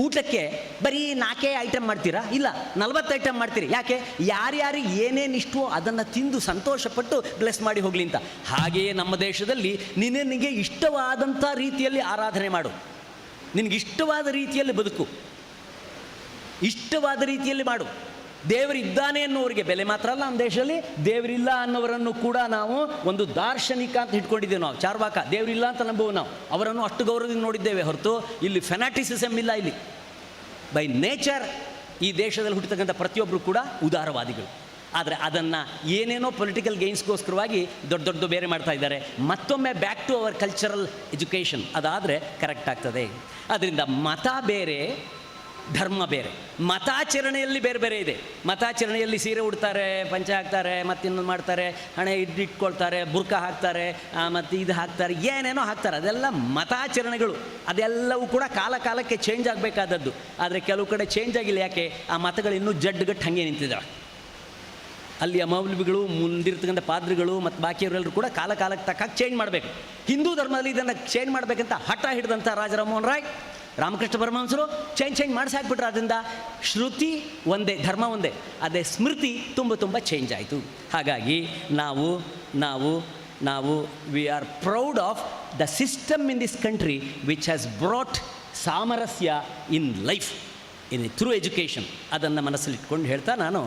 ಊಟಕ್ಕೆ ಬರೀ 4 ಐಟಮ್ ಮಾಡ್ತೀರಾ? ಇಲ್ಲ, 40 ಐಟಮ್ ಮಾಡ್ತೀರಿ. ಯಾಕೆ? ಯಾರ್ಯಾರಿಗೆ ಏನೇನು ಇಷ್ಟವೋ ಅದನ್ನು ತಿಂದು ಸಂತೋಷಪಟ್ಟು ಬ್ಲೆಸ್ ಮಾಡಿ ಹೋಗಲಿ ಅಂತ. ಹಾಗೆಯೇ ನಮ್ಮ ದೇಶದಲ್ಲಿ ನಿನಗೆ ಇಷ್ಟವಾದಂಥ ರೀತಿಯಲ್ಲಿ ಆರಾಧನೆ ಮಾಡು, ನಿನಗಿಷ್ಟವಾದ ರೀತಿಯಲ್ಲಿ ಬದುಕು, ಇಷ್ಟವಾದ ರೀತಿಯಲ್ಲಿ ಮಾಡು. ದೇವರಿದ್ದಾನೆ ಅನ್ನೋರಿಗೆ ಬೆಲೆ ಮಾತ್ರ ಅಲ್ಲ, ನಮ್ಮ ದೇಶದಲ್ಲಿ ದೇವರಿಲ್ಲ ಅನ್ನೋವರನ್ನು ಕೂಡ ನಾವು ಒಂದು ದಾರ್ಶನಿಕ ಅಂತ ಇಟ್ಕೊಂಡಿದ್ದೇವೆ. ನಾವು ಚಾರ್ವಾಕ ದೇವರಿಲ್ಲ ಅಂತ ನಂಬುವು. ನಾವು ಅವರನ್ನು ಅಷ್ಟು ಗೌರವದಿಂದ ನೋಡಿದ್ದೇವೆ ಹೊರತು ಇಲ್ಲಿ ಫೆನಾಟಿಸಿಸಮ್ ಇಲ್ಲ. ಇಲ್ಲಿ ಬೈ ನೇಚರ್ ಈ ದೇಶದಲ್ಲಿ ಹುಟ್ಟತಕ್ಕಂಥ ಪ್ರತಿಯೊಬ್ಬರು ಕೂಡ ಉದಾರವಾದಿಗಳು. ಆದರೆ ಅದನ್ನು ಏನೇನೋ ಪೊಲಿಟಿಕಲ್ ಗೇನ್ಸ್ಗೋಸ್ಕರವಾಗಿ ದೊಡ್ಡ ಬೇರೆ ಮಾಡ್ತಾ ಇದ್ದಾರೆ. ಮತ್ತೊಮ್ಮೆ back to our cultural education ಅದಾದರೆ ಕರೆಕ್ಟ್ ಆಗ್ತದೆ. ಅದರಿಂದ ಮತ ಬೇರೆ, ಧರ್ಮ ಬೇರೆ. ಮತಾಚರಣೆಯಲ್ಲಿ ಬೇರೆ ಇದೆ. ಮತಾಚರಣೆಯಲ್ಲಿ ಸೀರೆ ಉಡ್ತಾರೆ, ಪಂಚೆ ಹಾಕ್ತಾರೆ, ಮತ್ತಿನ್ನೊಂದು ಮಾಡ್ತಾರೆ, ಹಣೆ ಇಟ್ಕೊಳ್ತಾರೆ, ಬುರ್ಕ ಹಾಕ್ತಾರೆ, ಮತ್ತು ಇದು ಹಾಕ್ತಾರೆ, ಏನೇನೋ ಹಾಕ್ತಾರೆ. ಅದೆಲ್ಲ ಮತಾಚರಣೆಗಳು. ಅದೆಲ್ಲವೂ ಕೂಡ ಕಾಲಕ್ಕೆ ಚೇಂಜ್ ಆಗಬೇಕಾದದ್ದು. ಆದರೆ ಕೆಲವು ಕಡೆ ಚೇಂಜ್ ಆಗಿಲ್ಲ. ಯಾಕೆ? ಆ ಮತಗಳು ಇನ್ನೂ ಜಡ್ಡುಗಟ್ಟು ಹಾಗೆ ನಿಂತಿದ್ದಾವೆ. ಅಲ್ಲಿಯ ಮೌಲ್ವಿಗಳು, ಮುಂದಿರ್ತಕ್ಕಂಥ ಪಾದ್ರಿಗಳು ಮತ್ತು ಬಾಕಿಯವರೆಲ್ಲರೂ ಕೂಡ ಕಾಲಕ್ಕೆ ತಕ್ಕ ಚೇಂಜ್ ಮಾಡಬೇಕು. ಹಿಂದೂ ಧರ್ಮದಲ್ಲಿ ಇದನ್ನು ಚೇಂಜ್ ಮಾಡಬೇಕಂತ ಹಠ ಹಿಡಿದಂಥ ರಾಜ ರಾಮಮೋಹನ್ ರಾಯ್, ರಾಮಕೃಷ್ಣ ಪರಮಹಂಸರು ಚೇಂಜ್ ಮಾಡಿಸಾಕ್ಬಿಟ್ರು. ಅದರಿಂದ ಶ್ರುತಿ ಒಂದೇ, ಧರ್ಮ ಒಂದೇ, ಅದೇ ಸ್ಮೃತಿ ತುಂಬ ಚೇಂಜ್ ಆಯಿತು. ಹಾಗಾಗಿ ನಾವು V are proud of the system in this country which has brought ಸಾಮರಸ್ಯ ಇನ್ ಲೈಫ್ ಥ್ರೂ ಎಜುಕೇಷನ್. ಅದನ್ನು ಮನಸ್ಸಲ್ಲಿಟ್ಕೊಂಡು ಹೇಳ್ತಾ ನಾನು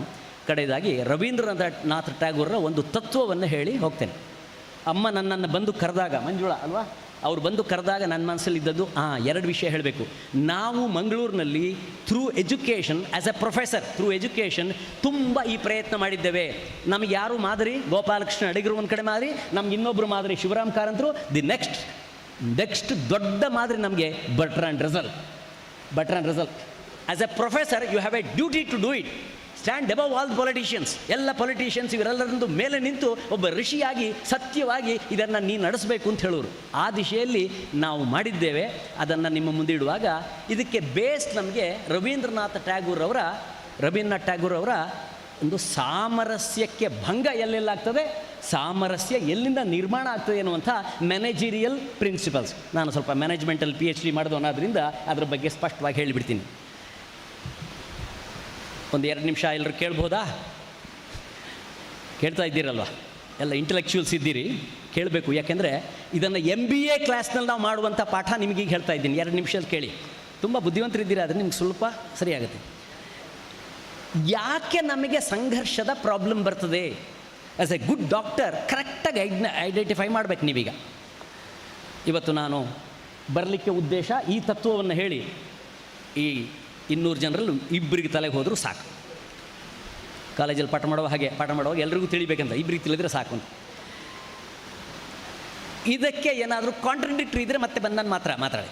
ಕಡೆಯದಾಗಿ ರವೀಂದ್ರನಾಥ್ ಟ್ಯಾಗೋರರ ಒಂದು ತತ್ವವನ್ನು ಹೇಳಿ ಹೋಗ್ತೇನೆ. ಅಮ್ಮ ನನ್ನನ್ನು ಬಂದು ಕರೆದಾಗ, ಮಂಜುಳಾ ಅಲ್ವಾ, ಅವ್ರು ಬಂದು ಕರೆದಾಗ ನನ್ನ ಮನಸ್ಸಲ್ಲಿದ್ದದ್ದು 2 ವಿಷಯ ಹೇಳಬೇಕು. ನಾವು ಮಂಗಳೂರಿನಲ್ಲಿ through education, as a professor through education ತುಂಬ ಈ ಪ್ರಯತ್ನ ಮಾಡಿದ್ದೇವೆ. ನಮಗೆ ಯಾರು ಮಾದರಿ? ಗೋಪಾಲಕೃಷ್ಣ ಅಡಿಗರು ಒಂದು ಕಡೆ ಮಾದರಿ, ನಮ್ಗೆ ಇನ್ನೊಬ್ಬರು ಮಾದರಿ ಶಿವರಾಮ್ ಕಾರಂತರು. ದಿ ನೆಕ್ಸ್ಟ್ ದೊಡ್ಡ ಮಾದರಿ ನಮಗೆ Bertrand Russell. As a professor you have a duty to do it. Stand above all politicians. ಎಲ್ಲ ಪೊಲಿಟಿಷಿಯನ್ಸ್ ಇವರೆಲ್ಲರದ್ದು ಮೇಲೆ ನಿಂತು ಒಬ್ಬ ಋಷಿಯಾಗಿ ಸತ್ಯವಾಗಿ ಇದನ್ನು ನೀನು ನಡೆಸಬೇಕು ಅಂತ ಹೇಳೋರು. ಆ ದಿಶೆಯಲ್ಲಿ ನಾವು ಮಾಡಿದ್ದೇವೆ. ಅದನ್ನು ನಿಮ್ಮ ಮುಂದೆ ಇಡುವಾಗ ಇದಕ್ಕೆ ಬೇಸ್ ನಮಗೆ ರವೀಂದ್ರನಾಥ್ ಟ್ಯಾಗೋರ್ ಅವರ ಒಂದು ಸಾಮರಸ್ಯಕ್ಕೆ ಭಂಗ ಎಲ್ಲೆಲ್ಲಾಗ್ತದೆ, ಸಾಮರಸ್ಯ ಎಲ್ಲಿಂದ ನಿರ್ಮಾಣ ಆಗ್ತದೆ ಎನ್ನುವಂಥ ಮ್ಯಾನೇಜೀರಿಯಲ್ ಪ್ರಿನ್ಸಿಪಲ್ಸ್. ನಾನು ಸ್ವಲ್ಪ ಮ್ಯಾನೇಜ್ಮೆಂಟಲ್ಲಿ PhD ಮಾಡಿದವನಾದ್ರಿಂದ ಅದರ ಬಗ್ಗೆ ಸ್ಪಷ್ಟವಾಗಿ ಹೇಳಿಬಿಡ್ತೀನಿ. ಒಂದು 2 ನಿಮಿಷ ಎಲ್ಲರೂ ಕೇಳ್ಬೋದಾ? ಕೇಳ್ತಾ ಇದ್ದೀರಲ್ವ? ಎಲ್ಲ ಇಂಟೆಲೆಕ್ಚುವಲ್ಸ್ ಇದ್ದೀರಿ, ಕೇಳಬೇಕು. ಯಾಕೆಂದರೆ ಇದನ್ನು MBA ಕ್ಲಾಸ್ನಲ್ಲಿ ನಾವು ಮಾಡುವಂಥ ಪಾಠ ನಿಮಗೀಗ ಹೇಳ್ತಾ ಇದ್ದೀನಿ. 2 ನಿಮಿಷದಲ್ಲಿ ಕೇಳಿ. ತುಂಬ ಬುದ್ಧಿವಂತರಿದ್ದೀರಿ, ಆದರೆ ನಿಮ್ಗೆ ಸ್ವಲ್ಪ ಸರಿಯಾಗುತ್ತೆ. ಯಾಕೆ ನಮಗೆ ಸಂಘರ್ಷದ ಪ್ರಾಬ್ಲಮ್ ಬರ್ತದೆ? ಆ್ಯಸ್ ಎ ಗುಡ್ ಡಾಕ್ಟರ್ ಕರೆಕ್ಟಾಗಿ ಐಡೆಂಟಿಫೈ ಮಾಡಬೇಕು ನೀವೀಗ. ಇವತ್ತು ನಾನು ಬರಲಿಕ್ಕೆ ಉದ್ದೇಶ ಈ ತತ್ವವನ್ನು ಹೇಳಿ ಈ 200 ಜನರಲ್ಲಿ 2 ತಲೆಗೆ ಹೋದರೂ ಸಾಕು. ಕಾಲೇಜಲ್ಲಿ ಪಾಠ ಮಾಡುವಾಗ ಎಲ್ರಿಗೂ ತಿಳಿಬೇಕಂತ 2 ತಿಳಿದ್ರೆ ಸಾಕು ಅಂತ. ಇದಕ್ಕೆ ಏನಾದರೂ ಕಾಂಟ್ರಡಿಕ್ಟ್ರಿ ಇದ್ದರೆ ಮತ್ತೆ ಬಂದು ನಾನು ಮಾತಾಡಿ.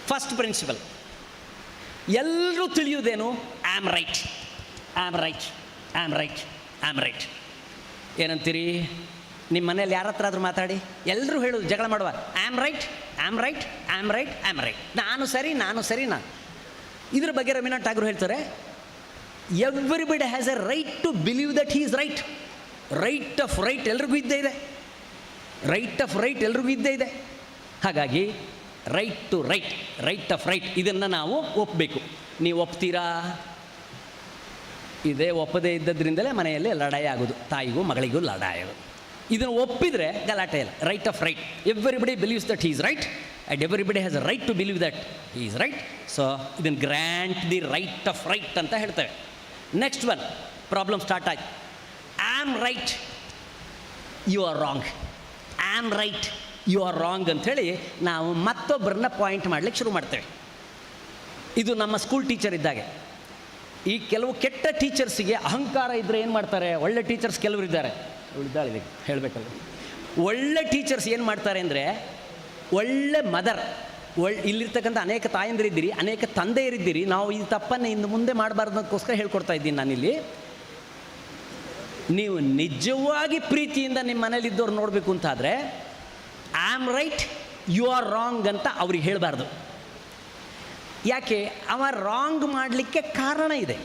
ಫಸ್ಟ್ ಪ್ರಿನ್ಸಿಪಲ್, ಎಲ್ಲರೂ ತಿಳಿಯುವುದೇನು? I am right, I am right, I am right, I am right. ಏನಂತೀರಿ? ನಿಮ್ಮ ಮನೇಲಿ ಯಾರ ಹತ್ರ ಆದರೂ ಮಾತಾಡಿ, ಎಲ್ಲರೂ ಹೇಳೋದು, ಜಗಳ ಮಾಡುವ, I am right, I am right, I am right, I am right, ನಾನು ಸರಿ, ನಾನು ಸರಿ, ನಾನು. ಇದ್ರ ಬಗ್ಗೆ ರವೀಂದ್ರನಾಥ್ ಠಾಗೂರ್ ಹೇಳ್ತಾರೆ, everybody has a right to believe that he is right. Right of right ಎಲ್ರಿಗೂ ಇದ್ದೇ ಇದೆ, ರೈಟ್ ಆಫ್ ರೈಟ್ ಎಲ್ರಿಗೂ ಇದ್ದೇ ಇದೆ. ಹಾಗಾಗಿ right to right, right of right, ಇದನ್ನು ನಾವು ಒಪ್ಪಬೇಕು. ನೀವು ಒಪ್ತೀರಾ? ಇದೇ ಒಪ್ಪದೇ ಇದ್ದದ್ರಿಂದಲೇ ಮನೆಯಲ್ಲಿ ಲಡಾಯಿ ಆಗೋದು, ತಾಯಿಗೂ ಮಗಳಿಗೂ ಲಡಾಯಿ ಆಗೋದು. ಇದನ್ನು ಒಪ್ಪಿದರೆ ಗಲಾಟೆ ಇಲ್ಲ. Right of right, everybody believes that he is right and everybody has a right to believe that he is right. So ಇದನ್ನು grant the right of right ಅಂತ ಹೇಳ್ತೇವೆ. ನೆಕ್ಸ್ಟ್ ಒನ್ ಪ್ರಾಬ್ಲಮ್ ಸ್ಟಾರ್ಟ್ ಆಯ್ತು. I am right, you are wrong, I am right, you are wrong ಅಂಥೇಳಿ ನಾವು ಮತ್ತೊಬ್ಬರನ್ನ point ಮಾಡಲಿಕ್ಕೆ ಶುರು ಮಾಡ್ತೇವೆ. ಇದು ನಮ್ಮ ಸ್ಕೂಲ್ ಟೀಚರ್ ಇದ್ದಾಗೆ. ಈ ಕೆಲವು ಕೆಟ್ಟ ಟೀಚರ್ಸಿಗೆ ಅಹಂಕಾರ ಇದ್ದರೆ ಏನು ಮಾಡ್ತಾರೆ? ಒಳ್ಳೆ ಟೀಚರ್ಸ್ ಕೆಲವರು ಇದ್ದಾರೆ, ಉಳಿದಾಳಿದೆ ಹೇಳಬೇಕಲ್ಲ. ಒಳ್ಳೆ ಟೀಚರ್ಸ್ ಏನು ಮಾಡ್ತಾರೆ ಅಂದರೆ, ಒಳ್ಳೆ ಮದರ್, ಇಲ್ಲಿರ್ತಕ್ಕಂಥ ಅನೇಕ ತಾಯಂದಿರಿದ್ದೀರಿ, ಅನೇಕ ತಂದೆಯರಿದ್ದೀರಿ. ನಾವು ಈ ತಪ್ಪನ್ನು ಇನ್ನು ಮುಂದೆ ಮಾಡಬಾರ್ದಕ್ಕೋಸ್ಕರ ಹೇಳ್ಕೊಡ್ತಾ ಇದ್ದೀನಿ ನಾನಿಲ್ಲಿ. ನೀವು ನಿಜವಾಗಿ ಪ್ರೀತಿಯಿಂದ ನಿಮ್ಮ ಮನೇಲಿದ್ದವ್ರು ನೋಡಬೇಕು ಅಂತಾದರೆ I am right, you are wrong ಅಂತ ಅವ್ರಿಗೆ ಹೇಳಬಾರ್ದು. ಯಾಕೆ? ಅವ ರಾಂಗ್ ಮಾಡಲಿಕ್ಕೆ ಕಾರಣ ಇದೆ.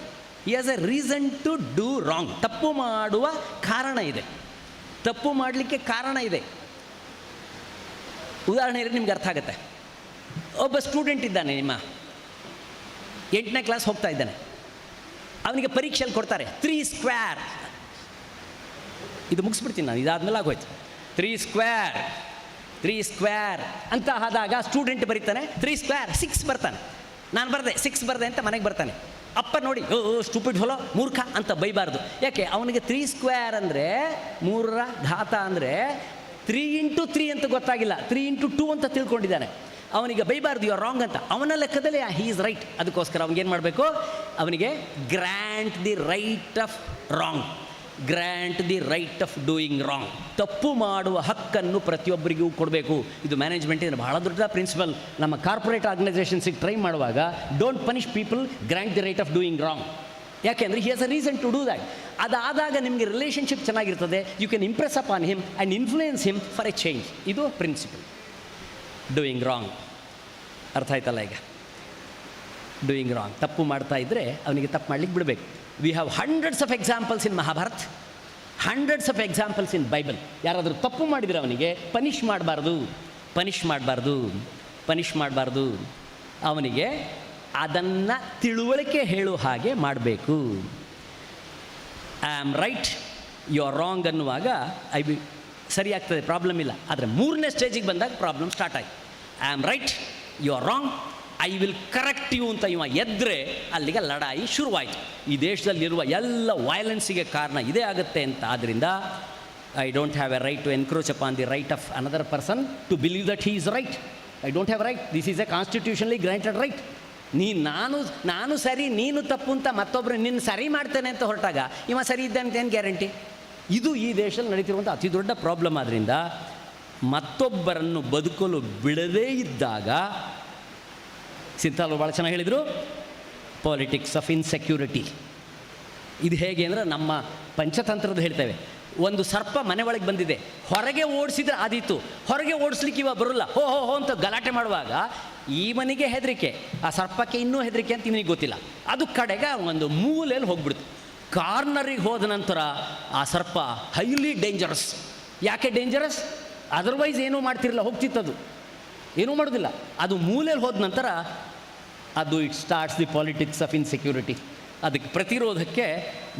He has a reason to do wrong. ತಪ್ಪು ಮಾಡುವ ಕಾರಣ ಇದೆ, ತಪ್ಪು ಮಾಡಲಿಕ್ಕೆ ಕಾರಣ ಇದೆ. ಉದಾಹರಣೆ ನಿಮ್ಗೆ ಅರ್ಥ ಆಗುತ್ತೆ. ಒಬ್ಬ ಸ್ಟೂಡೆಂಟ್ ಇದ್ದಾನೆ, ನಿಮ್ಮ 8ನೇ ಕ್ಲಾಸ್ ಹೋಗ್ತಾ ಇದ್ದಾನೆ. ಅವನಿಗೆ ಪರೀಕ್ಷೆಯಲ್ಲಿ ಕೊಡ್ತಾರೆ 3 ಸ್ಕ್ವೇರ್. ಇದು ಮುಗಿಸ್ಬಿಡ್ತೀನಿ ನಾನು, ಇದಾದ್ಮೇಲೆ ಆಗೋಯ್ತು. 3 ಸ್ಕ್ವೇರ್ ಅಂತ ಆದಾಗ ಸ್ಟೂಡೆಂಟ್ ಬರೀತಾನೆ 3 ಸ್ಕ್ವೇರ್ 6 ಬರ್ತಾನೆ. ನಾನು ಬರದೆ 6 ಬರದೆ ಅಂತ ಮನೆಗೆ ಬರ್ತಾನೆ. ಅಪ್ಪ ನೋಡಿ, ಓ ಸ್ಟೂಪಿಡ್ ಹೊಲೋ ಮೂರ್ಖ ಅಂತ ಬೈಬಾರ್ದು. ಯಾಕೆ? ಅವನಿಗೆ 3 ಸ್ಕ್ವೇರ್ ಅಂದರೆ 3ರ ಘಾತ ಅಂದರೆ 3 × 3 ಅಂತ ಗೊತ್ತಾಗಿಲ್ಲ, 3 × 2 ಅಂತ ತಿಳ್ಕೊಂಡಿದ್ದಾನೆ. ಅವನಿಗೆ ಬೈಬಾರ್ದು, ಯು ಆರ್ ರಾಂಗ್ ಅಂತ. ಅವನ ಲೆಕ್ಕದಲ್ಲಿ ಹಿ ಈಸ್ ರೈಟ್. ಅದಕ್ಕೋಸ್ಕರ ಅವನಿಗೇನು ಮಾಡಬೇಕು? ಅವನಿಗೆ grant the right of wrong, grant the right of doing wrong. ತಪ್ಪು ಮಾಡುವ ಹಕ್ಕನ್ನು ಪ್ರತಿಯೊಬ್ಬರಿಗೂ ಕೊಡಬೇಕು. ಇದು ಮ್ಯಾನೇಜ್ಮೆಂಟಿನ ಬಹಳ ದೊಡ್ಡ ಪ್ರಿನ್ಸಿಪಲ್. ನಮ್ಮ ಕಾರ್ಪೊರೇಟ್ ಆರ್ಗನೈಸೇಷನ್ಸಿಗೆ ಟ್ರೈ ಮಾಡುವಾಗ don't punish people, grant the right of doing wrong. ಯಾಕೆಂದರೆ he has a reason to do that. ಅದಾದಾಗ ನಿಮಗೆ ರಿಲೇಷನ್ಶಿಪ್ ಚೆನ್ನಾಗಿರ್ತದೆ. You can impress upon him and influence him for a change. ಇದು principle. Doing wrong ಅರ್ಥ ಆಯ್ತಲ್ಲ? ಈಗ doing wrong, ತಪ್ಪು ಮಾಡ್ತಾ ಇದ್ದರೆ ಅವನಿಗೆ ತಪ್ಪು ಮಾಡಲಿಕ್ಕೆ ಬಿಡಬೇಕು. We have hundreds of examples in Mahabharat, hundreds of examples in Bible. ಯಾರಾದರೂ ತಪ್ಪು ಮಾಡಿದರೆ ಅವನಿಗೆ ಪನಿಷ್ ಮಾಡಬಾರ್ದು. ಅವನಿಗೆ ಅದನ್ನು ತಿಳುವಳಿಕೆ ಹೇಳುವ ಹಾಗೆ ಮಾಡಬೇಕು. I am right, you are wrong ಅನ್ನುವಾಗ ಸರಿ ಆಗ್ತದೆ, ಪ್ರಾಬ್ಲಮ್ ಇಲ್ಲ. ಆದರೆ 3ನೇ ಸ್ಟೇಜಿಗೆ ಬಂದಾಗ ಪ್ರಾಬ್ಲಮ್ ಸ್ಟಾರ್ಟ್ ಆಯಿತು. I am right, you are wrong, I will correct you ಅಂತ ಇವ ಎದ್ರೆ ಅಲ್ಲಿಗೆ ಲಡಾಯಿ ಶುರುವಾಯಿತು. ಈ ದೇಶದಲ್ಲಿರುವ ಎಲ್ಲ ವೈಲೆನ್ಸಿಗೆ ಕಾರಣ ಇದೇ ಆಗುತ್ತೆ ಅಂತ. ಆದ್ದರಿಂದ I don't have a right to encroach upon the right of another person to believe that he is right. I don't have right. This is a constitutionally granted right. ನಾನು ಸರಿ ನೀನು ತಪ್ಪು ಅಂತ ಮತ್ತೊಬ್ಬರು ನಿನ್ನ ಸರಿ ಮಾಡ್ತೇನೆ ಅಂತ ಹೊರಟಾಗ ಇವ ಸರಿ ಇದ್ದ ಅಂತ ಏನು ಗ್ಯಾರಂಟಿ? ಇದು ಈ ದೇಶದಲ್ಲಿ ನಡೀತಿರುವಂಥ ಅತಿ ದೊಡ್ಡ ಪ್ರಾಬ್ಲಮ್. ಆದ್ದರಿಂದ ಮತ್ತೊಬ್ಬರನ್ನು ಬದುಕಲು ಬಿಡದೇ ಇದ್ದಾಗ, ಸಿಂಥಾಲ್ ಭಾಳ ಚೆನ್ನಾಗಿ ಹೇಳಿದರು, ಪಾಲಿಟಿಕ್ಸ್ ಆಫ್ ಇನ್ಸೆಕ್ಯೂರಿಟಿ. ಇದು ಹೇಗೆ ಅಂದರೆ ನಮ್ಮ ಪಂಚತಂತ್ರದ ಹೇಳ್ತೇವೆ. ಒಂದು ಸರ್ಪ ಮನೆ ಒಳಗೆ ಬಂದಿದೆ, ಹೊರಗೆ ಓಡಿಸಿದ್ರೆ ಆದೀತು, ಹೊರಗೆ ಓಡಿಸ್ಲಿಕ್ಕೆ ಇವ ಬರೋಲ್ಲ, ಹೋ ಅಂತ ಗಲಾಟೆ ಮಾಡುವಾಗ ಈ ಮನೆಗೆ ಹೆದರಿಕೆ, ಆ ಸರ್ಪಕ್ಕೆ ಇನ್ನೂ ಹೆದರಿಕೆ ಅಂತ ಇವನಿಗೆ ಗೊತ್ತಿಲ್ಲ. ಅದು ಕಡೆಗೆ ಒಂದು ಮೂಲೆಯಲ್ಲಿ ಹೋಗ್ಬಿಡ್ತು. ಕಾರ್ನರಿಗೆ ಹೋದ ನಂತರ ಆ ಸರ್ಪ ಹೈಲಿ ಡೇಂಜರಸ್. ಯಾಕೆ ಡೇಂಜರಸ್? ಅದರ್ವೈಸ್ ಏನೂ ಮಾಡ್ತಿರಲಿಲ್ಲ, ಹೋಗ್ತಿತ್ತದು, ಏನೂ ಮಾಡೋದಿಲ್ಲ. ಅದು ಮೂಲೆಯಲ್ಲಿ ಹೋದ ನಂತರ ಅದು it starts the politics of insecurity. ಅದಕ್ಕೆ ಪ್ರತಿರೋಧಕ್ಕೆ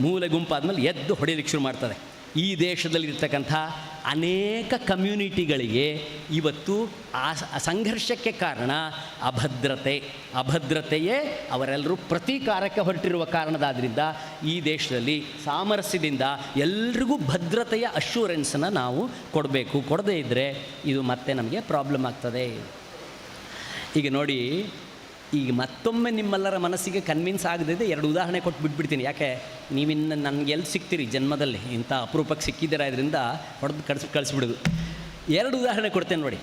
ಮೂಲೆ ಗುಂಪಾದ್ಮೇಲೆ ಎದ್ದು ಹೊಡೆಯಲಿಕ್ಕೆ ಶುರು ಮಾಡ್ತದೆ. ಈ ದೇಶದಲ್ಲಿರ್ತಕ್ಕಂಥ ಅನೇಕ ಕಮ್ಯುನಿಟಿಗಳಿಗೆ ಇವತ್ತು ಆ ಸಂಘರ್ಷಕ್ಕೆ ಕಾರಣ ಅಭದ್ರತೆಯೇ ಅವರೆಲ್ಲರೂ ಪ್ರತೀಕಾರಕ್ಕೆ ಹೊರಟಿರುವ ಕಾರಣದಾದ್ದರಿಂದ ಈ ದೇಶದಲ್ಲಿ ಸಾಮರಸ್ಯದಿಂದ ಎಲ್ರಿಗೂ ಭದ್ರತೆಯ ಅಶ್ಯೂರೆನ್ಸನ್ನು ನಾವು ಕೊಡಬೇಕು. ಕೊಡದೇ ಇದ್ದರೆ ಇದು ಮತ್ತೆ ನಮಗೆ ಪ್ರಾಬ್ಲಮ್ ಆಗ್ತದೆ. ಈಗ ನೋಡಿ, ಈಗ ಮತ್ತೊಮ್ಮೆ ನಿಮ್ಮೆಲ್ಲರ ಮನಸ್ಸಿಗೆ ಕನ್ವಿನ್ಸ್ ಆಗದಿದೆ 2 ಉದಾಹರಣೆ ಕೊಟ್ಟು ಬಿಟ್ಬಿಡ್ತೀನಿ. ಯಾಕೆ ನೀವಿನ್ನು ನನಗೆ ಎಲ್ಲಿ ಸಿಗ್ತೀರಿ ಜನ್ಮದಲ್ಲಿ, ಇಂಥ ಅಪರೂಪಕ್ಕೆ ಸಿಕ್ಕಿದ್ದೀರಾ, ಇದರಿಂದ ಹೊಡೆದು ಕಳಿಸ್ಬಿಡೋದು. 2 ಉದಾಹರಣೆ ಕೊಡ್ತೇನೆ ನೋಡಿ.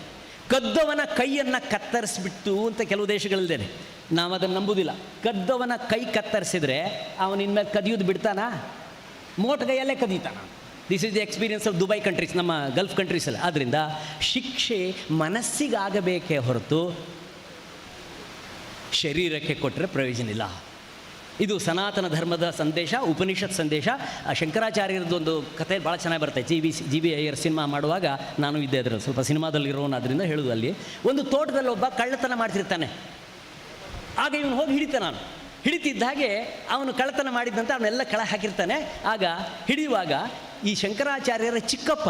ಕದ್ದವನ ಕೈಯನ್ನು ಕತ್ತರಿಸ್ಬಿಟ್ಟು ಅಂತ ಕೆಲವು ದೇಶಗಳಿದ್ದೇನೆ, ನಾವು ಅದನ್ನು ನಂಬುವುದಿಲ್ಲ. ಕದ್ದವನ ಕೈ ಕತ್ತರಿಸಿದ್ರೆ ಅವನ ಇನ್ಮೇಲೆ ಕದಿಯೋದು ಬಿಡ್ತಾನಾ? ಮೋಟಗೈಯಲ್ಲೇ ಕದೀತಾನ. This is the experience of Dubai countries, ನಮ್ಮ ಗಲ್ಫ್ ಕಂಟ್ರೀಸಲ್ಲಿ. ಆದ್ದರಿಂದ ಶಿಕ್ಷೆ ಮನಸ್ಸಿಗಾಗಬೇಕೇ ಹೊರತು ಶರೀರಕ್ಕೆ ಕೊಟ್ಟರೆ ಪ್ರಯೋಜನ ಇಲ್ಲ. ಇದು ಸನಾತನ ಧರ್ಮದ ಸಂದೇಶ, ಉಪನಿಷತ್ ಸಂದೇಶ. ಶಂಕರಾಚಾರ್ಯರದ್ದೊಂದು ಕಥೆ ಭಾಳ ಚೆನ್ನಾಗಿ ಬರುತ್ತೆ. ಜಿ ಬಿ ಅಯ್ಯರ್ ಸಿನಿಮಾ ಮಾಡುವಾಗ ನಾನು ಇದ್ದೆ ಅದರಲ್ಲಿ, ಸ್ವಲ್ಪ ಸಿನಿಮಾದಲ್ಲಿರೋನಾದ್ರಿಂದ ಹೇಳೋದು. ಅಲ್ಲಿ ಒಂದು ತೋಟದಲ್ಲಿ ಒಬ್ಬ ಕಳ್ಳತನ ಮಾಡ್ತಿರ್ತಾನೆ. ಆಗ ಇವನು ಹೋಗಿ ಹಿಡಿತಾನೆ. ನಾನು ಹಿಡಿತಿದ್ದ ಹಾಗೆ ಅವನು ಕಳ್ಳತನ ಮಾಡಿದ್ದಂತ ಅವನ್ನೆಲ್ಲ ಕೆಳ ಹಾಕಿರ್ತಾನೆ. ಆಗ ಹಿಡಿಯುವಾಗ ಈ ಶಂಕರಾಚಾರ್ಯರ ಚಿಕ್ಕಪ್ಪ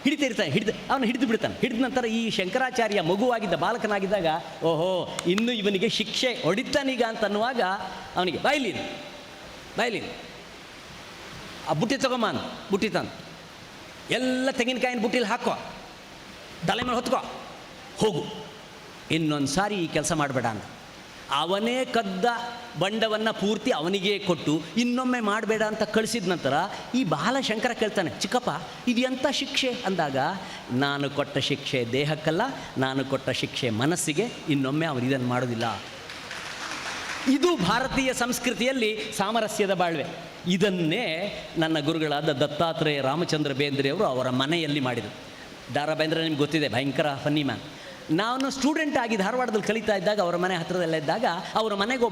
ಹಿಡಿತಿರ್ತಾನೆ. ಅವನು ಹಿಡಿದು ಬಿಡ್ತಾನೆ. ಹಿಡಿದ ನಂತರ ಈ ಶಂಕರಾಚಾರ್ಯ ಮಗುವಾಗಿದ್ದ, ಬಾಲಕನಾಗಿದ್ದಾಗ, ಓಹೋ ಇನ್ನು ಇವನಿಗೆ ಶಿಕ್ಷೆ ಹೊಡಿತಾನೀಗ ಅಂತನ್ನುವಾಗ ಅವನಿಗೆ ಬಾಯ್ಲಿ ಆ ಬುಟ್ಟಿ ತಗೊಂಬಾನು, ಬುಟ್ಟಿ ತಂದು ಎಲ್ಲ ತೆಂಗಿನಕಾಯಿನ ಬುಟ್ಟಿಲಿ ಹಾಕೋ, ತಲೆ ಮೇಲೆ ಹೊತ್ಕೋ, ಹೋಗು, ಇನ್ನೊಂದು ಸಾರಿ ಈ ಕೆಲಸ ಮಾಡಬೇಡ ಅಂತ. ಅವನೇ ಕದ್ದ ಬಂಡವನ್ನು ಪೂರ್ತಿ ಅವನಿಗೆ ಕೊಟ್ಟು ಇನ್ನೊಮ್ಮೆ ಮಾಡಬೇಡ ಅಂತ ಕಳಿಸಿದ ನಂತರ ಈ ಬಾಲಶಂಕರ ಕೇಳ್ತಾನೆ, ಚಿಕ್ಕಪ್ಪ ಇದು ಎಂಥ ಶಿಕ್ಷೆ ಅಂದಾಗ, ನಾನು ಕೊಟ್ಟ ಶಿಕ್ಷೆ ದೇಹಕ್ಕಲ್ಲ, ನಾನು ಕೊಟ್ಟ ಶಿಕ್ಷೆ ಮನಸ್ಸಿಗೆ, ಇನ್ನೊಮ್ಮೆ ಅವರು ಇದನ್ನು ಮಾಡೋದಿಲ್ಲ. ಇದು ಭಾರತೀಯ ಸಂಸ್ಕೃತಿಯಲ್ಲಿ ಸಾಮರಸ್ಯದ ಬಾಳ್ವೆ. ಇದನ್ನೇ ನನ್ನ ಗುರುಗಳಾದ ದತ್ತಾತ್ರೇಯ ರಾಮಚಂದ್ರ ಬೇಂದ್ರೆಯವರು ಅವರ ಮನೆಯಲ್ಲಿ ಮಾಡಿದರು. ದಾರಾ ಬೇಂದ್ರೆ ನಿಮ್ಗೆ ಗೊತ್ತಿದೆ, ಭಯಂಕರ ಫನ್ನಿ ಮ್ಯಾನ್. ನಾನು ಸ್ಟೂಡೆಂಟ್ ಆಗಿ ಧಾರವಾಡದಲ್ಲಿ ಕಲಿತಾ ಇದ್ದಾಗ, ಅವರ ಮನೆ ಹತ್ತಿರದಲ್ಲೇ ಇದ್ದಾಗ, ಅವ್ರ ಮನೆಗೆ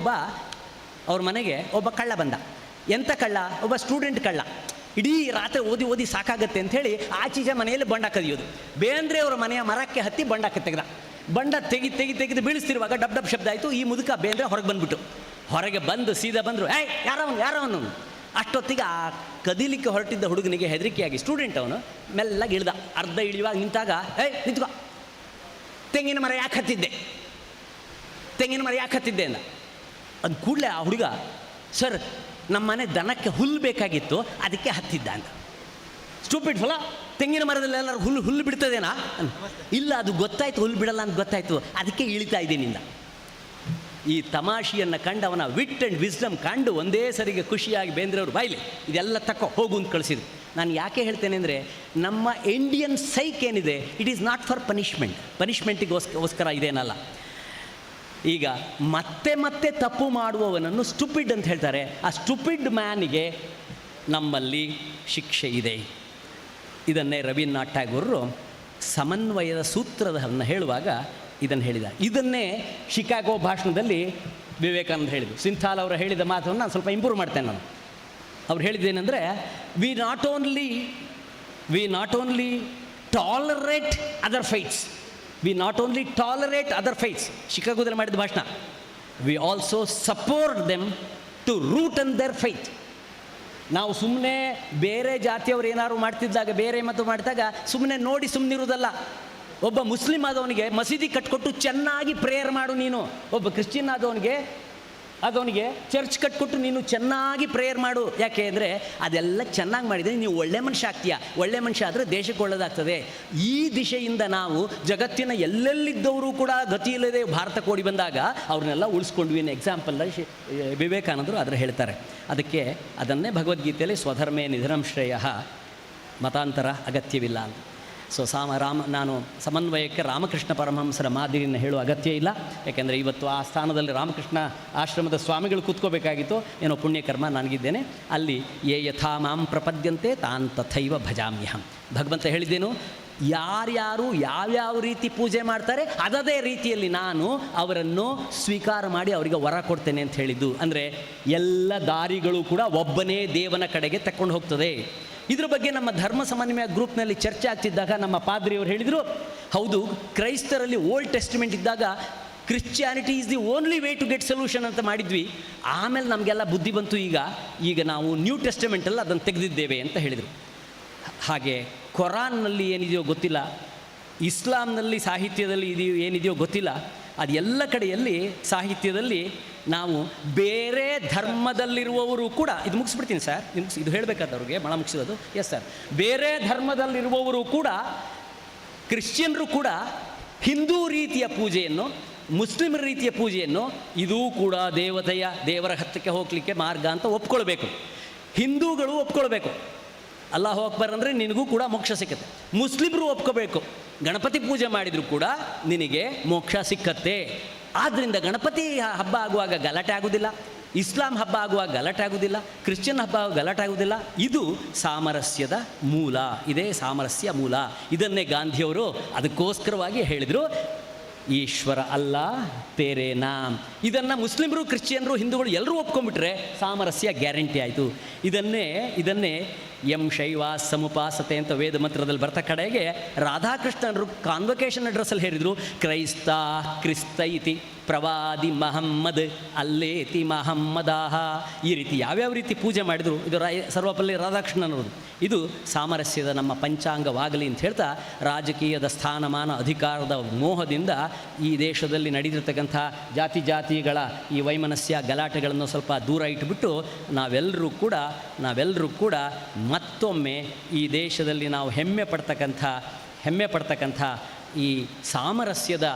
ಒಬ್ಬ ಕಳ್ಳ ಬಂದ. ಎಂಥ ಕಳ್ಳ? ಒಬ್ಬ ಸ್ಟೂಡೆಂಟ್ ಕಳ್ಳ. ಇಡೀ ರಾತ್ರಿ ಓದಿ ಸಾಕಾಗತ್ತೆ ಅಂಥೇಳಿ ಆಚೀಚೆ ಮನೆಯಲ್ಲಿ ಬಂಡ ಕದಿಯೋದು. ಬೇಂದ್ರೆ ಅವರ ಮನೆಯ ಮರಕ್ಕೆ ಹತ್ತಿ ಬಂಡಕ್ಕೆ ತೆಗೆದ. ಬಂಡ ತೆಗೆದು ಬೀಳಿಸ್ತಿರುವಾಗ ಡಬ್ ಡಬ್ ಶಬ್ದ ಆಯಿತು. ಈ ಮುದುಕ ಬೇಂದ್ರೆ ಹೊರಗೆ ಬಂದು ಸೀದಾ ಬಂದರು, ಯಾರವನು. ಅಷ್ಟೊತ್ತಿಗೆ ಆ ಕದಿಲಿಕ್ಕೆ ಹೊರಟಿದ್ದ ಹುಡುಗನಿಗೆ ಹೆದರಿಕೆಯಾಗಿ, ಸ್ಟೂಡೆಂಟ್ ಅವನು, ಮೆಲ್ಲಗೆ ಇಳ್ದ. ಅರ್ಧ ಇಳಿಯುವಾಗ ನಿಂತಾಗ, ನಿಂತ್ಕೋ, ತೆಂಗಿನ ಮರ ಯಾಕೆ ಹತ್ತಿದ್ದೆ ಅಂದ. ಅದು ಕೂಡಲೇ ಆ ಹುಡುಗ, ಸರ್ ನಮ್ಮ ಮನೆ ದನಕ್ಕೆ ಹುಲ್ಲು ಬೇಕಾಗಿತ್ತು, ಅದಕ್ಕೆ ಹತ್ತಿದ್ದ ಅಂತ. ಸ್ಟೂಪಿಡ್ ಫಲ, ತೆಂಗಿನ ಮರದಲ್ಲಿ ಎಲ್ಲರೂ ಹುಲ್ಲು ಬಿಡ್ತದೇನಾ? ಇಲ್ಲ, ಅದು ಗೊತ್ತಾಯ್ತು, ಹುಲ್ಲು ಬಿಡಲ್ಲ ಅಂತ ಗೊತ್ತಾಯ್ತು, ಅದಕ್ಕೆ ಇಳಿತಾ ಇದ್ದೀನಿಂದ. ಈ ತಮಾಷೆಯನ್ನು ಕಂಡು, ಅವನ ವಿಟ್ ಆ್ಯಂಡ್ ವಿಸ್ಡಮ್ ಕಂಡು ಒಂದೇ ಸರಿಗೆ ಖುಷಿಯಾಗಿ ಬೇಂದ್ರೆಯವರು, ಬಾಯ್ಲಿ ಇದೆಲ್ಲ ತಕ್ಕೋ ಹೋಗು ಅಂತ ಕಳಿಸಿದ್ರು. ನಾನು ಯಾಕೆ ಹೇಳ್ತೇನೆ ಅಂದರೆ, ನಮ್ಮ ಇಂಡಿಯನ್ ಸೈಕ್ ಏನಿದೆ, ಇಟ್ ಈಸ್ ನಾಟ್ ಫಾರ್ ಪನಿಷ್ಮೆಂಟಿಗೋಸ್ಕರ ಇದೇನಲ್ಲ. ಈಗ ಮತ್ತೆ ತಪ್ಪು ಮಾಡುವವನನ್ನು ಸ್ಟುಪಿಡ್ ಅಂತ ಹೇಳ್ತಾರೆ. ಆ ಸ್ಟುಪಿಡ್ ಮ್ಯಾನಿಗೆ ನಮ್ಮಲ್ಲಿ ಶಿಕ್ಷೆ ಇದೆ. ಇದನ್ನೇ ರವೀಂದ್ರನಾಥ್ ಟ್ಯಾಗೋರರು ಸಮನ್ವಯದ ಸೂತ್ರವನ್ನು ಹೇಳುವಾಗ ಇದನ್ನು ಹೇಳಿದ. ಇದನ್ನೇ ಶಿಕಾಗೋ ಭಾಷಣದಲ್ಲಿ ವಿವೇಕಾನಂದ ಹೇಳಿದರು. ಸಿಂಥಾಲ್ ಅವರು ಹೇಳಿದ ಮಾತನ್ನು ನಾನು ಸ್ವಲ್ಪ ಇಂಪ್ರೂವ್ ಮಾಡ್ತೇನೆ. ನಾನು ಅವ್ರು ಹೇಳಿದ್ದೇನೆಂದರೆ, we not only tolerate other faiths. ಶಿಕಾಗೋದಲ್ಲಿ ಮಾಡಿದ ಭಾಷಣ. We also support them to root on their faith. ನಾವು ಸುಮ್ಮನೆ ಬೇರೆ ಜಾತಿಯವರು ಏನಾದ್ರು ಮಾಡ್ತಿದ್ದಾಗ, ಬೇರೆ ಮತ್ತು ಮಾಡಿದಾಗ ಸುಮ್ಮನೆ ನೋಡಿ ಸುಮ್ಮನಿರುವುದಲ್ಲ. ಒಬ್ಬ ಮುಸ್ಲಿಂ ಆದವನಿಗೆ ಮಸೀದಿ ಕಟ್ಕೊಟ್ಟು ಚೆನ್ನಾಗಿ ಪ್ರೇಯರ್ ಮಾಡು ನೀನು. ಒಬ್ಬ ಕ್ರಿಶ್ಚಿಯನ್ ಆದವನಿಗೆ ಚರ್ಚ್ ಕಟ್ಕೊಟ್ಟು ನೀನು ಚೆನ್ನಾಗಿ ಪ್ರೇಯರ್ ಮಾಡು. ಯಾಕೆ ಅಂದರೆ ಅದೆಲ್ಲ ಚೆನ್ನಾಗಿ ಮಾಡಿದರೆ ನೀವು ಒಳ್ಳೆ ಮನುಷ್ಯ ಆಗ್ತೀಯ. ಒಳ್ಳೆ ಮನುಷ್ಯ ಆದರೆ ದೇಶಕ್ಕೆ ಒಳ್ಳೆಯದಾಗ್ತದೆ. ಈ ದಿಶೆಯಿಂದ ನಾವು ಜಗತ್ತಿನ ಎಲ್ಲೆಲ್ಲಿದ್ದವರು ಕೂಡ ಗತಿ ಇಲ್ಲದೆ ಭಾರತಕ್ಕೆ ಓಡಿ ಬಂದಾಗ ಅವ್ರನ್ನೆಲ್ಲ ಉಳಿಸ್ಕೊಂಡ್ವಿ ಅನ್ನೋ ಎಕ್ಸಾಂಪಲ್ ವಿವೇಕಾನಂದರು ಅದರ ಹೇಳ್ತಾರೆ. ಅದನ್ನೇ ಭಗವದ್ಗೀತೆಯಲ್ಲಿ ಸ್ವಧರ್ಮೇ ನಿಧನಂ ಶ್ರೇಯಃ, ಮತಾಂತರ ಅಗತ್ಯವಿಲ್ಲ ಅಂತ. ಸೊ ನಾನು ಸಮನ್ವಯಕ್ಕೆ ರಾಮಕೃಷ್ಣ ಪರಮಹಂಸರ ಮಾದರಿಯನ್ನು ಹೇಳುವ ಅಗತ್ಯ ಇಲ್ಲ. ಯಾಕೆಂದರೆ ಇವತ್ತು ಆ ಸ್ಥಾನದಲ್ಲಿ ರಾಮಕೃಷ್ಣ ಆಶ್ರಮದ ಸ್ವಾಮಿಗಳು ಕೂತ್ಕೋಬೇಕಾಗಿತ್ತು. ಏನೋ ಪುಣ್ಯಕರ್ಮ ನನಗಿದ್ದೇನೆ. ಅಲ್ಲಿ ಯೇ ಯಥಾ ಮಾಂ ಪ್ರಪದ್ಯಂತೆ ತಾನ್ ತಥೈವ ಭಜಾಮ್ಯಹಂ. ಭಗವಂತ ಹೇಳಿದ್ದೇನು, ಯಾರ್ಯಾರು ಯಾವ್ಯಾವ ರೀತಿ ಪೂಜೆ ಮಾಡ್ತಾರೆ ಅದೇ ರೀತಿಯಲ್ಲಿ ನಾನು ಅವರನ್ನು ಸ್ವೀಕಾರ ಮಾಡಿ ಅವರಿಗೆ ವರ ಕೊಡ್ತೇನೆ ಅಂತ ಹೇಳಿದ್ದು. ಅಂದರೆ ಎಲ್ಲ ದಾರಿಗಳು ಕೂಡ ಒಬ್ಬನೇ ದೇವನ ಕಡೆಗೆ ತಕ್ಕೊಂಡು ಹೋಗ್ತದೆ. ಇದ್ರ ಬಗ್ಗೆ ನಮ್ಮ ಧರ್ಮ ಸಮನ್ವಯ ಗ್ರೂಪ್ನಲ್ಲಿ ಚರ್ಚೆ ಆಗ್ತಿದ್ದಾಗ ನಮ್ಮ ಪಾದ್ರಿಯವರು ಹೇಳಿದರು, ಹೌದು, ಕ್ರೈಸ್ತರಲ್ಲಿ ಓಲ್ಡ್ ಟೆಸ್ಟಿಮೆಂಟ್ ಇದ್ದಾಗ Christianity is the only way to get solution ಅಂತ ಮಾಡಿದ್ವಿ. ಆಮೇಲೆ ನಮಗೆಲ್ಲ ಬುದ್ಧಿ ಬಂತು, ಈಗ ನಾವು ನ್ಯೂ ಟೆಸ್ಟಿಮೆಂಟಲ್ಲಿ ಅದನ್ನು ತೆಗೆದಿದ್ದೇವೆ ಅಂತ ಹೇಳಿದರು. ಹಾಗೆ ಕುರಾನ್ನಲ್ಲಿ ಏನಿದೆಯೋ ಗೊತ್ತಿಲ್ಲ, ಇಸ್ಲಾಂನಲ್ಲಿ ಸಾಹಿತ್ಯದಲ್ಲಿ ಏನಿದೆಯೋ ಗೊತ್ತಿಲ್ಲ, ಅದು ಎಲ್ಲ ಕಡೆಯಲ್ಲಿ ಸಾಹಿತ್ಯದಲ್ಲಿ ನಾವು ಬೇರೆ ಧರ್ಮದಲ್ಲಿರುವವರು ಕೂಡ, ಇದು ಮುಗಿಸ್ಬಿಡ್ತೀನಿ ಸರ್, ಇದು ಹೇಳಬೇಕಾದವ್ರಿಗೆ ಮಳ ಮುಗಿಸಿರೋದು. ಎಸ್ ಸರ್, ಬೇರೆ ಧರ್ಮದಲ್ಲಿರುವವರು ಕೂಡ, ಕ್ರಿಶ್ಚಿಯನ್ರು ಕೂಡ ಹಿಂದೂ ರೀತಿಯ ಪೂಜೆಯನ್ನು, ಮುಸ್ಲಿಮರ ರೀತಿಯ ಪೂಜೆಯನ್ನು, ಇದೂ ಕೂಡ ದೇವರ ಹತ್ತಕ್ಕೆ ಹೋಗಲಿಕ್ಕೆ ಮಾರ್ಗ ಅಂತ ಒಪ್ಕೊಳ್ಬೇಕು. ಹಿಂದೂಗಳು ಒಪ್ಕೊಳ್ಬೇಕು, ಅಲ್ಲಾಹು ಅಕ್ಬರ್ ಅಂದರೆ ನಿನಗೂ ಕೂಡ ಮೋಕ್ಷ ಸಿಕ್ಕುತ್ತೆ. ಮುಸ್ಲಿಮರು ಒಪ್ಕೋಬೇಕು, ಗಣಪತಿ ಪೂಜೆ ಮಾಡಿದರೂ ಕೂಡ ನಿನಗೆ ಮೋಕ್ಷ ಸಿಕ್ಕತ್ತೆ. ಆದ್ದರಿಂದ ಗಣಪತಿ ಹಬ್ಬ ಆಗುವಾಗ ಗಲಾಟೆ ಆಗುವುದಿಲ್ಲ, ಇಸ್ಲಾಂ ಹಬ್ಬ ಆಗುವಾಗ ಗಲಾಟೆ ಆಗುವುದಿಲ್ಲ, ಕ್ರಿಶ್ಚಿಯನ್ ಹಬ್ಬ ಆಗುವಾಗ ಗಲಾಟೆ ಆಗುವುದಿಲ್ಲ. ಇದು ಸಾಮರಸ್ಯದ ಮೂಲ, ಇದೇ ಸಾಮರಸ್ಯ ಮೂಲ. ಇದನ್ನೇ ಗಾಂಧಿಯವರು ಅದಕ್ಕೋಸ್ಕರವಾಗಿ ಹೇಳಿದರು, ಈಶ್ವರ ಅಲ್ಲ ತೇರೆ ನಾಮ್. ಇದನ್ನು ಮುಸ್ಲಿಮರು, ಕ್ರಿಶ್ಚಿಯನ್ರು, ಹಿಂದೂಗಳು ಎಲ್ಲರೂ ಒಪ್ಕೊಂಡ್ಬಿಟ್ರೆ ಸಾಮರಸ್ಯ ಗ್ಯಾರಂಟಿ ಆಯಿತು. ಇದನ್ನೇ ಎಂ ಶೈವ ಸಮುಪಾಸತೆ ಅಂತ ವೇದ ಮಂತ್ರದಲ್ಲಿ ಬರ್ತ ಕಡೆಗೆ ರಾಧಾಕೃಷ್ಣರು ಕಾನ್ವೊಕೇಶನ್ ಅಡ್ರೆಸ್ಸಲ್ಲಿ ಹೇಳಿದರು, ಕ್ರಿಸ್ತ ಇತಿ ಪ್ರವಾದಿ ಮಹಮ್ಮದ್ ಅಲ್ಲೇತಿ ಮಹಮ್ಮದಾಹ. ಈ ರೀತಿ ಯಾವ್ಯಾವ ರೀತಿ ಪೂಜೆ ಮಾಡಿದರು. ಇದು ಸರ್ವಪಲ್ಲಿ ರಾಧಾಕೃಷ್ಣನವರು. ಇದು ಸಾಮರಸ್ಯದ ನಮ್ಮ ಪಂಚಾಂಗವಾಗಲಿ ಅಂತ ಹೇಳ್ತಾ, ರಾಜಕೀಯದ ಸ್ಥಾನಮಾನ ಅಧಿಕಾರದ ಮೋಹದಿಂದ ಈ ದೇಶದಲ್ಲಿ ನಡೆದಿರ್ತಕ್ಕಂಥ ಜಾತಿಗಳ ಈ ವೈಮನಸ್ಯ ಗಲಾಟೆಗಳನ್ನು ಸ್ವಲ್ಪ ದೂರ ಇಟ್ಟುಬಿಟ್ಟು ನಾವೆಲ್ಲರೂ ಕೂಡ ಮತ್ತೊಮ್ಮೆ ಈ ದೇಶದಲ್ಲಿ ನಾವು ಹೆಮ್ಮೆ ಪಡ್ತಕ್ಕಂಥ ಈ ಸಾಮರಸ್ಯದ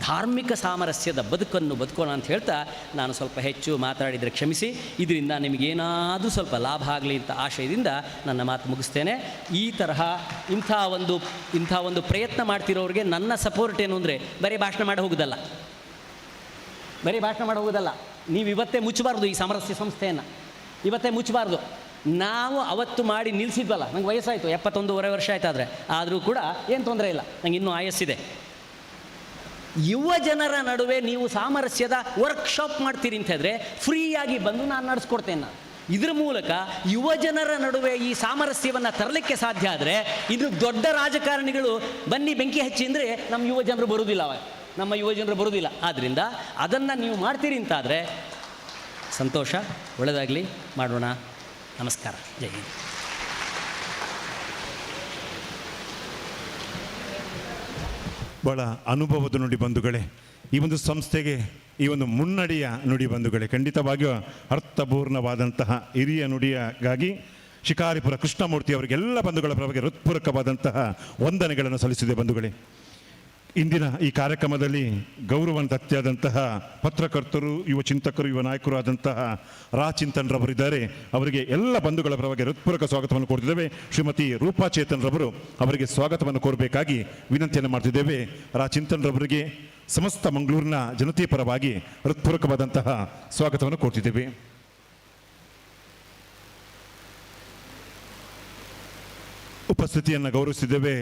ಧಾರ್ಮಿಕ ಸಾಮರಸ್ಯದ ಬದುಕನ್ನು ಬದುಕೋಣ ಅಂತ ಹೇಳ್ತಾ ನಾನು ಸ್ವಲ್ಪ ಹೆಚ್ಚು ಮಾತಾಡಿದರೆ ಕ್ಷಮಿಸಿ. ಇದರಿಂದ ನಿಮಗೇನಾದರೂ ಸ್ವಲ್ಪ ಲಾಭ ಆಗಲಿ ಅಂತ ಆಶಯದಿಂದ ನನ್ನ ಮಾತು ಮುಗಿಸ್ತೇನೆ. ಇಂಥ ಒಂದು ಪ್ರಯತ್ನ ಮಾಡ್ತಿರೋರಿಗೆ ನನ್ನ ಸಪೋರ್ಟ್ ಏನು ಅಂದರೆ, ಬರೀ ಭಾಷಣ ಮಾಡಿ ಹೋಗೋದಲ್ಲ. ನೀವು ಇವತ್ತೇ ಮುಚ್ಚಬಾರ್ದು ಈ ಸಾಮರಸ್ಯ ಸಂಸ್ಥೆಯನ್ನು, ಇವತ್ತೇ ಮುಚ್ಚಬಾರ್ದು. ನಾವು ಅವತ್ತು ಮಾಡಿ ನಿಲ್ಲಿಸಿದ್ವಲ್ಲ, ನಂಗೆ ವಯಸ್ಸಾಯಿತು, 71.5 ವರ್ಷ ಆಯ್ತಾದರೆ, ಆದರೂ ಕೂಡ ಏನು ತೊಂದರೆ ಇಲ್ಲ, ನಂಗೆ ಇನ್ನೂ ಆಯಸ್ಸಿದೆ. ಯುವ ಜನರ ನಡುವೆ ನೀವು ಸಾಮರಸ್ಯದ ವರ್ಕ್ಶಾಪ್ ಮಾಡ್ತೀರಿ ಅಂತ ಹೇಳಿದ್ರೆ ಫ್ರೀಯಾಗಿ ಬಂದು ನಾನು ನಡೆಸ್ಕೊಡ್ತೇನೆ. ಇದ್ರ ಮೂಲಕ ಯುವ ಜನರ ನಡುವೆ ಈ ಸಾಮರಸ್ಯವನ್ನು ತರಲಿಕ್ಕೆ ಸಾಧ್ಯ ಆದರೆ, ಇದು ದೊಡ್ಡ ರಾಜಕಾರಣಿಗಳು ಬನ್ನಿ ಬೆಂಕಿ ಹಚ್ಚಿ ಅಂದರೆ ನಮ್ಮ ಯುವ ಜನರು ಬರುವುದಿಲ್ಲ. ಆದ್ದರಿಂದ ಅದನ್ನು ನೀವು ಮಾಡ್ತೀರಿ ಅಂತಾದರೆ ಸಂತೋಷ, ಒಳ್ಳೆಯದಾಗಲಿ, ಮಾಡೋಣ. ನಮಸ್ಕಾರ, ಜೈ ಹಿಂದ್. ಭಾಳ ಅನುಭವದ ನುಡಿ ಬಂಧುಗಳೇ, ಈ ಒಂದು ಸಂಸ್ಥೆಗೆ ಈ ಒಂದು ಮುನ್ನಡೆಯ ನುಡಿ ಬಂಧುಗಳೇ, ಖಂಡಿತವಾಗಿಯೂ ಅರ್ಥಪೂರ್ಣವಾದಂತಹ ಹಿರಿಯ ನುಡಿಯಾಗಿ ಶಿಕಾರಿಪುರ ಕೃಷ್ಣಮೂರ್ತಿ ಅವರಿಗೆಲ್ಲ ಬಂಧುಗಳ ಪರವಾಗಿ ಹೃತ್ಪೂರ್ವಕವಾದಂತಹ ವಂದನೆಗಳನ್ನು ಸಲ್ಲಿಸಿದೆ ಬಂಧುಗಳೇ. ಇಂದಿನ ಈ ಕಾರ್ಯಕ್ರಮದಲ್ಲಿ ಗೌರವಾನ್ವಿತ ಅತಿಥಿಯಾದಂತಹ ಪತ್ರಕರ್ತರು, ಯುವ ಚಿಂತಕರು, ಯುವ ನಾಯಕರು ಆದಂತಹ ಚಿಂತನ್ರವರಿದ್ದಾರೆ. ಅವರಿಗೆ ಎಲ್ಲ ಬಂಧುಗಳ ಪರವಾಗಿ ಹೃತ್ಪೂರ್ವಕ ಸ್ವಾಗತವನ್ನು ಕೋರ್ತಿದ್ದೇವೆ. ಶ್ರೀಮತಿ ರೂಪಾ ಚೇತನ್ರವರು ಅವರಿಗೆ ಸ್ವಾಗತವನ್ನು ಕೋರಬೇಕಾಗಿ ವಿನಂತಿಯನ್ನು ಮಾಡ್ತಿದ್ದೇವೆ. ಚಿಂತನ್ರವರಿಗೆ ಸಮಸ್ತ ಮಂಗಳೂರಿನ ಜನತೆಯ ಪರವಾಗಿ ಹೃತ್ಪೂರ್ವಕವಾದಂತಹ ಸ್ವಾಗತವನ್ನು ಕೋರ್ತಿದ್ದೇವೆ. ಉಪಸ್ಥಿತಿಯನ್ನು ಗೌರವಿಸಿದ್ದೇವೆ.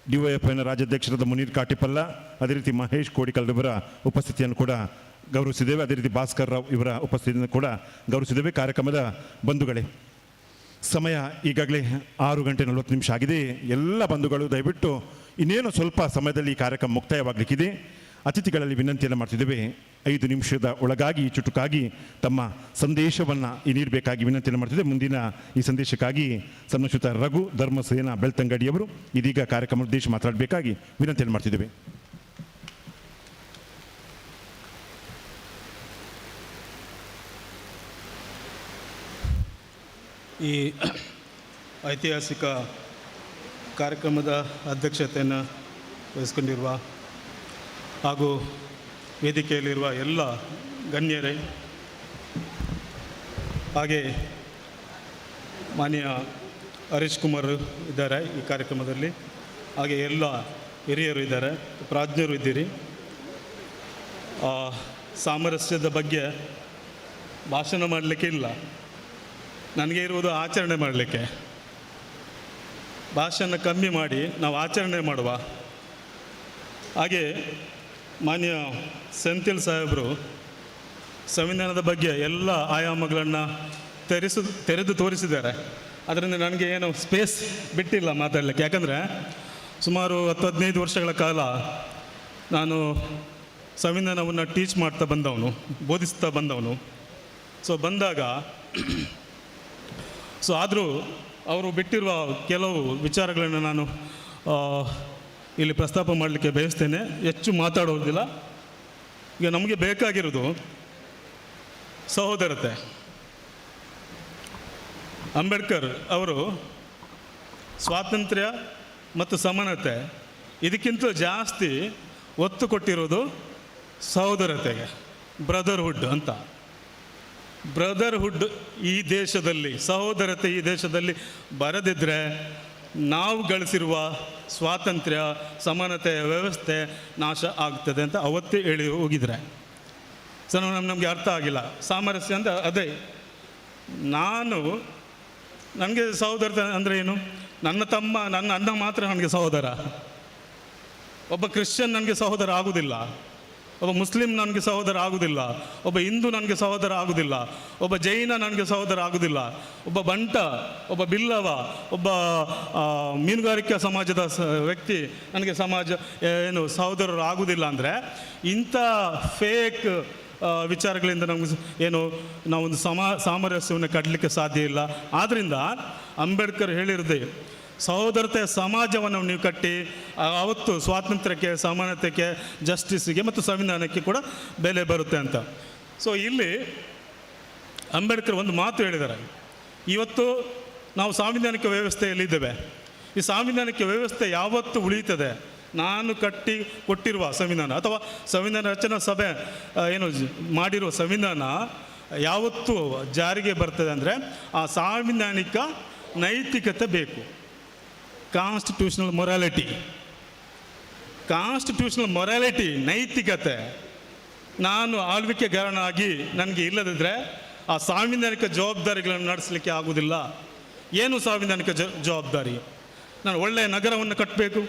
ಡಿವೈಎಫ್ಐನ ರಾಜ್ಯಾಧ್ಯಕ್ಷರಾದ ಮುನೀರ್ ಕಾಟಿಪಲ್ಲ, ಅದೇ ರೀತಿ ಮಹೇಶ್ ಕೋಡಿಕಲ್ ಇವರ ಉಪಸ್ಥಿತಿಯನ್ನು ಕೂಡ ಗೌರವಿಸಿದ್ದೇವೆ. ಅದೇ ರೀತಿ ಭಾಸ್ಕರ್ ರಾವ್ ಇವರ ಉಪಸ್ಥಿತಿಯನ್ನು ಕೂಡ ಗೌರವಿಸಿದ್ದೇವೆ. ಕಾರ್ಯಕ್ರಮದ ಬಂಧುಗಳೇ, ಸಮಯ ಈಗಾಗಲೇ 6:40 ಆಗಿದೆ. ಎಲ್ಲ ಬಂಧುಗಳು ದಯವಿಟ್ಟು ಇನ್ನೇನು ಸ್ವಲ್ಪ ಸಮಯದಲ್ಲಿ ಈ ಕಾರ್ಯಕ್ರಮ ಮುಕ್ತಾಯವಾಗಲಿಕ್ಕಿದೆ. ಅತಿಥಿಗಳಲ್ಲಿ ವಿನಂತಿಯನ್ನು ಮಾಡ್ತಿದ್ದೇವೆ, 5 ನಿಮಿಷದ ಒಳಗಾಗಿ ಚುಟುಕಾಗಿ ತಮ್ಮ ಸಂದೇಶವನ್ನು ನೀಡಬೇಕಾಗಿ ವಿನಂತಿಯನ್ನು ಮಾಡ್ತಿದ್ದೇವೆ. ಮುಂದಿನ ಈ ಸಂದೇಶಕ್ಕಾಗಿ ಸನ್ಮಾನ್ಯ ರಘು ಧರ್ಮಸೇನ ಬೆಳ್ತಂಗಡಿಯವರು ಇದೀಗ ಕಾರ್ಯಕ್ರಮ ಉದ್ದೇಶ ಮಾತಾಡಬೇಕಾಗಿ ವಿನಂತಿಯನ್ನು ಮಾಡ್ತಿದ್ದೇವೆ. ಈ ಐತಿಹಾಸಿಕ ಕಾರ್ಯಕ್ರಮದ ಅಧ್ಯಕ್ಷತೆಯನ್ನು ವಹಿಸಿಕೊಂಡಿರುವ ಹಾಗೂ ವೇದಿಕೆಯಲ್ಲಿರುವ ಎಲ್ಲ ಗಣ್ಯರೇ, ಹಾಗೆ ಮಾನ್ಯ ಹರೀಶ್ ಕುಮಾರ್ ಇದ್ದಾರೆ ಈ ಕಾರ್ಯಕ್ರಮದಲ್ಲಿ, ಹಾಗೆ ಎಲ್ಲ ಹಿರಿಯರು ಇದ್ದಾರೆ, ಪ್ರಾಜ್ಞರು ಇದ್ದೀರಿ. ಸಾಮರಸ್ಯದ ಬಗ್ಗೆ ಭಾಷಣ ಮಾಡಲಿಕ್ಕೆ ಇಲ್ಲ, ನನಗೆ ಇರುವುದು ಆಚರಣೆ ಮಾಡಲಿಕ್ಕೆ. ಭಾಷಣ ಕಮ್ಮಿ ಮಾಡಿ ನಾವು ಆಚರಣೆ ಮಾಡುವ. ಹಾಗೆ ಮಾನ್ಯ ಸೆಂಥಿಲ್ ಸಾಹೇಬರು ಸಂವಿಧಾನದ ಬಗ್ಗೆ ಎಲ್ಲ ಆಯಾಮಗಳನ್ನು ತೆರೆದು ತೋರಿಸಿದ್ದಾರೆ. ಅದರಿಂದ ನನಗೆ ಏನು ಸ್ಪೇಸ್ ಬಿಟ್ಟಿಲ್ಲ ಮಾತಾಡಲಿಕ್ಕೆ. ಯಾಕಂದರೆ ಸುಮಾರು 10-15 ವರ್ಷಗಳ ಕಾಲ ನಾನು ಸಂವಿಧಾನವನ್ನು ಟೀಚ್ ಮಾಡ್ತಾ ಬಂದವನು, ಬೋಧಿಸ್ತಾ ಬಂದವನು. ಆದರೂ ಅವರು ಬಿಟ್ಟಿರುವ ಕೆಲವು ವಿಚಾರಗಳನ್ನು ನಾನು ಇಲ್ಲಿ ಪ್ರಸ್ತಾಪ ಮಾಡಲಿಕ್ಕೆ ಬಯಸ್ತೇನೆ. ಹೆಚ್ಚು ಮಾತಾಡೋದಿಲ್ಲ. ಈಗ ನಮಗೆ ಬೇಕಾಗಿರೋದು ಸಹೋದರತೆ. ಅಂಬೇಡ್ಕರ್ ಅವರು ಸ್ವಾತಂತ್ರ್ಯ ಮತ್ತು ಸಮಾನತೆ ಇದಕ್ಕಿಂತ ಜಾಸ್ತಿ ಒತ್ತು ಕೊಟ್ಟಿರೋದು ಸಹೋದರತೆಗೆ, ಬ್ರದರ್ಹುಡ್ ಅಂತ. ಬ್ರದರ್ಹುಡ್ ಈ ದೇಶದಲ್ಲಿ, ಸಹೋದರತೆ ಈ ದೇಶದಲ್ಲಿ ಬರದಿದ್ದರೆ ನಾವು ಗಳಿಸಿರುವ ಸ್ವಾತಂತ್ರ್ಯ, ಸಮಾನತೆ ವ್ಯವಸ್ಥೆ ನಾಶ ಆಗ್ತದೆ ಅಂತ ಅವತ್ತೇ ಹೇಳಿ ಹೋಗಿದ್ರೆ. ಸೊ ನಮಗೆ ಅರ್ಥ ಆಗಿಲ್ಲ. ಸಾಮರಸ್ಯ ಅಂತ ಅದೇ. ನನಗೆ ಸಹೋದರ ಅಂದರೆ ಏನು? ನನ್ನ ತಮ್ಮ, ನನ್ನ ಅಣ್ಣ ಮಾತ್ರ ನನಗೆ ಸಹೋದರ. ಒಬ್ಬ ಕ್ರಿಶ್ಚಿಯನ್ ನನಗೆ ಸಹೋದರ ಆಗುವುದಿಲ್ಲ, ಒಬ್ಬ ಮುಸ್ಲಿಂ ನನಗೆ ಸಹೋದರ ಆಗುವುದಿಲ್ಲ, ಒಬ್ಬ ಹಿಂದೂ ನನಗೆ ಸಹೋದರ ಆಗುವುದಿಲ್ಲ, ಒಬ್ಬ ಜೈನ ನನಗೆ ಸಹೋದರ ಆಗುವುದಿಲ್ಲ, ಒಬ್ಬ ಬಂಟ, ಒಬ್ಬ ಬಿಲ್ಲವ, ಒಬ್ಬ ಮೀನುಗಾರಿಕಾ ಸಮಾಜದ ವ್ಯಕ್ತಿ ನನಗೆ ಸಹೋದರರು ಆಗುವುದಿಲ್ಲ. ಅಂದರೆ ಇಂಥ ಫೇಕ್ ವಿಚಾರಗಳಿಂದ ನಮಗೆ ನಾವೊಂದು ಸಾಮರಸ್ಯವನ್ನು ಕಟ್ಟಲಿಕ್ಕೆ ಸಾಧ್ಯ ಇಲ್ಲ. ಆದ್ದರಿಂದ ಅಂಬೇಡ್ಕರ್ ಹೇಳಿರೋದೇ, ಸಹೋದರತೆಯ ಸಮಾಜವನ್ನು ನೀವು ಕಟ್ಟಿ ಅವತ್ತು ಸ್ವಾತಂತ್ರ್ಯಕ್ಕೆ, ಸಮಾನತೆಗೆ, ಜಸ್ಟಿಸ್ಗೆ ಮತ್ತು ಸಂವಿಧಾನಕ್ಕೆ ಕೂಡ ಬೆಲೆ ಬರುತ್ತೆ ಅಂತ. ಸೊ ಇಲ್ಲಿ ಅಂಬೇಡ್ಕರ್ ಒಂದು ಮಾತು ಹೇಳಿದ್ದಾರೆ. ಇವತ್ತು ನಾವು ಸಾಂವಿಧಾನಿಕ ವ್ಯವಸ್ಥೆಯಲ್ಲಿದ್ದೇವೆ. ಈ ಸಾಂವಿಧಾನಿಕ ವ್ಯವಸ್ಥೆ ಯಾವತ್ತು ಉಳಿಯುತ್ತದೆ? ನಾನು ಕಟ್ಟಿ ಕೊಟ್ಟಿರುವ ಸಂವಿಧಾನ ಅಥವಾ ಸಂವಿಧಾನ ರಚನಾ ಸಭೆ ಮಾಡಿರುವ ಸಂವಿಧಾನ ಯಾವತ್ತು ಜಾರಿಗೆ ಬರ್ತದೆ ಅಂದರೆ ಆ ಸಾಂವಿಧಾನಿಕ ನೈತಿಕತೆ ಬೇಕು. ಕಾನ್ಸ್ಟಿಟ್ಯೂಷನಲ್ ಮೊರಾಲಿಟಿ, ನೈತಿಕತೆ ನಾನು ಆಳ್ವಿಕೆಗಾರನಾಗಿ ನನಗೆ ಇಲ್ಲದಿದ್ದರೆ ಆ ಸಾಂವಿಧಾನಿಕ ಜವಾಬ್ದಾರಿಗಳನ್ನು ನಡೆಸಲಿಕ್ಕೆ ಆಗುವುದಿಲ್ಲ. ಏನು ಸಾಂವಿಧಾನಿಕ ಜವಾಬ್ದಾರಿ? ನಾನು ಒಳ್ಳೆಯ ನಗರವನ್ನು ಕಟ್ಟಬೇಕು,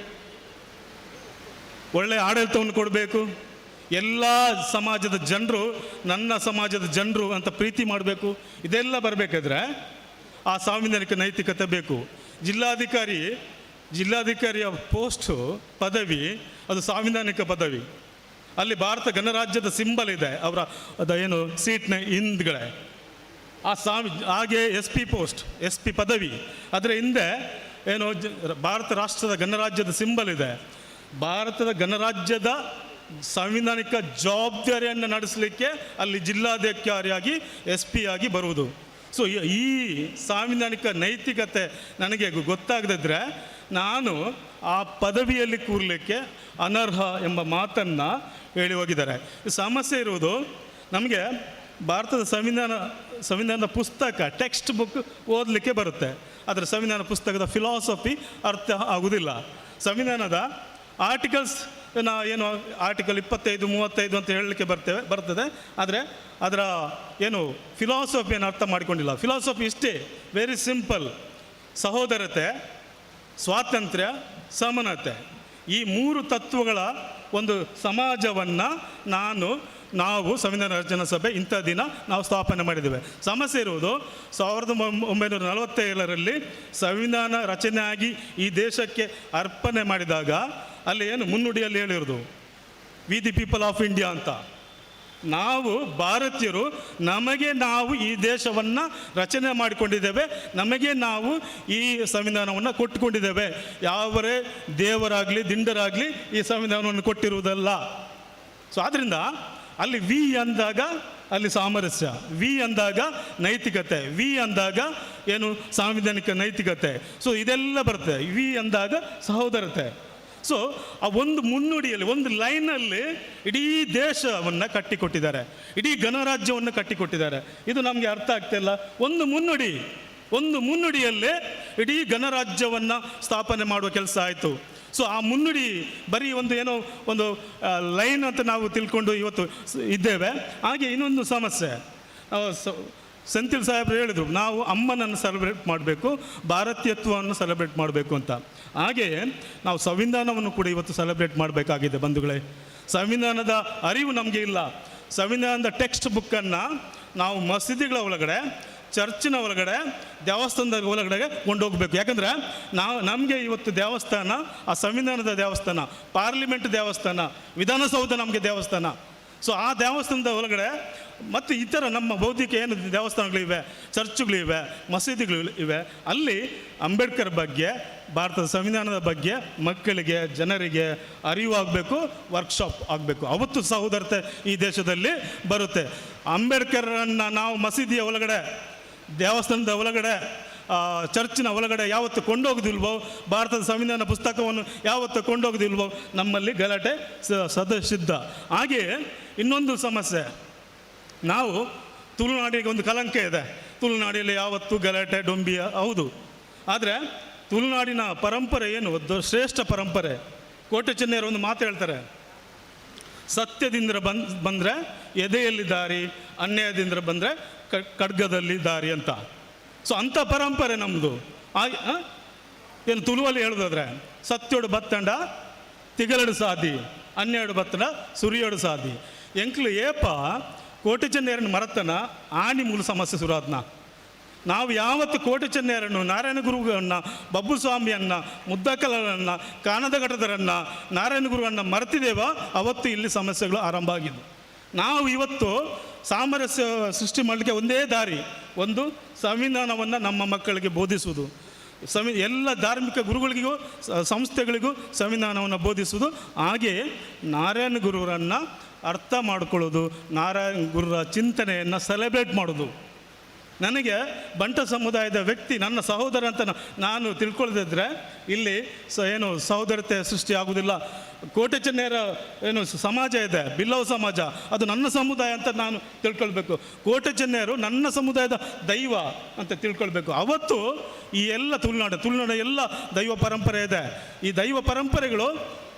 ಒಳ್ಳೆಯ ಆಡಳಿತವನ್ನು ಕೊಡಬೇಕು, ಎಲ್ಲ ಸಮಾಜದ ಜನರು ನನ್ನ ಸಮಾಜದ ಜನರು ಅಂತ ಪ್ರೀತಿ ಮಾಡಬೇಕು. ಇದೆಲ್ಲ ಬರಬೇಕಾದ್ರೆ ಆ ಸಾಂವಿಧಾನಿಕ ನೈತಿಕತೆ ಬೇಕು. ಜಿಲ್ಲಾಧಿಕಾರಿಯ ಪೋಸ್ಟು ಪದವಿ ಅದು ಸಾಂವಿಧಾನಿಕ ಪದವಿ. ಅಲ್ಲಿ ಭಾರತ ಗಣರಾಜ್ಯದ ಸಿಂಬಲ್ ಇದೆ ಅವರ ಸೀಟ್ನ ಹಿಂದ್ಗಡೆ. ಹಾಗೆ ಎಸ್ ಪಿ ಪದವಿ ಅದರ ಹಿಂದೆ ಭಾರತ ರಾಷ್ಟ್ರದ ಗಣರಾಜ್ಯದ ಸಿಂಬಲ್ ಇದೆ. ಭಾರತದ ಗಣರಾಜ್ಯದ ಸಾಂವಿಧಾನಿಕ ಜವಾಬ್ದಾರಿಯನ್ನು ನಡೆಸಲಿಕ್ಕೆ ಅಲ್ಲಿ ಜಿಲ್ಲಾಧಿಕಾರಿಯಾಗಿ SP ಆಗಿ ಬರುವುದು. ಸೊ ಈ ಸಾಂವಿಧಾನಿಕ ನೈತಿಕತೆ ನನಗೆ ಗೊತ್ತಾಗದಿದ್ದರೆ ನಾನು ಆ ಪದವಿಯಲ್ಲಿ ಕೂರಲಿಕ್ಕೆ ಅನರ್ಹ ಎಂಬ ಮಾತನ್ನು ಹೇಳಿ ಹೋಗಿದ್ದಾರೆ. ಸಮಸ್ಯೆ ಇರುವುದು ನಮಗೆ ಭಾರತದ ಸಂವಿಧಾನದ ಪುಸ್ತಕ ಟೆಕ್ಸ್ಟ್ ಬುಕ್ ಓದಲಿಕ್ಕೆ ಬರುತ್ತೆ, ಆದರೆ ಸಂವಿಧಾನ ಪುಸ್ತಕದ ಫಿಲಾಸಫಿ ಅರ್ಥ ಆಗುವುದಿಲ್ಲ. ಸಂವಿಧಾನದ ಆರ್ಟಿಕಲ್ಸ್ ಆರ್ಟಿಕಲ್ 25, 35 ಅಂತ ಹೇಳಲಿಕ್ಕೆ ಬರ್ತದೆ, ಆದರೆ ಅದರ ಫಿಲಾಸಫಿಯನ್ನು ಅರ್ಥ ಮಾಡಿಕೊಂಡಿಲ್ಲ. ಫಿಲಾಸಫಿ ಇಷ್ಟೇ, ವೆರಿ ಸಿಂಪಲ್. ಸಹೋದರತೆ, ಸ್ವಾತಂತ್ರ್ಯ, ಸಮಾನತೆ, ಈ 3 ತತ್ವಗಳ ಒಂದು ಸಮಾಜವನ್ನು ನಾವು ಸಂವಿಧಾನ ರಚನಾ ಸಭೆ ಇಂಥ ದಿನ ನಾವು ಸ್ಥಾಪನೆ ಮಾಡಿದ್ದೇವೆ. ಸಮಸ್ಯೆ ಇರುವುದು 1947ರಲ್ಲಿ ಸಂವಿಧಾನ ರಚನೆಯಾಗಿ ಈ ದೇಶಕ್ಕೆ ಅರ್ಪಣೆ ಮಾಡಿದಾಗ ಅಲ್ಲಿ ಮುನ್ನುಡಿಯಲ್ಲಿ ಹೇಳಿರೋದು V the people of India ಅಂತ. ನಾವು ಭಾರತೀಯರು ನಮಗೆ ನಾವು ಈ ದೇಶವನ್ನು ರಚನೆ ಮಾಡಿಕೊಂಡಿದ್ದೇವೆ, ನಮಗೆ ನಾವು ಈ ಸಂವಿಧಾನವನ್ನು ಕೊಟ್ಟುಕೊಂಡಿದ್ದೇವೆ. ಯಾವರೇ ದೇವರಾಗಲಿ ದಿಂಡರಾಗಲಿ ಈ ಸಂವಿಧಾನವನ್ನು ಕೊಟ್ಟಿರುವುದಲ್ಲ. ಸೊ ಆದ್ದರಿಂದ ಅಲ್ಲಿ ವಿ ಅಂದಾಗ ಅಲ್ಲಿ ಸಾಮರಸ್ಯ, ವಿ ಅಂದಾಗ ನೈತಿಕತೆ, ವಿ ಅಂದಾಗ ಸಾಂವಿಧಾನಿಕ ನೈತಿಕತೆ. ಸೊ ಇದೆಲ್ಲ ಬರುತ್ತೆ. ವಿ ಅಂದಾಗ ಸಹೋದರತೆ. ಸೊ ಆ ಒಂದು ಮುನ್ನುಡಿಯಲ್ಲಿ, ಒಂದು ಲೈನಲ್ಲಿ ಇಡೀ ದೇಶವನ್ನು ಕಟ್ಟಿಕೊಟ್ಟಿದ್ದಾರೆ, ಇಡೀ ಗಣರಾಜ್ಯವನ್ನು ಕಟ್ಟಿಕೊಟ್ಟಿದ್ದಾರೆ. ಇದು ನಮಗೆ ಅರ್ಥ ಆಗ್ತಿಲ್ಲ. ಒಂದು ಮುನ್ನುಡಿಯಲ್ಲೇ ಇಡೀ ಗಣರಾಜ್ಯವನ್ನು ಸ್ಥಾಪನೆ ಮಾಡುವ ಕೆಲಸ ಆಯಿತು. ಸೊ ಆ ಮುನ್ನುಡಿ ಬರೀ ಒಂದು ಲೈನ್ ಅಂತ ನಾವು ತಿಳ್ಕೊಂಡು ಇವತ್ತು ಇದ್ದೇವೆ. ಹಾಗೆ ಇನ್ನೊಂದು ಸಮಸ್ಯೆ, ಸೆಂಥಿಲ್ ಸಾಹೇಬರು ಹೇಳಿದರು, ನಾವು ಅಮ್ಮನನ್ನು ಸೆಲೆಬ್ರೇಟ್ ಮಾಡಬೇಕು, ಭಾರತೀಯತ್ವವನ್ನು ಸೆಲೆಬ್ರೇಟ್ ಮಾಡಬೇಕು ಅಂತ. ಹಾಗೆಯೇ ನಾವು ಸಂವಿಧಾನವನ್ನು ಕೂಡ ಇವತ್ತು ಸೆಲೆಬ್ರೇಟ್ ಮಾಡಬೇಕಾಗಿದೆ ಬಂಧುಗಳೇ. ಸಂವಿಧಾನದ ಅರಿವು ನಮಗೆ ಇಲ್ಲ. ಸಂವಿಧಾನದ ಟೆಕ್ಸ್ಟ್ ಬುಕ್ಕನ್ನು ನಾವು ಮಸೀದಿಗಳ ಒಳಗಡೆ, ಚರ್ಚಿನ ಒಳಗಡೆ, ದೇವಸ್ಥಾನದ ಒಳಗಡೆ ಕೊಂಡೋಗಬೇಕು. ಯಾಕಂದರೆ ನಮಗೆ ಇವತ್ತು ದೇವಸ್ಥಾನ, ಆ ಸಂವಿಧಾನದ ದೇವಸ್ಥಾನ, ಪಾರ್ಲಿಮೆಂಟ್ ದೇವಸ್ಥಾನ, ವಿಧಾನಸೌಧ ನಮಗೆ ದೇವಸ್ಥಾನ. ಸೊ ಆ ದೇವಸ್ಥಾನದ ಒಳಗಡೆ ಮತ್ತು ಇತರ ನಮ್ಮ ಬೌದ್ಧಿಕ ದೇವಸ್ಥಾನಗಳಿವೆ, ಚರ್ಚ್ಗಳಿವೆ, ಮಸೀದಿಗಳು ಇವೆ. ಅಲ್ಲಿ ಅಂಬೇಡ್ಕರ್ ಬಗ್ಗೆ, ಭಾರತದ ಸಂವಿಧಾನದ ಬಗ್ಗೆ ಮಕ್ಕಳಿಗೆ, ಜನರಿಗೆ ಅರಿವಾಗಬೇಕು, ವರ್ಕ್ಶಾಪ್ ಆಗಬೇಕು. ಅವತ್ತು ಸಹೋದರತೆ ಈ ದೇಶದಲ್ಲಿ ಬರುತ್ತೆ. ಅಂಬೇಡ್ಕರನ್ನು ನಾವು ಮಸೀದಿಯ ಒಳಗಡೆ, ದೇವಸ್ಥಾನದ ಒಳಗಡೆ, ಚರ್ಚಿನ ಒಳಗಡೆ ಯಾವತ್ತು ಕೊಂಡೋಗೋದಿಲ್ವೋ, ಭಾರತದ ಸಂವಿಧಾನ ಪುಸ್ತಕವನ್ನು ಯಾವತ್ತು ಕೊಂಡೋಗೋದಿಲ್ವೋ, ನಮ್ಮಲ್ಲಿ ಗಲಾಟೆ ಸದಸಿದ್ಧ. ಹಾಗೆಯೇ ಇನ್ನೊಂದು ಸಮಸ್ಯೆ, ನಾವು ತುಳುನಾಡಿಗೆ ಒಂದು ಕಲಂಕ ಇದೆ. ತುಳುನಾಡಿಯಲ್ಲಿ ಯಾವತ್ತು ಗಲಾಟೆ, ಡೊಂಬಿಯ ಹೌದು. ಆದರೆ ತುಳುನಾಡಿನ ಪರಂಪರೆ ಏನು ಶ್ರೇಷ್ಠ ಪರಂಪರೆ. ಕೋಟೆ ಚೆನ್ನೈಯರು ಒಂದು ಮಾತು ಹೇಳ್ತಾರೆ, ಸತ್ಯದಿಂದ ಬಂದರೆ ಎದೆಯಲ್ಲಿ ದಾರಿ, ಅನ್ಯಾಯದಿಂದ ಬಂದರೆ ಖಡ್ಗದಲ್ಲಿ ದಾರಿ ಅಂತ. ಸೊ ಅಂಥ ಪರಂಪರೆ ನಮ್ಮದು. ಹಾಗೆ ಏನು ತುಳುವಲ್ಲಿ ಹೇಳೋದಾದ್ರೆ, ಸತ್ಯೋಡು ಬತ್ತಂಡ ತಿಗಲಡು ಸಾದಿ, ಅನ್ಯಾಡು ಬತ್ತಂಡ ಸುರಿಯೋಡು ಸಾದಿ. ಎಂಕ್ಲು ಏಪ ಕೋಟೆ ಚೆನ್ನೈರನ್ನು ಮರತನ ಆಣಿ ಮೂಲ ಸಮಸ್ಯೆ ಸುರಾದ್ನ. ನಾವು ಯಾವತ್ತು ಕೋಟೆ ಚೆನ್ನೈರನ್ನು, ನಾರಾಯಣ ಗುರುಗಳನ್ನ, ಬಬ್ಬು ಸ್ವಾಮಿಯನ್ನು, ಮುದ್ದಕಲರನ್ನು, ಕಾನದ ಘಟದರನ್ನು, ನಾರಾಯಣ ಗುರುವನ್ನು ಮರೆತಿದ್ದೇವೋ ಅವತ್ತು ಇಲ್ಲಿ ಸಮಸ್ಯೆಗಳು ಆರಂಭ ಆಗಿದ್ದು. ನಾವು ಇವತ್ತು ಸಾಮರಸ್ಯ ಸೃಷ್ಟಿ ಮಾಡಲಿಕ್ಕೆ ಒಂದೇ ದಾರಿ, ಒಂದು ಸಂವಿಧಾನವನ್ನು ನಮ್ಮ ಮಕ್ಕಳಿಗೆ ಬೋಧಿಸುವುದು. ಎಲ್ಲ ಧಾರ್ಮಿಕ ಗುರುಗಳಿಗೂ ಸಂಸ್ಥೆಗಳಿಗೂ ಸಂವಿಧಾನವನ್ನು ಬೋಧಿಸುವುದು. ಹಾಗೆಯೇ ನಾರಾಯಣ ಗುರುವರನ್ನು ಅರ್ಥ ಮಾಡಿಕೊಳ್ಳೋದು, ನಾರಾಯಣ ಗುರುರ ಚಿಂತನೆಯನ್ನು ಸೆಲೆಬ್ರೇಟ್ ಮಾಡೋದು. ನನಗೆ ಬಂಟ ಸಮುದಾಯದ ವ್ಯಕ್ತಿ ನನ್ನ ಸಹೋದರ ಅಂತ ನಾನು ತಿಳ್ಕೊಳ್ಳದಿದ್ದರೆ ಇಲ್ಲಿ ಏನು ಸಹೋದರತೆ ಸೃಷ್ಟಿ ಆಗುವುದಿಲ್ಲ. ಕೋಟೆ ಚೆನ್ನೈರ ಏನು ಸಮಾಜ ಇದೆ, ಬಿಲ್ಲವ ಸಮಾಜ, ಅದು ನನ್ನ ಸಮುದಾಯ ಅಂತ ನಾನು ತಿಳ್ಕೊಳ್ಬೇಕು. ಕೋಟೆ ಚೆನ್ನೈರು ನನ್ನ ಸಮುದಾಯದ ದೈವ ಅಂತ ತಿಳ್ಕೊಳ್ಬೇಕು. ಅವತ್ತು ಈ ಎಲ್ಲ ತುಳುನಾಡು ಎಲ್ಲ ದೈವ ಪರಂಪರೆ ಇದೆ. ಈ ದೈವ ಪರಂಪರೆಗಳು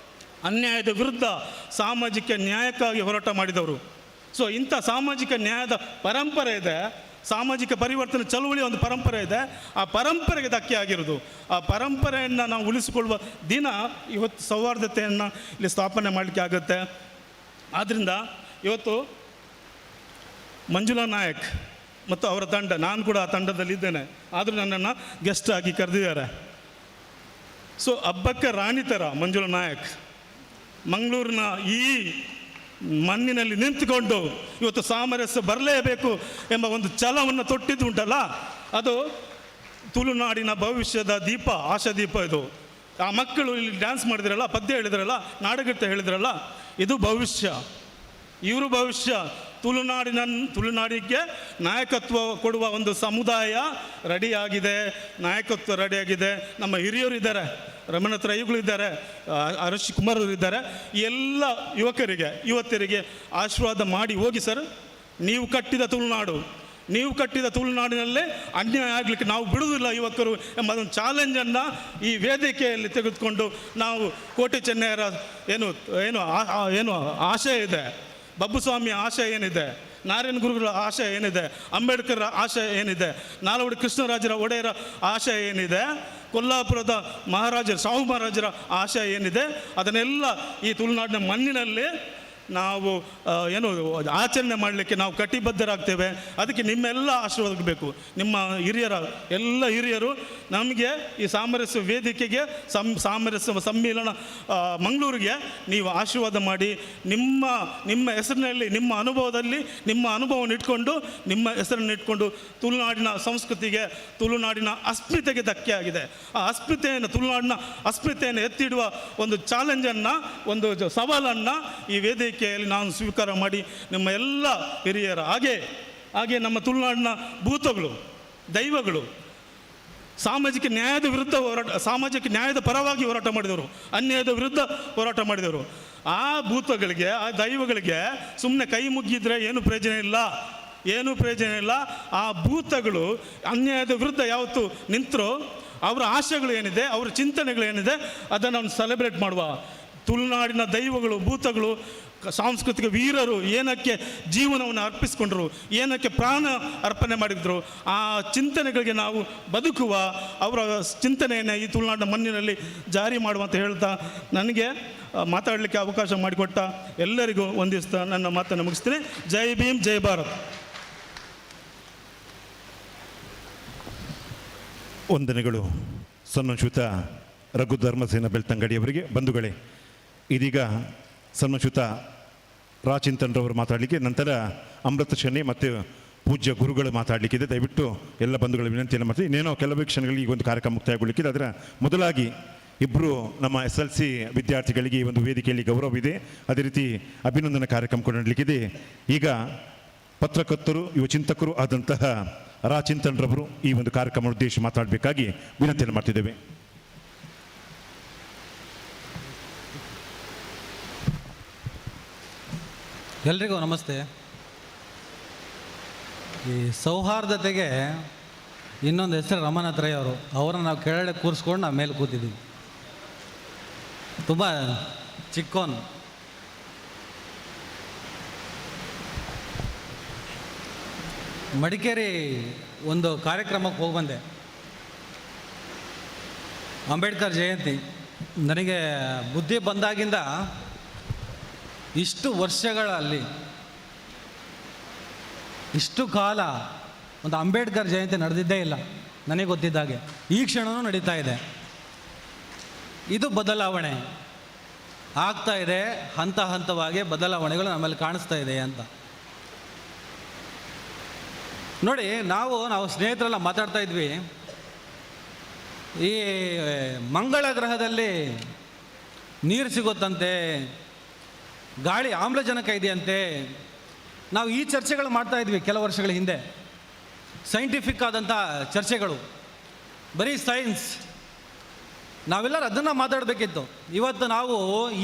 ಅನ್ಯಾಯದ ವಿರುದ್ಧ ಸಾಮಾಜಿಕ ನ್ಯಾಯಕ್ಕಾಗಿ ಹೋರಾಟ ಮಾಡಿದವರು. ಸೊ ಇಂಥ ಸಾಮಾಜಿಕ ನ್ಯಾಯದ ಪರಂಪರೆ ಇದೆ, ಸಾಮಾಜಿಕ ಪರಿವರ್ತನೆ ಚಳುವಳಿ ಒಂದು ಪರಂಪರೆ ಇದೆ. ಆ ಪರಂಪರೆಗೆ ಧಕ್ಕೆ ಆಗಿರೋದು. ಆ ಪರಂಪರೆಯನ್ನು ನಾವು ಉಳಿಸಿಕೊಳ್ಳುವ ದಿನ ಇವತ್ತು ಸೌಹಾರ್ದತೆಯನ್ನು ಇಲ್ಲಿ ಸ್ಥಾಪನೆ ಮಾಡಲಿಕ್ಕೆ ಆಗುತ್ತೆ. ಆದ್ದರಿಂದ ಇವತ್ತು ಮಂಜುಳಾ ನಾಯಕ್ ಮತ್ತು ಅವರ ತಂಡ, ನಾನು ಕೂಡ ಆ ತಂಡದಲ್ಲಿದ್ದೇನೆ, ಆದರೂ ನನ್ನನ್ನು ಗೆಸ್ಟ್ ಆಗಿ ಕರೆದಿದ್ದಾರೆ. ಸೊ ಹಬ್ಬಕ್ಕೆ ರಾಣಿ ಥರ ಮಂಜುಳಾ ನಾಯಕ್ ಮಂಗಳೂರಿನ ಈ ಮಣ್ಣಿನಲ್ಲಿ ನಿಂತುಕೊಂಡು ಇವತ್ತು ಸಾಮರಸ್ಯ ಬರಲೇಬೇಕು ಎಂಬ ಒಂದು ಛಲವನ್ನು ತೊಟ್ಟಿದ್ದು ಉಂಟಲ್ಲ, ಅದು ತುಳುನಾಡಿನ ಭವಿಷ್ಯದ ದೀಪ, ಆಶಾ ದೀಪ ಇದು. ಆ ಮಕ್ಕಳು ಇಲ್ಲಿ ಡ್ಯಾನ್ಸ್ ಮಾಡಿದ್ರಲ್ಲ, ಪದ್ಯ ಹೇಳಿದ್ರಲ್ಲ, ನಾಡಗೀತೆ ಹೇಳಿದ್ರಲ್ಲ, ಇದು ಭವಿಷ್ಯ. ಇವರು ಭವಿಷ್ಯ. ತುಳುನಾಡಿಗೆ ನಾಯಕತ್ವ ಕೊಡುವ ಒಂದು ಸಮುದಾಯ ರೆಡಿಯಾಗಿದೆ, ನಾಯಕತ್ವ ರೆಡಿಯಾಗಿದೆ. ನಮ್ಮ ಹಿರಿಯರು ಇದ್ದಾರೆ, ರಮಣತ್ರ ರೈಗಳು ಇದ್ದಾರೆ, ಅರಶಿ ಕುಮಾರರು ಇದ್ದಾರೆ. ಎಲ್ಲ ಯುವತಿಯರಿಗೆ ಆಶೀರ್ವಾದ ಮಾಡಿ ಹೋಗಿ ಸರ್. ನೀವು ಕಟ್ಟಿದ ತುಳುನಾಡಿನಲ್ಲೇ ಅನ್ಯಾಯ ಆಗಲಿಕ್ಕೆ ನಾವು ಬಿಡುವುದಿಲ್ಲ ಯುವಕರು ಎಂಬ ಒಂದು ಚಾಲೆಂಜನ್ನು ಈ ವೇದಿಕೆಯಲ್ಲಿ ತೆಗೆದುಕೊಂಡು ನಾವು ಕೋಟೆ ಚೆನ್ನೈಯರ ಏನು ಆಶಯ ಇದೆ, ಬಬ್ಬು ಸ್ವಾಮಿಯ ಆಶಯ ಏನಿದೆ, ನಾರಾಯಣ ಗುರುಗಳ ಆಶಯ ಏನಿದೆ, ಅಂಬೇಡ್ಕರ್ ಆಶಯ ಏನಿದೆ, ನಾಲ್ವಡಿ ಕೃಷ್ಣರಾಜರ ಒಡೆಯರ ಆಶಯ ಏನಿದೆ, ಕೊಲ್ಲಾಪುರದ ಸಾಹು ಮಹಾರಾಜರ ಆಶಯ ಏನಿದೆ, ಅದನ್ನೆಲ್ಲ ಈ ತುಳುನಾಡಿನ ಮಣ್ಣಿನಲ್ಲಿ ನಾವು ಆಚರಣೆ ಮಾಡಲಿಕ್ಕೆ ನಾವು ಕಟಿಬದ್ಧರಾಗ್ತೇವೆ. ಅದಕ್ಕೆ ನಿಮ್ಮೆಲ್ಲ ಆಶೀರ್ವಾದ ಬೇಕು. ನಿಮ್ಮ ಎಲ್ಲ ಹಿರಿಯರು ನಮಗೆ ಈ ಸಾಮರಸ್ಯ ವೇದಿಕೆಗೆ ಸಾಮರಸ್ಯ ಸಮ್ಮೇಳನ ಮಂಗಳೂರಿಗೆ ನೀವು ಆಶೀರ್ವಾದ ಮಾಡಿ, ನಿಮ್ಮ ಹೆಸರಿನಲ್ಲಿ, ನಿಮ್ಮ ಅನುಭವದಲ್ಲಿ, ನಿಮ್ಮ ಅನುಭವವನ್ನು ಇಟ್ಕೊಂಡು, ನಿಮ್ಮ ಹೆಸರನ್ನು ಇಟ್ಕೊಂಡು ತುಳುನಾಡಿನ ಸಂಸ್ಕೃತಿಗೆ, ತುಳುನಾಡಿನ ಅಸ್ಮಿತೆಗೆ ಧಕ್ಕೆ ಆಗಿದೆ. ಆ ತುಳುನಾಡಿನ ಅಸ್ಮಿತೆಯನ್ನು ಎತ್ತಿಡುವ ಒಂದು ಚಾಲೆಂಜನ್ನು, ಒಂದು ಸವಾಲನ್ನು ಈ ವೇದಿಕೆ ನಾನು ಸ್ವೀಕಾರ ಮಾಡಿ ನಿಮ್ಮ ಎಲ್ಲ ಹಿರಿಯರ ಹಾಗೆ ನಮ್ಮ ತುಳುನಾಡಿನ ಭೂತಗಳು, ದೈವಗಳು ಸಾಮಾಜಿಕ ನ್ಯಾಯದ ಪರವಾಗಿ ಹೋರಾಟ ಮಾಡಿದವರು, ಅನ್ಯಾಯದ ವಿರುದ್ಧ ಹೋರಾಟ ಮಾಡಿದವರು. ಆ ಭೂತಗಳಿಗೆ, ಆ ದೈವಗಳಿಗೆ ಸುಮ್ಮನೆ ಕೈ ಮುಗಿದ್ರೆ ಏನು ಪ್ರಯೋಜನ ಇಲ್ಲ. ಆ ಭೂತಗಳು ಅನ್ಯಾಯದ ವಿರುದ್ಧ ಯಾವತ್ತು ನಿಂತರೋ ಅವರ ಆಶಯಗಳು ಏನಿದೆ, ಅವರ ಚಿಂತನೆಗಳೇನಿದೆ, ಅದನ್ನು ನಾವು ಸೆಲೆಬ್ರೇಟ್ ಮಾಡುವ. ತುಳುನಾಡಿನ ದೈವಗಳು, ಭೂತಗಳು, ಸಾಂಸ್ಕೃತಿಕ ವೀರರು ಏನಕ್ಕೆ ಜೀವನವನ್ನು ಅರ್ಪಿಸಿಕೊಂಡರು, ಏನಕ್ಕೆ ಪ್ರಾಣ ಅರ್ಪಣೆ ಮಾಡಿದ್ರು, ಆ ಚಿಂತನೆಗಳಿಗೆ ನಾವು ಬದುಕುವ, ಅವರ ಚಿಂತನೆಯನ್ನು ಈ ತುಳುನಾಡಿನ ಮಣ್ಣಿನಲ್ಲಿ ಜಾರಿ ಮಾಡುವಂತ ಹೇಳ್ತಾ, ನನಗೆ ಮಾತಾಡಲಿಕ್ಕೆ ಅವಕಾಶ ಮಾಡಿಕೊಟ್ಟ ಎಲ್ಲರಿಗೂ ವಂದಿಸ್ತಾ ನನ್ನ ಮಾತನ್ನು ಮುಗಿಸ್ತೀನಿ. ಜೈ ಭೀಮ್, ಜೈ ಭಾರತ್. ವಂದನೆಗಳು ಸನ್ಮಾನಶ್ರೀಯುತ ರಘು ಧರ್ಮಸೇನ ಬೆಳ್ತಂಗಡಿಯವರಿಗೆ. ಬಂಧುಗಳೇ, ಇದೀಗ ಸನ್ಮಾನಶ್ರೀಯುತ ರಾಚಿಂತನ್ರವರು ಮಾತಾಡಲಿಕ್ಕೆ, ನಂತರ ಅಮೃತ ಶನಿ ಮತ್ತು ಪೂಜ್ಯ ಗುರುಗಳು ಮಾತಾಡಲಿಕ್ಕಿದೆ. ದಯವಿಟ್ಟು ಎಲ್ಲ ಬಂಧುಗಳ ವಿನಂತಿಯನ್ನು ಮಾಡ್ತೀವಿ. ಇನ್ನೇನೋ ಕೆಲವೇ ಕ್ಷಣಗಳಲ್ಲಿ ಈ ಒಂದು ಕಾರ್ಯಕ್ರಮ ಮುಕ್ತಾಯಗೊಳ್ಳಿಕ್ಕಿದೆ. ಅದರ ಮೊದಲಾಗಿ ಇಬ್ಬರು ನಮ್ಮ SLC ವಿದ್ಯಾರ್ಥಿಗಳಿಗೆ ಈ ಒಂದು ವೇದಿಕೆಯಲ್ಲಿ ಗೌರವ ಇದೆ. ಅದೇ ರೀತಿ ಅಭಿನಂದನಾ ಕಾರ್ಯಕ್ರಮ ಕೊಂಡೊಡ್ಲಿಕ್ಕಿದೆ. ಈಗ ಪತ್ರಕರ್ತರು, ಯುವ ಚಿಂತಕರು ಆದಂತಹ ರಾಚಿಂತನ್ರವರು ಈ ಒಂದು ಕಾರ್ಯಕ್ರಮ ಉದ್ದೇಶಿಸಿ ಮಾತಾಡಬೇಕಾಗಿ ವಿನಂತಿಯನ್ನು ಮಾಡ್ತಿದ್ದೇವೆ. ಎಲ್ರಿಗೂ ನಮಸ್ತೆ. ಈ ಸೌಹಾರ್ದತೆಗೆ ಇನ್ನೊಂದು ಹೆಸರು ರಮನಾಥ್ ರೈ ಅವರು. ಅವರನ್ನು ನಾವು ಕೆಳಗಡೆ ಕೂರಿಸ್ಕೊಂಡು ನಾವು ಮೇಲೆ ಕೂತಿದ್ದೀವಿ. ತುಂಬ ಚಿಕ್ಕೋನು. ಮಡಿಕೇರಿ ಒಂದು ಕಾರ್ಯಕ್ರಮಕ್ಕೆ ಹೋಗಿ ಬಂದೆ, ಅಂಬೇಡ್ಕರ್ ಜಯಂತಿ. ನನಗೆ ಬುದ್ಧಿ ಬಂದಾಗಿಂದ ಇಷ್ಟು ವರ್ಷಗಳಲ್ಲಿ ಇಷ್ಟು ಕಾಲ ಒಂದು ಅಂಬೇಡ್ಕರ್ ಜಯಂತಿ ನಡೆದಿದ್ದೇ ಇಲ್ಲ ನನಗೆ ಗೊತ್ತಿದ್ದಾಗೆ. ಈ ಕ್ಷಣವೂ ನಡೀತಾ ಇದೆ. ಇದು ಬದಲಾವಣೆ ಆಗ್ತಾ ಇದೆ, ಹಂತ ಹಂತವಾಗಿ ಬದಲಾವಣೆಗಳು ನಮ್ಮಲ್ಲಿ ಕಾಣಿಸ್ತಾ ಇದೆ ಅಂತ ನೋಡಿ. ನಾವು ಸ್ನೇಹಿತರೆಲ್ಲ ಮಾತಾಡ್ತಾ ಇದ್ವಿ, ಈ ಮಂಗಳ ಗ್ರಹದಲ್ಲಿ ನೀರು ಸಿಗುತ್ತಂತೆ, ಗಾಳಿ ಆಮ್ಲಜನಕ ಇದೆಯಂತೆ. ನಾವು ಈ ಚರ್ಚೆಗಳು ಮಾಡ್ತಾ ಇದ್ವಿ ಕೆಲವು ವರ್ಷಗಳ ಹಿಂದೆ, ಸೈಂಟಿಫಿಕ್ ಆದಂಥ ಚರ್ಚೆಗಳು, ಬರೀ ಸೈನ್ಸ್. ನಾವೆಲ್ಲರೂ ಅದನ್ನು ಮಾತಾಡಬೇಕಿತ್ತು. ಇವತ್ತು ನಾವು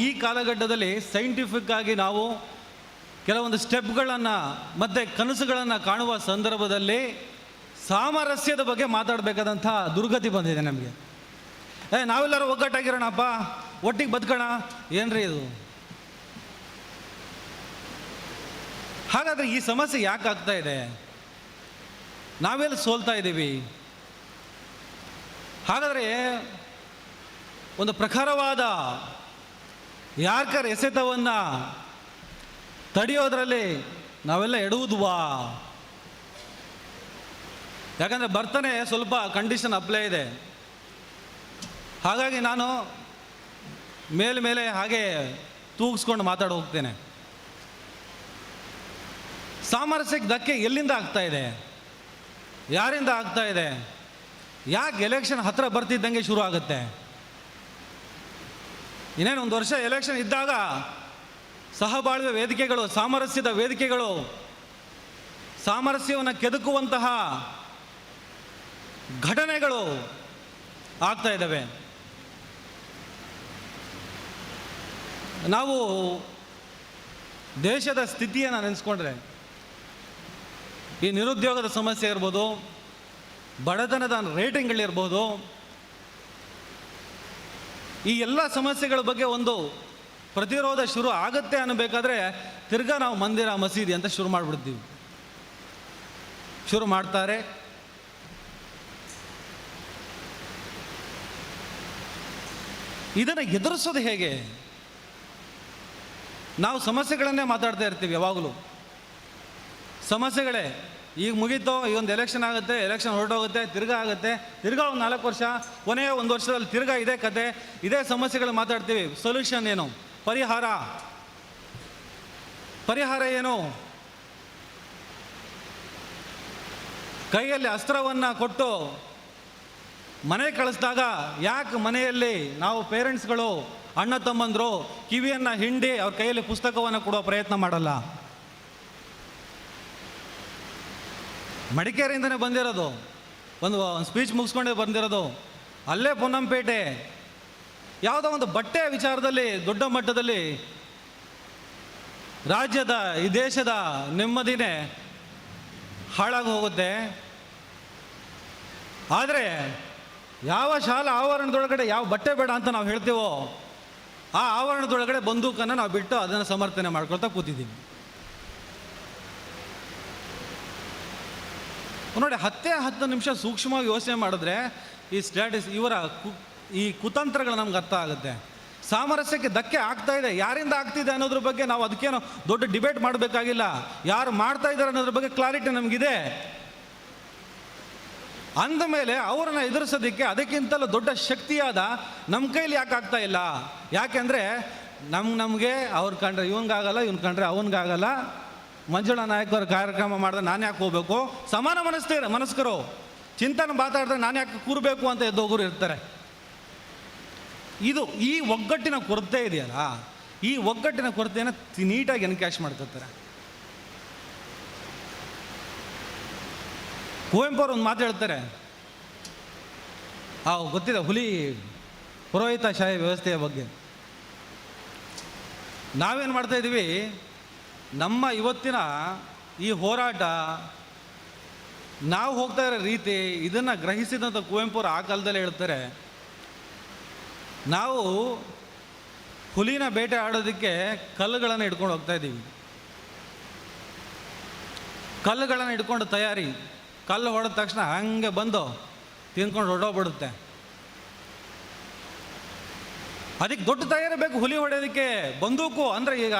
ಈ ಕಾಲಘಟ್ಟದಲ್ಲಿ ಸೈಂಟಿಫಿಕ್ ಆಗಿ ನಾವು ಕೆಲವೊಂದು ಸ್ಟೆಪ್ಗಳನ್ನು ಮತ್ತು ಕನಸುಗಳನ್ನು ಕಾಣುವ ಸಂದರ್ಭದಲ್ಲಿ ಸಾಮರಸ್ಯದ ಬಗ್ಗೆ ಮಾತಾಡಬೇಕಾದಂಥ ದುರ್ಗತಿ ಬಂದಿದೆ ನಮಗೆ. ನಾವೆಲ್ಲರೂ ಒಗ್ಗಟ್ಟಾಗಿರೋಣಪ್ಪ, ಒಟ್ಟಿಗೆ ಬದುಕೋಣ, ಏನ್ರಿ ಇದು? ಹಾಗಾದರೆ ಈ ಸಮಸ್ಯೆ ಯಾಕೆ ಆಗ್ತಾ ಇದೆ? ನಾವೆಲ್ಲ ಸೋಲ್ತಾ ಇದ್ದೀವಿ. ಹಾಗಾದರೆ ಒಂದು ಪ್ರಖರವಾದ ಯಾರ್ಕರ್ ಎಸೆತವನ್ನು ತಡೆಯೋದ್ರಲ್ಲಿ ನಾವೆಲ್ಲ ಎಡುವುದುವಾ? ಯಾಕಂದರೆ ಬರ್ತಾನೆ ಸ್ವಲ್ಪ ಕಂಡೀಷನ್ ಅಪ್ಲೈ ಇದೆ. ಹಾಗಾಗಿ ನಾನು ಮೇಲೆ ಹಾಗೆ ತೂಗಿಸ್ಕೊಂಡು ಮಾತಾಡಿ ಹೋಗ್ತೇನೆ. ಸಾಮರಸ್ಯಕ್ಕೆ ಧಕ್ಕೆ ಎಲ್ಲಿಂದ ಆಗ್ತಾ ಇದೆ? ಯಾರಿಂದ ಆಗ್ತಾ ಇದೆ? ಯಾಕೆ ಎಲೆಕ್ಷನ್ ಹತ್ತಿರ ಬರ್ತಿದ್ದಂಗೆ ಶುರು ಆಗುತ್ತೆ? ಇನ್ನೇನು ಒಂದು ವರ್ಷ ಎಲೆಕ್ಷನ್ ಇದ್ದಾಗ ಸಹಬಾಳ್ವೆ ವೇದಿಕೆಗಳು, ಸಾಮರಸ್ಯದ ವೇದಿಕೆಗಳು, ಸಾಮರಸ್ಯವನ್ನು ಕೆದಕುವಂತಹ ಘಟನೆಗಳು ಆಗ್ತಾ ಇದ್ದಾವೆ. ನಾವು ದೇಶದ ಸ್ಥಿತಿಯನ್ನು ನೆನೆಸ್ಕೊಂಡ್ರೆ, ಈ ನಿರುದ್ಯೋಗದ ಸಮಸ್ಯೆ ಇರ್ಬೋದು, ಬಡತನದ ರೇಟಿಂಗ್ಗಳಿರ್ಬೋದು, ಈ ಎಲ್ಲ ಸಮಸ್ಯೆಗಳ ಬಗ್ಗೆ ಒಂದು ಪ್ರತಿರೋಧ ಶುರು ಆಗುತ್ತೆ ಅನ್ನಬೇಕಾದ್ರೆ ತಿರ್ಗಾ ನಾವು ಮಂದಿರ ಮಸೀದಿ ಅಂತ ಶುರು ಮಾಡಿಬಿಡ್ತೀವಿ. ಶುರು ಮಾಡ್ತಾರೆ. ಇದನ್ನು ಎದುರಿಸೋದು ಹೇಗೆ? ನಾವು ಸಮಸ್ಯೆಗಳನ್ನೇ ಮಾತಾಡ್ತಾ ಇರ್ತೀವಿ ಯಾವಾಗಲೂ. ಸಮಸ್ಯೆಗಳೇ. ಈಗ ಮುಗೀತೋ, ಈ ಒಂದು ಎಲೆಕ್ಷನ್ ಆಗುತ್ತೆ, ಎಲೆಕ್ಷನ್ ಹೊರಟೋಗುತ್ತೆ, ತಿರ್ಗಾ ಆಗುತ್ತೆ, ತಿರ್ಗಾ ಒಂದು 4 ವರ್ಷ, ಕೊನೆಯ 1 ವರ್ಷದಲ್ಲಿ ತಿರ್ಗಾ ಇದೇ ಕತೆ, ಇದೇ ಸಮಸ್ಯೆಗಳು ಮಾತಾಡ್ತೀವಿ. ಸೊಲ್ಯೂಷನ್ ಏನು? ಪರಿಹಾರ ಏನು? ಕೈಯಲ್ಲಿ ಅಸ್ತ್ರವನ್ನು ಕೊಟ್ಟು ಮನೆ ಕಳಿಸಿದಾಗ ಯಾಕೆ ಮನೆಯಲ್ಲಿ ನಾವು ಪೇರೆಂಟ್ಸ್ಗಳು, ಅಣ್ಣ ತಮ್ಮಂದರು ಕಿವಿಯನ್ನು ಹಿಂಡಿ ಅವ್ರ ಕೈಯಲ್ಲಿ ಪುಸ್ತಕವನ್ನು ಕೊಡುವ ಪ್ರಯತ್ನ ಮಾಡಲ್ಲ? ಮಡಿಕೇರಿಯಿಂದನೇ ಬಂದಿರೋದು, ಒಂದು ಸ್ಪೀಚ್ ಮುಗಿಸ್ಕೊಂಡೇ ಬಂದಿರೋದು. ಅಲ್ಲೇ ಪೊನ್ನಂಪೇಟೆ ಯಾವುದೋ ಒಂದು ಬಟ್ಟೆಯ ವಿಚಾರದಲ್ಲಿ ದೊಡ್ಡ ಮಟ್ಟದಲ್ಲಿ ರಾಜ್ಯದ, ಈ ದೇಶದ ನೆಮ್ಮದಿನೇ ಹಾಳಾಗಿ ಹೋಗುತ್ತೆ. ಆದರೆ ಯಾವ ಶಾಲಾ ಆವರಣದೊಳಗಡೆ ಯಾವ ಬಟ್ಟೆ ಬೇಡ ಅಂತ ನಾವು ಹೇಳ್ತೀವೋ, ಆ ಆವರಣದೊಳಗಡೆ ಬಂದೂಕನ್ನು ನಾವು ಬಿಟ್ಟು ಅದನ್ನು ಸಮರ್ಥನೆ ಮಾಡ್ಕೊಳ್ತಾ ಕೂತಿದ್ದೀವಿ. ನೋಡಿ, 10 ನಿಮಿಷ ಸೂಕ್ಷ್ಮವಾಗಿ ಯೋಚನೆ ಮಾಡಿದ್ರೆ ಈ ಇವರ ಈ ಕುತಂತ್ರಗಳು ನಮ್ಗೆ ಅರ್ಥ ಆಗುತ್ತೆ. ಸಾಮರಸ್ಯಕ್ಕೆ ಧಕ್ಕೆ ಆಗ್ತಾ ಇದೆ, ಯಾರಿಂದ ಆಗ್ತಿದೆ ಅನ್ನೋದ್ರ ಬಗ್ಗೆ ನಾವು ಅದಕ್ಕೇನೋ ದೊಡ್ಡ ಡಿಬೇಟ್ ಮಾಡಬೇಕಾಗಿಲ್ಲ. ಯಾರು ಮಾಡ್ತಾ ಇದ್ದಾರೆ ಅನ್ನೋದ್ರ ಬಗ್ಗೆ ಕ್ಲಾರಿಟಿ ನಮಗಿದೆ. ಅಂದಮೇಲೆ ಅವರನ್ನು ಎದುರಿಸೋದಕ್ಕೆ ಅದಕ್ಕಿಂತಲೂ ದೊಡ್ಡ ಶಕ್ತಿಯಾದ ನಮ್ಮ ಕೈಲಿ ಯಾಕೆ ಆಗ್ತಾ ಇಲ್ಲ? ಯಾಕೆಂದರೆ ನಮಗೆ ಅವ್ರು ಕಂಡ್ರೆ ಇವನಿಗಾಗಲ್ಲ, ಇವನು ಕಂಡ್ರೆ ಅವನಿಗಾಗಲ್ಲ. ಮಂಜುಳಾ ನಾಯಕರ ಕಾರ್ಯಕ್ರಮ ಮಾಡಿದ್ರೆ ನಾನು ಯಾಕೆ ಹೋಗಬೇಕು? ಸಮಾನ ಮನಸ್ಕರು ಚಿಂತನೆ ಮಾತಾಡಿದ್ರೆ ನಾನು ಯಾಕೆ ಕೂರಬೇಕು ಅಂತ ಎದ್ದೋಗರು ಇರ್ತಾರೆ. ಇದು ಈ ಒಗ್ಗಟ್ಟಿನ ಕೊರತೆ ಇದೆಯಲ್ಲ, ಈ ಒಗ್ಗಟ್ಟಿನ ಕೊರತೆಯನ್ನು ನೀಟಾಗಿ ಎನ್ಕ್ಯಾಶ್ ಮಾಡ್ಕೊತಾರೆ. ಕುವೆಂಪು ಅವರು ಒಂದು ಮಾತು ಹೇಳ್ತಾರೆ, ಗೊತ್ತಿದೆ, ಹುಲಿ ಪುರೋಹಿತಶಾಹಿ ವ್ಯವಸ್ಥೆಯ ಬಗ್ಗೆ. ನಾವೇನು ಮಾಡ್ತಾ ಇದ್ದೀವಿ? ನಮ್ಮ ಇವತ್ತಿನ ಈ ಹೋರಾಟ, ನಾವು ಹೋಗ್ತಾ ಇರೋ ರೀತಿ ಇದನ್ನು ಗ್ರಹಿಸಿದಂಥ ಕುವೆಂಪುರು ಆ ಕಾಲದಲ್ಲೇ ಹೇಳ್ತಾರೆ, ನಾವು ಹುಲಿನ ಬೇಟೆ ಆಡೋದಕ್ಕೆ ಕಲ್ಲುಗಳನ್ನು ಹಿಡ್ಕೊಂಡು ಹೋಗ್ತಾ ಇದ್ದೀವಿ. ಕಲ್ಲುಗಳನ್ನು ಹಿಡ್ಕೊಂಡು ತಯಾರಿ, ಕಲ್ಲು ಹೊಡೆದ ತಕ್ಷಣ ಹಂಗೆ ಬಂದು ತಿಂದ್ಕೊಂಡು ಹೊರಡೋಗ್ಬಿಡುತ್ತೆ. ಅದಕ್ಕೆ ದೊಡ್ಡ ತಯಾರಿ ಬೇಕು ಹುಲಿ ಹೊಡೆಯೋದಕ್ಕೆ. ಬಂದೂಕು ಅಂದರೆ ಈಗ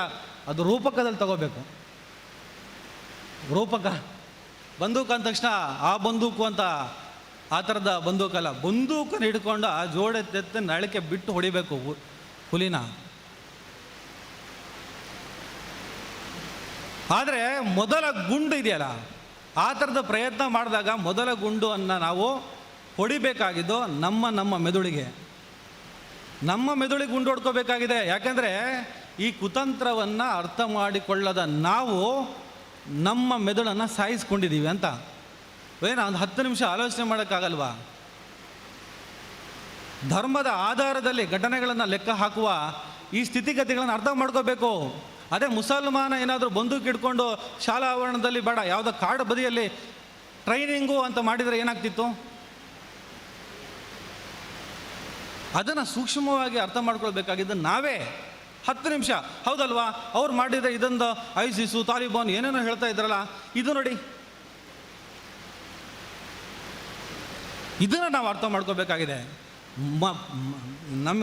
ಅದು ರೂಪಕದಲ್ಲಿ ತಗೋಬೇಕು. ರೂಪಕ ಬಂದೂಕು ಅಂದ ತಕ್ಷಣ ಆ ಬಂದೂಕು ಅಂತ ಆ ಥರದ ಬಂದೂಕಲ್ಲ, ಬಂದೂಕನ್ನು ಹಿಡ್ಕೊಂಡು ಆ ಜೋಡೆತ್ತೆತ್ತ ನಳಿಕೆ ಬಿಟ್ಟು ಹೊಡಿಬೇಕು ಹುಲಿನ. ಆದರೆ ಮೊದಲ ಗುಂಡು ಇದೆಯಲ್ಲ, ಆ ಥರದ ಪ್ರಯತ್ನ ಮಾಡಿದಾಗ ಮೊದಲ ಗುಂಡನ್ನು ನಾವು ಹೊಡಿಬೇಕಾಗಿದ್ದು ನಮ್ಮ ಮೆದುಳಿಗೆ, ನಮ್ಮ ಮೆದುಳಿಗೆ ಗುಂಡು ಹೊಡ್ಕೋಬೇಕಾಗಿದೆ. ಯಾಕೆಂದರೆ ಈ ಕುತಂತ್ರವನ್ನು ಅರ್ಥ ಮಾಡಿಕೊಳ್ಳದ ನಾವು ನಮ್ಮ ಮೆದುಳನ್ನು ಸಾಯಿಸ್ಕೊಂಡಿದ್ದೀವಿ ಅಂತ. ಏನು ಒಂದು 10 ನಿಮಿಷ ಆಲೋಚನೆ ಮಾಡೋಕ್ಕಾಗಲ್ವಾ? ಧರ್ಮದ ಆಧಾರದಲ್ಲಿ ಘಟನೆಗಳನ್ನು ಲೆಕ್ಕ ಹಾಕುವ ಈ ಸ್ಥಿತಿಗತಿಗಳನ್ನು ಅರ್ಥ ಮಾಡ್ಕೋಬೇಕು. ಅದೇ ಮುಸಲ್ಮಾನ ಏನಾದರೂ ಬಂದೂಕು ಹಿಡ್ಕೊಂಡು ಶಾಲಾ ಆವರಣದಲ್ಲಿ ಬೇಡ, ಯಾವುದೋ ಕಾಡು ಬದಿಯಲ್ಲಿ ಟ್ರೈನಿಂಗು ಅಂತ ಮಾಡಿದರೆ ಏನಾಗ್ತಿತ್ತು? ಅದನ್ನು ಸೂಕ್ಷ್ಮವಾಗಿ ಅರ್ಥ ಮಾಡ್ಕೊಳ್ಬೇಕಾಗಿದ್ದು ನಾವೇ. 10 ನಿಮಿಷ ಹೌದಲ್ವಾ? ಅವ್ರು ಮಾಡಿದರೆ ಇದೊಂದು ಐಸಿಸು ತಾಲಿಬಾನ್ ಏನೇನೋ ಹೇಳ್ತಾ ಇದ್ರಲ್ಲ, ಇದು ನೋಡಿ, ಇದನ್ನು ನಾವು ಅರ್ಥ ಮಾಡ್ಕೋಬೇಕಾಗಿದೆ. ನಮ್ಮ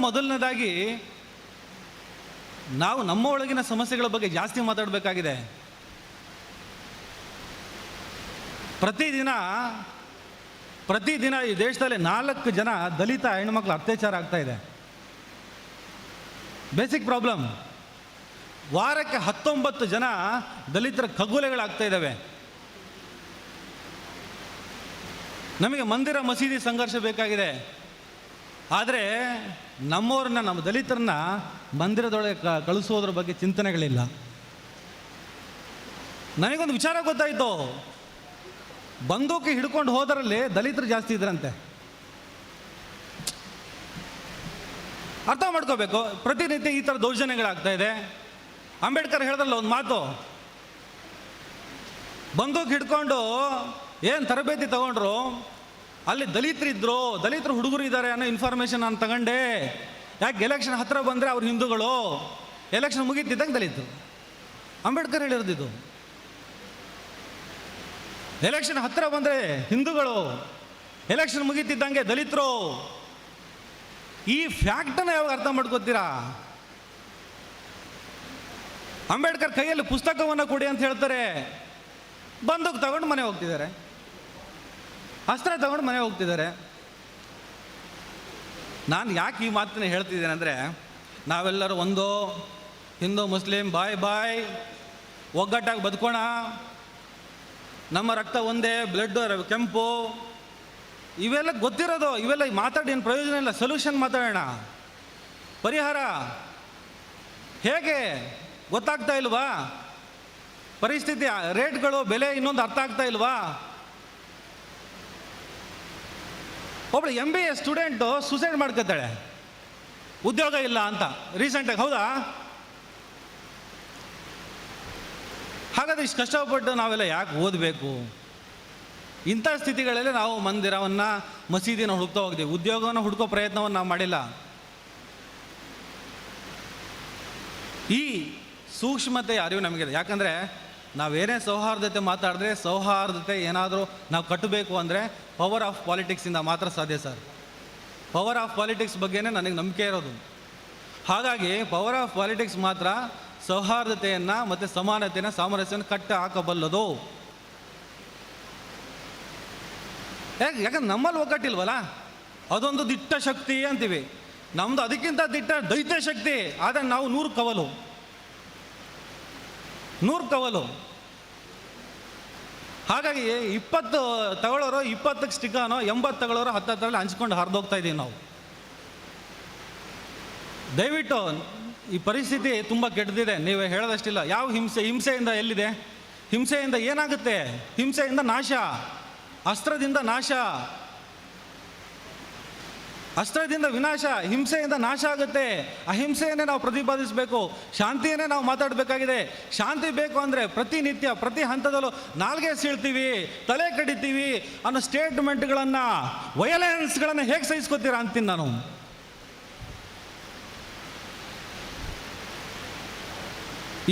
ಮೊದಲನೇದಾಗಿ ನಾವು ನಮ್ಮ ಒಳಗಿನ ಸಮಸ್ಯೆಗಳ ಬಗ್ಗೆ ಜಾಸ್ತಿ ಮಾತಾಡಬೇಕಾಗಿದೆ. ಪ್ರತಿದಿನ ಈ ದೇಶದಲ್ಲಿ 4 ಜನ ದಲಿತ ಹೆಣ್ಮಕ್ಳು ಅತ್ಯಾಚಾರ ಆಗ್ತಾ ಇದೆ. Basic problem. ವಾರಕ್ಕೆ 19 ಜನ ದಲಿತರ ಖಗೋಲೆಗಳಾಗ್ತಾ ಇದ್ದಾವೆ. ನಮಗೆ ಮಂದಿರ ಮಸೀದಿ ಸಂಘರ್ಷ ಬೇಕಾಗಿದೆ, ಆದರೆ ನಮ್ಮವ್ರನ್ನ, ನಮ್ಮ ದಲಿತರನ್ನ ಮಂದಿರದೊಳಗೆ ಕಳಿಸೋದ್ರ ಬಗ್ಗೆ ಚಿಂತನೆಗಳಿಲ್ಲ. ನನಗೊಂದು ವಿಚಾರ ಗೊತ್ತಾಯಿತು, ಬಂದೂಕು ಹಿಡ್ಕೊಂಡು ಹೋದರಲ್ಲಿ ದಲಿತರು ಜಾಸ್ತಿ ಇದ್ರಂತೆ. ಅರ್ಥ ಮಾಡ್ಕೋಬೇಕು. ಪ್ರತಿನಿತ್ಯ ಈ ಥರ ದೌರ್ಜನ್ಯಗಳಾಗ್ತಾ ಇದೆ. ಅಂಬೇಡ್ಕರ್ ಹೇಳಿದ್ರಲ್ಲ ಒಂದು ಮಾತು, ಬಂದೂಕು ಹಿಡ್ಕೊಂಡು ಏನು ತರಬೇತಿ ತಗೊಂಡ್ರು, ಅಲ್ಲಿ ದಲಿತರಿದ್ದರು, ದಲಿತರು ಹುಡುಗರು ಇದ್ದಾರೆ ಅನ್ನೋ ಇನ್ಫಾರ್ಮೇಷನ್ ನಾನು ತಗೊಂಡೆ. ಯಾಕೆ? ಎಲೆಕ್ಷನ್ ಹತ್ತಿರ ಬಂದರೆ ಅವ್ರು ಹಿಂದೂಗಳು, ಎಲೆಕ್ಷನ್ ಮುಗೀತಿದ್ದಂಗೆ ದಲಿತರು. ಅಂಬೇಡ್ಕರ್ ಹೇಳಿರೋದಿದ್ದು. ಎಲೆಕ್ಷನ್ ಹತ್ತಿರ ಬಂದರೆ ಹಿಂದೂಗಳು, ಎಲೆಕ್ಷನ್ ಮುಗೀತಿದ್ದಂಗೆ ದಲಿತರು. ಈ ಫ್ಯಾಕ್ಟನ್ನು ಯಾವಾಗ ಅರ್ಥ ಮಾಡ್ಕೋತೀರಾ? ಅಂಬೇಡ್ಕರ್ ಕೈಯಲ್ಲಿ ಪುಸ್ತಕವನ್ನು ಕೊಡಿ ಅಂತ ಹೇಳ್ತಾರೆ, ಬಂದೂಕು ತಗೊಂಡು ಮನೆ ಹೋಗ್ತಿದ್ದಾರೆ, ಅಸ್ತ್ರ ತಗೊಂಡು ಮನೆ ಹೋಗ್ತಿದ್ದಾರೆ. ನಾನು ಯಾಕೆ ಈ ಮಾತನ್ನ ಹೇಳ್ತಿದ್ದೇನೆ ಅಂದರೆ, ನಾವೆಲ್ಲರೂ ಒಂದು ಹಿಂದೂ ಮುಸ್ಲಿಂ ಬಾಯ್ ಒಗ್ಗಟ್ಟಾಗಿ ಬದುಕೋಣ, ನಮ್ಮ ರಕ್ತ ಒಂದೇ, ಬ್ಲಡ್ ಕೆಂಪು, ಇವೆಲ್ಲ ಗೊತ್ತಿರೋದು. ಇವೆಲ್ಲ ಮಾತಾಡಿ ಏನು ಪ್ರಯೋಜನ ಇಲ್ಲ. ಸೊಲ್ಯೂಷನ್ ಮಾತಾಡೋಣ. ಪರಿಹಾರ ಹೇಗೆ ಗೊತ್ತಾಗ್ತಾ ಇಲ್ವಾ? ಪರಿಸ್ಥಿತಿ, ರೇಟ್ಗಳು, ಬೆಲೆ ಇನ್ನೊಂದು ಅರ್ಥ ಆಗ್ತಾ ಇಲ್ವಾ? ಒಬ್ಬಳು MBA ಸ್ಟೂಡೆಂಟು ಸೂಸೈಡ್ ಮಾಡ್ಕೊತಾಳೆ, ಉದ್ಯೋಗ ಇಲ್ಲ ಅಂತ ರೀಸೆಂಟಾಗಿ. ಹೌದಾ? ಹಾಗಾದರೆ ಇಷ್ಟು ಕಷ್ಟಪಟ್ಟು ನಾವೆಲ್ಲ ಯಾಕೆ ಓದಬೇಕು? ಇಂಥ ಸ್ಥಿತಿಗಳಲ್ಲಿ ನಾವು ಮಂದಿರವನ್ನು, ಮಸೀದಿನ ಹುಡುಕ್ತಾ ಹೋಗ್ತೀವಿ. ಉದ್ಯೋಗವನ್ನು ಹುಡುಕೋ ಪ್ರಯತ್ನವನ್ನು ನಾವು ಮಾಡಿಲ್ಲ. ಈ ಸೂಕ್ಷ್ಮತೆಯ ಅರಿವು ನಮಗಿದೆ. ಯಾಕಂದರೆ ನಾವೇನೇ ಸೌಹಾರ್ದತೆ ಮಾತಾಡಿದ್ರೆ, ಸೌಹಾರ್ದತೆ ಏನಾದರೂ ನಾವು ಕಟ್ಟಬೇಕು ಅಂದರೆ ಪವರ್ ಆಫ್ ಪಾಲಿಟಿಕ್ಸಿಂದ ಮಾತ್ರ ಸಾಧ್ಯ ಸರ್. ಪವರ್ ಆಫ್ ಪಾಲಿಟಿಕ್ಸ್ ಬಗ್ಗೆನೇ ನನಗೆ ನಂಬಿಕೆ ಇರೋದು. ಹಾಗಾಗಿ ಪವರ್ ಆಫ್ ಪಾಲಿಟಿಕ್ಸ್ ಮಾತ್ರ ಸೌಹಾರ್ದತೆಯನ್ನು ಮತ್ತು ಸಮಾನತೆಯನ್ನು, ಸಾಮರಸ್ಯವನ್ನು ಕಟ್ಟ ಹಾಕಬಲ್ಲದು. ಯಾಕಂದ್ರೆ ನಮ್ಮಲ್ಲಿ ಒಗ್ಗಟ್ಟಿಲ್ವಲ್ಲ, ಅದೊಂದು ದಿಟ್ಟ ಶಕ್ತಿ ಅಂತೀವಿ. ನಮ್ಮದು ಅದಕ್ಕಿಂತ ದಿಟ್ಟ ದೈತ್ಯ ಶಕ್ತಿ. ಆದರೆ ನಾವು 100 ಕವಲು. ಹಾಗಾಗಿ 20 ತಗೊಳ್ಳೋರು 20ಕ್ಕೆ ಸ್ಟಿಕ್ಕಾನೋ, 80 ತಗೊಳ್ಳೋರು 10 ಹಂಚ್ಕೊಂಡು ಹರಿದೋಗ್ತಾ ಇದ್ದೀವಿ ನಾವು. ದಯವಿಟ್ಟು ಈ ಪರಿಸ್ಥಿತಿ ತುಂಬ ಕೆಟ್ಟದಿದೆ. ನೀವು ಹೇಳೋದಷ್ಟಿಲ್ಲ. ಯಾವ ಹಿಂಸೆಯಿಂದ ಎಲ್ಲಿದೆ? ಹಿಂಸೆಯಿಂದ ಏನಾಗುತ್ತೆ? ಹಿಂಸೆಯಿಂದ ನಾಶ, ಅಸ್ತ್ರದಿಂದ ನಾಶ. ಅಸ್ತ್ರದಿಂದ ವಿನಾಶ, ಹಿಂಸೆಯಿಂದ ನಾಶ ಆಗುತ್ತೆ. ಅಹಿಂಸೆಯನ್ನೇ ನಾವು ಪ್ರತಿಪಾದಿಸಬೇಕು, ಶಾಂತಿಯನ್ನೇ ನಾವು ಮಾತಾಡಬೇಕಾಗಿದೆ. ಶಾಂತಿ ಬೇಕು ಅಂದರೆ ಪ್ರತಿನಿತ್ಯ ಪ್ರತಿ ಹಂತದಲ್ಲೂ ನಾಲ್ಗೆ ಸೀಳ್ತೀವಿ, ತಲೆ ಕಡಿತೀವಿ ಅನ್ನೋ ಸ್ಟೇಟ್ಮೆಂಟ್ಗಳನ್ನು, ವಯಲೆನ್ಸ್ಗಳನ್ನು ಹೇಗೆ ಸಹಿಸ್ಕೋತೀರಾ ಅಂತೀನಿ ನಾನು.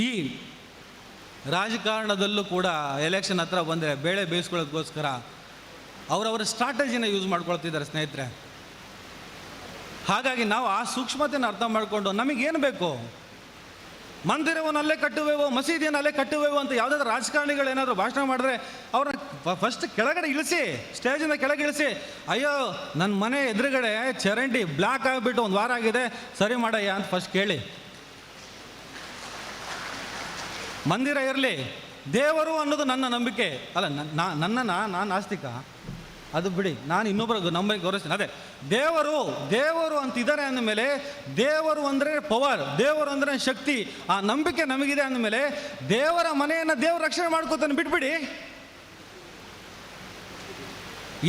ಈ ರಾಜಕಾರಣದಲ್ಲೂ ಕೂಡ ಎಲೆಕ್ಷನ್ ಹತ್ರ ಬಂದರೆ ಬೇಳೆ ಬೇಯಿಸ್ಕೊಳ್ಳೋದಕ್ಕೋಸ್ಕರ ಅವರವರ ಸ್ಟ್ರಾಟಜಿನ ಯೂಸ್ ಮಾಡ್ಕೊಳ್ತಿದ್ದಾರೆ ಸ್ನೇಹಿತರೆ. ಹಾಗಾಗಿ ನಾವು ಆ ಸೂಕ್ಷ್ಮತೆಯನ್ನು ಅರ್ಥ ಮಾಡಿಕೊಂಡು ನಮಗೇನು ಬೇಕು, ಮಂದಿರವನ್ನು ಅಲ್ಲೇ ಕಟ್ಟುವೆವೋ, ಮಸೀದಿಯನ್ನು ಅಲ್ಲೇ ಕಟ್ಟುವೆವೋ ಅಂತ ಯಾವುದಾದ್ರೂ ರಾಜಕಾರಣಿಗಳು ಏನಾದರೂ ಭಾಷಣ ಮಾಡಿದ್ರೆ ಅವ್ರನ್ನ ಫಸ್ಟ್ ಕೆಳಗಡೆ ಇಳಿಸಿ, ಸ್ಟೇಜಿಂದ ಕೆಳಗೆ ಇಳಿಸಿ, ಅಯ್ಯೋ ನನ್ನ ಮನೆ ಎದುರುಗಡೆ ಚರಂಡಿ ಬ್ಲ್ಯಾಕ್ ಆಗಿಬಿಟ್ಟು 1 ವಾರ ಆಗಿದೆ, ಸರಿ ಮಾಡಯ್ಯ ಅಂತ ಫಸ್ಟ್ ಕೇಳಿ. ಮಂದಿರ ಇರಲಿ, ದೇವರು ಅನ್ನೋದು ನನ್ನ ನಂಬಿಕೆ ಅಲ್ಲ. ನಾನು ನಾಸ್ತಿಕ, ಅದು ಬಿಡಿ, ನಾನು ಇನ್ನೊಬ್ಬರು ನಂಬಿಕೆ ಗೌರವಿಸ್ತೀನಿ. ಅದೇ ದೇವರು ಅಂತಿದ್ದಾರೆ ಅಂದಮೇಲೆ, ದೇವರು ಅಂದರೆ ಪವರ್, ದೇವರು ಅಂದರೆ ಶಕ್ತಿ, ಆ ನಂಬಿಕೆ ನಮಗಿದೆ ಅಂದಮೇಲೆ ದೇವರ ಮನೆಯನ್ನು ದೇವರು ರಕ್ಷಣೆ ಮಾಡ್ಕೋತಾನೆ. ಬಿಟ್ಬಿಡಿ.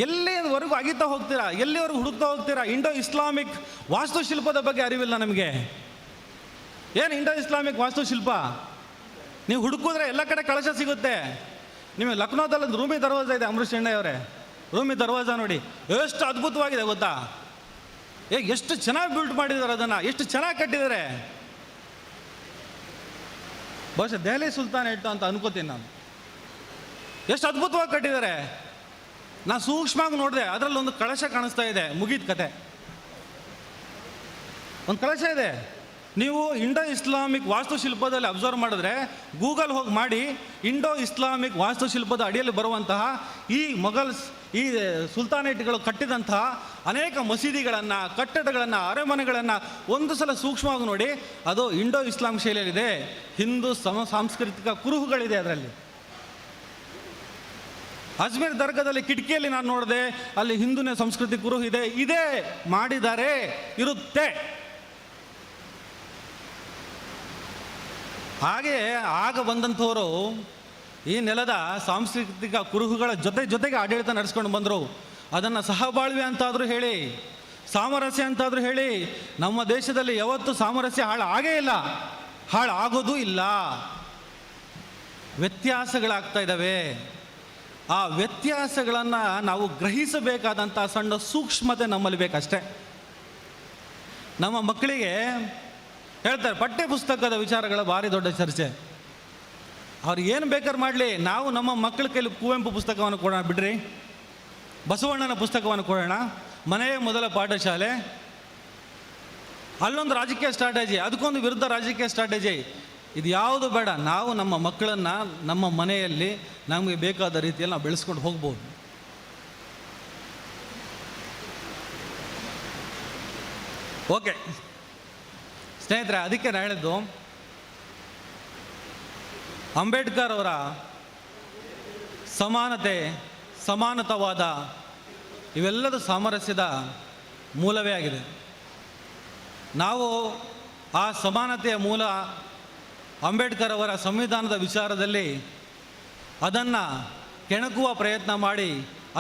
ಎಲ್ಲಿವರೆಗೂ ಅಗಿತಾ ಹೋಗ್ತೀರಾ, ಎಲ್ಲಿವರೆಗೂ ಹುಡುಕ್ತಾ ಹೋಗ್ತೀರಾ? ಇಂಡೋ ಇಸ್ಲಾಮಿಕ್ ವಾಸ್ತುಶಿಲ್ಪದ ಬಗ್ಗೆ ಅರಿವಿಲ್ಲ ನಮಗೆ. ಏನು ಇಂಡೋ ಇಸ್ಲಾಮಿಕ್ ವಾಸ್ತುಶಿಲ್ಪ? ನೀವು ಹುಡುಕಿದ್ರೆ ಎಲ್ಲ ಕಡೆ ಕಳಶ ಸಿಗುತ್ತೆ. ನಿಮಗೆ ಲಕ್ನೋದಲ್ಲಿ ಒಂದು ರೂಮಿ ದರ್ವಾಜ ಇದೆ, ಅಮೃತ್ ಶೆಣ್ಣೆ ಅವರೇ, ರೂಮಿ ದರ್ವಾಜ ನೋಡಿ ಎಷ್ಟು ಅದ್ಭುತವಾಗಿದೆ ಗೊತ್ತಾ? ಎಷ್ಟು ಚೆನ್ನಾಗಿ ಬಿಲ್ಟ್ ಮಾಡಿದ್ದಾರೆ ಅದನ್ನು, ಎಷ್ಟು ಚೆನ್ನಾಗಿ ಕಟ್ಟಿದ್ದಾರೆ. ಬಹುಶಃ ದೆಹಲಿ ಸುಲ್ತಾನೇಟ್ ಅಂತ ಅನ್ಕೋತೀನಿ ನಾನು. ಎಷ್ಟು ಅದ್ಭುತವಾಗಿ ಕಟ್ಟಿದ್ದಾರೆ. ನಾನು ಸೂಕ್ಷ್ಮವಾಗಿ ನೋಡಿದೆ, ಅದರಲ್ಲಿ ಒಂದು ಕಳಶ ಕಾಣಿಸ್ತಾ ಇದೆ. ಮುಗೀತು ಕತೆ. ಒಂದು ಕಳಶ ಇದೆ. ನೀವು ಇಂಡೋ ಇಸ್ಲಾಮಿಕ್ ವಾಸ್ತುಶಿಲ್ಪದಲ್ಲಿ ಅಬ್ಸರ್ವ್ ಮಾಡಿದ್ರೆ, ಗೂಗಲ್ ಹೋಗಿ ಮಾಡಿ, ಇಂಡೋ ಇಸ್ಲಾಮಿಕ್ ವಾಸ್ತುಶಿಲ್ಪದ ಅಡಿಯಲ್ಲಿ ಬರುವಂತಹ ಈ ಮೊಘಲ್ಸ್, ಈ ಸುಲ್ತಾನೇಟ್ಗಳು ಕಟ್ಟಿದಂತಹ ಅನೇಕ ಮಸೀದಿಗಳನ್ನು, ಕಟ್ಟಡಗಳನ್ನು, ಅರಮನೆಗಳನ್ನು ಒಂದು ಸಲ ಸೂಕ್ಷ್ಮವಾಗಿ ನೋಡಿ. ಅದು ಇಂಡೋ ಇಸ್ಲಾಂ ಶೈಲಿಯಲ್ಲಿದೆ. ಹಿಂದೂ ಸಾಂಸ್ಕೃತಿಕ ಕುರುಹುಗಳಿದೆ ಅದರಲ್ಲಿ. ಅಜ್ಮೇರ್ ದರ್ಗಾದಲ್ಲಿ ಕಿಟಕಿಯಲ್ಲಿ ನಾನು ನೋಡಿದೆ, ಅಲ್ಲಿ ಹಿಂದೂನೇ ಸಂಸ್ಕೃತಿ ಕುರುಹು ಇದೆ. ಇದೇ ಮಾಡಿದ್ದಾರೆ, ಇರುತ್ತೆ. ಹಾಗೆ ಆಗ ಬಂದಂಥವರು ಈ ನೆಲದ ಸಾಂಸ್ಕೃತಿಕ ಕುರುಹುಗಳ ಜೊತೆಗೆ ಆಡಳಿತ ನಡೆಸ್ಕೊಂಡು ಬಂದರು. ಅದನ್ನು ಸಹಬಾಳ್ವೆ ಅಂತಾದರೂ ಹೇಳಿ, ಸಾಮರಸ್ಯ ಅಂತಾದರೂ ಹೇಳಿ. ನಮ್ಮ ದೇಶದಲ್ಲಿ ಯಾವತ್ತೂ ಸಾಮರಸ್ಯ ಹಾಳಾಗೇ ಇಲ್ಲ, ಹಾಳಾಗೋದೂ ಇಲ್ಲ. ವ್ಯತ್ಯಾಸಗಳಾಗ್ತಾ ಇದ್ದಾವೆ. ಆ ವ್ಯತ್ಯಾಸಗಳನ್ನು ನಾವು ಗ್ರಹಿಸಬೇಕಾದಂಥ ಸಣ್ಣ ಸೂಕ್ಷ್ಮತೆ ನಮ್ಮಲ್ಲಿ ಬೇಕಷ್ಟೆ. ನಮ್ಮ ಮಕ್ಕಳಿಗೆ ಹೇಳ್ತಾರೆ, ಪಠ್ಯ ಪುಸ್ತಕದ ವಿಚಾರಗಳ ಭಾರಿ ದೊಡ್ಡ ಚರ್ಚೆ. ಅವ್ರು ಏನು ಬೇಕಾದ್ರೆ ಮಾಡಲಿ, ನಾವು ನಮ್ಮ ಮಕ್ಕಳ ಕೈಲಿ ಕುವೆಂಪು ಪುಸ್ತಕವನ್ನು ಕೊಡೋಣ ಬಿಡ್ರಿ, ಬಸವಣ್ಣನ ಪುಸ್ತಕವನ್ನು ಕೊಡೋಣ, ಮನೆಯೇ ಮೊದಲ ಪಾಠಶಾಲೆ. ಅಲ್ಲೊಂದು ರಾಜಕೀಯ ಸ್ಟ್ರಾಟಜಿ, ಅದಕ್ಕೊಂದು ವಿರುದ್ಧ ರಾಜಕೀಯ ಸ್ಟ್ರಾಟಜಿ. ಇದು ಯಾವುದು ಬೇಡ. ನಾವು ನಮ್ಮ ಮಕ್ಕಳನ್ನು ನಮ್ಮ ಮನೆಯಲ್ಲಿ ನಮಗೆ ಬೇಕಾದ ರೀತಿಯಲ್ಲಿ ನಾವು ಬೆಳೆಸ್ಕೊಂಡು ಹೋಗ್ಬೋದು. ಓಕೆ ಸ್ನೇಹಿತರೆ, ಅದಕ್ಕೆ ನಾನು ಹೇಳಿದ್ದು, ಅಂಬೇಡ್ಕರ್ ಅವರ ಸಮಾನತೆ, ಸಮಾನತಾವಾದ ಇವೆಲ್ಲದೂ ಸಾಮರಸ್ಯದ ಮೂಲವೇ ಆಗಿದೆ. ನಾವು ಆ ಸಮಾನತೆಯ ಮೂಲ ಅಂಬೇಡ್ಕರ್ ಅವರ ಸಂವಿಧಾನದ ವಿಚಾರದಲ್ಲಿ ಅದನ್ನು ಕೆಣಕುವ ಪ್ರಯತ್ನ ಮಾಡಿ,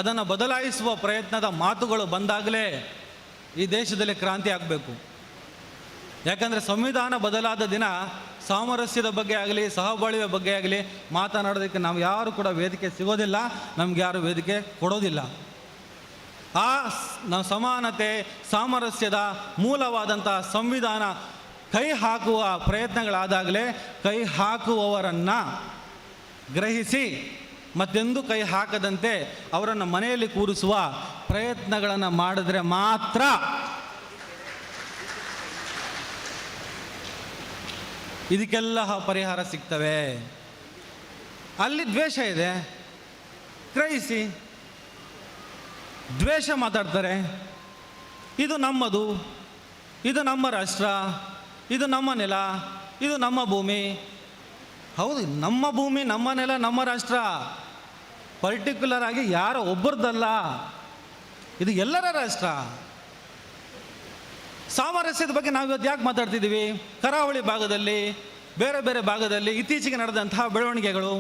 ಅದನ್ನು ಬದಲಾಯಿಸುವ ಪ್ರಯತ್ನದ ಮಾತುಗಳು ಬಂದಾಗಲೇ ಈ ದೇಶದಲ್ಲಿ ಕ್ರಾಂತಿ ಆಗಬೇಕು. ಯಾಕಂದರೆ ಸಂವಿಧಾನ ಬದಲಾದ ದಿನ ಸಾಮರಸ್ಯದ ಬಗ್ಗೆ ಆಗಲಿ, ಸಹಬಾಳ್ವೆ ಬಗ್ಗೆ ಆಗಲಿ ಮಾತನಾಡೋದಕ್ಕೆ ನಾವು ಯಾರು ಕೂಡ ವೇದಿಕೆ ಸಿಗೋದಿಲ್ಲ, ನಮ್ಗೆ ಯಾರು ವೇದಿಕೆ ಕೊಡೋದಿಲ್ಲ. ಆ ಸಮಾನತೆ, ಸಾಮರಸ್ಯದ ಮೂಲವಾದಂಥ ಸಂವಿಧಾನ ಕೈ ಹಾಕುವ ಪ್ರಯತ್ನಗಳಾದಾಗಲೇ ಕೈ ಹಾಕುವವರನ್ನು ಗ್ರಹಿಸಿ ಮತ್ತೆಂದು ಕೈ ಹಾಕದಂತೆ ಅವರನ್ನು ಮನೆಯಲ್ಲಿ ಕೂರಿಸುವ ಪ್ರಯತ್ನಗಳನ್ನು ಮಾಡಿದ್ರೆ ಮಾತ್ರ ಇದಕ್ಕೆಲ್ಲ ಪರಿಹಾರ ಸಿಗ್ತವೆ. ಅಲ್ಲಿ ದ್ವೇಷ ಇದೆ, ಗ್ರಹಿಸಿ. ದ್ವೇಷ ಮಾತಾಡ್ತಾರೆ, ಇದು ನಮ್ಮದು, ಇದು ನಮ್ಮ ರಾಷ್ಟ್ರ, ಇದು ನಮ್ಮ ನೆಲ, ಇದು ನಮ್ಮ ಭೂಮಿ. ಹೌದು, ನಮ್ಮ ಭೂಮಿ, ನಮ್ಮ ನೆಲ, ನಮ್ಮ ರಾಷ್ಟ್ರ. ಪರ್ಟಿಕ್ಯುಲರ್ ಆಗಿ ಯಾರೋ ಒಬ್ಬರದಲ್ಲ, ಇದು ಎಲ್ಲರ ರಾಷ್ಟ್ರ. ಸಾಮರಸ್ಯದ ಬಗ್ಗೆ ನಾವು ಇವತ್ತು ಯಾಕೆ ಮಾತಾಡ್ತಿದ್ದೀವಿ? ಕರಾವಳಿ ಭಾಗದಲ್ಲಿ, ಬೇರೆ ಬೇರೆ ಭಾಗದಲ್ಲಿ ಇತ್ತೀಚೆಗೆ ನಡೆದಂತಹ ಬೆಳವಣಿಗೆಗಳು.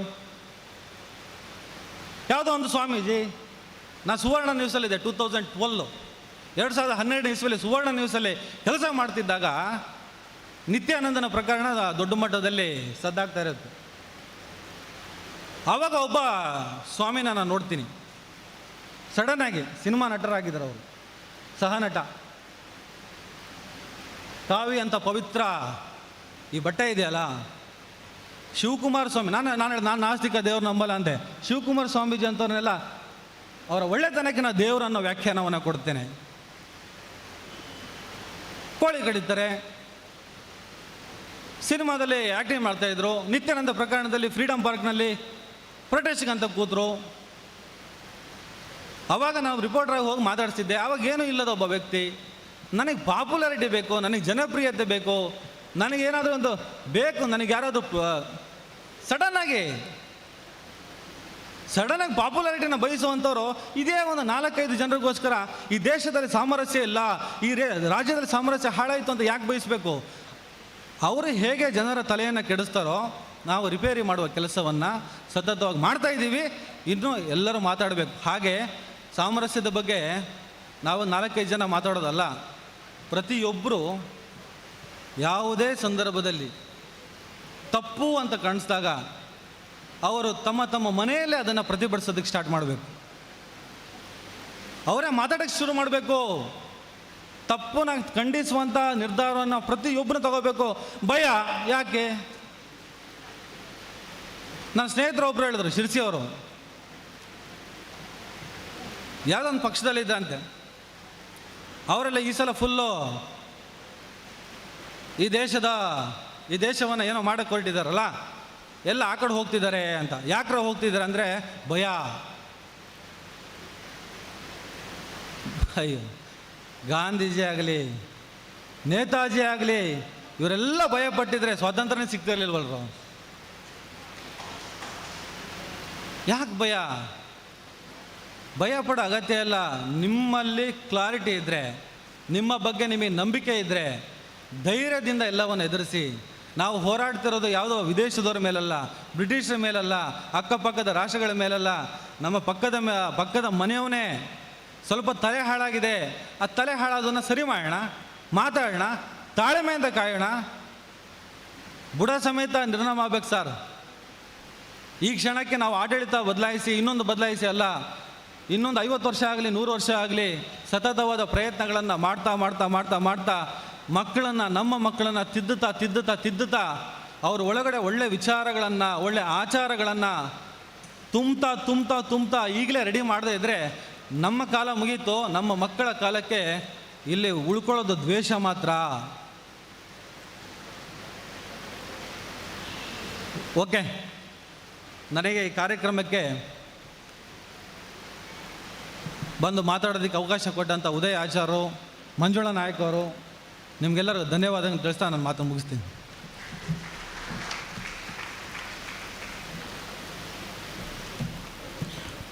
ಯಾವುದೋ ಒಂದು ಸ್ವಾಮೀಜಿ, ನಾನು ಸುವರ್ಣ ನ್ಯೂಸಲ್ಲಿದೆ 2012 2012 ಇಸ್ವಿಯಲ್ಲಿ ಸುವರ್ಣ ನ್ಯೂಸಲ್ಲಿ ಕೆಲಸ ಮಾಡ್ತಿದ್ದಾಗ ನಿತ್ಯಾನಂದನ ಪ್ರಕರಣ ದೊಡ್ಡ ಮಟ್ಟದಲ್ಲಿ ಸದ್ದಾಗ್ತಾ ಇರುತ್ತೆ. ಆವಾಗ ಒಬ್ಬ ಸ್ವಾಮಿನ ನಾನು ನೋಡ್ತೀನಿ, ಸಡನ್ನಾಗಿ ಸಿನಿಮಾ ನಟರಾಗಿದ್ದಾರೆ ಅವರು, ಸಹ ನಟ. ಕಾವಿ ಅಂತ ಪವಿತ್ರ ಈ ಬಟ್ಟೆ ಇದೆಯಲ್ಲ, ಶಿವಕುಮಾರ ಸ್ವಾಮಿ, ನಾನು ನಾಸ್ತಿಕ ದೇವ್ರು ನಂಬಲ್ಲ ಅಂದೆ. ಶಿವಕುಮಾರ ಸ್ವಾಮೀಜಿ ಅಂಥವ್ರನ್ನೆಲ್ಲ ಅವರ ಒಳ್ಳೆತನಕ್ಕೆ ನಾನು ದೇವರು ಅನ್ನೋ ವ್ಯಾಖ್ಯಾನವನ್ನು ಕೊಡ್ತೇನೆ. ಕೋಳಿ ಕಡಿತಾರೆ, ಸಿನಿಮಾದಲ್ಲಿ ಆ್ಯಕ್ಟಿಂಗ್ ಮಾಡ್ತಾಯಿದ್ರು. ನಿತ್ಯಾನಂದ ಪ್ರಕರಣದಲ್ಲಿ ಫ್ರೀಡಮ್ ಪಾರ್ಕ್ನಲ್ಲಿ ಪ್ರೊಟೆಸ್ಟ್ಗೆ ಅಂತ ಕೂತರು. ಆವಾಗ ನಾವು ರಿಪೋರ್ಟ್ರಾಗಿ ಹೋಗಿ ಮಾತಾಡ್ತಿದ್ದೆ. ಆವಾಗ ಏನೂ ಇಲ್ಲದ ಒಬ್ಬ ವ್ಯಕ್ತಿ, ನನಗೆ ಪಾಪ್ಯುಲಾರಿಟಿ ಬೇಕು, ನನಗೆ ಜನಪ್ರಿಯತೆ ಬೇಕು, ನನಗೇನಾದರೂ ಒಂದು ಬೇಕು, ನನಗೆ ಯಾರಾದರೂ ಸಡನ್ನಾಗಿ ಪಾಪ್ಯುಲಾರಿಟಿನ ಬಯಸುವಂಥವ್ರು ಇದೇ ಒಂದು 4-5 ಜನರಿಗೋಸ್ಕರ ಈ ದೇಶದಲ್ಲಿ ಸಾಮರಸ್ಯ ಇಲ್ಲ, ಈ ರಾಜ್ಯದಲ್ಲಿ ಸಾಮರಸ್ಯ ಹಾಳಾಯಿತು ಅಂತ ಯಾಕೆ ಬಯಸಬೇಕು? ಅವರು ಹೇಗೆ ಜನರ ತಲೆಯನ್ನು ಕೆಡಿಸ್ತಾರೋ ನಾವು ರಿಪೇರಿ ಮಾಡುವ ಕೆಲಸವನ್ನು ಸತತವಾಗಿ ಮಾಡ್ತಾ ಇದ್ದೀವಿ. ಇನ್ನೂ ಎಲ್ಲರೂ ಮಾತಾಡಬೇಕು. ಹಾಗೆ ಸಾಮರಸ್ಯದ ಬಗ್ಗೆ ನಾವು 4-5 ಜನ ಮಾತಾಡೋದಲ್ಲ, ಪ್ರತಿಯೊಬ್ಬರು ಯಾವುದೇ ಸಂದರ್ಭದಲ್ಲಿ ತಪ್ಪು ಅಂತ ಕಾಣಿಸಿದಾಗ ಅವರು ತಮ್ಮ ತಮ್ಮ ಮನೆಯಲ್ಲೇ ಅದನ್ನು ಪ್ರತಿಭಟಿಸೋದಕ್ಕೆ ಸ್ಟಾರ್ಟ್ ಮಾಡಬೇಕು. ಅವರೇ ಮಾತಾಡೋಕ್ಕೆ ಶುರು ಮಾಡಬೇಕು. ತಪ್ಪನ್ನ ಖಂಡಿಸುವಂಥ ನಿರ್ಧಾರವನ್ನು ಪ್ರತಿಯೊಬ್ಬರು ತಗೋಬೇಕು. ಭಯ ಯಾಕೆ? ನನ್ನ ಸ್ನೇಹಿತರು ಒಬ್ಬರು ಹೇಳಿದ್ರು, ಶಿರ್ಸಿ ಅವರು, ಯಾವುದೊಂದು ಪಕ್ಷದಲ್ಲಿದ್ದಂತೆ, ಅವರೆಲ್ಲ ಈ ಸಲ ಫುಲ್ಲು ಈ ದೇಶವನ್ನು ಏನೋ ಮಾಡೋಕ್ಕೆ ಹೊರಟಿದ್ದಾರಲ್ಲ, ಎಲ್ಲ ಆ ಕಡೆ ಹೋಗ್ತಿದ್ದಾರೆ ಅಂತ. ಯಾಕ್ರ ಹೋಗ್ತಿದ್ದಾರೆ ಅಂದರೆ ಭಯ. ಅಯ್ಯೋ, ಗಾಂಧೀಜಿ ಆಗಲಿ ನೇತಾಜಿ ಆಗಲಿ ಇವರೆಲ್ಲ ಭಯಪಟ್ಟಿದ್ರೆ ಸ್ವಾತಂತ್ರ್ಯನೇ ಸಿಗ್ತಿರ್ಲಿಲ್ವಲ್ರು. ಯಾಕೆ ಭಯ ಪಡೋ ಅಗತ್ಯ ಇಲ್ಲ. ನಿಮ್ಮಲ್ಲಿ ಕ್ಲಾರಿಟಿ ಇದ್ದರೆ, ನಿಮ್ಮ ಬಗ್ಗೆ ನಿಮಗೆ ನಂಬಿಕೆ ಇದ್ದರೆ ಧೈರ್ಯದಿಂದ ಎಲ್ಲವನ್ನು ಎದುರಿಸಿ. ನಾವು ಹೋರಾಡ್ತಿರೋದು ಯಾವುದೋ ವಿದೇಶದವ್ರ ಮೇಲಲ್ಲ, ಬ್ರಿಟಿಷರ ಮೇಲಲ್ಲ, ಅಕ್ಕಪಕ್ಕದ ರಾಷ್ಟ್ರಗಳ ಮೇಲಲ್ಲ, ನಮ್ಮ ಪಕ್ಕದ ಮನೆಯವನೇ ಸ್ವಲ್ಪ ತಲೆ ಹಾಳಾಗಿದೆ, ಆ ತಲೆ ಹಾಳಾದನ್ನು ಸರಿ ಮಾಡೋಣ, ಮಾತಾಡೋಣ, ತಾಳ್ಮೆಯಿಂದ ಕಾಯೋಣ. ಬುಡ ಸಮೇತ ನಿರ್ಣಯ ಆಗ್ಬೇಕು ಸರ್. ಈ ಕ್ಷಣಕ್ಕೆ ನಾವು ಆಡಳಿತ ಬದಲಾಯಿಸಿ ಇನ್ನೊಂದು ಬದಲಾಯಿಸಿ ಅಲ್ಲ, ಇನ್ನೊಂದು 50 ವರ್ಷ ಆಗಲಿ 100 ವರ್ಷ ಆಗಲಿ ಸತತವಾದ ಪ್ರಯತ್ನಗಳನ್ನು ಮಾಡ್ತಾ ನಮ್ಮ ಮಕ್ಕಳನ್ನು ತಿದ್ದುತ್ತಾ ಅವ್ರ ಒಳಗಡೆ ಒಳ್ಳೆ ವಿಚಾರಗಳನ್ನು, ಒಳ್ಳೆ ಆಚಾರಗಳನ್ನು ತುಂಬ್ತಾ ಈಗಲೇ ರೆಡಿ ಮಾಡದೇ ಇದ್ದರೆ ನಮ್ಮ ಕಾಲ ಮುಗೀತು. ನಮ್ಮ ಮಕ್ಕಳ ಕಾಲಕ್ಕೆ ಇಲ್ಲಿ ಉಳ್ಕೊಳ್ಳೋದು ದ್ವೇಷ ಮಾತ್ರ. ಓಕೆ, ನನಗೆ ಈ ಕಾರ್ಯಕ್ರಮಕ್ಕೆ ಬಂದು ಮಾತಾಡೋದಕ್ಕೆ ಅವಕಾಶ ಕೊಟ್ಟಂಥ ಉದಯ ಆಚಾರ್ಯರು, ಮಂಜುಳಾ ನಾಯಕ್ ಅವರು, ನಿಮಗೆಲ್ಲರೂ ಧನ್ಯವಾದ ತಿಳಿಸ್ತಾ ನಾನು ಮಾತನ್ನು ಮುಗಿಸ್ತೀನಿ.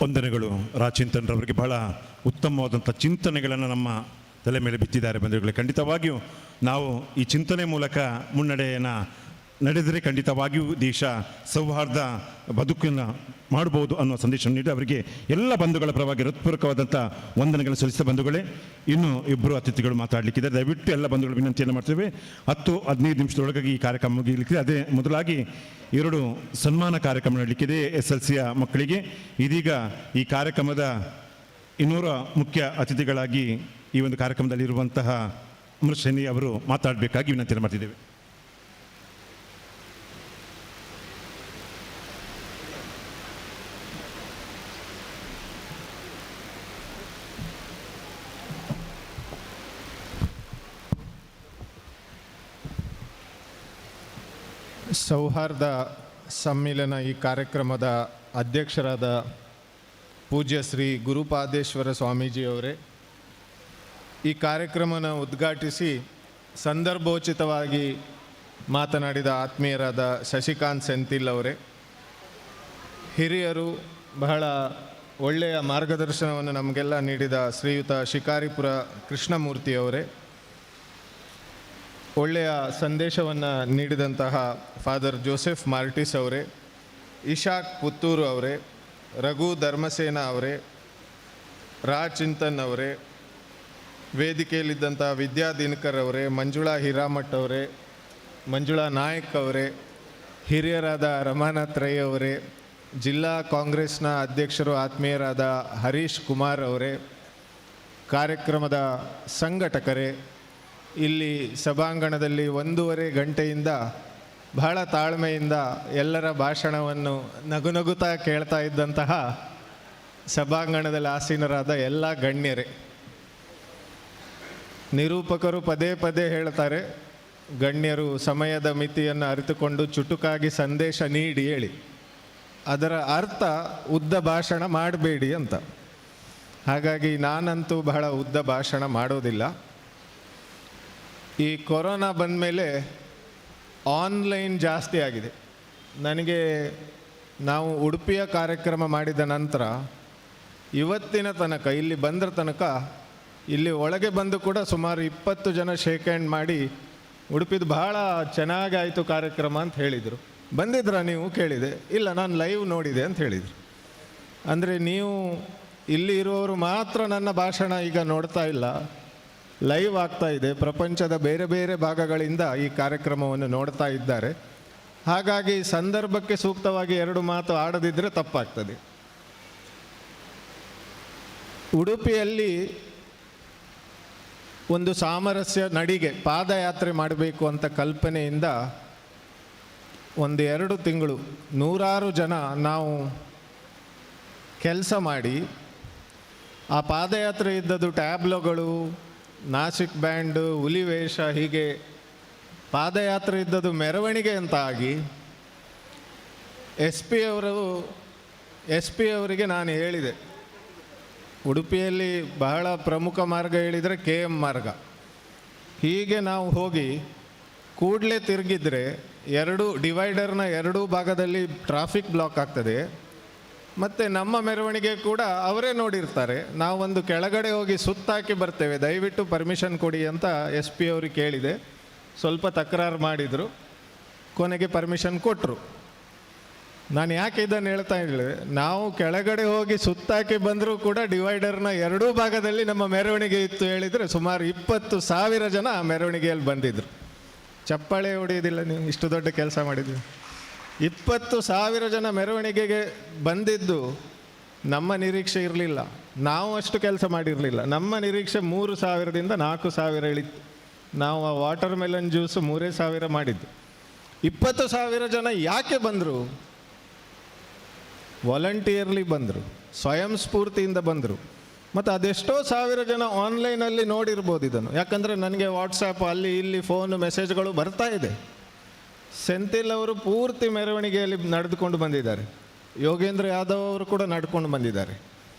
ವಂದನೆಗಳು ರಾಚಿಂತನ್ರವರಿಗೆ. ಬಹಳ ಉತ್ತಮವಾದಂಥ ಚಿಂತನೆಗಳನ್ನು ನಮ್ಮ ತಲೆ ಮೇಲೆ ಬಿತ್ತಿದ್ದಾರೆ ಬಂಧುಗಳೇ. ಖಂಡಿತವಾಗಿಯೂ ನಾವು ಈ ಚಿಂತನೆ ಮೂಲಕ ಮುನ್ನಡೆಯನ್ನು ನಡೆದರೆ ಖಂಡಿತವಾಗಿಯೂ ದೇಶ ಸೌಹಾರ್ದ ಬದುಕನ್ನು ಮಾಡ್ಬೋದು ಅನ್ನೋ ಸಂದೇಶವನ್ನು ನೀಡಿ ಅವರಿಗೆ ಎಲ್ಲ ಬಂಧುಗಳ ಪರವಾಗಿ ಹೃತ್ಪೂರ್ವಕವಾದಂಥ ವಂದನೆಗಳನ್ನು ಸಲ್ಲಿಸಿದ ಬಂಧುಗಳೇ. ಇನ್ನೂ ಇಬ್ಬರು ಅತಿಥಿಗಳು ಮಾತಾಡಲಿಕ್ಕಿದ್ದಾರೆ. ದಯವಿಟ್ಟು ಎಲ್ಲ ಬಂಧುಗಳು ವಿನಂತಿಯನ್ನು ಮಾಡ್ತೇವೆ. 10-15 ನಿಮಿಷದೊಳಗಾಗಿ ಈ ಕಾರ್ಯಕ್ರಮ ಮುಗಿಯಲಿಕ್ಕಿದೆ. ಅದೇ ಮೊದಲಾಗಿ 2 ಸನ್ಮಾನ ಕಾರ್ಯಕ್ರಮ ನಡೆಯಲಿಕ್ಕಿದೆ SLCಯ ಮಕ್ಕಳಿಗೆ. ಇದೀಗ ಈ ಕಾರ್ಯಕ್ರಮದ 200 ಮುಖ್ಯ ಅತಿಥಿಗಳಾಗಿ ಈ ಒಂದು ಕಾರ್ಯಕ್ರಮದಲ್ಲಿರುವಂತಹ ಅಮೃತ್ ಅವರು ಮಾತಾಡಬೇಕಾಗಿ ವಿನಂತಿಯನ್ನು ಮಾಡ್ತಿದ್ದೇವೆ. ಸೌಹಾರ್ದ ಸಮ್ಮಿಲನ ಈ ಕಾರ್ಯಕ್ರಮದ ಅಧ್ಯಕ್ಷರಾದ ಪೂಜ್ಯ ಶ್ರೀ ಗುರುಪಾದೇಶ್ವರ ಸ್ವಾಮೀಜಿಯವರೇ, ಈ ಕಾರ್ಯಕ್ರಮನ ಉದ್ಘಾಟಿಸಿ ಸಂದರ್ಭೋಚಿತವಾಗಿ ಮಾತನಾಡಿದ ಆತ್ಮೀಯರಾದ ಶಶಿಕಾಂತ್ ಸೆಂಥಿಲ್ ಅವರೇ, ಹಿರಿಯರು ಬಹಳ ಒಳ್ಳೆಯ ಮಾರ್ಗದರ್ಶನವನ್ನು ನಮಗೆಲ್ಲ ನೀಡಿದ ಶ್ರೀಯುತ ಶಿಕಾರಿಪುರ ಕೃಷ್ಣಮೂರ್ತಿಯವರೇ, ಒಳ್ಳೆಯ ಸಂದೇಶವನ್ನು ನೀಡಿದಂತಹ ಫಾದರ್ ಜೋಸೆಫ್ ಮಾರ್ಟಿಸ್ ಅವರೇ, ಇಶಾಕ್ ಪುತ್ತೂರು ಅವರೇ, ರಘು ಧರ್ಮಸೇನ ಅವರೇ, ಚಿಂತನ್ ಅವರೇ, ವೇದಿಕೆಯಲ್ಲಿದ್ದಂಥ ವಿದ್ಯಾ ದಿನಕರ್ ಅವರೇ, ಮಂಜುಳಾ ಹಿರಾಮಠ್ ಅವರೇ, ಮಂಜುಳಾ ನಾಯಕ್ ಅವರೇ, ಹಿರಿಯರಾದ ರಮಾನಾಥ್ ರೈ ಅವರೇ, ಜಿಲ್ಲಾ ಕಾಂಗ್ರೆಸ್ನ ಅಧ್ಯಕ್ಷರು ಆತ್ಮೀಯರಾದ ಹರೀಶ್ ಕುಮಾರ್ ಅವರೇ, ಕಾರ್ಯಕ್ರಮದ ಸಂಘಟಕರೇ, ಇಲ್ಲಿ ಸಭಾಂಗಣದಲ್ಲಿ 1.5 ಗಂಟೆಯಿಂದ ಬಹಳ ತಾಳ್ಮೆಯಿಂದ ಎಲ್ಲರ ಭಾಷಣವನ್ನು ನಗುನಗುತ್ತಾ ಕೇಳ್ತಾ ಇದ್ದಂತಹ ಸಭಾಂಗಣದಲ್ಲಿ ಆಸೀನರಾದ ಎಲ್ಲ ಗಣ್ಯರೇ, ನಿರೂಪಕರು ಪದೇ ಪದೇ ಹೇಳ್ತಾರೆ, ಗಣ್ಯರು ಸಮಯದ ಮಿತಿಯನ್ನು ಅರಿತುಕೊಂಡು ಚುಟುಕಾಗಿ ಸಂದೇಶ ನೀಡಿ ಹೇಳಿ. ಅದರ ಅರ್ಥ ಉದ್ದ ಭಾಷಣ ಮಾಡಬೇಡಿ ಅಂತ. ಹಾಗಾಗಿ ನಾನಂತೂ ಬಹಳ ಉದ್ದ ಭಾಷಣ ಮಾಡೋದಿಲ್ಲ. ಈ ಕೊರೋನಾ ಬಂದ ಮೇಲೆ ಆನ್ಲೈನ್ ಜಾಸ್ತಿ ಆಗಿದೆ. ನನಗೆ ನಾವು ಉಡುಪಿಯ ಕಾರ್ಯಕ್ರಮ ಮಾಡಿದ ನಂತರ ಇವತ್ತಿನ ತನಕ ಇಲ್ಲಿ ಬಂದ್ರ ತನಕ ಇಲ್ಲಿ ಒಳಗೆ ಬಂದು ಕೂಡ ಸುಮಾರು 20 ಜನ ಶೇಕ್ ಹ್ಯಾಂಡ್ ಮಾಡಿ ಉಡುಪಿದು ಬಹಳ ಚೆನ್ನಾಗಿ ಆಯಿತು ಕಾರ್ಯಕ್ರಮ ಅಂತ ಹೇಳಿದರು. ಬಂದಿದ್ರಾ ನೀವು ಕೇಳಿದೆ, ಇಲ್ಲ ನಾನು ಲೈವ್ ನೋಡಿದೆ ಅಂತ ಹೇಳಿದರು. ಅಂದರೆ ನೀವು ಇಲ್ಲಿ ಇರುವವರು ಮಾತ್ರ ನನ್ನ ಭಾಷಣ ಈಗ ನೋಡ್ತಾ ಇಲ್ಲ, ಲೈವ್ ಆಗ್ತಾ ಇದೆ. ಪ್ರಪಂಚದ ಬೇರೆ ಬೇರೆ ಭಾಗಗಳಿಂದ ಈ ಕಾರ್ಯಕ್ರಮವನ್ನು ನೋಡ್ತಾ ಇದ್ದಾರೆ. ಹಾಗಾಗಿ ಸಂದರ್ಭಕ್ಕೆ ಸೂಕ್ತವಾಗಿ 2 ಮಾತು ಆಡದಿದ್ದರೆ ತಪ್ಪಾಗ್ತದೆ. ಉಡುಪಿಯಲ್ಲಿ ಒಂದು ಸಾಮರಸ್ಯ ನಡಿಗೆ ಪಾದಯಾತ್ರೆ ಮಾಡಬೇಕು ಅಂತ ಕಲ್ಪನೆಯಿಂದ 1-2 ತಿಂಗಳು 100 ಜನ ನಾವು ಕೆಲಸ ಮಾಡಿ ಆ ಪಾದಯಾತ್ರೆ ಇದ್ದದ್ದು ಟ್ಯಾಬ್ಲೋಗಳು, ನಾಸಿಕ್ ಬ್ಯಾಂಡು, ಹುಲಿವೇಷ, ಹೀಗೆ ಪಾದಯಾತ್ರೆ ಇದ್ದದ್ದು ಮೆರವಣಿಗೆ ಅಂತ ಆಗಿ ಎಸ್ ಪಿ ಅವರಿಗೆ ನಾನು ಹೇಳಿದೆ, ಉಡುಪಿಯಲ್ಲಿ ಬಹಳ ಪ್ರಮುಖ ಮಾರ್ಗ ಹೇಳಿದರೆ KM ಮಾರ್ಗ. ಹೀಗೆ ನಾವು ಹೋಗಿ ಕೂಡಲೇ ತಿರುಗಿದ್ರೆ ಡಿವೈಡರ್ನ 2 ಭಾಗದಲ್ಲಿ ಟ್ರಾಫಿಕ್ ಬ್ಲಾಕ್ ಆಗ್ತದೆ. ಮತ್ತು ನಮ್ಮ ಮೆರವಣಿಗೆ ಕೂಡ ಅವರೇ ನೋಡಿರ್ತಾರೆ. ನಾವೊಂದು ಕೆಳಗಡೆ ಹೋಗಿ ಸುತ್ತಾಕಿ ಬರ್ತೇವೆ, ದಯವಿಟ್ಟು ಪರ್ಮಿಷನ್ ಕೊಡಿ ಅಂತ SP ಅವ್ರಿಗೆ ಕೇಳಿದೆ. ಸ್ವಲ್ಪ ತಕರಾರು ಮಾಡಿದರು, ಕೊನೆಗೆ ಪರ್ಮಿಷನ್ ಕೊಟ್ಟರು. ನಾನು ಯಾಕೆ ಇದನ್ನು ಹೇಳ್ತಾ ಇದ್ದೆ, ನಾವು ಕೆಳಗಡೆ ಹೋಗಿ ಸುತ್ತಾಕಿ ಬಂದರೂ ಕೂಡ ಡಿವೈಡರ್ನ 2 ಭಾಗದಲ್ಲಿ ನಮ್ಮ ಮೆರವಣಿಗೆ ಇತ್ತು ಹೇಳಿದರೆ ಸುಮಾರು 20,000 ಜನ ಮೆರವಣಿಗೆಯಲ್ಲಿ ಬಂದಿದ್ದರು. ಚಪ್ಪಾಳೆ ಹೊಡೆಯೋದಿಲ್ಲ, ನೀವು ಇಷ್ಟು ದೊಡ್ಡ ಕೆಲಸ ಮಾಡಿದ್ವಿ. 20,000 ಜನ ಮೆರವಣಿಗೆಗೆ ಬಂದಿದ್ದು ನಮ್ಮ ನಿರೀಕ್ಷೆ ಇರಲಿಲ್ಲ. ನಾವು ಅಷ್ಟು ಕೆಲಸ ಮಾಡಿರಲಿಲ್ಲ. ನಮ್ಮ ನಿರೀಕ್ಷೆ 3,000ದಿಂದ 4,000 ಇಳಿತು. ನಾವು ಆ ವಾಟರ್ ಮೆಲನ್ ಜ್ಯೂಸು 3,000 ಮಾಡಿದ್ದು. 20,000 ಜನ ಯಾಕೆ ಬಂದರು? ವಾಲಂಟಿಯರ್ಲಿ ಬಂದರು, ಸ್ವಯಂ ಸ್ಫೂರ್ತಿಯಿಂದ ಬಂದರು. ಮತ್ತು ಅದೆಷ್ಟೋ 1000 ಜನ ಆನ್ಲೈನಲ್ಲಿ ನೋಡಿರ್ಬೋದು ಇದನ್ನು. ಯಾಕಂದರೆ ನನಗೆ ವಾಟ್ಸಪ್ ಅಲ್ಲಿ ಇಲ್ಲಿ ಫೋನು ಮೆಸೇಜ್ಗಳು ಬರ್ತಾ ಇದೆ. ಸೆಂಥಿಲ್ ಅವರು ಪೂರ್ತಿ ಮೆರವಣಿಗೆಯಲ್ಲಿ ನಡೆದುಕೊಂಡು ಬಂದಿದ್ದಾರೆ. ಯೋಗೇಂದ್ರ ಯಾದವ್ ಅವರು ಕೂಡ ನಡ್ಕೊಂಡು ಬಂದಿದ್ದಾರೆ.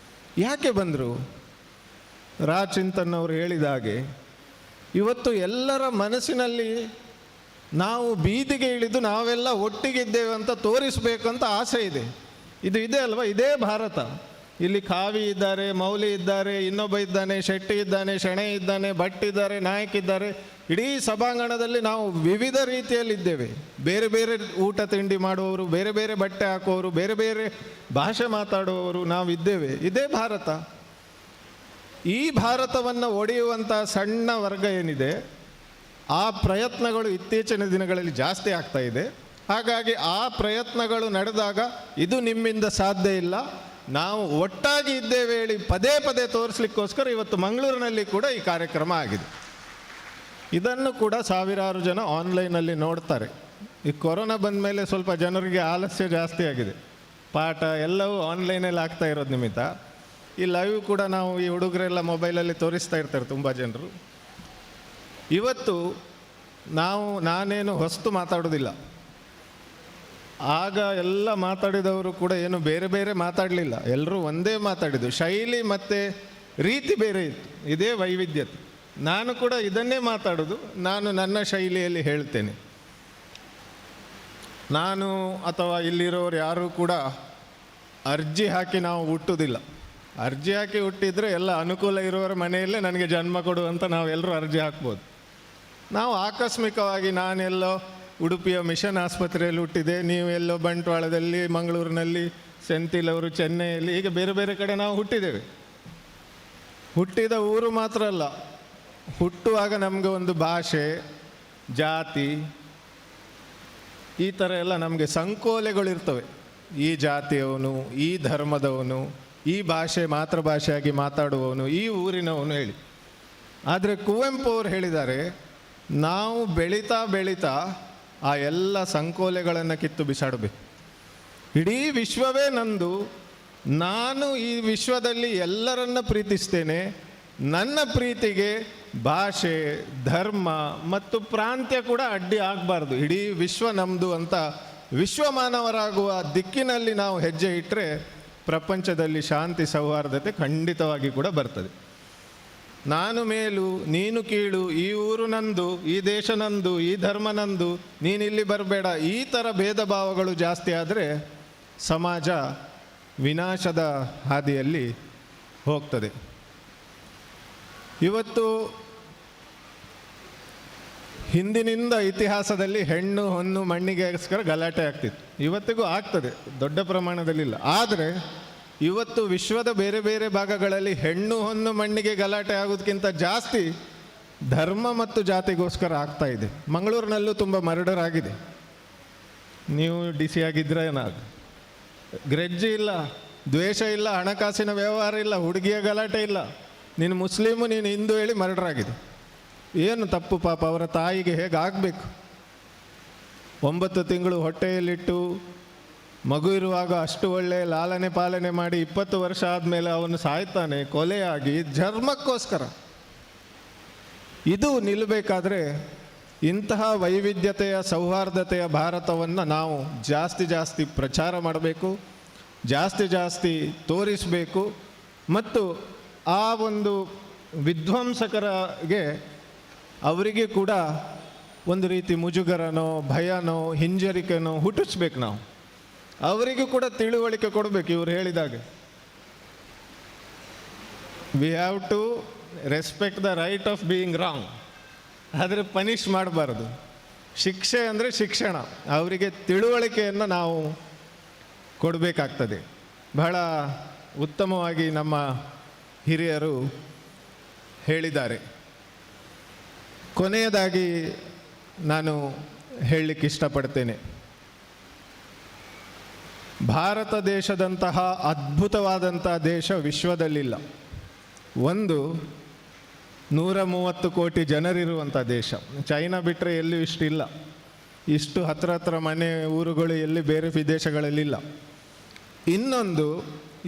ಯಾಕೆ ಬಂದರು? ಚಿಂತನ್ ಅವರು ಹೇಳಿದ ಹಾಗೆ ಇವತ್ತು ಎಲ್ಲರ ಮನಸ್ಸಿನಲ್ಲಿ ನಾವು ಬೀದಿಗೆ ಇಳಿದು ನಾವೆಲ್ಲ ಒಟ್ಟಿಗಿದ್ದೇವೆ ಅಂತ ತೋರಿಸಬೇಕಂತ ಆಸೆ ಇದೆ. ಇದು ಇದೆ ಅಲ್ವಾ, ಇದೇ ಭಾರತ. ಇಲ್ಲಿ ಖಾವಿ ಇದ್ದಾರೆ, ಮೌಲಿ ಇದ್ದಾರೆ, ಇನ್ನೊಬ್ಬ ಇದ್ದಾನೆ, ಶೆಟ್ಟಿ ಇದ್ದಾನೆ, ಶೆಣೆ ಇದ್ದಾನೆ, ಭಟ್ ಇದ್ದಾರೆ, ನಾಯಕ್ ಇದ್ದಾರೆ. ಇಡೀ ಸಭಾಂಗಣದಲ್ಲಿ ನಾವು ವಿವಿಧ ರೀತಿಯಲ್ಲಿದ್ದೇವೆ. ಬೇರೆ ಬೇರೆ ಊಟ ತಿಂಡಿ ಮಾಡುವವರು, ಬೇರೆ ಬೇರೆ ಬಟ್ಟೆ ಹಾಕುವವರು, ಬೇರೆ ಬೇರೆ ಭಾಷೆ ಮಾತಾಡುವವರು ನಾವಿದ್ದೇವೆ. ಇದೇ ಭಾರತ. ಈ ಭಾರತವನ್ನು ಒಡೆಯುವಂಥ ಸಣ್ಣ ವರ್ಗ ಏನಿದೆ, ಆ ಪ್ರಯತ್ನಗಳು ಇತ್ತೀಚಿನ ದಿನಗಳಲ್ಲಿ ಜಾಸ್ತಿ ಆಗ್ತಾ ಇದೆ. ಹಾಗಾಗಿ ಆ ಪ್ರಯತ್ನಗಳು ನಡೆದಾಗ ಇದು ನಿಮ್ಮಿಂದ ಸಾಧ್ಯ ಇಲ್ಲ, ನಾವು ಒಟ್ಟಾಗಿ ಇದ್ದೇವೆ ಹೇಳಿ ಪದೇ ಪದೇ ತೋರಿಸ್ಲಿಕ್ಕೋಸ್ಕರ ಇವತ್ತು ಮಂಗಳೂರಿನಲ್ಲಿ ಕೂಡ ಈ ಕಾರ್ಯಕ್ರಮ ಆಗಿದೆ. ಇದನ್ನು ಕೂಡ 1000 ಜನ ಆನ್ಲೈನಲ್ಲಿ ನೋಡ್ತಾರೆ. ಈ ಕೊರೋನಾ ಬಂದ ಮೇಲೆ ಸ್ವಲ್ಪ ಜನರಿಗೆ ಆಲಸ್ಯ ಜಾಸ್ತಿ ಆಗಿದೆ. ಪಾಠ ಎಲ್ಲವೂ ಆನ್ಲೈನಲ್ಲಿ ಆಗ್ತಾ ಇರೋದು ನಿಮಿತ್ತ ಈ ಲೈವ್ ಕೂಡ ನಾವು ಈ ಹುಡುಗರೆಲ್ಲ ಮೊಬೈಲಲ್ಲಿ ತೋರಿಸ್ತಾ ಇರ್ತಾರೆ ತುಂಬ ಜನರು. ಇವತ್ತು ನಾನೇನು ಹೊಸ್ತು ಮಾತಾಡೋದಿಲ್ಲ. ಆಗ ಎಲ್ಲ ಮಾತಾಡಿದವರು ಕೂಡ ಏನು ಬೇರೆ ಬೇರೆ ಮಾತಾಡಲಿಲ್ಲ, ಎಲ್ಲರೂ ಒಂದೇ ಮಾತಾಡಿದ್ದು. ಶೈಲಿ ಮತ್ತು ರೀತಿ ಬೇರೆ ಇತ್ತು, ಇದೇ ವೈವಿಧ್ಯತೆ. ನಾನು ಕೂಡ ಇದನ್ನೇ ಮಾತಾಡೋದು, ನಾನು ನನ್ನ ಶೈಲಿಯಲ್ಲಿ ಹೇಳ್ತೇನೆ. ನಾನು ಅಥವಾ ಇಲ್ಲಿರೋರು ಯಾರೂ ಕೂಡ ಅರ್ಜಿ ಹಾಕಿ ನಾವು ಹುಟ್ಟುವುದಿಲ್ಲ. ಅರ್ಜಿ ಹಾಕಿ ಹುಟ್ಟಿದರೆ ಎಲ್ಲ ಅನುಕೂಲ ಇರೋರ ಮನೆಯಲ್ಲೇ ನನಗೆ ಜನ್ಮ ಕೊಡು ಅಂತ ನಾವೆಲ್ಲರೂ ಅರ್ಜಿ ಹಾಕ್ಬೋದು. ನಾವು ಆಕಸ್ಮಿಕವಾಗಿ ನಾನೆಲ್ಲೋ ಉಡುಪಿಯ ಮಿಷನ್ ಆಸ್ಪತ್ರೆಯಲ್ಲಿ ಹುಟ್ಟಿದೆ, ನೀವು ಎಲ್ಲೋ ಬಂಟ್ವಾಳದಲ್ಲಿ, ಮಂಗಳೂರಿನಲ್ಲಿ, ಸೆಂಥಿಲ್ ಅವರು ಚೆನ್ನೈಯಲ್ಲಿ, ಹೀಗೆ ಬೇರೆ ಬೇರೆ ಕಡೆ ನಾವು ಹುಟ್ಟಿದ್ದೇವೆ. ಹುಟ್ಟಿದ ಊರು ಮಾತ್ರ ಅಲ್ಲ, ಹುಟ್ಟುವಾಗ ನಮಗೆ ಒಂದು ಭಾಷೆ, ಜಾತಿ, ಈ ಥರ ಎಲ್ಲ ನಮಗೆ ಸಂಕೋಲೆಗಳಿರ್ತವೆ. ಈ ಜಾತಿಯವನು, ಈ ಧರ್ಮದವನು, ಈ ಭಾಷೆ ಮಾತೃಭಾಷೆಯಾಗಿ ಮಾತಾಡುವವನು, ಈ ಊರಿನವನು ಹೇಳಿ. ಆದರೆ ಕುವೆಂಪು ಅವರು ಹೇಳಿದ್ದಾರೆ, ನಾವು ಬೆಳೀತಾ ಬೆಳೀತಾ ಆ ಎಲ್ಲ ಸಂಕೋಲೆಗಳನ್ನು ಕಿತ್ತು ಬಿಸಾಡಬೇಕು. ಇಡೀ ವಿಶ್ವವೇ ನಂದು, ನಾನು ಈ ವಿಶ್ವದಲ್ಲಿ ಎಲ್ಲರನ್ನ ಪ್ರೀತಿಸ್ತೇನೆ, ನನ್ನ ಪ್ರೀತಿಗೆ ಭಾಷೆ, ಧರ್ಮ ಮತ್ತು ಪ್ರಾಂತ್ಯ ಕೂಡ ಅಡ್ಡಿ ಆಗಬಾರ್ದು, ಇಡೀ ವಿಶ್ವ ನಮ್ಮದು ಅಂತ ವಿಶ್ವಮಾನವರಾಗುವ ದಿಕ್ಕಿನಲ್ಲಿ ನಾವು ಹೆಜ್ಜೆ ಇಟ್ಟರೆ ಪ್ರಪಂಚದಲ್ಲಿ ಶಾಂತಿ ಸೌಹಾರ್ದತೆ ಖಂಡಿತವಾಗಿ ಕೂಡ ಬರ್ತದೆ. ನಾನು ಮೇಲು ನೀನು ಕೀಳು, ಈ ಊರು ನಂದು, ಈ ದೇಶ ನಂದು, ಈ ಧರ್ಮ ನಂದು, ನೀನಿಲ್ಲಿ ಬರಬೇಡ, ಈ ಥರ ಭೇದ ಭಾವಗಳು ಜಾಸ್ತಿ ಆದರೆ ಸಮಾಜ ವಿನಾಶದ ಹಾದಿಯಲ್ಲಿ ಹೋಗ್ತದೆ. ಇವತ್ತು ಹಿಂದಿನಿಂದ ಇತಿಹಾಸದಲ್ಲಿ ಹೆಣ್ಣು ಹೊನ್ನು ಮಣ್ಣಿಗೆಗೋಸ್ಕರ ಗಲಾಟೆ ಆಗ್ತಿತ್ತು, ಇವತ್ತಿಗೂ ಆಗ್ತದೆ, ದೊಡ್ಡ ಪ್ರಮಾಣದಲ್ಲಿಲ್ಲ. ಆದರೆ ಇವತ್ತು ವಿಶ್ವದ ಬೇರೆ ಬೇರೆ ಭಾಗಗಳಲ್ಲಿ ಹೆಣ್ಣು ಹೊನ್ನು ಮಣ್ಣಿಗೆ ಗಲಾಟೆ ಆಗೋದಕ್ಕಿಂತ ಜಾಸ್ತಿ ಧರ್ಮ ಮತ್ತು ಜಾತಿಗೋಸ್ಕರ ಆಗ್ತಾ ಇದೆ. ಮಂಗಳೂರಿನಲ್ಲೂ ತುಂಬ ಮರ್ಡರ್ ಆಗಿದೆ. ನೀವು ಡಿ ಸಿ ಆಗಿದ್ರೆ ಏನಾದ್ರು ಗ್ರೆಜ್ಜಿ ಇಲ್ಲ, ದ್ವೇಷ ಇಲ್ಲ, ಹಣಕಾಸಿನ ವ್ಯವಹಾರ ಇಲ್ಲ, ಹುಡುಗಿಯ ಗಲಾಟೆ ಇಲ್ಲ, ನೀನು ಮುಸ್ಲಿಮು ನೀನು ಹಿಂದೂ ಹೇಳಿ ಮರ್ಡರ್ ಆಗಿದೆ. ಏನು ತಪ್ಪು ಪಾಪ, ಅವರ ತಾಯಿಗೆ ಹೇಗೆ ಆಗಬೇಕು? 9 ತಿಂಗಳು ಹೊಟ್ಟೆಯಲ್ಲಿಟ್ಟು ಮಗು ಇರುವಾಗ ಅಷ್ಟು ಒಳ್ಳೆ ಲಾಲನೆ ಪಾಲನೆ ಮಾಡಿ 20 ವರ್ಷ ಆದಮೇಲೆ ಅವನು ಸಾಯ್ತಾನೆ, ಕೊಲೆಯಾಗಿ ಧರ್ಮಕ್ಕೋಸ್ಕರ. ಇದು ನಿಲ್ಲಬೇಕಾದ್ರೆ ಇಂತಹ ವೈವಿಧ್ಯತೆಯ ಸೌಹಾರ್ದತೆಯ ಭಾರತವನ್ನು ನಾವು ಜಾಸ್ತಿ ಪ್ರಚಾರ ಮಾಡಬೇಕು, ಜಾಸ್ತಿ ತೋರಿಸಬೇಕು. ಮತ್ತು ಆ ಒಂದು ವಿಧ್ವಂಸಕರಿಗೆ ಅವರಿಗೆ ಕೂಡ ಒಂದು ರೀತಿ ಮುಜುಗರನೋ ಭಯನೋ ಹಿಂಜರಿಕೆನೋ ಹುಟ್ಟಿಸ್ಬೇಕು. ನಾವು ಅವರಿಗೂ ಕೂಡ ತಿಳುವಳಿಕೆ ಕೊಡಬೇಕು. ಇವರು ಹೇಳಿದಾಗ we have to respect the right of being wrong, ಆದರೆ ಪನಿಷ್ ಮಾಡಬಾರ್ದು. ಶಿಕ್ಷೆ ಅಂದರೆ ಶಿಕ್ಷಣ, ಅವರಿಗೆ ತಿಳುವಳಿಕೆಯನ್ನು ನಾವು ಕೊಡಬೇಕಾಗ್ತದೆ. ಬಹಳ ಉತ್ತಮವಾಗಿ ನಮ್ಮ ಹಿರಿಯರು ಹೇಳಿದ್ದಾರೆ. ಕೊನೆಯದಾಗಿ ನಾನು ಹೇಳಲಿಕ್ಕೆ ಇಷ್ಟಪಡ್ತೇನೆ, ಭಾರತ ದೇಶದಂತಹ ಅದ್ಭುತವಾದಂಥ ದೇಶ ವಿಶ್ವದಲ್ಲಿಲ್ಲ. ಒಂದು 130 ಕೋಟಿ ಜನರಿರುವಂಥ ದೇಶ, ಚೈನಾ ಬಿಟ್ಟರೆ ಎಲ್ಲೂ ಇಷ್ಟಿಲ್ಲ. ಇಷ್ಟು ಹತ್ರ ಮನೆ ಊರುಗಳು ಎಲ್ಲಿ ಬೇರೆ ವಿದೇಶಗಳಲ್ಲಿಲ್ಲ. ಇನ್ನೊಂದು,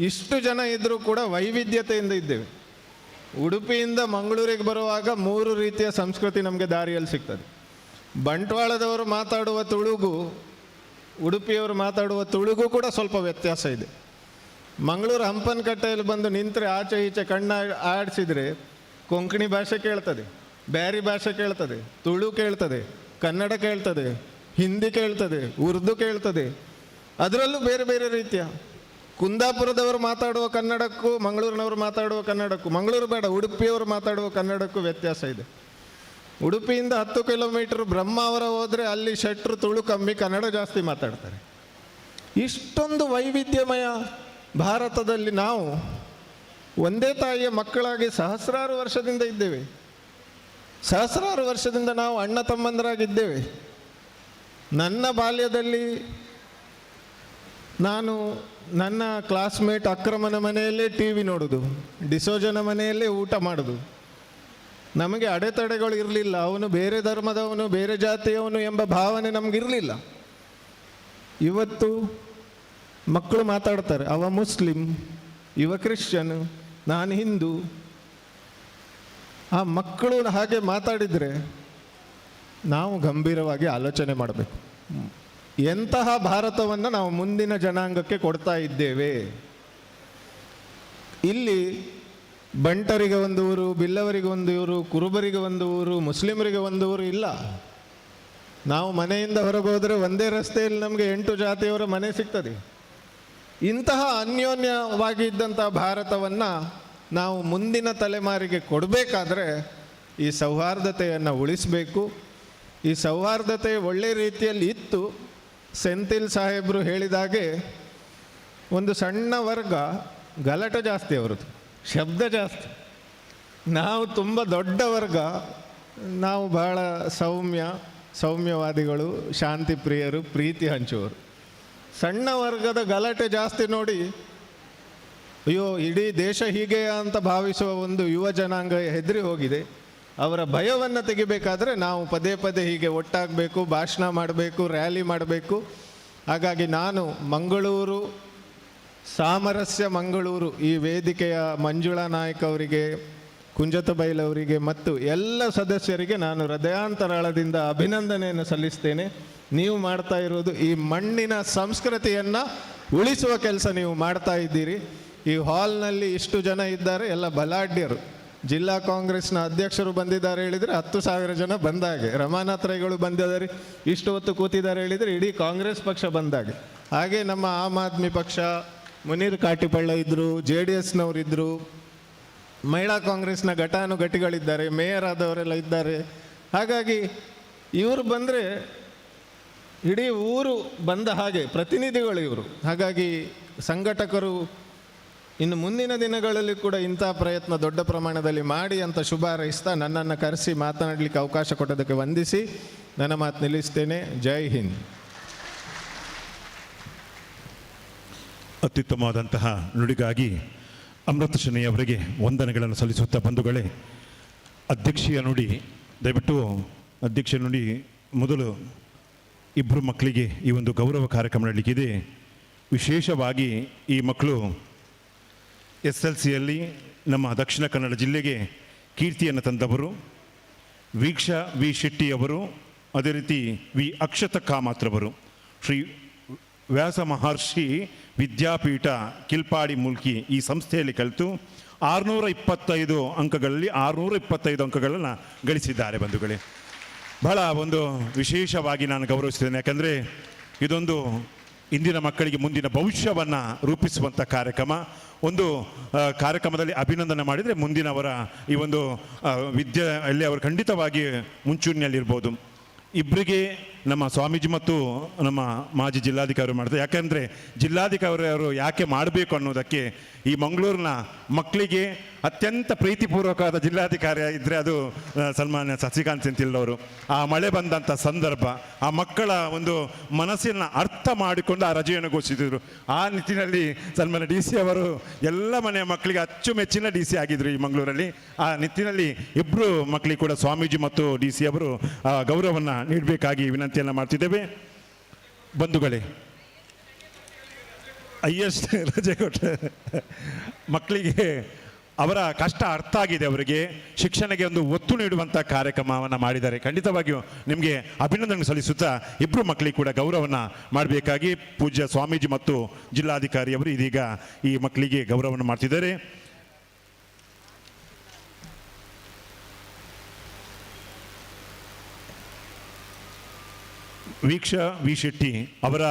ಇಷ್ಟು ಜನ ಇದ್ದರೂ ಕೂಡ ವೈವಿಧ್ಯತೆಯಿಂದ ಇದ್ದೇವೆ. ಉಡುಪಿಯಿಂದ ಮಂಗಳೂರಿಗೆ ಬರುವಾಗ 3 ರೀತಿಯ ಸಂಸ್ಕೃತಿ ನಮಗೆ ದಾರಿಯಲ್ಲಿ ಸಿಗ್ತದೆ. ಬಂಟ್ವಾಳದವರು ಮಾತಾಡುವ ತುಳುಗು, ಉಡುಪಿಯವರು ಮಾತಾಡುವ ತುಳುಗು ಕೂಡ ಸ್ವಲ್ಪ ವ್ಯತ್ಯಾಸ ಇದೆ. ಮಂಗಳೂರು ಹಂಪನಕಟ್ಟೆಯಲ್ಲಿ ಬಂದು ನಿಂತರೆ ಆಚೆ ಈಚೆ ಕಣ್ಣ ಆಡಿಸಿದರೆ ಕೊಂಕಣಿ ಭಾಷೆ ಕೇಳ್ತದೆ, ಬ್ಯಾರಿ ಭಾಷೆ ಕೇಳ್ತದೆ, ತುಳು ಕೇಳ್ತದೆ, ಕನ್ನಡ ಕೇಳ್ತದೆ, ಹಿಂದಿ ಕೇಳ್ತದೆ, ಉರ್ದು ಕೇಳ್ತದೆ. ಅದರಲ್ಲೂ ಬೇರೆ ಬೇರೆ ರೀತಿಯ. ಕುಂದಾಪುರದವರು ಮಾತಾಡುವ ಕನ್ನಡಕ್ಕೂ ಮಂಗಳೂರಿನವರು ಮಾತಾಡುವ ಕನ್ನಡಕ್ಕೂ, ಮಂಗಳೂರು ಬೇಡ ಉಡುಪಿಯವರು ಮಾತಾಡುವ ಕನ್ನಡಕ್ಕೂ ವ್ಯತ್ಯಾಸ ಇದೆ. ಉಡುಪಿಯಿಂದ 10 ಕಿಲೋಮೀಟರ್ ಬ್ರಹ್ಮಾವರ ಹೋದರೆ ಅಲ್ಲಿ ಶೆಟ್ರು ತುಳು ಕಮ್ಮಿ, ಕನ್ನಡ ಜಾಸ್ತಿ ಮಾತಾಡ್ತಾರೆ. ಇಷ್ಟೊಂದು ವೈವಿಧ್ಯಮಯ ಭಾರತದಲ್ಲಿ ನಾವು ಒಂದೇ ತಾಯಿಯ ಮಕ್ಕಳಾಗಿ ಸಹಸ್ರಾರು ವರ್ಷದಿಂದ ಇದ್ದೇವೆ. ಸಹಸ್ರಾರು ವರ್ಷದಿಂದ ನಾವು ಅಣ್ಣ ತಮ್ಮಂದರಾಗಿದ್ದೇವೆ. ನನ್ನ ಬಾಲ್ಯದಲ್ಲಿ ನಾನು ನನ್ನ ಕ್ಲಾಸ್ಮೇಟ್ ಅಕ್ರಮನ ಮನೆಯಲ್ಲೇ ಟಿ ವಿ ನೋಡೋದು, ಡಿಸೋಜನ ಮನೆಯಲ್ಲೇ ಊಟ ಮಾಡೋದು. ನಮಗೆ ಅಡೆತಡೆಗಳು ಇರಲಿಲ್ಲ. ಅವನು ಬೇರೆ ಧರ್ಮದವನು, ಬೇರೆ ಜಾತಿಯವನು ಎಂಬ ಭಾವನೆ ನಮಗಿರಲಿಲ್ಲ. ಇವತ್ತು ಮಕ್ಕಳು ಮಾತಾಡ್ತಾರೆ, ಅವ ಮುಸ್ಲಿಂ, ಇವ ಕ್ರಿಶ್ಚಿಯನ್, ನಾನು ಹಿಂದೂ. ಆ ಮಕ್ಕಳು ಹಾಗೆ ಮಾತಾಡಿದರೆ ನಾವು ಗಂಭೀರವಾಗಿ ಆಲೋಚನೆ ಮಾಡಬೇಕು. ಎಂತಹ ಭಾರತವನ್ನು ನಾವು ಮುಂದಿನ ಜನಾಂಗಕ್ಕೆ ಕೊಡ್ತಾ ಇದ್ದೇವೆ. ಇಲ್ಲಿ ಬಂಟರಿಗೆ ಒಂದು ಊರು, ಬಿಲ್ಲವರಿಗೆ ಒಂದು ಊರು, ಕುರುಬರಿಗೆ ಒಂದು ಊರು, ಮುಸ್ಲಿಮರಿಗೆ ಒಂದು ಊರು ಇಲ್ಲ. ನಾವು ಮನೆಯಿಂದ ಹೊರಗೆ ಹೋದರೆ ಒಂದೇ ರಸ್ತೆಯಲ್ಲಿ ನಮಗೆ 8 ಜಾತಿಯವರ ಮನೆ ಸಿಗ್ತದೆ. ಇಂತಹ ಅನ್ಯೋನ್ಯವಾಗಿ ಇದ್ದಂಥ ಭಾರತವನ್ನು ನಾವು ಮುಂದಿನ ತಲೆಮಾರಿಗೆ ಕೊಡಬೇಕಾದ್ರೆ ಈ ಸೌಹಾರ್ದತೆಯನ್ನು ಉಳಿಸಬೇಕು. ಈ ಸೌಹಾರ್ದತೆ ಒಳ್ಳೆ ರೀತಿಯಲ್ಲಿ ಇತ್ತು. ಸೆಂಥಿಲ್ ಸಾಹೇಬರು ಹೇಳಿದಾಗೆ ಒಂದು ಸಣ್ಣ ವರ್ಗ ಗಲಾಟೆ ಜಾಸ್ತಿ, ಅವರದ್ದು ಶಬ್ದ ಜಾಸ್ತಿ. ನಾವು ತುಂಬ ದೊಡ್ಡ ವರ್ಗ, ನಾವು ಬಹಳ ಸೌಮ್ಯವಾದಿಗಳು, ಶಾಂತಿ ಪ್ರಿಯರು, ಪ್ರೀತಿ ಹಂಚುವರು. ಸಣ್ಣ ವರ್ಗದ ಗಲಾಟೆ ಜಾಸ್ತಿ ನೋಡಿ ಅಯ್ಯೋ ಇಡೀ ದೇಶ ಹೀಗೆಯಾ ಅಂತ ಭಾವಿಸುವ ಒಂದು ಯುವ ಜನಾಂಗ ಹೆದರಿ ಹೋಗಿದೆ. ಅವರ ಭಯವನ್ನು ತೆಗಿಬೇಕಾದ್ರೆ ನಾವು ಪದೇ ಪದೇ ಹೀಗೆ ಒಟ್ಟಾಗಬೇಕು, ಭಾಷಣ ಮಾಡಬೇಕು, ರ್ಯಾಲಿ ಮಾಡಬೇಕು. ಹಾಗಾಗಿ ನಾನು ಮಂಗಳೂರು ಸಾಮರಸ್ಯ ಮಂಗಳೂರು ಈ ವೇದಿಕೆಯ ಮಂಜುಳಾ ನಾಯ್ಕ ಅವರಿಗೆ, ಕುಂಜತ ಬೈಲವರಿಗೆ ಮತ್ತು ಎಲ್ಲ ಸದಸ್ಯರಿಗೆ ನಾನು ಹೃದಯಾಂತರಾಳದಿಂದ ಅಭಿನಂದನೆಯನ್ನು ಸಲ್ಲಿಸ್ತೇನೆ. ನೀವು ಮಾಡ್ತಾ ಇರೋದು ಈ ಮಣ್ಣಿನ ಸಂಸ್ಕೃತಿಯನ್ನು ಉಳಿಸುವ ಕೆಲಸ ನೀವು ಮಾಡ್ತಾ ಇದ್ದೀರಿ. ಈ ಹಾಲ್ನಲ್ಲಿ ಇಷ್ಟು ಜನ ಇದ್ದಾರೆ, ಎಲ್ಲ ಬಲಾಢ್ಯರು. ಜಿಲ್ಲಾ ಕಾಂಗ್ರೆಸ್ನ ಅಧ್ಯಕ್ಷರು ಬಂದಿದ್ದಾರೆ ಹೇಳಿದರೆ 10,000 ಜನ ಬಂದಾಗೆ, ರಮಾನಾಥ್ ರೈಗಳು ಬಂದಿದ್ದಾರೆ, ಇಷ್ಟು ಹೊತ್ತು ಕೂತಿದ್ದಾರೆ ಹೇಳಿದರೆ ಇಡೀ ಕಾಂಗ್ರೆಸ್ ಪಕ್ಷ ಬಂದಾಗೆ. ಹಾಗೆ ನಮ್ಮ ಆಮ್ ಆದ್ಮಿ ಪಕ್ಷ, ಮುನೀರ್ ಕಾಟಿಪಳ್ಳ ಇದ್ದರು, JDSನವರಿದ್ದರು, ಮಹಿಳಾ ಕಾಂಗ್ರೆಸ್ನ ಘಟಾನುಘಟಿಗಳಿದ್ದಾರೆ, ಮೇಯರ್ ಆದವರೆಲ್ಲ ಇದ್ದಾರೆ. ಹಾಗಾಗಿ ಇವರು ಬಂದರೆ ಇಡೀ ಊರು ಬಂದ ಹಾಗೆ ಪ್ರತಿನಿಧಿಗಳು ಇವರು. ಹಾಗಾಗಿ ಸಂಘಟಕರು ಇನ್ನು ಮುಂದಿನ ದಿನಗಳಲ್ಲಿ ಕೂಡ ಇಂಥ ಪ್ರಯತ್ನ ದೊಡ್ಡ ಪ್ರಮಾಣದಲ್ಲಿ ಮಾಡಿ ಅಂತ ಶುಭ ಹಾರೈಸ್ತಾ ನನ್ನನ್ನು ಕರೆಸಿ ಮಾತನಾಡಲಿಕ್ಕೆ ಅವಕಾಶ ಕೊಟ್ಟದಕ್ಕೆ ವಂದಿಸಿ ನನ್ನ ಮಾತು ನಿಲ್ಲಿಸ್ತೇನೆ. ಜೈ ಹಿಂದ್. ಅತ್ಯುತ್ತಮವಾದಂತಹ ನುಡಿಗಾಗಿ ಅಮೃತಶನಿ ಅವರಿಗೆ ವಂದನೆಗಳನ್ನು ಸಲ್ಲಿಸುತ್ತಾ ಬಂಧುಗಳೇ, ಅಧ್ಯಕ್ಷೀಯ ನುಡಿ ದಯವಿಟ್ಟು ಅಧ್ಯಕ್ಷೀಯ ನುಡಿ ಮೊದಲು ಇಬ್ಬರು ಮಕ್ಕಳಿಗೆ ಈ ಒಂದು ಗೌರವ ಕಾರ್ಯಕ್ರಮ ನಡೀಲಿಕ್ಕಿದೆ. ವಿಶೇಷವಾಗಿ ಈ ಮಕ್ಕಳು SLCಯಲ್ಲಿ ನಮ್ಮ ದಕ್ಷಿಣ ಕನ್ನಡ ಜಿಲ್ಲೆಗೆ ಕೀರ್ತಿಯನ್ನು ತಂದವರು. ವೀಕ್ಷಾ ವಿ ಶೆಟ್ಟಿಯವರು, ಅದೇ ರೀತಿ ವಿ ಅಕ್ಷತ ಕಾಮಾತ್ರವರು, ಶ್ರೀ ವ್ಯಾಸ ಮಹರ್ಷಿ ವಿದ್ಯಾಪೀಠ ಕಿಲ್ಪಾಡಿ ಮುಲ್ಕಿ ಈ ಸಂಸ್ಥೆಯಲ್ಲಿ ಕಲಿತು 625 ಅಂಕಗಳಲ್ಲಿ 625 ಅಂಕಗಳನ್ನು ಗಳಿಸಿದ್ದಾರೆ ಬಂಧುಗಳೇ. ಬಹಳ ಒಂದು ವಿಶೇಷವಾಗಿ ನಾನು ಗೌರವಿಸ್ತೇನೆ. ಯಾಕಂದರೆ ಇದೊಂದು ಇಂದಿನ ಮಕ್ಕಳಿಗೆ ಮುಂದಿನ ಭವಿಷ್ಯವನ್ನು ರೂಪಿಸುವಂಥ ಕಾರ್ಯಕ್ರಮ. ಒಂದು ಕಾರ್ಯಕ್ರಮದಲ್ಲಿ ಅಭಿನಂದನೆ ಮಾಡಿದರೆ ಮುಂದಿನವರ ಈ ಒಂದು ವಿದ್ಯೆಯಲ್ಲಿ ಅವರು ಖಂಡಿತವಾಗಿ ಮುಂಚೂಣಿಯಲ್ಲಿರ್ಬೋದು. ಇಬ್ಬರಿಗೆ ನಮ್ಮ ಸ್ವಾಮೀಜಿ ಮತ್ತು ನಮ್ಮ ಮಾಜಿ ಜಿಲ್ಲಾಧಿಕಾರಿ ಮಾಡ್ತಾರೆ. ಯಾಕೆಂದರೆ ಜಿಲ್ಲಾಧಿಕಾರಿ ಅವರು ಯಾಕೆ ಮಾಡಬೇಕು ಅನ್ನೋದಕ್ಕೆ ಈ ಮಂಗಳೂರಿನ ಮಕ್ಕಳಿಗೆ ಅತ್ಯಂತ ಪ್ರೀತಿಪೂರ್ವಕವಾದ ಜಿಲ್ಲಾಧಿಕಾರಿ ಇದ್ದರೆ ಅದು ಸನ್ಮಾನ್ಯ ಸಸಿಕಾಂತ್ ಸೆಂಥಿಲ್ ಅವರು. ಆ ಮಳೆ ಬಂದಂಥ ಸಂದರ್ಭ, ಆ ಮಕ್ಕಳ ಒಂದು ಮನಸ್ಸಿನ ಅರ್ಥ ಮಾಡಿಕೊಂಡು ಆ ರಜೆಯನ್ನು ಘೋಷಿಸಿದರು. ಆ ನಿಟ್ಟಿನಲ್ಲಿ ಸನ್ಮಾನ್ಯ DC ಅವರು ಎಲ್ಲ ಮನೆಯ ಮಕ್ಕಳಿಗೆ ಅಚ್ಚುಮೆಚ್ಚಿನ DC ಆಗಿದ್ದರು ಈ ಮಂಗಳೂರಲ್ಲಿ. ಆ ನಿಟ್ಟಿನಲ್ಲಿ ಇಬ್ಬರು ಮಕ್ಕಳಿಗೆ ಕೂಡ ಸ್ವಾಮೀಜಿ ಮತ್ತು DC ಅವರು ಗೌರವವನ್ನು ನೀಡಬೇಕಾಗಿ ವಿನಂತಿಯನ್ನು ಮಾಡ್ತಿದ್ದೇವೆ. ಬಂಧುಗಳೇ, ಹೈಯೆಸ್ಟ್ ರಜೆ ಕೊಟ್ಟ ಮಕ್ಕಳಿಗೆ ಅವರ ಕಷ್ಟ ಅರ್ಥ ಆಗಿದೆ, ಅವರಿಗೆ ಶಿಕ್ಷಣಕ್ಕೆ ಒಂದು ಒತ್ತು ನೀಡುವಂಥ ಕಾರ್ಯಕ್ರಮವನ್ನು ಮಾಡಿದ್ದಾರೆ. ಖಂಡಿತವಾಗಿಯೂ ನಿಮಗೆ ಅಭಿನಂದನೆ ಸಲ್ಲಿಸುತ್ತಾ ಇಬ್ಬರು ಮಕ್ಕಳಿಗೆ ಕೂಡ ಗೌರವವನ್ನು ಮಾಡಬೇಕಾಗಿ ಪೂಜ್ಯ ಸ್ವಾಮೀಜಿ ಮತ್ತು ಜಿಲ್ಲಾಧಿಕಾರಿಯವರು ಇದೀಗ ಈ ಮಕ್ಕಳಿಗೆ ಗೌರವವನ್ನು ಮಾಡ್ತಿದ್ದಾರೆ. ವೀಕ್ಷಾ ವಿ ಶೆಟ್ಟಿ ಅವರ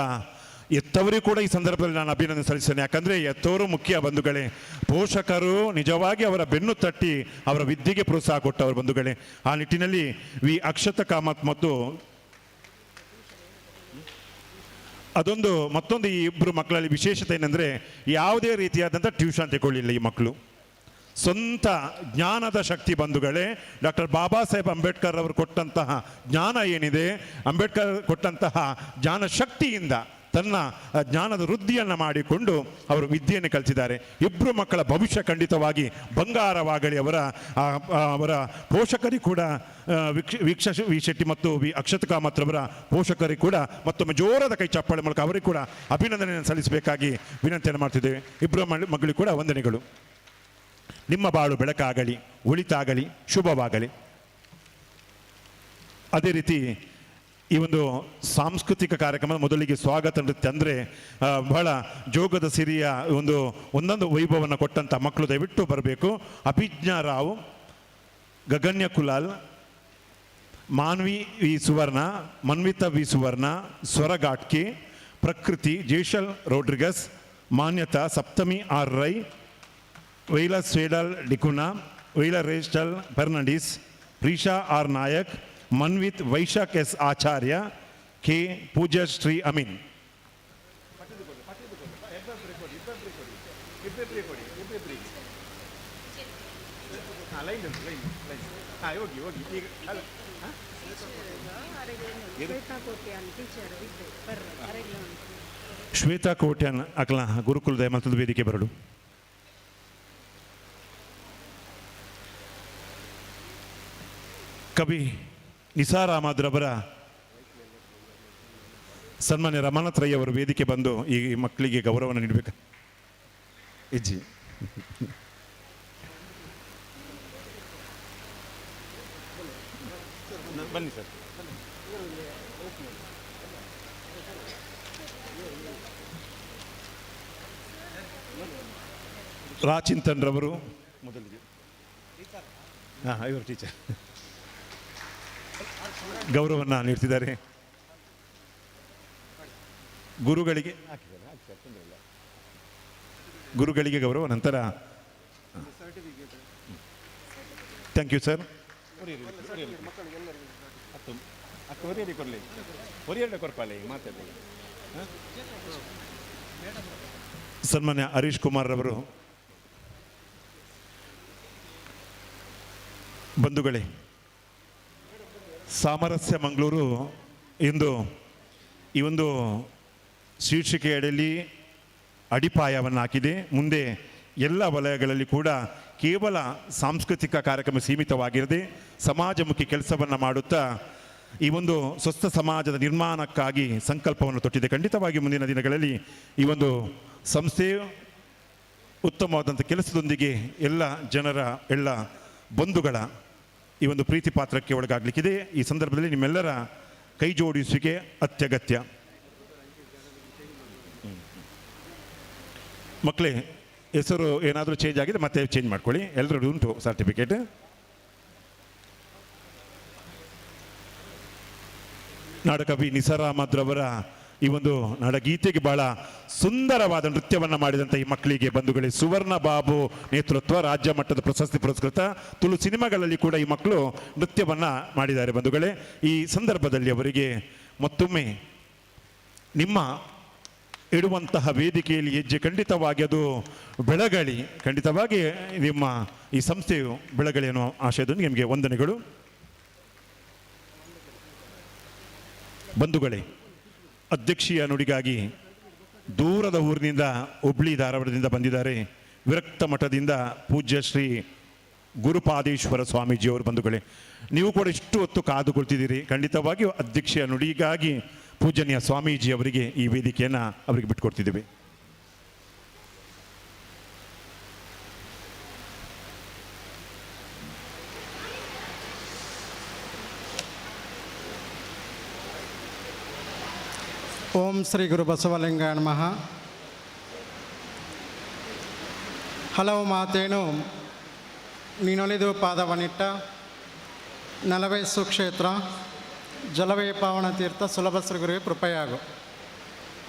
ಎತ್ತವರಿಗೂ ಕೂಡ ಈ ಸಂದರ್ಭದಲ್ಲಿ ನಾನು ಅಭಿನಂದನೆ ಸಲ್ಲಿಸ್ತೇನೆ. ಯಾಕಂದರೆ ಎತ್ತವರು ಮುಖ್ಯ ಬಂಧುಗಳೇ. ಪೋಷಕರು ನಿಜವಾಗಿ ಅವರ ಬೆನ್ನು ತಟ್ಟಿ ಅವರ ವಿದ್ಯೆಗೆ ಪ್ರೋತ್ಸಾಹ ಕೊಟ್ಟವರು ಬಂಧುಗಳೇ. ಆ ನಿಟ್ಟಿನಲ್ಲಿ ವಿ ಅಕ್ಷತ ಕಾಮತ್ ಮತ್ತು ಅದೊಂದು ಮತ್ತೊಂದು ಈ ಇಬ್ಬರು ಮಕ್ಕಳಲ್ಲಿ ವಿಶೇಷತೆ ಏನಂದರೆ ಯಾವುದೇ ರೀತಿಯಾದಂಥ ಟ್ಯೂಷನ್ ತಗೊಳ್ಳಿಲ್ಲ ಈ ಮಕ್ಕಳು. ಸ್ವಂತ ಜ್ಞಾನದ ಶಕ್ತಿ ಬಂಧುಗಳೇ. ಡಾಕ್ಟರ್ ಬಾಬಾ ಸಾಹೇಬ್ ಅಂಬೇಡ್ಕರ್ ಅವರು ಕೊಟ್ಟಂತಹ ಜ್ಞಾನ ಏನಿದೆ, ಅಂಬೇಡ್ಕರ್ ಕೊಟ್ಟಂತಹ ಜ್ಞಾನ ಶಕ್ತಿಯಿಂದ ತನ್ನ ಜ್ಞಾನದ ವೃದ್ಧಿಯನ್ನು ಮಾಡಿಕೊಂಡು ಅವರು ವಿದ್ಯೆಯನ್ನು ಕಲಿಸಿದ್ದಾರೆ. ಇಬ್ಬರು ಮಕ್ಕಳ ಭವಿಷ್ಯ ಖಂಡಿತವಾಗಿ ಬಂಗಾರವಾಗಲಿ. ಅವರ ಪೋಷಕರಿಗೆ ಕೂಡ ವೀಕ್ಷಾ ವಿ ಶೆಟ್ಟಿ ಮತ್ತು ವಿ ಅಕ್ಷತ ಕಾಮತ್ ಅವರ ಪೋಷಕರಿಗೆ ಕೂಡ ಮತ್ತೊಮ್ಮೆ ಜೋರಾದ ಕೈ ಚಪ್ಪಾಳೆ ಮೂಲಕ ಅವರಿಗೆ ಕೂಡ ಅಭಿನಂದನೆಯನ್ನು ಸಲ್ಲಿಸಬೇಕಾಗಿ ವಿನಂತಿಯನ್ನು ಮಾಡ್ತಿದ್ದೇವೆ. ಇಬ್ಬರು ಮಕ್ಕಳಿಗೆ ಕೂಡ ವಂದನೆಗಳು. ನಿಮ್ಮ ಬಾಳು ಬೆಳಕಾಗಲಿ, ಒಳಿತಾಗಲಿ, ಶುಭವಾಗಲಿ. ಅದೇ ರೀತಿ ಈ ಒಂದು ಸಾಂಸ್ಕೃತಿಕ ಕಾರ್ಯಕ್ರಮದ ಮೊದಲಿಗೆ ಸ್ವಾಗತ ನೃತ್ಯ ಅಂದರೆ ಬಹಳ ಜೋಗದ ಸಿರಿಯ ಒಂದೊಂದು ವೈಭವವನ್ನು ಕೊಟ್ಟಂಥ ಮಕ್ಕಳು ದಯವಿಟ್ಟು ಬರಬೇಕು. Abhijna Rao, Gaganya Kulal, Manvi V Suvarna, Manvitha V Suvarna, Swara Ghatke, Prakruthi, Jeshal Rodrigues, Manyatha, Saptami R Rai, Vaila Swedal D'Cunha, Vaila Restal Fernandes, Preesha R Nayak, Manvith Vaishakh S Acharya, K Poojya Shri Amin. Line ಹೋಗಿ ಈಗ ಶ್ವೇತಾ ಕೋಟ್ಯಾನ್ ಅಕಲ ಗುರುಕುಲದ ಮತ್ತೊಂದು ವೇದಿಕೆ ಬರಡು. ಕವಿ ನಿಸಾರ್ ಅಹಮದ್ ರವರ ಸನ್ಮಾನ್ಯ ರಮಾನಾಥ್ ರೈ ಅವರು ವೇದಿಕೆ ಬಂದು ಈ ಮಕ್ಕಳಿಗೆ ಗೌರವವನ್ನು ನೀಡಬೇಕು. ಇಜ್ಜಿ ಬನ್ನಿ ಸರ್. ರಾಚಿಂತನ್ ರವರು ಮೊದಲಿಗೆ ಇವರು ಟೀಚರ್ ಗೌರವವನ್ನು ನೀಡ್ತಿದ್ದಾರೆ. ಗುರುಗಳಿಗೆ ಗೌರವ ನಂತರ. Thank you sir. ಸನ್ಮಾನ್ಯ ಹರೀಶ್ ಕುಮಾರ್ ರವರು. ಬಂಧುಗಳೇ, ಸಾಮರಸ್ಯ ಮಂಗಳೂರು ಇಂದು ಈ ಒಂದು ಶೀರ್ಷಿಕೆಯಡಿಯಲ್ಲಿ ಅಡಿಪಾಯವನ್ನು ಹಾಕಿದೆ. ಮುಂದೆ ಎಲ್ಲ ವಲಯಗಳಲ್ಲಿ ಕೂಡ ಕೇವಲ ಸಾಂಸ್ಕೃತಿಕ ಕಾರ್ಯಕ್ರಮ ಸೀಮಿತವಾಗಿರದೆ ಸಮಾಜಮುಖಿ ಕೆಲಸವನ್ನು ಮಾಡುತ್ತಾ ಈ ಒಂದು ಸ್ವಸ್ಥ ಸಮಾಜದ ನಿರ್ಮಾಣಕ್ಕಾಗಿ ಸಂಕಲ್ಪವನ್ನು ತೊಟ್ಟಿದೆ. ಖಂಡಿತವಾಗಿ ಮುಂದಿನ ದಿನಗಳಲ್ಲಿ ಈ ಒಂದು ಸಂಸ್ಥೆಯು ಉತ್ತಮವಾದಂಥ ಕೆಲಸದೊಂದಿಗೆ ಎಲ್ಲ ಜನರ ಎಲ್ಲ ಬಂಧುಗಳ ಈ ಒಂದು ಪ್ರೀತಿ ಪಾತ್ರಕ್ಕೆ ಒಳಗಾಗಲಿಕ್ಕಿದೆ. ಈ ಸಂದರ್ಭದಲ್ಲಿ ನಿಮ್ಮೆಲ್ಲರ ಕೈ ಜೋಡಿಸುವಿಕೆ ಅತ್ಯಗತ್ಯ. ಮಕ್ಕಳೇ, ಹೆಸರು ಏನಾದರೂ ಚೇಂಜ್ ಆಗಿದೆ ಮತ್ತೆ ಚೇಂಜ್ ಮಾಡ್ಕೊಳ್ಳಿ. ಎಲ್ಲರೂ ಉಂಟು ಸರ್ಟಿಫಿಕೇಟ್. ನಾಡಕವಿ ನಿಸಾರ್ ಅಹಮದ್ ರವರ ಈ ಒಂದು ನಾಡಗೀತೆಗೆ ಬಹಳ ಸುಂದರವಾದ ನೃತ್ಯವನ್ನು ಮಾಡಿದಂಥ ಈ ಮಕ್ಕಳಿಗೆ ಬಂಧುಗಳೇ ಸುವರ್ಣ ಬಾಬು ನೇತೃತ್ವ ರಾಜ್ಯ ಮಟ್ಟದ ಪ್ರಶಸ್ತಿ ಪುರಸ್ಕೃತ ತುಳು ಸಿನಿಮಾಗಳಲ್ಲಿ ಕೂಡ ಈ ಮಕ್ಕಳು ನೃತ್ಯವನ್ನು ಮಾಡಿದ್ದಾರೆ. ಬಂಧುಗಳೇ, ಈ ಸಂದರ್ಭದಲ್ಲಿ ಅವರಿಗೆ ಮತ್ತೊಮ್ಮೆ ನಿಮ್ಮ ಇಡುವಂತಹ ವೇದಿಕೆಯಲ್ಲಿ ಹೆಜ್ಜೆ ಖಂಡಿತವಾಗಿ ಅದು ಬೆಳಗಳಿ, ಖಂಡಿತವಾಗಿ ನಿಮ್ಮ ಈ ಸಂಸ್ಥೆಯು ಬೆಳಗಳಿ ಅನ್ನೋ ಆಶಯದೊಂದಿಗೆ ನಿಮಗೆ ವಂದನೆಗಳು. ಬಂಧುಗಳೇ, ಅಧ್ಯಕ್ಷೀಯ ನುಡಿಗಾಗಿ ದೂರದ ಊರಿನಿಂದ ಹುಬ್ಳಿ ಧಾರವಾಡದಿಂದ ಬಂದಿದ್ದಾರೆ. ವಿರಕ್ತ ಮಠದಿಂದ ಪೂಜ್ಯ ಶ್ರೀ ಗುರುಪಾದೇಶ್ವರ ಸ್ವಾಮೀಜಿಯವರು. ಬಂಧುಗಳೇ, ನೀವು ಕೂಡ ಇಷ್ಟು ಹೊತ್ತು ಕಾದುಕೊಳ್ತಿದ್ದೀರಿ. ಖಂಡಿತವಾಗಿಯೂ ಅಧ್ಯಕ್ಷೀಯ ನುಡಿಗಾಗಿ ಪೂಜನೀಯ ಸ್ವಾಮೀಜಿ ಅವರಿಗೆ ಈ ವೇದಿಕೆಯನ್ನು ಅವರಿಗೆ ಬಿಟ್ಟುಕೊಡ್ತಿದ್ದೀವಿ. ಓಂ ಶ್ರೀ ಗುರು ಬಸವಲಿಂಗಾಯ ನಮಃ. ಹಲವು ಮಾತೇನು ನೀನೊಲಿದು ಪಾದವನಿಟ್ಟ ನಲವೇ ಸುಕ್ಷೇತ್ರ ಜಲವೇ ಪಾವನ ತೀರ್ಥ ಸುಲಭ ಶ್ರೀ ಗುರುವೇ ಕೃಪೆಯಾಗು.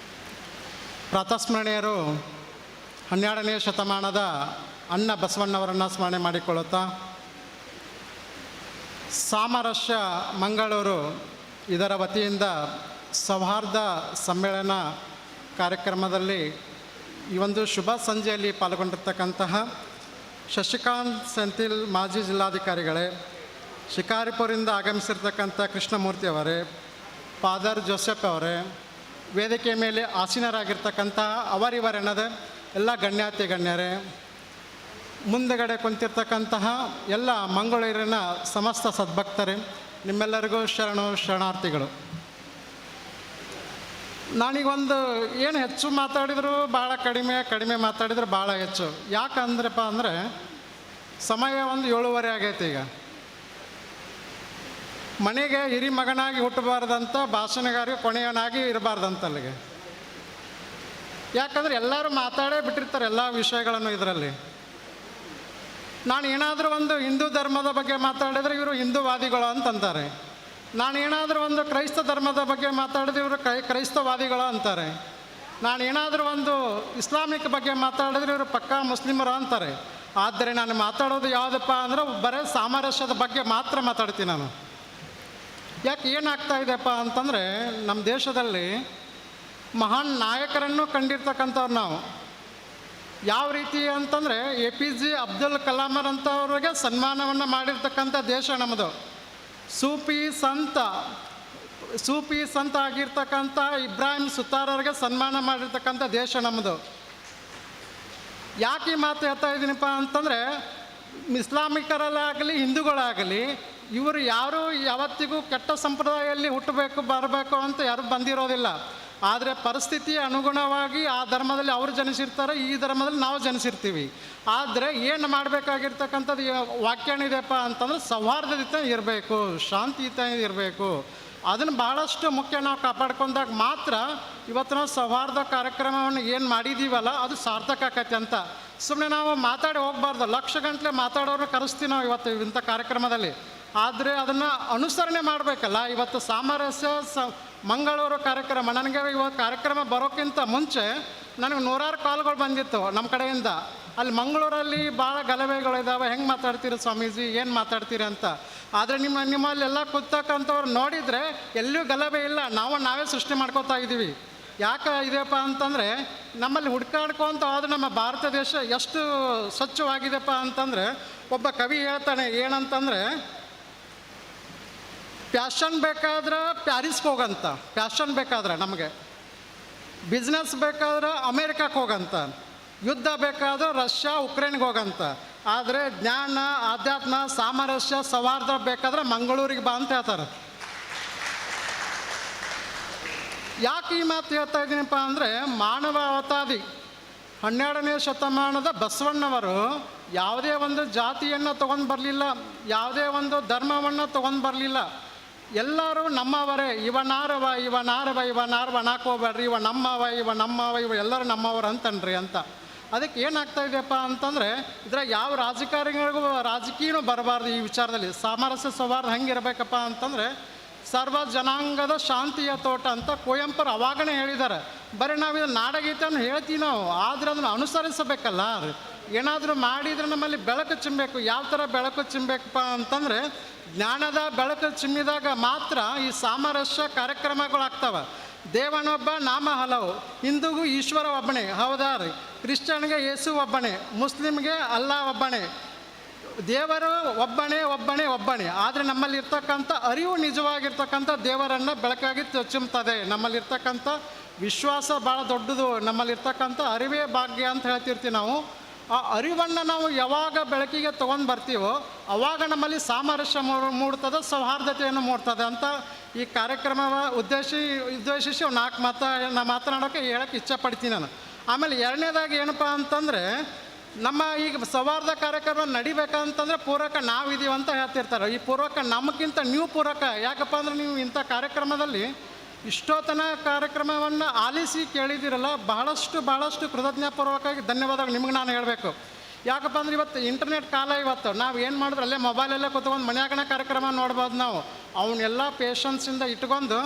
ಪ್ರಾತಸ್ಮರಣೀಯರು 12ನೇ ಶತಮಾನದ ಅಣ್ಣ ಬಸವಣ್ಣವರನ್ನು ಸ್ಮರಣೆ ಮಾಡಿಕೊಳ್ಳುತ್ತಾ ಸಾಮರಸ್ಯ ಮಂಗಳೂರು ಇದರ ವತಿಯಿಂದ ಸೌಹಾರ್ದ ಸಮ್ಮೇಳನ ಕಾರ್ಯಕ್ರಮದಲ್ಲಿ ಈ ಒಂದು ಶುಭ ಸಂಜೆಯಲ್ಲಿ ಪಾಲ್ಗೊಂಡಿರ್ತಕ್ಕಂತಹ ಶಶಿಕಾಂತ್ ಸೆಂಥಿಲ್ ಮಾಜಿ ಜಿಲ್ಲಾಧಿಕಾರಿಗಳೇ, ಶಿಕಾರಿಪುರದಿಂದ ಆಗಮಿಸಿರ್ತಕ್ಕಂಥ ಕೃಷ್ಣಮೂರ್ತಿ ಅವರೇ, ಫಾದರ್ ಜೋಸೆಫ್ ಅವರೇ, ವೇದಿಕೆ ಮೇಲೆ ಆಸೀನರಾಗಿರ್ತಕ್ಕಂಥ ಅವರಿವರೆನ್ನದ ಎಲ್ಲ ಗಣ್ಯಾತಿ ಗಣ್ಯರೇ, ಮುಂದಗಡೆ ಕುಂತಿರ್ತಕ್ಕಂತಹ ಎಲ್ಲ ಮಂಗಳೂರಿನ ಸಮಸ್ತ ಸದ್ಭಕ್ತರೇ, ನಿಮ್ಮೆಲ್ಲರಿಗೂ ಶರಣಾರ್ಥಿಗಳು. ನಾನೀಗೊಂದು ಏನು ಹೆಚ್ಚು ಮಾತಾಡಿದ್ರು ಭಾಳ ಕಡಿಮೆ ಮಾತಾಡಿದ್ರು ಭಾಳ ಹೆಚ್ಚು. ಯಾಕಂದ್ರಪ್ಪ ಅಂದರೆ ಸಮಯ ಒಂದು 7:30 ಆಗೈತೆ. ಈಗ ಮನೆಗೆ ಹಿರಿ ಮಗನಾಗಿ ಹುಟ್ಟಬಾರ್ದಂತ, ಭಾಷಣಗಾರಿಗೆ ಕೊನೆಯವನಾಗಿ ಇರಬಾರ್ದಂತ ಅಲ್ಲಿಗೆ. ಯಾಕಂದರೆ ಎಲ್ಲರೂ ಮಾತಾಡೇ ಬಿಟ್ಟಿರ್ತಾರೆ ಎಲ್ಲ ವಿಷಯಗಳನ್ನು ಇದರಲ್ಲಿ. ನಾನು ಏನಾದರೂ ಒಂದು ಹಿಂದೂ ಧರ್ಮದ ಬಗ್ಗೆ ಮಾತಾಡಿದರೆ ಇವರು ಹಿಂದೂವಾದಿಗಳು ಅಂತಂತಾರೆ. ನಾನು ಏನಾದರೂ ಒಂದು ಕ್ರೈಸ್ತ ಧರ್ಮದ ಬಗ್ಗೆ ಮಾತಾಡಿದ್ರೆ ಇವರು ಕ್ರೈಸ್ತವಾದಿಗಳು ಅಂತಾರೆ. ನಾನು ಏನಾದರೂ ಒಂದು ಇಸ್ಲಾಮಿಕ್ ಬಗ್ಗೆ ಮಾತಾಡಿದ್ರೆ ಇವರು ಪಕ್ಕಾ ಮುಸ್ಲಿಮರು ಅಂತಾರೆ. ಆದರೆ ನಾನು ಮಾತಾಡೋದು ಯಾವುದಪ್ಪ ಅಂದರೆ ಬರೀ ಸಾಮರಸ್ಯದ ಬಗ್ಗೆ ಮಾತ್ರ ಮಾತಾಡ್ತೀನಿ ನಾನು. ಯಾಕೆ ಏನಾಗ್ತಾ ಇದೆಯಪ್ಪ ಅಂತಂದರೆ ನಮ್ಮ ದೇಶದಲ್ಲಿ ಮಹಾನ್ ನಾಯಕರನ್ನು ಕಂಡಿರ್ತಕ್ಕಂಥವ್ರು ನಾವು. ಯಾವ ರೀತಿ ಅಂತಂದರೆ APJ ಅಬ್ದುಲ್ ಕಲಾಮರಂಥವ್ರಿಗೆ ಸನ್ಮಾನವನ್ನು ಮಾಡಿರ್ತಕ್ಕಂಥ ದೇಶ ನಮ್ಮದು. ಸೂಫಿ ಸಂತ ಆಗಿರ್ತಕ್ಕಂಥ ಇಬ್ರಾಹಿಂ ಸುತಾರವ್ರಿಗೆ ಸನ್ಮಾನ ಮಾಡಿರ್ತಕ್ಕಂಥ ದೇಶ ನಮ್ಮದು. ಯಾಕೆ ಈ ಮಾತು ಹೇಳ್ತಾ ಇದ್ದೀನಪ್ಪ ಅಂತಂದರೆ ಇಸ್ಲಾಮಿಕರಲ್ಲಾಗಲಿ ಹಿಂದೂಗಳಾಗಲಿ ಇವರು ಯಾರೂ ಯಾವತ್ತಿಗೂ ಕೆಟ್ಟ ಸಂಪ್ರದಾಯದಲ್ಲಿ ಹುಟ್ಟಬೇಕು ಬರಬೇಕು ಅಂತ ಯಾರೂ ಬಂದಿರೋದಿಲ್ಲ. ಆದರೆ ಪರಿಸ್ಥಿತಿ ಅನುಗುಣವಾಗಿ ಆ ಧರ್ಮದಲ್ಲಿ ಅವರು ಜನಿಸಿರ್ತಾರೆ, ಈ ಧರ್ಮದಲ್ಲಿ ನಾವು ಜನಿಸಿರ್ತೀವಿ. ಆದರೆ ಏನು ಮಾಡಬೇಕಾಗಿರ್ತಕ್ಕಂಥದ್ದು ವಾಕ್ಯ ಏನಿದೆಯಪ್ಪ ಅಂತಂದ್ರೆ ಸೌಹಾರ್ದಯುತ ಇರಬೇಕು, ಶಾಂತಿಯುತ ಇರಬೇಕು. ಅದನ್ನು ಭಾಳಷ್ಟು ಮುಖ್ಯ ನಾವು ಕಾಪಾಡ್ಕೊಂಡಾಗ ಮಾತ್ರ ಇವತ್ತು ನಾವು ಸೌಹಾರ್ದ ಕಾರ್ಯಕ್ರಮವನ್ನು ಏನು ಮಾಡಿದ್ದೀವಲ್ಲ ಅದು ಸಾರ್ಥಕ ಆಕೈತೆ ಅಂತ. ಸುಮ್ಮನೆ ನಾವು ಮಾತಾಡಿ ಹೋಗಬಾರ್ದು. ಲಕ್ಷ ಗಂಟಲೆ ಮಾತಾಡೋರು ಕರೆಸ್ತೀವಿ ನಾವು ಇವತ್ತು ಇಂಥ ಕಾರ್ಯಕ್ರಮದಲ್ಲಿ. ಆದರೆ ಅದನ್ನು ಅನುಸರಣೆ ಮಾಡಬೇಕಲ್ಲ. ಇವತ್ತು ಸಾಮರಸ್ಯ ಮಂಗಳೂರು ಕಾರ್ಯಕ್ರಮ, ನನಗೆ ಇವತ್ತು ಕಾರ್ಯಕ್ರಮ ಬರೋಕ್ಕಿಂತ ಮುಂಚೆ ನನಗೆ ನೂರಾರು ಕಾಲ್ಗಳು ಬಂದಿತ್ತು ನಮ್ಮ ಕಡೆಯಿಂದ. ಅಲ್ಲಿ ಮಂಗಳೂರಲ್ಲಿ ಭಾಳ ಗಲಭೆಗಳಿದ್ದಾವೆ, ಹೆಂಗೆ ಮಾತಾಡ್ತೀರಿ ಸ್ವಾಮೀಜಿ, ಏನು ಮಾತಾಡ್ತೀರಿ ಅಂತ. ಆದರೆ ನಿಮ್ಮಲ್ಲೆಲ್ಲ ಕೂತಕ್ಕಂಥವ್ರು ನೋಡಿದರೆ ಎಲ್ಲಿಯೂ ಗಲಭೆ ಇಲ್ಲ, ನಾವೇ ಸೃಷ್ಟಿ ಮಾಡ್ಕೋತಾ ಇದ್ದೀವಿ. ಯಾಕೆ ಇದೆಯಪ್ಪ ಅಂತಂದರೆ ನಮ್ಮಲ್ಲಿ ಹುಡ್ಕಾಡ್ಕೊಂತ ಹೋದ್ರೆ ನಮ್ಮ ಭಾರತ ದೇಶ ಎಷ್ಟು ಸ್ವಚ್ಛವಾಗಿದೆಪ್ಪ ಅಂತಂದರೆ ಒಬ್ಬ ಕವಿ ಹೇಳ್ತಾನೆ ಏನಂತಂದರೆ, ಪ್ಯಾಷನ್ ಬೇಕಾದ್ರೆ ಪ್ಯಾರಿಸ್ಗೆ ಹೋಗಂತ, ಪ್ಯಾಷನ್ ಬೇಕಾದ್ರೆ ನಮಗೆ, ಬಿಸ್ನೆಸ್ ಬೇಕಾದ್ರೆ ಅಮೇರಿಕಕ್ಕೆ ಹೋಗಂತ, ಯುದ್ಧ ಬೇಕಾದ್ರೆ ರಷ್ಯಾ ಉಕ್ರೇನ್ಗೆ ಹೋಗಂತ. ಆದರೆ ಜ್ಞಾನ, ಆಧ್ಯಾತ್ಮ, ಸಾಮರಸ್ಯ, ಸೌಹಾರ್ದ ಬೇಕಾದ್ರೆ ಮಂಗಳೂರಿಗೆ ಬಾ ಅಂತ ಹೇಳ್ತಾರೆ. ಯಾಕೆ ಈ ಮಾತು ಹೇಳ್ತಾ ಇದ್ದೀನಪ್ಪ ಅಂದರೆ ಮಾನವ ಅವತಾದಿ 12ನೇ ಶತಮಾನದ ಬಸವಣ್ಣವರು ಯಾವುದೇ ಒಂದು ಜಾತಿಯನ್ನು ತೊಗೊಂಡು ಬರಲಿಲ್ಲ, ಯಾವುದೇ ಒಂದು ಧರ್ಮವನ್ನು ತೊಗೊಂಡು ಬರಲಿಲ್ಲ. ಎಲ್ಲರೂ ನಮ್ಮವರೇ, ಇವನಾರವ ನಾಕೋಬೇಡ್ರಿ, ಇವ ನಮ್ಮವ ಇವ ಎಲ್ಲರೂ ನಮ್ಮವರು ಅಂತನ್ರಿ ಅಂತ. ಅದಕ್ಕೆ ಏನಾಗ್ತಾ ಇದೆಯಪ್ಪ ಅಂತಂದರೆ ಇದ್ರಾಗ ಯಾವ ರಾಜಕೀಯನೂ ಬರಬಾರ್ದು. ಈ ವಿಚಾರದಲ್ಲಿ ಸಾಮರಸ್ಯ ಸೌಹಾರ್ದ ಹೆಂಗಿರಬೇಕಪ್ಪ ಅಂತಂದರೆ ಸರ್ವ ಜನಾಂಗದ ಶಾಂತಿಯ ತೋಟ ಅಂತ ಕುವೆಂಪುರು ಅವಾಗನೇ ಹೇಳಿದ್ದಾರೆ. ಬರೀ ನಾವು ಇದು ನಾಡಗೀತೆಯನ್ನು ಹೇಳ್ತೀವಿ ನಾವು, ಆದರೆ ಅದನ್ನು ಅನುಸರಿಸಬೇಕಲ್ಲ. ಏನಾದರೂ ಮಾಡಿದರೆ ನಮ್ಮಲ್ಲಿ ಬೆಳಕು ಚಿಮ್ಮಬೇಕು. ಯಾವ ಥರ ಬೆಳಕು ಚಿಮ್ಮಬೇಕಪ್ಪ ಅಂತಂದರೆ ಜ್ಞಾನದ ಬೆಳಕು ಚಿಮ್ಮಿದಾಗ ಮಾತ್ರ ಈ ಸಾಮರಸ್ಯ ಕಾರ್ಯಕ್ರಮಗಳಾಗ್ತವೆ. ದೇವನೊಬ್ಬ ನಾಮ ಹಲವು, ಹಿಂದೂಗೂ ಈಶ್ವರ ಒಬ್ಬನೇ, ಹೌದಾ ರೀ? ಕ್ರಿಶ್ಚಿಯನ್ಗೆ ಯೇಸು ಒಬ್ಬನೇ, ಮುಸ್ಲಿಮ್ಗೆ ಅಲ್ಲಾ ಒಬ್ಬನೇ, ದೇವರು ಒಬ್ಬನೇ. ಆದರೆ ನಮ್ಮಲ್ಲಿರ್ತಕ್ಕಂಥ ಅರಿವು ನಿಜವಾಗಿರ್ತಕ್ಕಂಥ ದೇವರನ್ನು ಬೆಳಕಾಗಿ ಚಿಮ್ತದೆ. ನಮ್ಮಲ್ಲಿರ್ತಕ್ಕಂಥ ವಿಶ್ವಾಸ ಭಾಳ ದೊಡ್ಡದು, ನಮ್ಮಲ್ಲಿರ್ತಕ್ಕಂಥ ಅರಿವೇ ಭಾಗ್ಯ ಅಂತ ಹೇಳ್ತಿರ್ತೀವಿ ನಾವು. ಆ ಅರಿವನ್ನು ನಾವು ಯಾವಾಗ ಬೆಳಕಿಗೆ ತೊಗೊಂಡು ಬರ್ತೀವೋ ಆವಾಗ ನಮ್ಮಲ್ಲಿ ಸಾಮರಸ್ಯ ಮೂಡ್ತದೆ, ಸೌಹಾರ್ದತೆಯನ್ನು ಮೂಡ್ತದೆ ಅಂತ ಈ ಕಾರ್ಯಕ್ರಮ ಉದ್ದೇಶಿಸಿ 4 ಮಾತನಾಡೋಕ್ಕೆ ಹೇಳೋಕ್ಕೆ ಇಚ್ಛಪಡ್ತೀನಿ ನಾನು. ಆಮೇಲೆ ಎರಡನೇದಾಗಿ ಏನಪ್ಪ ಅಂತಂದರೆ ನಮ್ಮ ಈಗ ಸೌಹಾರ್ದ ಕಾರ್ಯಕ್ರಮ ನಡಿಬೇಕಂತಂದರೆ ಪೂರಕ ನಾವಿದ್ದೀವಿ ಅಂತ ಹೇಳ್ತಿರ್ತಾರೆ. ಈ ಪೂರ್ವಕ ನಮಗಿಂತ ನೀವು ಪೂರಕ. ಯಾಕಪ್ಪ ಅಂದ್ರೆ ನೀವು ಇಂಥ ಕಾರ್ಯಕ್ರಮದಲ್ಲಿ ಇಷ್ಟೊತ್ತನ ಕಾರ್ಯಕ್ರಮವನ್ನು ಆಲಿಸಿ ಕೇಳಿದಿರಲ್ಲ, ಬಹಳಷ್ಟು ಕೃತಜ್ಞಪೂರ್ವಕವಾಗಿ ಧನ್ಯವಾದಗಳು ನಿಮ್ಗೆ ನಾನು ಹೇಳಬೇಕು. ಯಾಕಪ್ಪ ಅಂದ್ರೆ ಇವತ್ತು ಇಂಟರ್ನೆಟ್ ಕಾಲ. ಇವತ್ತು ನಾವು ಏನು ಮಾಡಿದ್ರೆ ಅಲ್ಲೇ ಮೊಬೈಲಲ್ಲೇ ಕೂತ್ಕೊಂಡು ಮನ್ಯಾಗನ ಕಾರ್ಯಕ್ರಮ ನೋಡ್ಬೋದು ನಾವು. ಅವನ್ನೆಲ್ಲ ಪೇಷನ್ಸಿಂದ ಇಟ್ಕೊಂಡು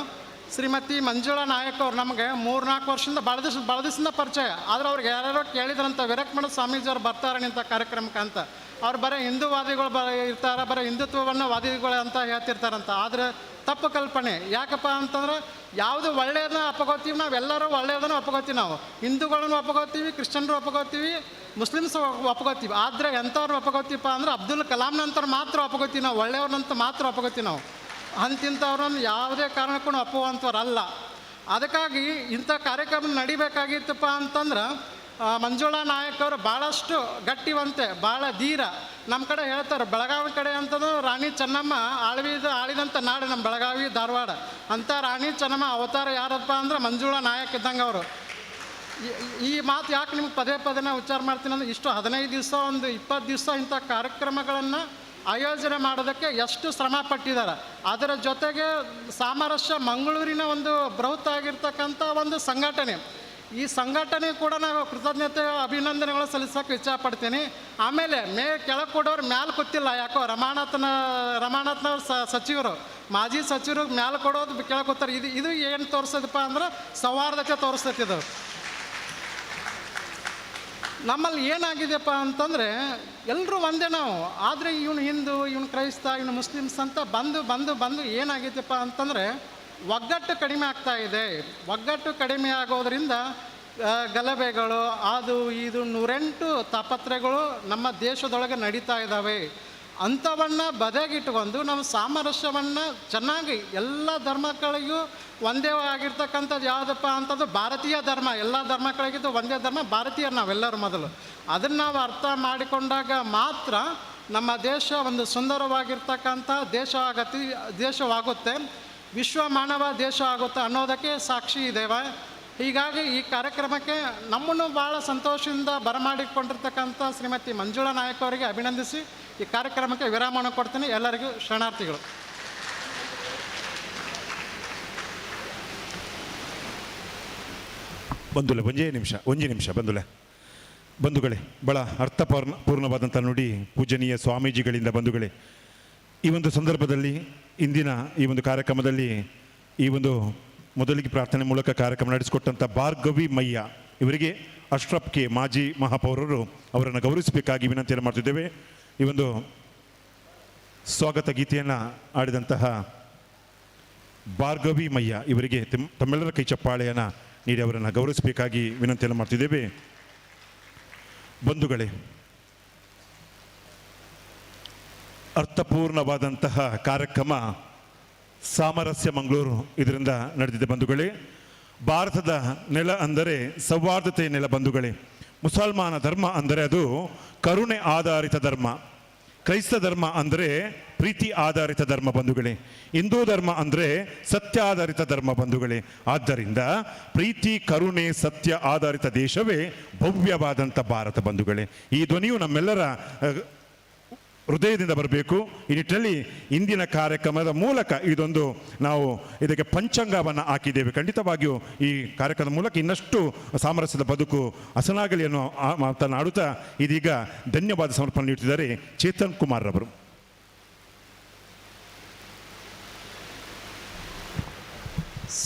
ಶ್ರೀಮತಿ ಮಂಜುಳಾ ನಾಯಕ್ ಅವ್ರು ನಮಗೆ 3-4 ವರ್ಷದಿಂದ ಭಾಳ ದಿವಸದಿಂದ ಪರಿಚಯ. ಆದರೆ ಅವ್ರಿಗೆ ಯಾರ್ಯಾರೋ ಕೇಳಿದ್ರಂತ ವಿರಕ್ಮಠ ಸ್ವಾಮೀಜಿಯವ್ರು ಬರ್ತಾರೆ ನಿಂಥ ಕಾರ್ಯಕ್ರಮಕ್ಕೆ ಅಂತ. ಅವ್ರು ಬರೀ ಹಿಂದೂವಾದಿಗಳು ಇರ್ತಾರೆ, ಬರೀ ಹಿಂದುತ್ವವನ್ನು ವಾದಿಗಳು ಅಂತ ಹೇಳ್ತಿರ್ತಾರಂತ. ಆದರೆ ತಪ್ಪು ಕಲ್ಪನೆ. ಯಾಕಪ್ಪ ಅಂತಂದ್ರೆ ಯಾವುದು ಒಳ್ಳೆಯದನ್ನ ಅಪಗೋತೀವಿ, ನಾವೆಲ್ಲರೂ ಒಳ್ಳೆಯದನ್ನು ಒಪ್ಕೋತೀವಿ. ನಾವು ಹಿಂದೂಗಳನ್ನು ಒಪ್ಕೋತೀವಿ, ಕ್ರಿಶ್ಚಿಯನ್ರು ಒಪ್ಕೋತೀವಿ, ಮುಸ್ಲಿಮ್ಸ್ ಒಪ್ಕೋತೀವಿ. ಆದರೆ ಎಂಥವ್ರು ಒಪ್ಕೋತೀವಪ್ಪ ಅಂದ್ರೆ ಅಬ್ದುಲ್ ಕಲಾಂನಂತರ ಮಾತ್ರ ಒಪ್ಕೋತೀವಿ ನಾವು, ಒಳ್ಳೆಯವ್ರನ್ನಂತ ಮಾತ್ರ ಒಪ್ಕೋತೀವಿ ನಾವು. ಅಂತಿಂಥವ್ರನ್ನು ಯಾವುದೇ ಕಾರಣಕ್ಕೂ ಒಪ್ಪುವಂಥವ್ರಲ್ಲ. ಅದಕ್ಕಾಗಿ ಇಂಥ ಕಾರ್ಯಕ್ರಮ ನಡಿಬೇಕಾಗಿತ್ತಪ್ಪ ಅಂತಂದ್ರೆ ಮಂಜುಳಾ ನಾಯಕ್ ಅವರು ಭಾಳಷ್ಟು ಗಟ್ಟಿವಂತೆ, ಭಾಳ ಧೀರ. ನಮ್ಮ ಕಡೆ ಹೇಳ್ತಾರೆ ಬೆಳಗಾವಿ ಕಡೆ ಅಂತಂದ್ರೆ ರಾಣಿ ಚೆನ್ನಮ್ಮ ಆಳಿದಂಥ ನಾಡು ನಮ್ಮ ಬೆಳಗಾವಿ ಧಾರವಾಡ. ಅಂಥ ರಾಣಿ ಚೆನ್ನಮ್ಮ ಅವತಾರ ಯಾರಪ್ಪ ಅಂದ್ರೆ ಮಂಜುಳಾ ನಾಯಕ್ ಇದ್ದಂಗೆ ಅವರು. ಈ ಮಾತು ಯಾಕೆ ನಿಮ್ಗೆ ಪದೇ ನಾವು ವಿಚಾರ ಮಾಡ್ತೀನಿ ಅಂದರೆ ಇಷ್ಟು 15 ದಿವಸ 20 ದಿವಸ ಇಂಥ ಕಾರ್ಯಕ್ರಮಗಳನ್ನು ಆಯೋಜನೆ ಮಾಡೋದಕ್ಕೆ ಎಷ್ಟು ಶ್ರಮ ಪಟ್ಟಿದ್ದಾರೆ. ಅದರ ಜೊತೆಗೆ ಸಾಮರಸ್ಯ ಮಂಗಳೂರಿನ ಒಂದು ಬೃಹತ್ ಆಗಿರ್ತಕ್ಕಂಥ ಒಂದು ಸಂಘಟನೆ. ಈ ಸಂಘಟನೆ ಕೂಡ ನಾವು ಕೃತಜ್ಞತೆ ಅಭಿನಂದನೆಗಳು ಸಲ್ಲಿಸೋಕೆ ಇಚ್ಛಪಡ್ತೀನಿ. ಆಮೇಲೆ ಕೆಳಗೆ ಕೊಡೋರು ಮ್ಯಾಲೆ ಗೊತ್ತಿಲ್ಲ, ಯಾಕೋ ರಮಾನಾಥ್ನ ಸಚಿವರು, ಮಾಜಿ ಸಚಿವರು ಮ್ಯಾಲೆ ಕೊಡೋದು ಕೆಳಗೆ ಕೂತಾರೆ. ಇದು ಏನು ತೋರಿಸ್ತದಪ್ಪ ಅಂದ್ರೆ ಸೌಹಾರ್ದತೆ ತೋರಿಸ್ತೈತಿದು. ನಮ್ಮಲ್ಲಿ ಏನಾಗಿದೆಯಪ್ಪ ಅಂತಂದರೆ ಎಲ್ಲರೂ ಒಂದೇ ನಾವು. ಆದರೆ ಇವನು ಹಿಂದೂ, ಇವನು ಕ್ರೈಸ್ತ, ಇವನು ಮುಸ್ಲಿಮ್ಸ್ ಅಂತ ಬಂದು ಏನಾಗಿದೆಯಪ್ಪ ಅಂತಂದರೆ ಒಗ್ಗಟ್ಟು ಕಡಿಮೆ ಆಗ್ತಾ ಇದೆ. ಒಗ್ಗಟ್ಟು ಕಡಿಮೆ ಆಗೋದ್ರಿಂದ ಗಲಭೆಗಳು ಅದು ಇದು 108 ತಾಪತ್ರೆಗಳು ನಮ್ಮ ದೇಶದೊಳಗೆ ನಡೀತಾ ಇದ್ದಾವೆ. ಅಂಥವನ್ನು ಬದಿಗಿಟ್ಟುಕೊಂಡು ನಾವು ಸಾಮರಸ್ಯವನ್ನು ಚೆನ್ನಾಗಿ ಎಲ್ಲ ಧರ್ಮಗಳಿಗೂ ಒಂದೇ ಆಗಿರ್ತಕ್ಕಂಥದ್ದು ಯಾವುದಪ್ಪ ಅಂತಂದು ಭಾರತೀಯ ಧರ್ಮ. ಎಲ್ಲ ಧರ್ಮಗಳಿಗಿದ್ದು ಒಂದೇ ಧರ್ಮ ಭಾರತೀಯ, ನಾವೆಲ್ಲರೂ ಮೊದಲು ಅದನ್ನು ನಾವು ಅರ್ಥ ಮಾಡಿಕೊಂಡಾಗ ಮಾತ್ರ ನಮ್ಮ ದೇಶ ಒಂದು ಸುಂದರವಾಗಿರ್ತಕ್ಕಂಥ ದೇಶವಾಗುತ್ತೆ, ವಿಶ್ವ ಮಾನವ ದೇಶ ಆಗುತ್ತೆ ಅನ್ನೋದಕ್ಕೆ ಸಾಕ್ಷಿ ಇದ್ದೇವೆ. ಹೀಗಾಗಿ ಈ ಕಾರ್ಯಕ್ರಮಕ್ಕೆ ನಮ್ಮನ್ನು ಭಾಳ ಸಂತೋಷದಿಂದ ಬರಮಾಡಿಕೊಂಡಿರ್ತಕ್ಕಂಥ ಶ್ರೀಮತಿ ಮಂಜುಳಾ ನಾಯಕ್ ಅವರಿಗೆ ಅಭಿನಂದಿಸಿ ಈ ಕಾರ್ಯಕ್ರಮಕ್ಕೆ ವಿರಾಮವನ್ನು ಕೊಡ್ತೀನಿ. ಎಲ್ಲರಿಗೂ ಶರಣಾರ್ಥಿಗಳು. ಬಂಧುಲೆ ಒಂಜೇ ನಿಮಿಷ ಬಂಧುಗಳೇ, ಭಾಳ ಪೂರ್ಣವಾದಂಥ ನುಡಿ ಪೂಜನೀಯ ಸ್ವಾಮೀಜಿಗಳಿಂದ. ಬಂಧುಗಳೇ, ಈ ಒಂದು ಸಂದರ್ಭದಲ್ಲಿ ಇಂದಿನ ಈ ಒಂದು ಕಾರ್ಯಕ್ರಮದಲ್ಲಿ ಈ ಒಂದು ಮೊದಲಿಗೆ ಪ್ರಾರ್ಥನೆ ಮೂಲಕ ಕಾರ್ಯಕ್ರಮ ನಡೆಸಿಕೊಟ್ಟಂಥ ಭಾರ್ಗವಿ ಮಯ್ಯ ಇವರಿಗೆ ಅಶ್ರಫ್ ಕೆ ಮಾಜಿ ಮಹಾಪೌರರು ಅವರನ್ನು ಗೌರವಿಸಬೇಕಾಗಿ ವಿನಂತಿಯನ್ನು ಮಾಡ್ತಿದ್ದೇವೆ. ಈ ಒಂದು ಸ್ವಾಗತ ಗೀತೆಯನ್ನು ಆಡಿದಂತಹ ಭಾರ್ಗವಿ ಮಯ್ಯ ಇವರಿಗೆ ತಮ್ಮೆಲ್ಲರ ಕೈ ಚಪ್ಪಾಳೆಯನ್ನು ನೀಡಿ ಅವರನ್ನು ಗೌರವಿಸಬೇಕಾಗಿ ವಿನಂತಿಯನ್ನು ಮಾಡ್ತಿದ್ದೇವೆ. ಬಂಧುಗಳೇ, ಅರ್ಥಪೂರ್ಣವಾದಂತಹ ಕಾರ್ಯಕ್ರಮ ಸಾಮರಸ್ಯ ಮಂಗಳೂರು ಇದರಿಂದ ನಡೆದಿದೆ. ಬಂಧುಗಳೇ, ಭಾರತದ ನೆಲ ಅಂದರೆ ಸೌಹಾರ್ದತೆಯ ನೆಲ. ಬಂಧುಗಳೇ, ಮುಸಲ್ಮಾನ ಧರ್ಮ ಅಂದರೆ ಅದು ಕರುಣೆ ಆಧಾರಿತ ಧರ್ಮ, ಕ್ರೈಸ್ತ ಧರ್ಮ ಅಂದರೆ ಪ್ರೀತಿ ಆಧಾರಿತ ಧರ್ಮ. ಬಂಧುಗಳೇ, ಹಿಂದೂ ಧರ್ಮ ಅಂದರೆ ಸತ್ಯ ಆಧಾರಿತ ಧರ್ಮ. ಬಂಧುಗಳೇ, ಆದ್ದರಿಂದ ಪ್ರೀತಿ ಕರುಣೆ ಸತ್ಯ ಆಧಾರಿತ ದೇಶವೇ ಭವ್ಯವಾದಂಥ ಭಾರತ. ಬಂಧುಗಳೇ, ಈ ಧ್ವನಿಯು ನಮ್ಮೆಲ್ಲರ ಹೃದಯದಿಂದ ಬರಬೇಕು. ಈ ನಿಟ್ಟಿನಲ್ಲಿ ಇಂದಿನ ಕಾರ್ಯಕ್ರಮದ ಮೂಲಕ ನಾವು ಇದಕ್ಕೆ ಪಂಚಾಂಗವನ್ನು ಹಾಕಿದ್ದೇವೆ. ಖಂಡಿತವಾಗಿಯೂ ಈ ಕಾರ್ಯಕ್ರಮದ ಮೂಲಕ ಇನ್ನಷ್ಟು ಸಾಮರಸ್ಯದ ಬದುಕು ಹಸನಾಗಲಿ ಅನ್ನೋ ಮಾತನಾಡುತ್ತಾ ಇದೀಗ ಧನ್ಯವಾದ ಸಮರ್ಪಣೆ ನೀಡುತ್ತಿದ್ದಾರೆ ಚೇತನ್ ಕುಮಾರ್ ರವರು.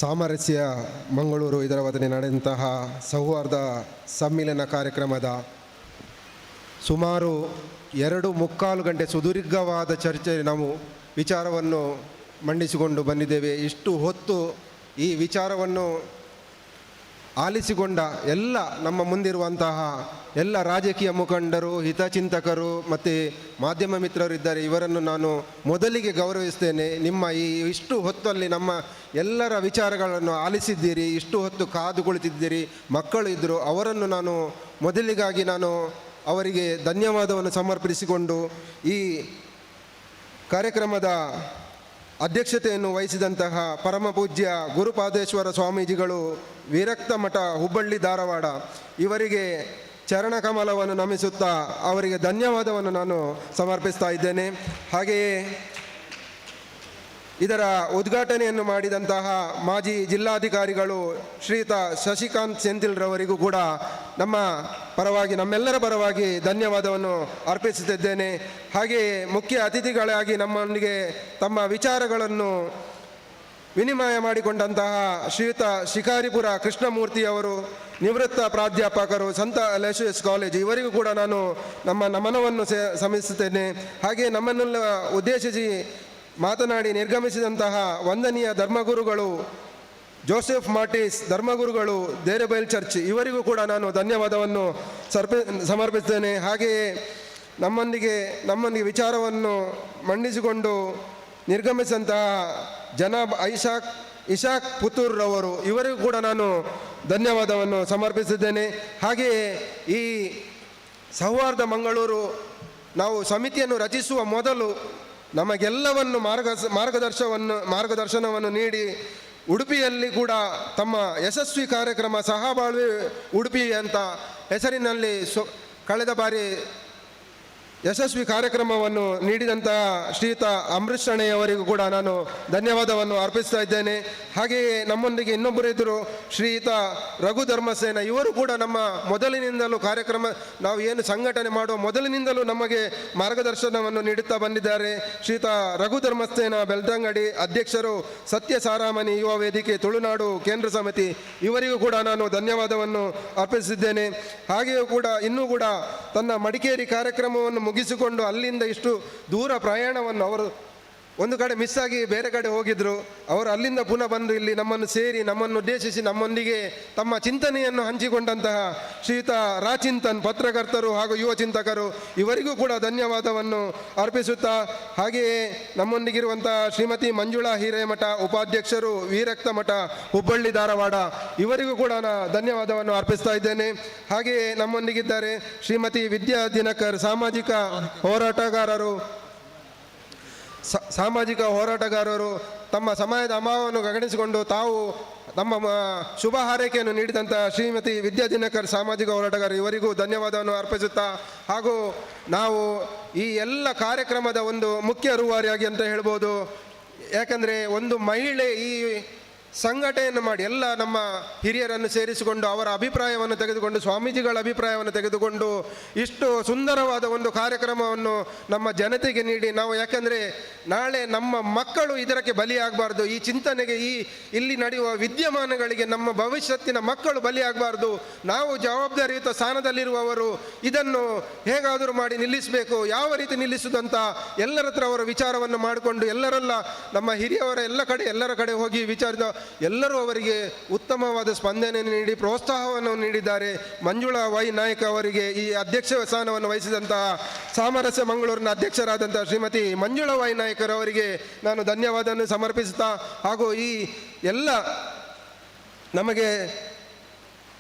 ಸಾಮರಸ್ಯ ಮಂಗಳೂರು ಇದರ ವತಿಯಿಂದ ನಡೆದಂತಹ ಸೌಹಾರ್ದ ಸಮ್ಮಿಲನ ಕಾರ್ಯಕ್ರಮದ ಸುಮಾರು 2.25 ಗಂಟೆ ಸುದೀರ್ಘವಾದ ಚರ್ಚೆ ನಾವು ವಿಚಾರವನ್ನು ಮಂಡಿಸಿಕೊಂಡು ಬಂದಿದ್ದೇವೆ. ಇಷ್ಟು ಹೊತ್ತು ಈ ವಿಚಾರವನ್ನು ಆಲಿಸಿಕೊಂಡ ಎಲ್ಲ ನಮ್ಮ ಮುಂದಿರುವಂತಹ ಎಲ್ಲ ರಾಜಕೀಯ ಮುಖಂಡರು, ಹಿತಚಿಂತಕರು ಮತ್ತು ಮಾಧ್ಯಮ ಮಿತ್ರರು ಇದ್ದಾರೆ. ಇವರನ್ನು ನಾನು ಮೊದಲಿಗೆ ಗೌರವಿಸ್ತೇನೆ. ನಿಮ್ಮ ಇಷ್ಟು ಹೊತ್ತಲ್ಲಿ ನಮ್ಮ ಎಲ್ಲರ ವಿಚಾರಗಳನ್ನು ಆಲಿಸಿದ್ದೀರಿ, ಇಷ್ಟು ಹೊತ್ತು ಕಾದು ಕುಳಿತಿದ್ದೀರಿ. ಮಕ್ಕಳು ಇದ್ದರು, ಅವರನ್ನು ನಾನು ಮೊದಲಿಗಾಗಿ ಅವರಿಗೆ ಧನ್ಯವಾದವನ್ನು ಸಮರ್ಪಿಸಿಕೊಂಡು ಈ ಕಾರ್ಯಕ್ರಮದ ಅಧ್ಯಕ್ಷತೆಯನ್ನು ವಹಿಸಿದಂತಹ ಪರಮ ಪೂಜ್ಯ ಗುರುಪಾದೇಶ್ವರ ಸ್ವಾಮೀಜಿಗಳು, ವಿರಕ್ತ ಮಠ, ಹುಬ್ಬಳ್ಳಿ, ಧಾರವಾಡ ಇವರಿಗೆ ಚರಣಕಮಲವನ್ನು ನಮಿಸುತ್ತಾ ಅವರಿಗೆ ಧನ್ಯವಾದವನ್ನು ನಾನು ಸಮರ್ಪಿಸ್ತಾ ಇದ್ದೇನೆ. ಹಾಗೆಯೇ ಇದರ ಉದ್ಘಾಟನೆಯನ್ನು ಮಾಡಿದಂತಹ ಮಾಜಿ ಜಿಲ್ಲಾಧಿಕಾರಿಗಳು ಶ್ರೀಯುತ ಶಶಿಕಾಂತ್ ಸೆಂಥಿಲ್ರವರಿಗೂ ಕೂಡ ನಮ್ಮ ಪರವಾಗಿ, ನಮ್ಮೆಲ್ಲರ ಪರವಾಗಿ ಧನ್ಯವಾದವನ್ನು ಅರ್ಪಿಸುತ್ತಿದ್ದೇನೆ. ಹಾಗೆಯೇ ಮುಖ್ಯ ಅತಿಥಿಗಳಾಗಿ ನಮ್ಮೊಂದಿಗೆ ತಮ್ಮ ವಿಚಾರಗಳನ್ನು ವಿನಿಮಯ ಮಾಡಿಕೊಂಡಂತಹ ಶ್ರೀಯುತ ಶಿಕಾರಿಪುರ ಕೃಷ್ಣಮೂರ್ತಿಯವರು, ನಿವೃತ್ತ ಪ್ರಾಧ್ಯಾಪಕರು, ಸಂತ ಅಲೋಶಿಯಸ್ ಕಾಲೇಜ್, ಇವರಿಗೂ ಕೂಡ ನಾನು ನಮ್ಮ ನಮನವನ್ನು ಸಲ್ಲಿಸುತ್ತೇನೆ. ಹಾಗೆಯೇ ನಮ್ಮನ್ನೆಲ್ಲ ಉದ್ದೇಶಿಸಿ ಮಾತನಾಡಿ ನಿರ್ಗಮಿಸಿದಂತಹ ವಂದನೀಯ ಧರ್ಮಗುರುಗಳು ಜೋಸೆಫ್ ಮಾರ್ಟಿಸ್ ಧರ್ಮಗುರುಗಳು, ದೇರೆಬೈಲ್ ಚರ್ಚ್, ಇವರಿಗೂ ಕೂಡ ನಾನು ಧನ್ಯವಾದವನ್ನು ಸಮರ್ಪಿಸ್ತೇನೆ. ಹಾಗೆಯೇ ನಮ್ಮೊಂದಿಗೆ ವಿಚಾರವನ್ನು ಮಂಡಿಸಿಕೊಂಡು ನಿರ್ಗಮಿಸಿದಂತಹ ಜನಾಬ್ ಇಶಾಕ್ ಪುತ್ತೂರ್ರವರು, ಇವರಿಗೂ ಕೂಡ ನಾನು ಧನ್ಯವಾದವನ್ನು ಸಮರ್ಪಿಸಿದ್ದೇನೆ. ಹಾಗೆಯೇ ಈ ಸೌಹಾರ್ದ ಮಂಗಳೂರು ನಾವು ಸಮಿತಿಯನ್ನು ರಚಿಸುವ ಮೊದಲು ನಮಗೆಲ್ಲವನ್ನು ಮಾರ್ಗದರ್ಶನವನ್ನು ನೀಡಿ ಉಡುಪಿಯಲ್ಲಿ ಕೂಡ ತಮ್ಮ ಯಶಸ್ವಿ ಕಾರ್ಯಕ್ರಮ ಸಹಬಾಳ್ವೆ ಉಡುಪಿ ಅಂತ ಹೆಸರಿನಲ್ಲಿ ಕಳೆದ ಬಾರಿ ಯಶಸ್ವಿ ಕಾರ್ಯಕ್ರಮವನ್ನು ನೀಡಿದಂತಹ ಶ್ರೀಯುತ ಅಂಬರೀಷ್ ಅಣ್ಣಯ್ಯವರಿಗೂ ಕೂಡ ನಾನು ಧನ್ಯವಾದವನ್ನು ಅರ್ಪಿಸ್ತಾ ಇದ್ದೇನೆ. ಹಾಗೆಯೇ ನಮ್ಮೊಂದಿಗೆ ಇನ್ನೊಬ್ಬರು ಇದ್ದರು, ಶ್ರೀಯುತ ರಘು ಧರ್ಮಸೇನ. ಇವರು ಕೂಡ ನಮ್ಮ ಮೊದಲಿನಿಂದಲೂ ಕಾರ್ಯಕ್ರಮ ನಾವು ಏನು ಸಂಘಟನೆ ಮಾಡುವ ಮೊದಲಿನಿಂದಲೂ ನಮಗೆ ಮಾರ್ಗದರ್ಶನವನ್ನು ನೀಡುತ್ತಾ ಬಂದಿದ್ದಾರೆ. ಶ್ರೀಯುತ ರಘು ಧರ್ಮಸೇನ ಬೆಳ್ತಂಗಡಿ, ಅಧ್ಯಕ್ಷರು ಸತ್ಯ ಸಾರಾಮಣಿ ಯುವ ವೇದಿಕೆ ತುಳುನಾಡು ಕೇಂದ್ರ ಸಮಿತಿ, ಇವರಿಗೂ ಕೂಡ ನಾನು ಧನ್ಯವಾದವನ್ನು ಅರ್ಪಿಸಿದ್ದೇನೆ. ಹಾಗೆಯೂ ಕೂಡ ಇನ್ನೂ ಕೂಡ ತನ್ನ ಮಡಿಕೇರಿ ಕಾರ್ಯಕ್ರಮವನ್ನು ಮುಗಿಸಿಕೊಂಡು ಅಲ್ಲಿಂದ ಇಷ್ಟು ದೂರ ಪ್ರಯಾಣವನ್ನು ಅವರು ಒಂದು ಕಡೆ ಮಿಸ್ ಆಗಿ ಬೇರೆ ಕಡೆ ಹೋಗಿದ್ರು. ಅವರು ಅಲ್ಲಿಂದ ಪುನಃ ಬಂದು ಇಲ್ಲಿ ನಮ್ಮನ್ನು ಸೇರಿ ನಮ್ಮನ್ನು ಉದ್ದೇಶಿಸಿ ನಮ್ಮೊಂದಿಗೆ ತಮ್ಮ ಚಿಂತನೆಯನ್ನು ಹಂಚಿಕೊಂಡಂತಹ ಶ್ರೀಯುತ ರಾಚಿಂತನ್ ಪತ್ರಕರ್ತರು ಹಾಗೂ ಯುವ ಚಿಂತಕರು ಇವರಿಗೂ ಕೂಡ ಧನ್ಯವಾದವನ್ನು ಅರ್ಪಿಸುತ್ತಾ, ಹಾಗೆಯೇ ನಮ್ಮೊಂದಿಗಿರುವಂತಹ ಶ್ರೀಮತಿ ಮಂಜುಳಾ ಹಿರೇಮಠ ಉಪಾಧ್ಯಕ್ಷರು ವೀರಕ್ತ ಮಠ ಹುಬ್ಬಳ್ಳಿ ಧಾರವಾಡ ಇವರಿಗೂ ಕೂಡ ನಾನು ಧನ್ಯವಾದವನ್ನು ಅರ್ಪಿಸ್ತಾ ಇದ್ದೇನೆ. ಹಾಗೆಯೇ ನಮ್ಮೊಂದಿಗಿದ್ದಾರೆ ಶ್ರೀಮತಿ ವಿದ್ಯಾ ದಿನಕರ್ ಸಾಮಾಜಿಕ ಹೋರಾಟಗಾರರು ತಮ್ಮ ಸಮಯದ ಅಭಾವವನ್ನು ಗಮನಿಸಿಕೊಂಡು ತಾವು ತಮ್ಮ ಶುಭ ಹಾರೈಕೆಯನ್ನು ನೀಡಿದಂಥ ಶ್ರೀಮತಿ ವಿದ್ಯಾ ದಿನಕರ್ ಸಾಮಾಜಿಕ ಹೋರಾಟಗಾರ ಇವರಿಗೂ ಧನ್ಯವಾದವನ್ನು ಅರ್ಪಿಸುತ್ತಾ, ಹಾಗೂ ನಾವು ಈ ಎಲ್ಲ ಕಾರ್ಯಕ್ರಮದ ಒಂದು ಮುಖ್ಯ ರೂವಾರಿಯಾಗಿ ಅಂತ ಹೇಳ್ಬೋದು. ಯಾಕಂದರೆ ಒಂದು ಮಹಿಳೆ ಈ ಸಂಘಟನೆಯನ್ನು ಮಾಡಿ ಎಲ್ಲ ನಮ್ಮ ಹಿರಿಯರನ್ನು ಸೇರಿಸಿಕೊಂಡು ಅವರ ಅಭಿಪ್ರಾಯವನ್ನು ತೆಗೆದುಕೊಂಡು ಸ್ವಾಮೀಜಿಗಳ ಅಭಿಪ್ರಾಯವನ್ನು ತೆಗೆದುಕೊಂಡು ಇಷ್ಟು ಸುಂದರವಾದ ಒಂದು ಕಾರ್ಯಕ್ರಮವನ್ನು ನಮ್ಮ ಜನತೆಗೆ ನೀಡಿ ನಾವು, ಯಾಕಂದರೆ ನಾಳೆ ನಮ್ಮ ಮಕ್ಕಳು ಇದಕ್ಕೆ ಬಲಿಯಾಗಬಾರ್ದು, ಈ ಚಿಂತನೆಗೆ ಇಲ್ಲಿ ನಡೆಯುವ ವಿದ್ಯಮಾನಗಳಿಗೆ ನಮ್ಮ ಭವಿಷ್ಯತ್ತಿನ ಮಕ್ಕಳು ಬಲಿಯಾಗಬಾರ್ದು. ನಾವು ಜವಾಬ್ದಾರಿಯುತ ಸ್ಥಾನದಲ್ಲಿರುವವರು ಇದನ್ನು ಹೇಗಾದರೂ ಮಾಡಿ ನಿಲ್ಲಿಸಬೇಕು. ಯಾವ ರೀತಿ ನಿಲ್ಲಿಸುವುದಂತ ಎಲ್ಲರ ಹತ್ರ ಅವರ ವಿಚಾರವನ್ನು ಮಾಡಿಕೊಂಡು ಎಲ್ಲರೆಲ್ಲ ನಮ್ಮ ಹಿರಿಯವರ ಎಲ್ಲರ ಕಡೆ ಹೋಗಿ ವಿಚಾರಿಸಿದ ಎಲ್ಲರೂ ಅವರಿಗೆ ಉತ್ತಮವಾದ ಸ್ಪಂದನೆ ನೀಡಿ ಪ್ರೋತ್ಸಾಹವನ್ನು ನೀಡಿದ್ದಾರೆ. ಮಂಜುಳಾ ವೈ ನಾಯಕ್ ಅವರಿಗೆ ಈ ಅಧ್ಯಕ್ಷ ಸ್ಥಾನವನ್ನು ವಹಿಸಿದಂತಹ ಸಾಮರಸ್ಯ ಮಂಗಳೂರಿನ ಅಧ್ಯಕ್ಷರಾದಂತಹ ಶ್ರೀಮತಿ ಮಂಜುಳಾ ವೈ ನಾಯಕರ್ ಅವರಿಗೆ ನಾನು ಧನ್ಯವಾದವನ್ನು ಸಮರ್ಪಿಸುತ್ತಾ, ಹಾಗೂ ಈ ಎಲ್ಲ ನಮಗೆ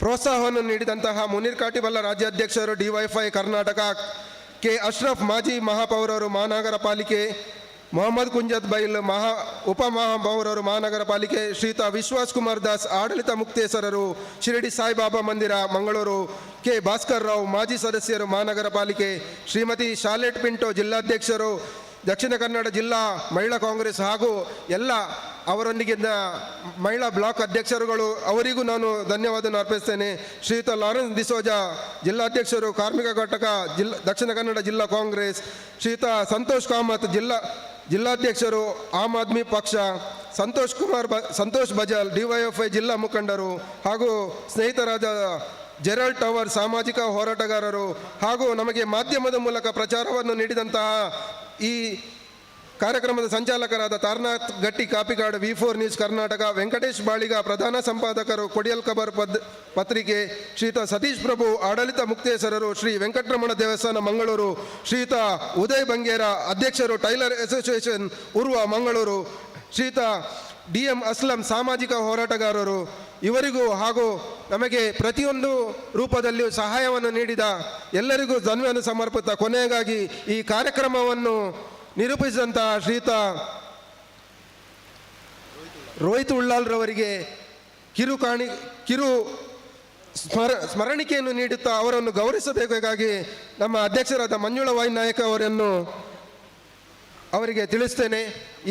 ಪ್ರೋತ್ಸಾಹವನ್ನು ನೀಡಿದಂತಹ ಮುನೀರ್ ಕಾಟಿಬಲ್ಲ ರಾಜ್ಯಾಧ್ಯಕ್ಷರು DYFI ಕರ್ನಾಟಕ, ಕೆ ಅಶ್ರಫ್ ಮಾಜಿ ಮಹಾಪೌರರು ಮಹಾನಗರ ಪಾಲಿಕೆ, ಮೊಹಮ್ಮದ್ ಕುಂಜತ್ ಬೈಲ್ ಉಪಮಹಾಪೌರರು ಮಹಾನಗರ ಪಾಲಿಕೆ, ಶ್ರೀಯುತ ವಿಶ್ವಾಸ್ ಕುಮಾರ್ ದಾಸ್ ಆಡಳಿತ ಮುಕ್ತೇಸರರು ಶಿರಡಿ ಸಾಯಿಬಾಬಾ ಮಂದಿರ ಮಂಗಳೂರು, ಕೆ ಭಾಸ್ಕರ್ ರಾವ್ ಮಾಜಿ ಸದಸ್ಯರು ಮಹಾನಗರ ಪಾಲಿಕೆ, ಶ್ರೀಮತಿ ಶಾಲೆಟ್ ಪಿಂಟೋ ಜಿಲ್ಲಾಧ್ಯಕ್ಷರು ದಕ್ಷಿಣ ಕನ್ನಡ ಜಿಲ್ಲಾ ಮಹಿಳಾ ಕಾಂಗ್ರೆಸ್, ಹಾಗೂ ಎಲ್ಲ ಅವರೊಂದಿಗಿದ್ದ ಮಹಿಳಾ ಬ್ಲಾಕ್ ಅಧ್ಯಕ್ಷರುಗಳು ಅವರಿಗೂ ನಾನು ಧನ್ಯವಾದವನ್ನು ಅರ್ಪಿಸ್ತೇನೆ. ಶ್ರೀಯುತ ಲಾರೆನ್ಸ್ ಡಿಸೋಜಾ ಜಿಲ್ಲಾಧ್ಯಕ್ಷರು ಕಾರ್ಮಿಕ ಘಟಕ ದಕ್ಷಿಣ ಕನ್ನಡ ಜಿಲ್ಲಾ ಕಾಂಗ್ರೆಸ್, ಶ್ರೀಯುತ ಸಂತೋಷ್ ಕಾಮತ್ ಜಿಲ್ಲಾಧ್ಯಕ್ಷರು ಆಮ್ ಆದ್ಮಿ ಪಕ್ಷ, ಸಂತೋಷ್ ಬಜಾಲ್ DYFI ಜಿಲ್ಲಾ ಮುಖಂಡರು, ಹಾಗೂ ಸ್ನೇಹಿತರಾದ ಜೆರಲ್ಡ್ ಟವರ್ ಸಾಮಾಜಿಕ ಹೋರಾಟಗಾರರು, ಹಾಗೂ ನಮಗೆ ಮಾಧ್ಯಮದ ಮೂಲಕ ಪ್ರಚಾರವನ್ನು ನೀಡಿದಂತಹ ಈ ಕಾರ್ಯಕ್ರಮದ ಸಂಚಾಲಕರಾದ ತಾರನಾಥ್ ಗಟ್ಟಿ ಕಾಪಿಕಾಡ್ V4 ನ್ಯೂಸ್ ಕರ್ನಾಟಕ, ವೆಂಕಟೇಶ್ ಬಾಳಿಗ ಪ್ರಧಾನ ಸಂಪಾದಕರು ಕೊಡಿಯಲ್ ಖಬರ್ ಪತ್ರಿಕೆ, ಶ್ರೀಯುತ ಸತೀಶ್ ಪ್ರಭು ಆಡಳಿತ ಮುಕ್ತೇಸರರು ಶ್ರೀ ವೆಂಕಟರಮಣ ದೇವಸ್ಥಾನ ಮಂಗಳೂರು, ಶ್ರೀಯುತ ಉದಯ್ ಬಂಗೇರ ಅಧ್ಯಕ್ಷರು ಟೈಲರ್ ಅಸೋಸಿಯೇಷನ್ ಉರ್ವ ಮಂಗಳೂರು, ಶ್ರೀಯುತ DM ಅಸ್ಲಂ ಸಾಮಾಜಿಕ ಹೋರಾಟಗಾರರು ಇವರಿಗೂ, ಹಾಗೂ ನಮಗೆ ಪ್ರತಿಯೊಂದು ರೂಪದಲ್ಲಿಯೂ ಸಹಾಯವನ್ನು ನೀಡಿದ ಎಲ್ಲರಿಗೂ ಧನ್ಯವಾದ ಸಮರ್ಪಿತ ಕೊನೆಯಾಗಿ ಈ ಕಾರ್ಯಕ್ರಮವನ್ನು ನಿರೂಪಿಸಿದಂತಹ ಶ್ರೀಯುತ ರೋಹಿತ್ ಉಳ್ಳಾಲ್ರವರಿಗೆ ಕಿರು ಸ್ಮರಣಿಕೆಯನ್ನು ನೀಡುತ್ತಾ ಅವರನ್ನು ಗೌರವಿಸಬೇಕಾಗಿ ನಮ್ಮ ಅಧ್ಯಕ್ಷರಾದ ಮಂಜುಳಾ ವೈ ನಾಯಕ್ ಅವರಿಗೆ ತಿಳಿಸ್ತೇನೆ.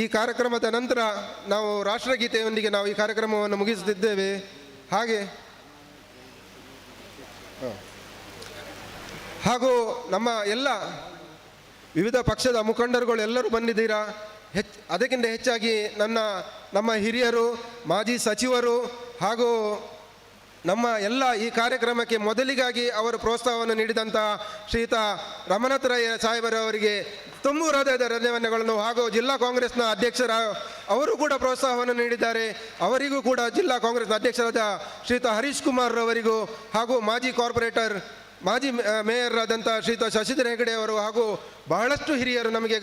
ಈ ಕಾರ್ಯಕ್ರಮದ ನಂತರ ನಾವು ರಾಷ್ಟ್ರಗೀತೆಯೊಂದಿಗೆ ನಾವು ಈ ಕಾರ್ಯಕ್ರಮವನ್ನು ಮುಗಿಸುತ್ತಿದ್ದೇವೆ. ಹಾಗೂ ನಮ್ಮ ಎಲ್ಲ ವಿವಿಧ ಪಕ್ಷದ ಮುಖಂಡರುಗಳು ಎಲ್ಲರೂ ಬಂದಿದ್ದೀರಾ. ಅದಕ್ಕಿಂತ ಹೆಚ್ಚಾಗಿ ನಮ್ಮ ಹಿರಿಯರು, ಮಾಜಿ ಸಚಿವರು, ಹಾಗೂ ನಮ್ಮ ಎಲ್ಲ ಈ ಕಾರ್ಯಕ್ರಮಕ್ಕೆ ಮೊದಲಿಗಾಗಿ ಅವರು ಪ್ರೋತ್ಸಾಹವನ್ನು ನೀಡಿದಂತಹ ಶ್ರೀಯುತ ರಮನಾಥ್ ರೈ ಸಾಹೇಬರವರಿಗೆ ತುಂಬು ಹೃದಯದ ಧನ್ಯವಾದಗಳನ್ನು, ಹಾಗೂ ಜಿಲ್ಲಾ ಕಾಂಗ್ರೆಸ್ನ ಅಧ್ಯಕ್ಷರ ಅವರು ಕೂಡ ಪ್ರೋತ್ಸಾಹವನ್ನು ನೀಡಿದ್ದಾರೆ. ಅವರಿಗೂ ಕೂಡ ಜಿಲ್ಲಾ ಕಾಂಗ್ರೆಸ್ನ ಅಧ್ಯಕ್ಷರಾದ ಶ್ರೀಯುತ ಹರೀಶ್ ಕುಮಾರ್ ರವರಿಗೂ, ಹಾಗೂ ಮಾಜಿ ಮೇಯರ್ ಆದಂಥ ಶ್ರೀಯುತ ಶಶಿಧರ್ ಹೆಗಡೆ ಅವರು, ಹಾಗೂ ಬಹಳಷ್ಟು ಹಿರಿಯರು ನಮಗೆ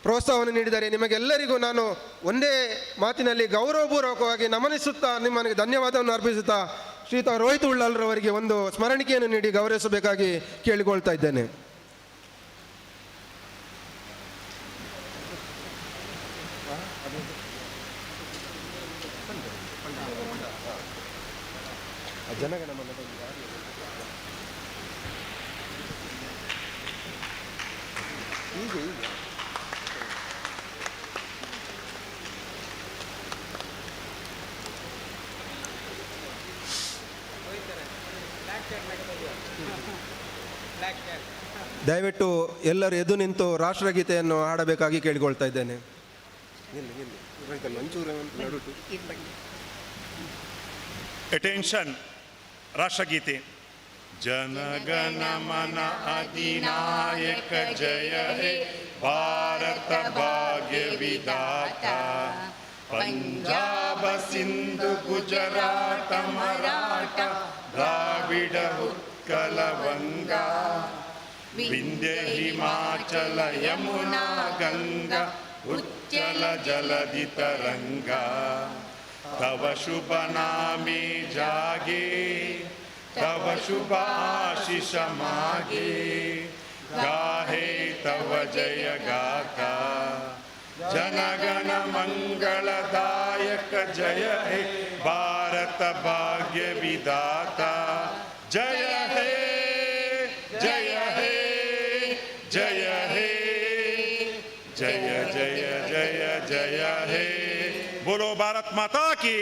ಪ್ರೋತ್ಸಾಹವನ್ನು ನೀಡಿದ್ದಾರೆ. ನಿಮಗೆಲ್ಲರಿಗೂ ನಾನು ಒಂದೇ ಮಾತಿನಲ್ಲಿ ಗೌರವಪೂರ್ವಕವಾಗಿ ನಮನಿಸುತ್ತಾ ನಿಮಗೆ ಧನ್ಯವಾದವನ್ನು ಅರ್ಪಿಸುತ್ತಾ ಶ್ರೀಯುತ ರೋಹಿತ್ ಉಳ್ಳಾಲ್ರವರಿಗೆ ಒಂದು ಸ್ಮರಣಿಕೆಯನ್ನು ನೀಡಿ ಗೌರವಿಸಬೇಕಾಗಿ ಕೇಳಿಕೊಳ್ತಾ ಇದ್ದೇನೆ. ದಯವಿಟ್ಟು ಎಲ್ಲರೂ ಎದ್ದು ನಿಂತು ರಾಷ್ಟ್ರಗೀತೆಯನ್ನು ಹಾಡಬೇಕಾಗಿ ಕೇಳಿಕೊಳ್ತಾ ಇದ್ದೇನೆ. ಅಟೆನ್ಷನ್, ರಾಷ್ಟ್ರಗೀತೆ. ಜನಗಣ ಮನ ಅಧಿನಾಯಕ ಜಯ ಹೇ ಭಾರತ ಭಾಗ್ಯ ವಿಧಾತ ಪಂಜಾಬ ಸಿಂಧು ಗುಜರಾಟ ಮರಾಠ ದ್ರಾವಿಡ ಉತ್ಕಲ ವಂಗ ವಿಂಧ್ಯ ಹಿಮಾಚಲ ಯಮುನಾ ಗಂಗಾ ಉಚ್ಚಲ ಜಲಧಿ ತರಂಗ तव शुभ नामे जागे तव शुभ आशीष मागे गाहे तव जय गाथा जनगण मंगलदायक जय हे भारत भाग्य विधाता जय हे जय हे जय हे जय जय जय जय हे बोलो भारत माता की